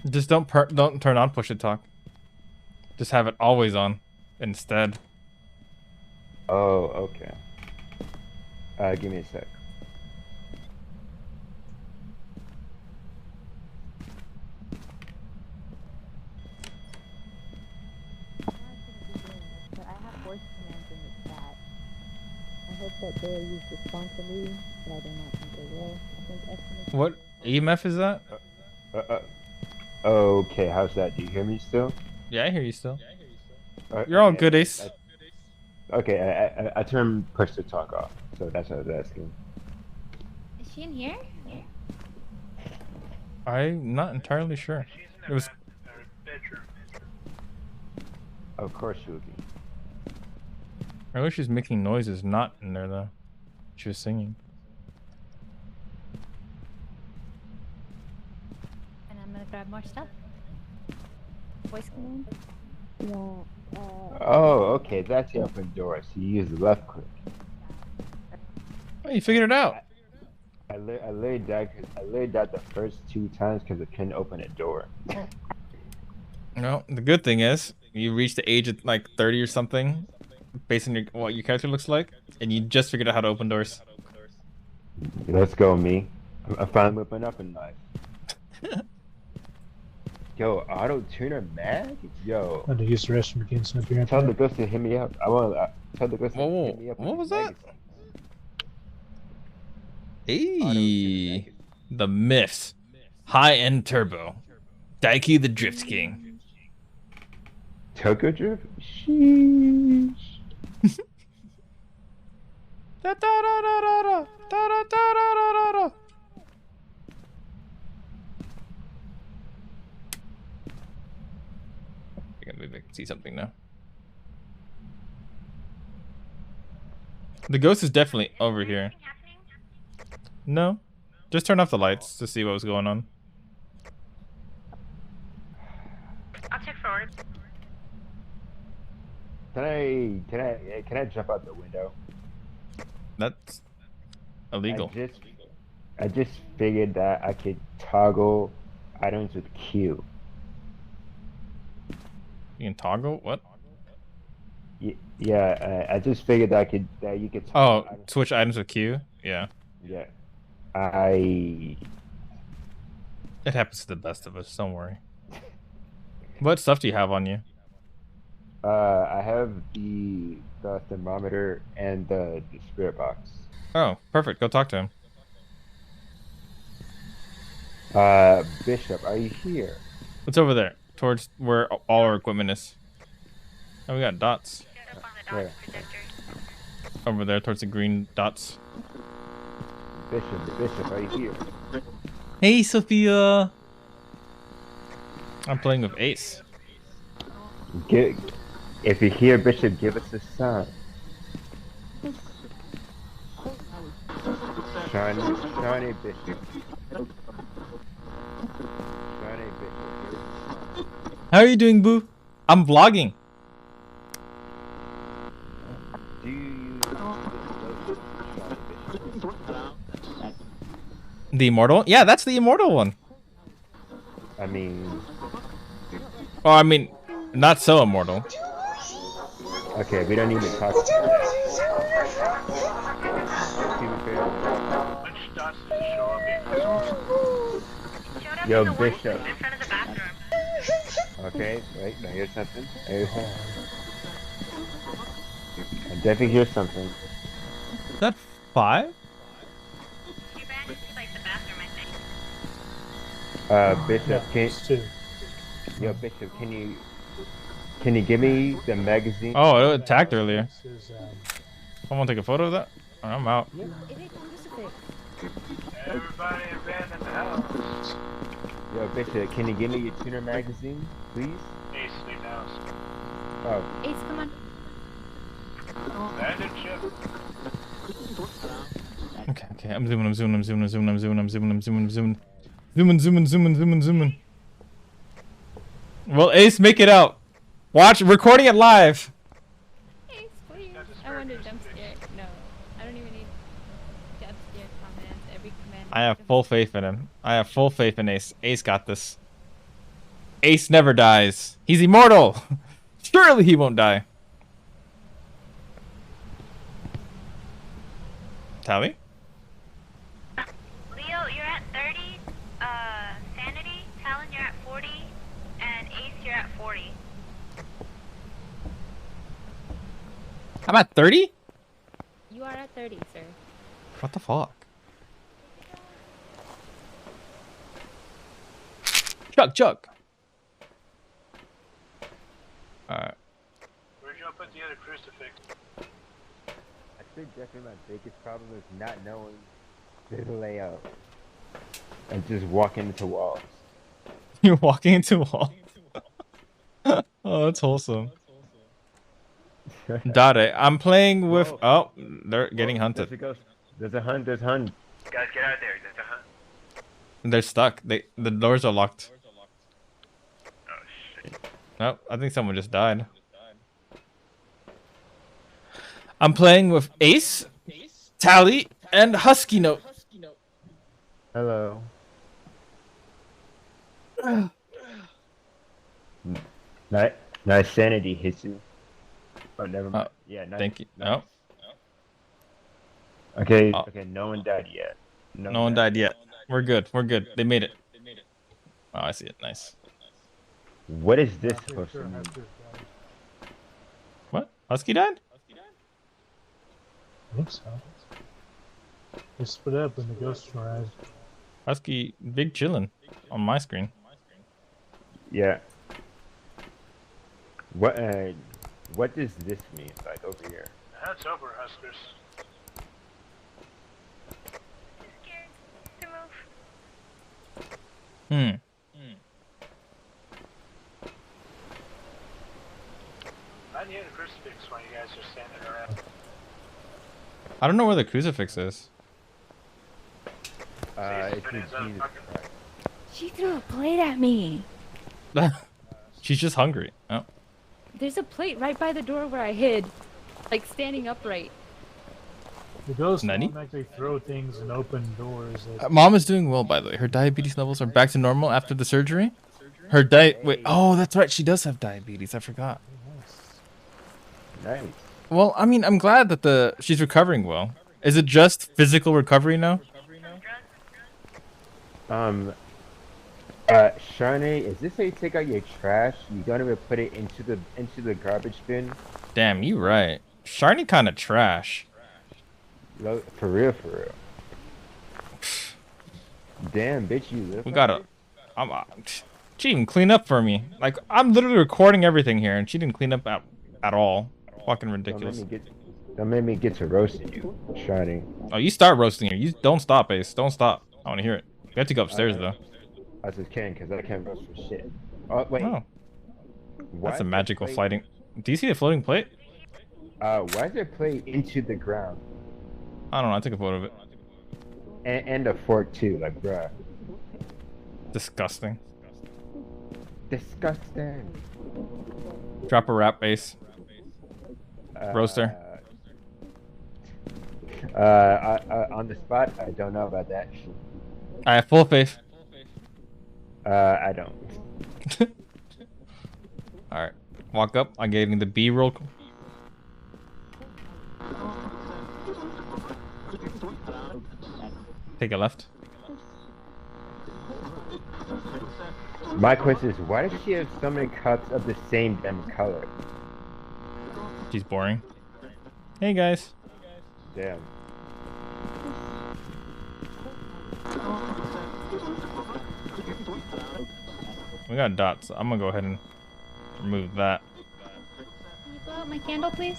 you. Just don't turn on push to talk. Just have it always on instead. Oh, okay. Give me a sec. But I have voice commands in the chat. I hope that they'll use responsibly, but I do not think they will. I think estimates. What EMF is that? Okay, how's that? Do you hear me still? Yeah, I hear you still. You're all good, Ace. Okay, I turned push to talk off, so that's what I was asking. Is she in here? I'm not entirely sure. It was. Bedroom. Of course she would be. I wish she's making noises, not in there though. She was singing. And I'm gonna grab more stuff. Voice command. Yeah. Oh, okay, that's the open door, so you use the left click. Oh, you figured it out. I laid that the first 2 times because it couldn't open a door. No, the good thing is you reached the age of like 30 or something, based on what your character looks like, and you just figured out how to open doors. Let's go, me. I'm finally whipping up in life. Yo, auto tuner mag? Yo. I had to use the restroom again, so if you're Tell the ghost to hit me up. I want to tell the ghost to hit me up. What was that? Hey, the myths. High-end turbo. Daiki the Drift King. Tokyo Drift? Sheesh. Da, da, da, da, da, da, da, da, da. Maybe I can see something now. The ghost is definitely over here. No, just turn off the lights to see what was going on. I'll check forward. Can I jump out the window? That's illegal. I just figured that I could toggle items with Q. You can toggle what? Yeah, I just figured that you could. Oh, switch items with Q. Yeah. Yeah. It happens to the best of us. Don't worry. What stuff do you have on you? I have the thermometer and the spirit box. Oh, perfect. Go talk to him. Bishop, are you here? It's over there, towards where all our equipment is. Oh, we got dots. Where? Over there, towards the green dots. Bishop, are you here? Hey, Sophia. I'm playing with Ace. If you're here, Bishop, give us a sign. Shiny Bishop. Shiny Bishop. How are you doing, boo? I'm vlogging. Do you The immortal? Yeah, that's the immortal one. I mean... Oh, I mean, not so immortal. Okay, we don't need to talk about that. Yo, Bishop. Okay, wait, now here's something. I definitely hear something. Is that 5? Bishop, Yo, Bishop, can you give me the magazine? Oh, it attacked earlier. Someone take a photo of that? Oh, I'm out. Everybody abandon the house. Yo, Bishop, can you give me your tuner magazine, please? Ace, stay down. Oh. Ace, come on. Abandon ship. Okay, I'm zooming. Well, Ace, make it out. Watch, recording it live. I have full faith in him. I have full faith in Ace. Ace got this. Ace never dies. He's immortal. Surely he won't die. Tally? Leo, you're at 30. Sanity. Talon, you're at 40. And Ace, you're at 40. I'm at 30? You are at 30, sir. What the fuck? Chug. Alright. Where'd y'all put the other crucifix? I think definitely my biggest problem is not knowing the layout and just walking into walls. You're walking into walls. Oh, that's wholesome. Dade, I'm playing with. Oh, they're getting hunted. There's a hunt. There's hunt. Guys, get out there. There's a hunt. They're stuck. The doors are locked. Oh shit. Nope, I think someone just died. I'm playing with Ace, Tally, and Husky Note. Hello. Nice sanity hits you. Oh, never mind. Yeah, nice. Thank you. Nice. No. Okay, okay, no one died yet. No one died yet. We're good. We're good. They made it. Oh, I see it. Nice. What is this supposed to mean? What? Husky died? I think so. They split up when the ghosts arrived. Husky, big chillin' on my screen. Yeah. What does this mean, like over here? That's over, Huskers. Hmm. I need a crucifix while you guys are standing around. I don't know where the crucifix is. It's in Jesus Christ. She threw a plate at me. She's just hungry. Oh. There's a plate right by the door where I hid, like standing upright. The ghosts Nani? automatically throw things and open doors. Mom is doing well, by the way. Her diabetes levels are back to normal after the surgery. Her diet. Wait. Oh, that's right. She does have diabetes. I forgot. Nice. Well, I mean, I'm glad that she's recovering well. Is it just physical recovery now? Sharnay, is this how you take out your trash? You don't even put it into the garbage bin? Damn, you right. Sharnay kind of trash. For real. Damn, bitch, you live. We gotta. She didn't clean up for me. Like, I'm literally recording everything here, and she didn't clean up at all. Fucking ridiculous. Don't make me get to roasting you, Sharnay. Oh, you start roasting her. You don't stop, Ace. Don't stop. I want to hear it. We have to go upstairs though. I just can't, because I can't roast for shit. Oh, wait. Oh. That's a magical fighting. Do you see the floating plate? Why is there plate into the ground? I don't know. I took a photo of it. And a fork too, like, bruh. Disgusting. Disgusting. Drop a rap, Ace. Roaster. On the spot, I don't know about that. I have full faith. I don't. Alright. Walk up. I'm getting the B-roll. Take a left. My question is, why does she have so many cups of the same damn color? She's boring. Hey, guys. Damn. We got dots. So I'm gonna go ahead and remove that. Can you blow out my candle, please?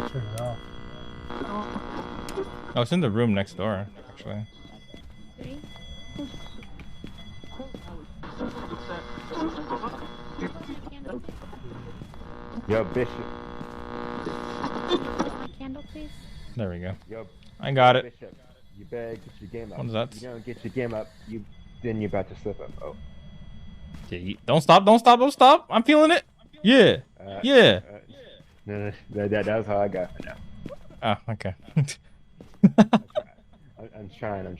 Turn it off. Oh, it's in the room next door, actually. Yo, Bishop. My candle, please. There we go. Yo, I got it. Bishop, you better get your game up. What is that? You don't get your game up, then you're about to slip up. Oh. Yeah, don't stop! Don't stop! Don't stop! I'm feeling it. Yeah. Yeah. No, that was all I got for now. Oh, okay. I'm trying.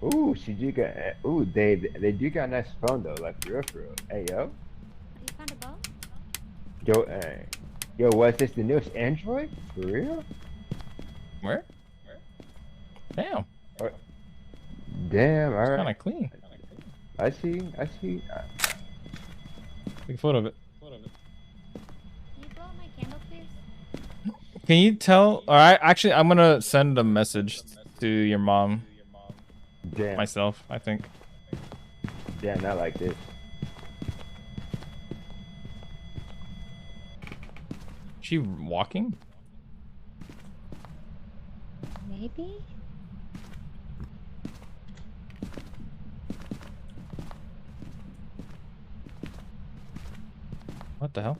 Ooh, she do got. Ooh, they do got a nice phone though, like for real. Hey yo. You found a bow? Yo, what's this? The newest Android? For real? Where? Damn. Damn. All right. Kind of clean. I see. Take a photo of it. Can you blow out my candle, please? Can you tell? All right. Actually, I'm gonna send a message to your mom. Damn. Myself, I think. Damn, not like this. She walking? Maybe? What the hell?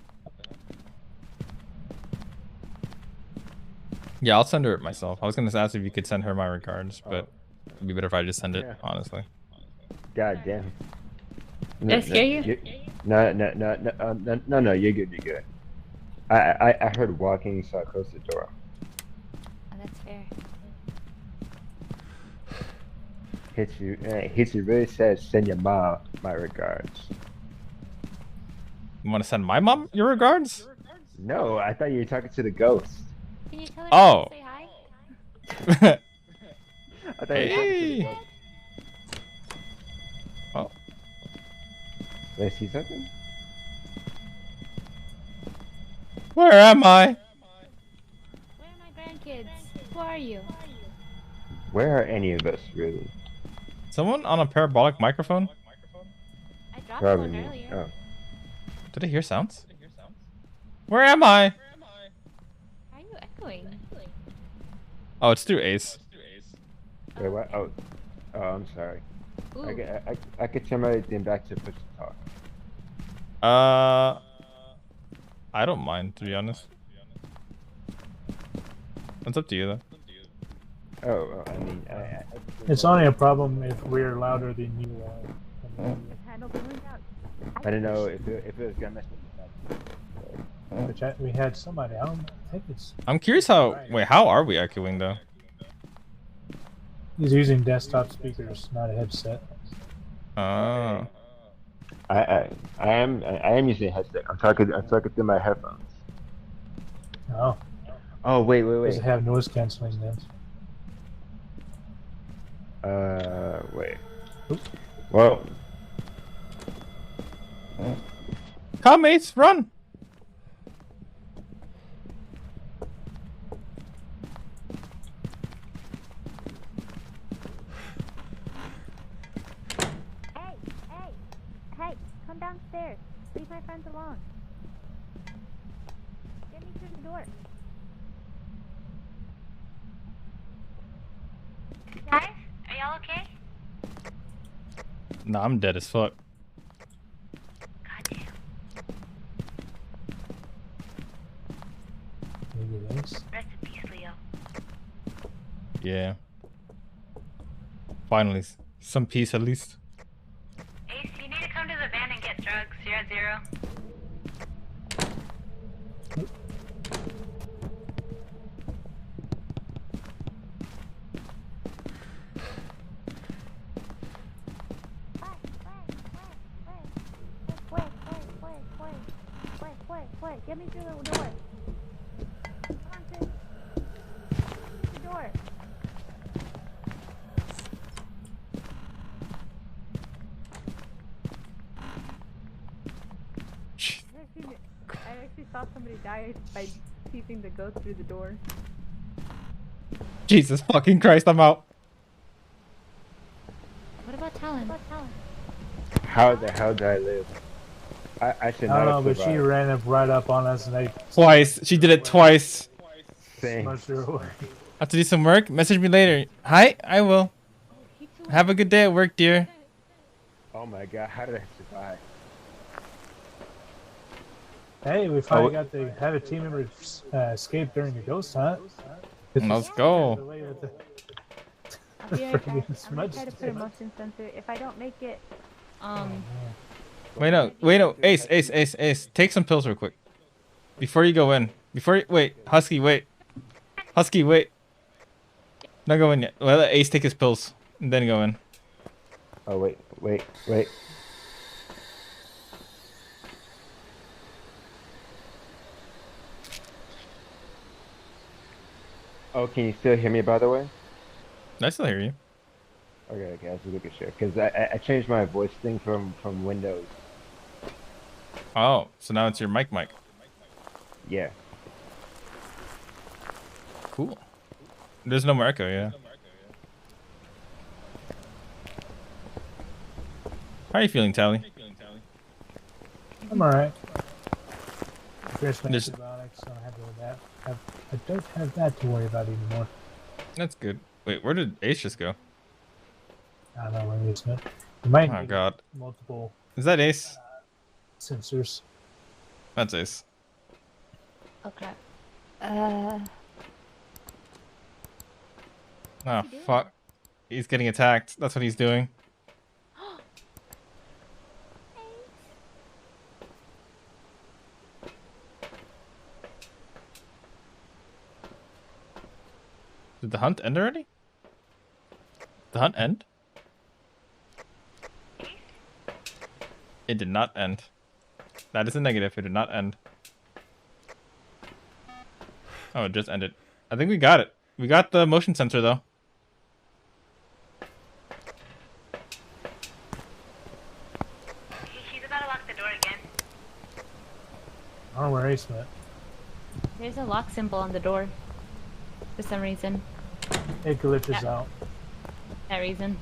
Yeah, I'll send her it myself. I was gonna ask if you could send her my regards, but it'd be better if I just send it, honestly. God damn. Did I scare you? No, you're good. I heard walking, so I closed the door. Oh, that's fair. Hitsu really says send your mom my regards. You want to send my mom your regards? No, I thought you were talking to the ghost. Can you tell her Oh. to say hi? I thought you were talking to the ghost. Oh. Did I see something? Where am I? Where are my grandkids? Who are you? Where are any of us, really? Someone on a parabolic microphone? I dropped Probably one me. earlier. Oh. Did I hear sounds? Where am I? Are you echoing? Oh, it's through Ace. Wait, what? Oh, I'm sorry. Ooh. I could turn my thing back to push to talk. I don't mind, to be honest. It's up to you, though. Oh, I mean, It's only a problem if we're louder than you are. I don't know if it was gonna mess with Which we had somebody. I think it's. I'm curious how. Wait, how are we echoing, though? He's using desktop speakers, not a headset. Oh. I am using a headset. I'm talking through my headphones. Oh. Oh wait. Does it have noise canceling then? Wait. Oops. Well. Come, mates, run! Hey, come downstairs. Leave my friends alone. Get me through the door. Guys, are y'all okay? Nah, I'm dead as fuck. Goddamn. Maybe this. Rest in peace, Leo. Yeah. Finally, some peace at least. Ace, you need to come to the van and get drugs. You're at 0. Wait, get me through the door. Come on, sis. The door. I actually saw somebody die by teasing the ghost through the door. Jesus fucking Christ, I'm out. What about Talon? How the hell did I live? I should I not don't know, have but she survived. ran up right up on us and they. Twice. She did it twice. Thanks. Have to do some work? Message me later. Hi, I will. Have a good day at work, dear. Oh my god, how did I survive? Hey, we finally got to have a team member escape during a ghost hunt. Let's go. I'll be right back. I'm gonna try to put a motion sensor. If I don't make it, Wait, no. Ace. Take some pills real quick. Before you go in. Wait. Husky, wait. Not go in yet. Let Ace take his pills and then go in. Oh, wait. Oh, can you still hear me, by the way? I still hear you. Okay, I was looking sure. Because I changed my voice thing from Windows. Oh, so now it's your mic. Yeah. Cool. There's no more echo, yeah. How are you feeling, Tally? I'm alright. Finished my antibiotics, so I'm happy with that. I don't have that to worry about anymore. That's good. Wait, where did Ace just go? I don't know where Ace went. You might need God. multiple. Is that Ace? Sensors. That's Ace. Okay. Oh, fuck. He's getting attacked. That's what he's doing. Did the hunt end already? The hunt end? It did not end. That is a negative. It did not end. Oh, it just ended. I think we got it. We got the motion sensor, though. She's about to lock the door again. I don't know where Ace went. There's a lock symbol on the door. For some reason. It glitches out. That reason.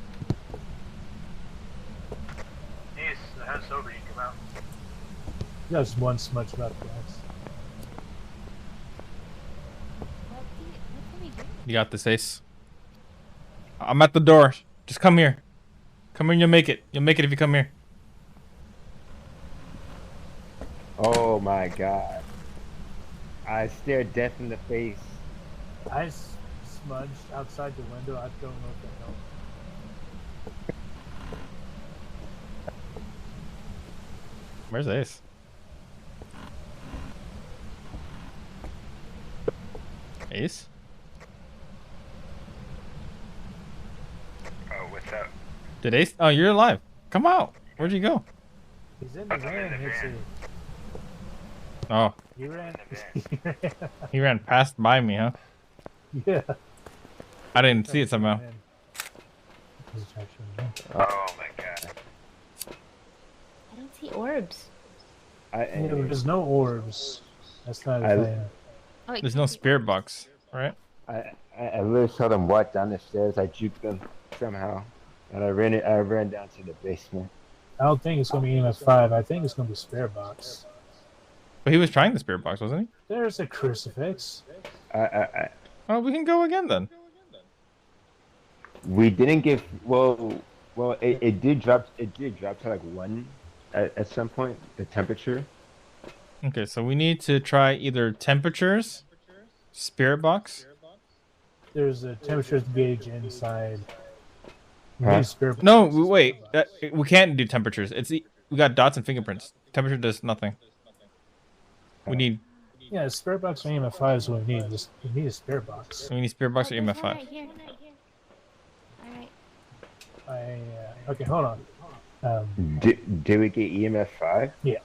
Ace, the hunt's over. You can come out. Just one smudge left, guys. You got this, Ace. I'm at the door. Just come here. Come here and you'll make it. You'll make it if you come here. Oh my god. I stared death in the face. I smudged outside the window. I don't know if that helped. Where's Ace? Ace? Oh, what's up? Did Ace? Oh, you're alive. Come out. Where'd you go? He's in the van. Oh. He ran. He ran past by me, huh? Yeah. I didn't see it somehow. Oh my god. I don't see orbs. There's no orbs. That's not a thing. Oh, There's no spirit box, right? I literally saw them walk down the stairs. I juked them somehow, and I ran down to the basement. I don't think it's gonna be EMF 5. I think it's gonna be spirit box. But he was trying the spirit box, wasn't he? There's a crucifix. Oh, we can go again then. We didn't give it did drop to like 1 at some point, the temperature. Okay, so we need to try either temperatures, spirit box. There's a temperature gauge inside. Huh? No, wait. We can't do temperatures. We got dots and fingerprints. Temperature does nothing. We need. Yeah, spirit box or EMF 5 is what we need. We need a spirit box. We need spirit box or EMF 5. Right here. Alright. Okay, hold on. Did we get EMF 5? Yeah.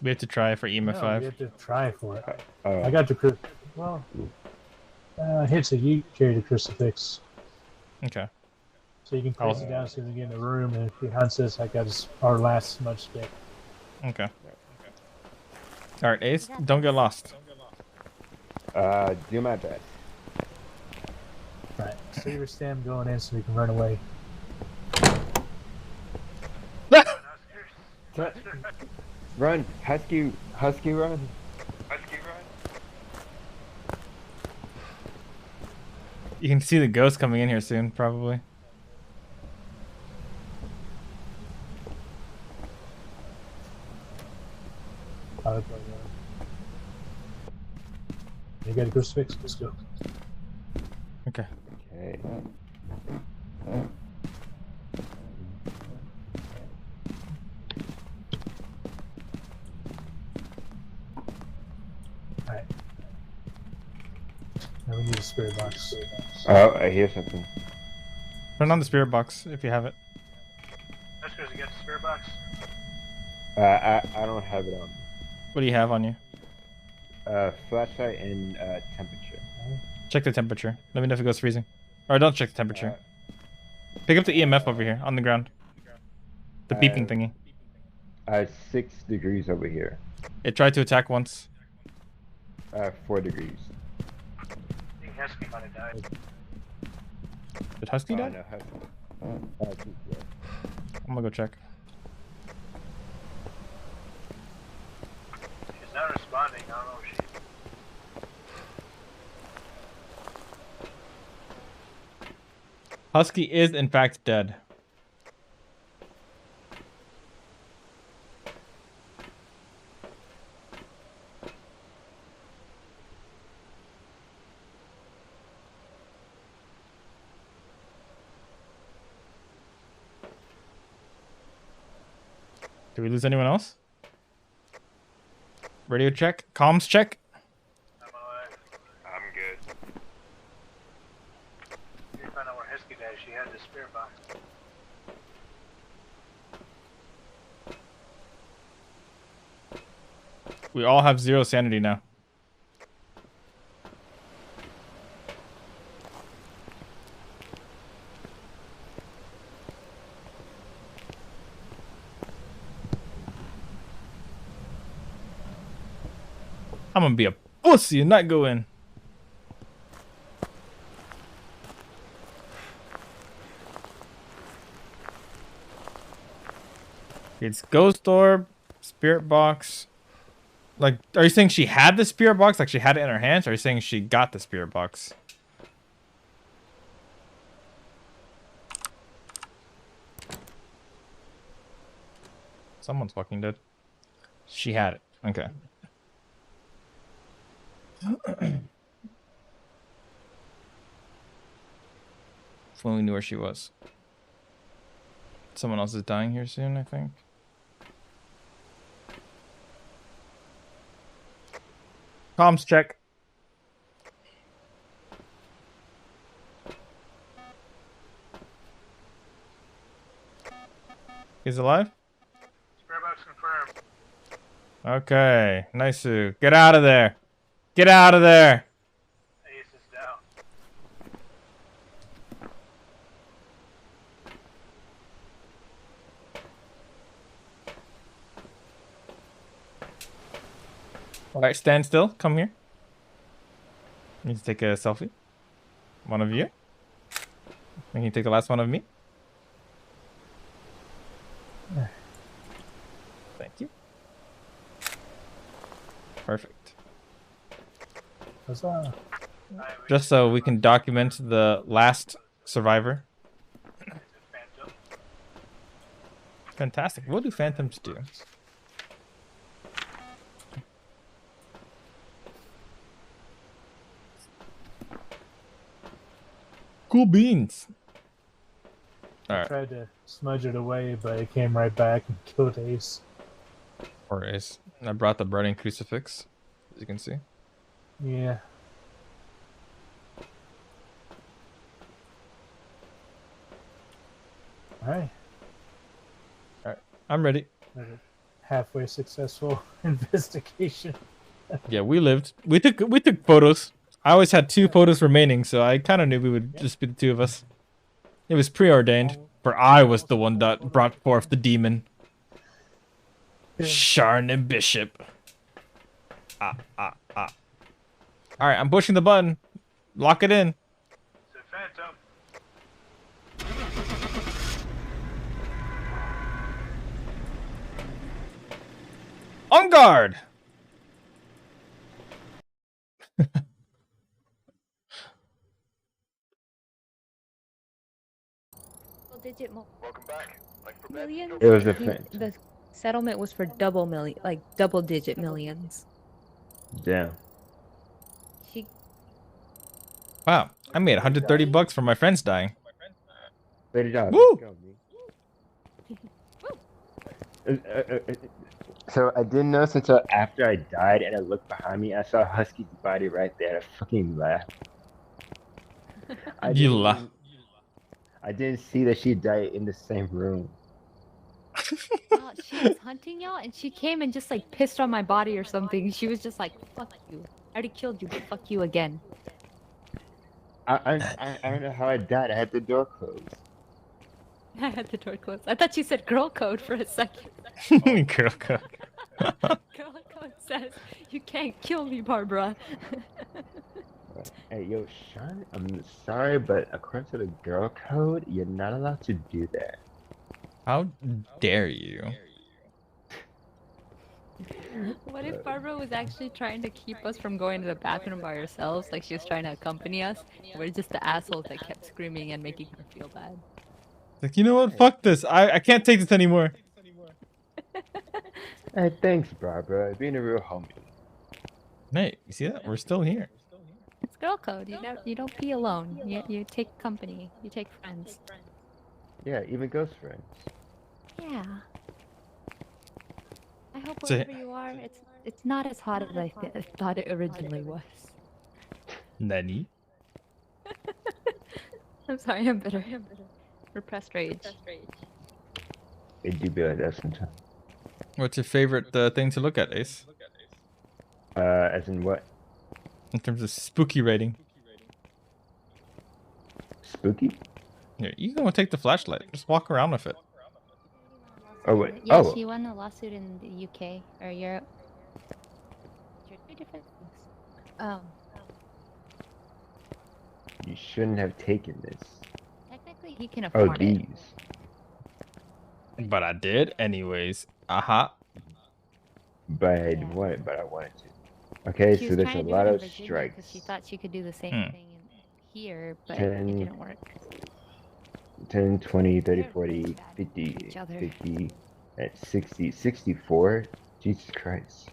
We have to try for EMF 5. We have to try for it. Oh. I got the crucifix. Well, Hitsuga, you carry the crucifix. Okay. So you can place it down so we get in the room, and if he hunts us, I got our last smudge stick. Okay. Alright, Ace, don't get lost. Do my best. Right. So you stand going in so we can run away. Run, Husky, run. You can see the ghost coming in here soon, probably. You got a crucifix? Let's go. Okay. Okay. Alright. Now we need a spirit box. Oh, I hear something. Turn on the spirit box if you have it. That's because you get the spirit box. I don't have it on. What do you have on you? Flashlight and temperature. Check the temperature. Let me know if it goes freezing. Or don't check the temperature. Pick up the EMF over here on the ground. The beeping thingy. 6 degrees over here. It tried to attack once. 4 degrees. I think Husky might have died. Did Husky die? No, Husky. I'm gonna go check. She's not responding. I don't know if she. Husky is in fact dead. Did we lose anyone else? Radio check. Comms check. I'm alive. I'm good. You find out where Husky died. She had the spirit box. We all have 0 sanity now. I'm gonna be a pussy and not go in. It's ghost orb, spirit box. Like, are you saying she had the spirit box? Like she had it in her hands? Or are you saying she got the spirit box? Someone's fucking dead. She had it. Okay. If only we knew where she was. Someone else is dying here soon, I think. Comms check. He's alive? Spirit box confirmed. Okay. Nice. Get out of there. Get out of there. Ace is down. Alright, stand still. Come here. Need to take a selfie. One of you. Can you take the last one of me? Thank you. Perfect. Huzzah. Just so we can document the last survivor. Fantastic. What do phantoms do? Cool beans. I tried to smudge it away, but it came right back and killed Ace. Or Ace. I brought the burning crucifix, as you can see. Yeah. Alright. Alright. I'm ready. Halfway successful investigation. Yeah, we lived. We took photos. I always had 2 photos remaining, so I kind of knew we would just be the 2 of us. It was preordained, for I was the one that brought forth the demon. Sharn and Bishop. Alright, I'm pushing the button. Lock it in. It's a phantom. On guard! Digit Welcome back. millions. It was a phantom. The settlement was for double digit millions. Damn. She Wow, I made 130 bucks from my friends dying. Good job. Woo! Let's go, So I didn't notice until after I died, and I looked behind me. I saw Husky's body right there. I fucking laughed. I didn't see that she died in the same room. No, she was hunting y'all, and she came and just like pissed on my body or something. She was just like, "Fuck you! I already killed you, but fuck you again." I don't know how I died. I had the door closed. I had the door closed. I thought you said girl code for a second. Girl code. Girl code says you can't kill me, Barbara. Hey, yo, Sean, I'm sorry, but according to the girl code, you're not allowed to do that. How dare you? What if Barbara was actually trying to keep us from going to the bathroom by ourselves? Like she was trying to accompany us? We're just the assholes that kept screaming and making her feel bad. Like, you know what? Fuck this. I can't take this anymore. Hey, thanks, Barbara. Being a real homie. Hey, you see that? We're still here. It's girl code. You don't be alone. You take company. You take friends. Yeah, even ghost friends. Yeah. I hope So- wherever you are, it's not as hot as I thought it originally was. Nani? I'm sorry, I'm bitter. Repressed rage. It do be like that sometimes. What's your favorite thing to look at, Ace? As in what? In terms of spooky rating. Spooky? Yeah, you can go take the flashlight. Just walk around with it. Oh wait. Yeah, Oh. she won a lawsuit in the UK or Europe. They're two different things. You shouldn't have taken this. Technically, he can afford it. But I did anyways. Aha. But I wanted to. Okay, She so was there's a trying to do it lot in of Virginia 'cause strikes. she thought she could do the same thing here, but 10, it didn't work. 10, 20, 30, 40, 50, 50, at 60, 64? Jesus Christ.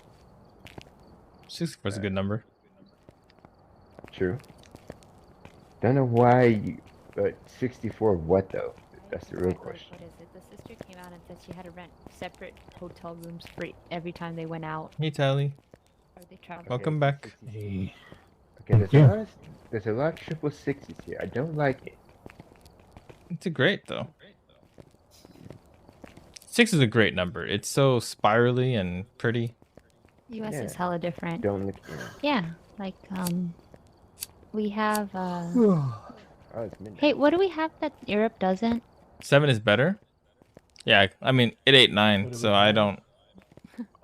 64 is a good number. True. Don't know why you, but 64 what though? That's the real question. What is it? The sister came out and said she had to rent separate hotel rooms for every time they went out. Hey, Tally. Or they traveled. Welcome back. Hey. Okay, there's a lot of triple sixes here. I don't like it. It's a great though. 6 is a great number. It's so spirally and pretty. US is hella different. Don't look. Yeah, like we have Oh, it's midnight. Hey, what do we have that Europe doesn't? 7 is better. Yeah, I mean it ate 9, so I don't.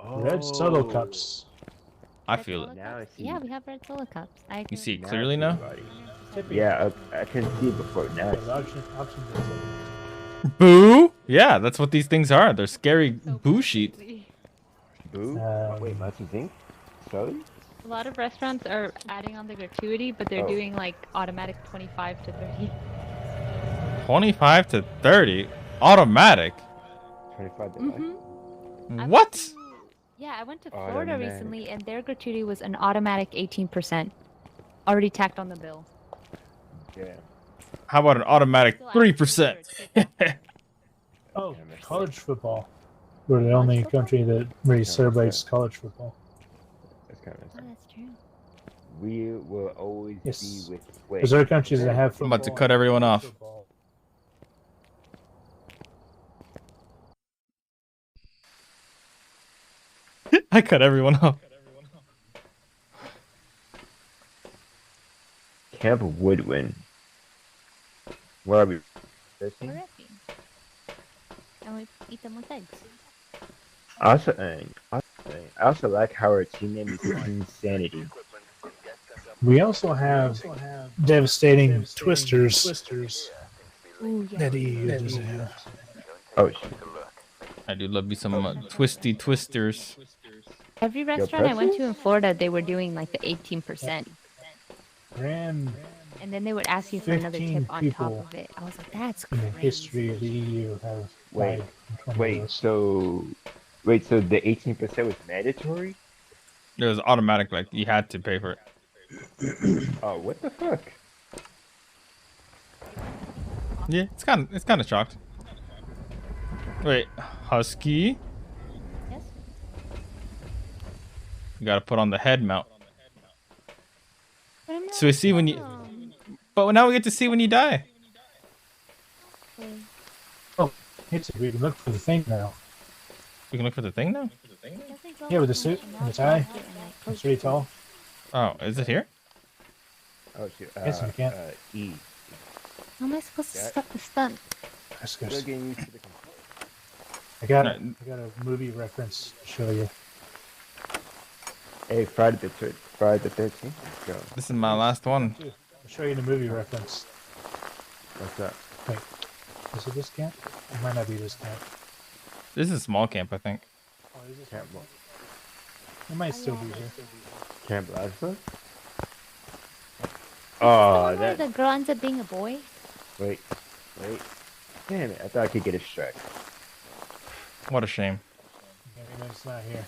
Red solo cups. I feel it. Now I see. Yeah, we have red solo cups. I agree. You see it Now I clearly see now? the body. Yeah, I couldn't see it before. Now I see. Boo! Yeah, that's what these things are. They're scary boo sheets. Boo? Wait, lots of zinc? Sully? A lot of restaurants are adding on the gratuity, but they're doing like automatic 25 to 30. 25 to 30? Automatic? 25 to What? Yeah, I went to Florida Automatic. recently, and their gratuity was an automatic 18%, already tacked on the bill. Yeah. How about an automatic 3%? Oh, college football. We're the only country that really celebrates college football. That's kind of Oh, that's true. We will always Yes. be with. There's other countries that have I'm football. about to cut everyone off. I cut everyone off. Camp Woodwind. Where are we? Fishing? We're happy. And we eat them with eggs. Also, I also like how our team name is Insanity. We also have devastating twisters. Ooh, yeah. That EU doesn't have. Oh shit. I do love me some twisty twisters. Every restaurant I went to in Florida, they were doing like the 18%. Ran And then they would ask you for another 15 tip on top people of it. I was like, that's in the crazy. history of the EU have died from Wait, so the 18% was mandatory? It was automatic, like you had to pay for it. Oh, what the fuck? Yeah, it's kind of shocked. Wait, Husky? Yes? You gotta put on the head mount. But I'm not So we see when you. But now we get to see when you die. Oh, Hitsuga, we can look for the thing now. We can look for the thing now? Yeah, with the suit and the tie. It's really tall. Oh, is it here? Oh shoot. Yes, we can. E. How am I supposed to stop the stunt? That's good. Still getting used to the controls. I got a movie reference to show you. Hey, Friday the 13th. Let's go. This is my last one. I'll show you the movie reference. What's that? Wait, is it this camp? It might not be this camp. This is a small camp, I think. Oh, is this Camp what? It might still be here. Camp Lazarus? Oh, Oh, where that. the girl ends up being a boy? Wait. Damn it! I thought I could get a strike. What a shame. Maybe it's not here.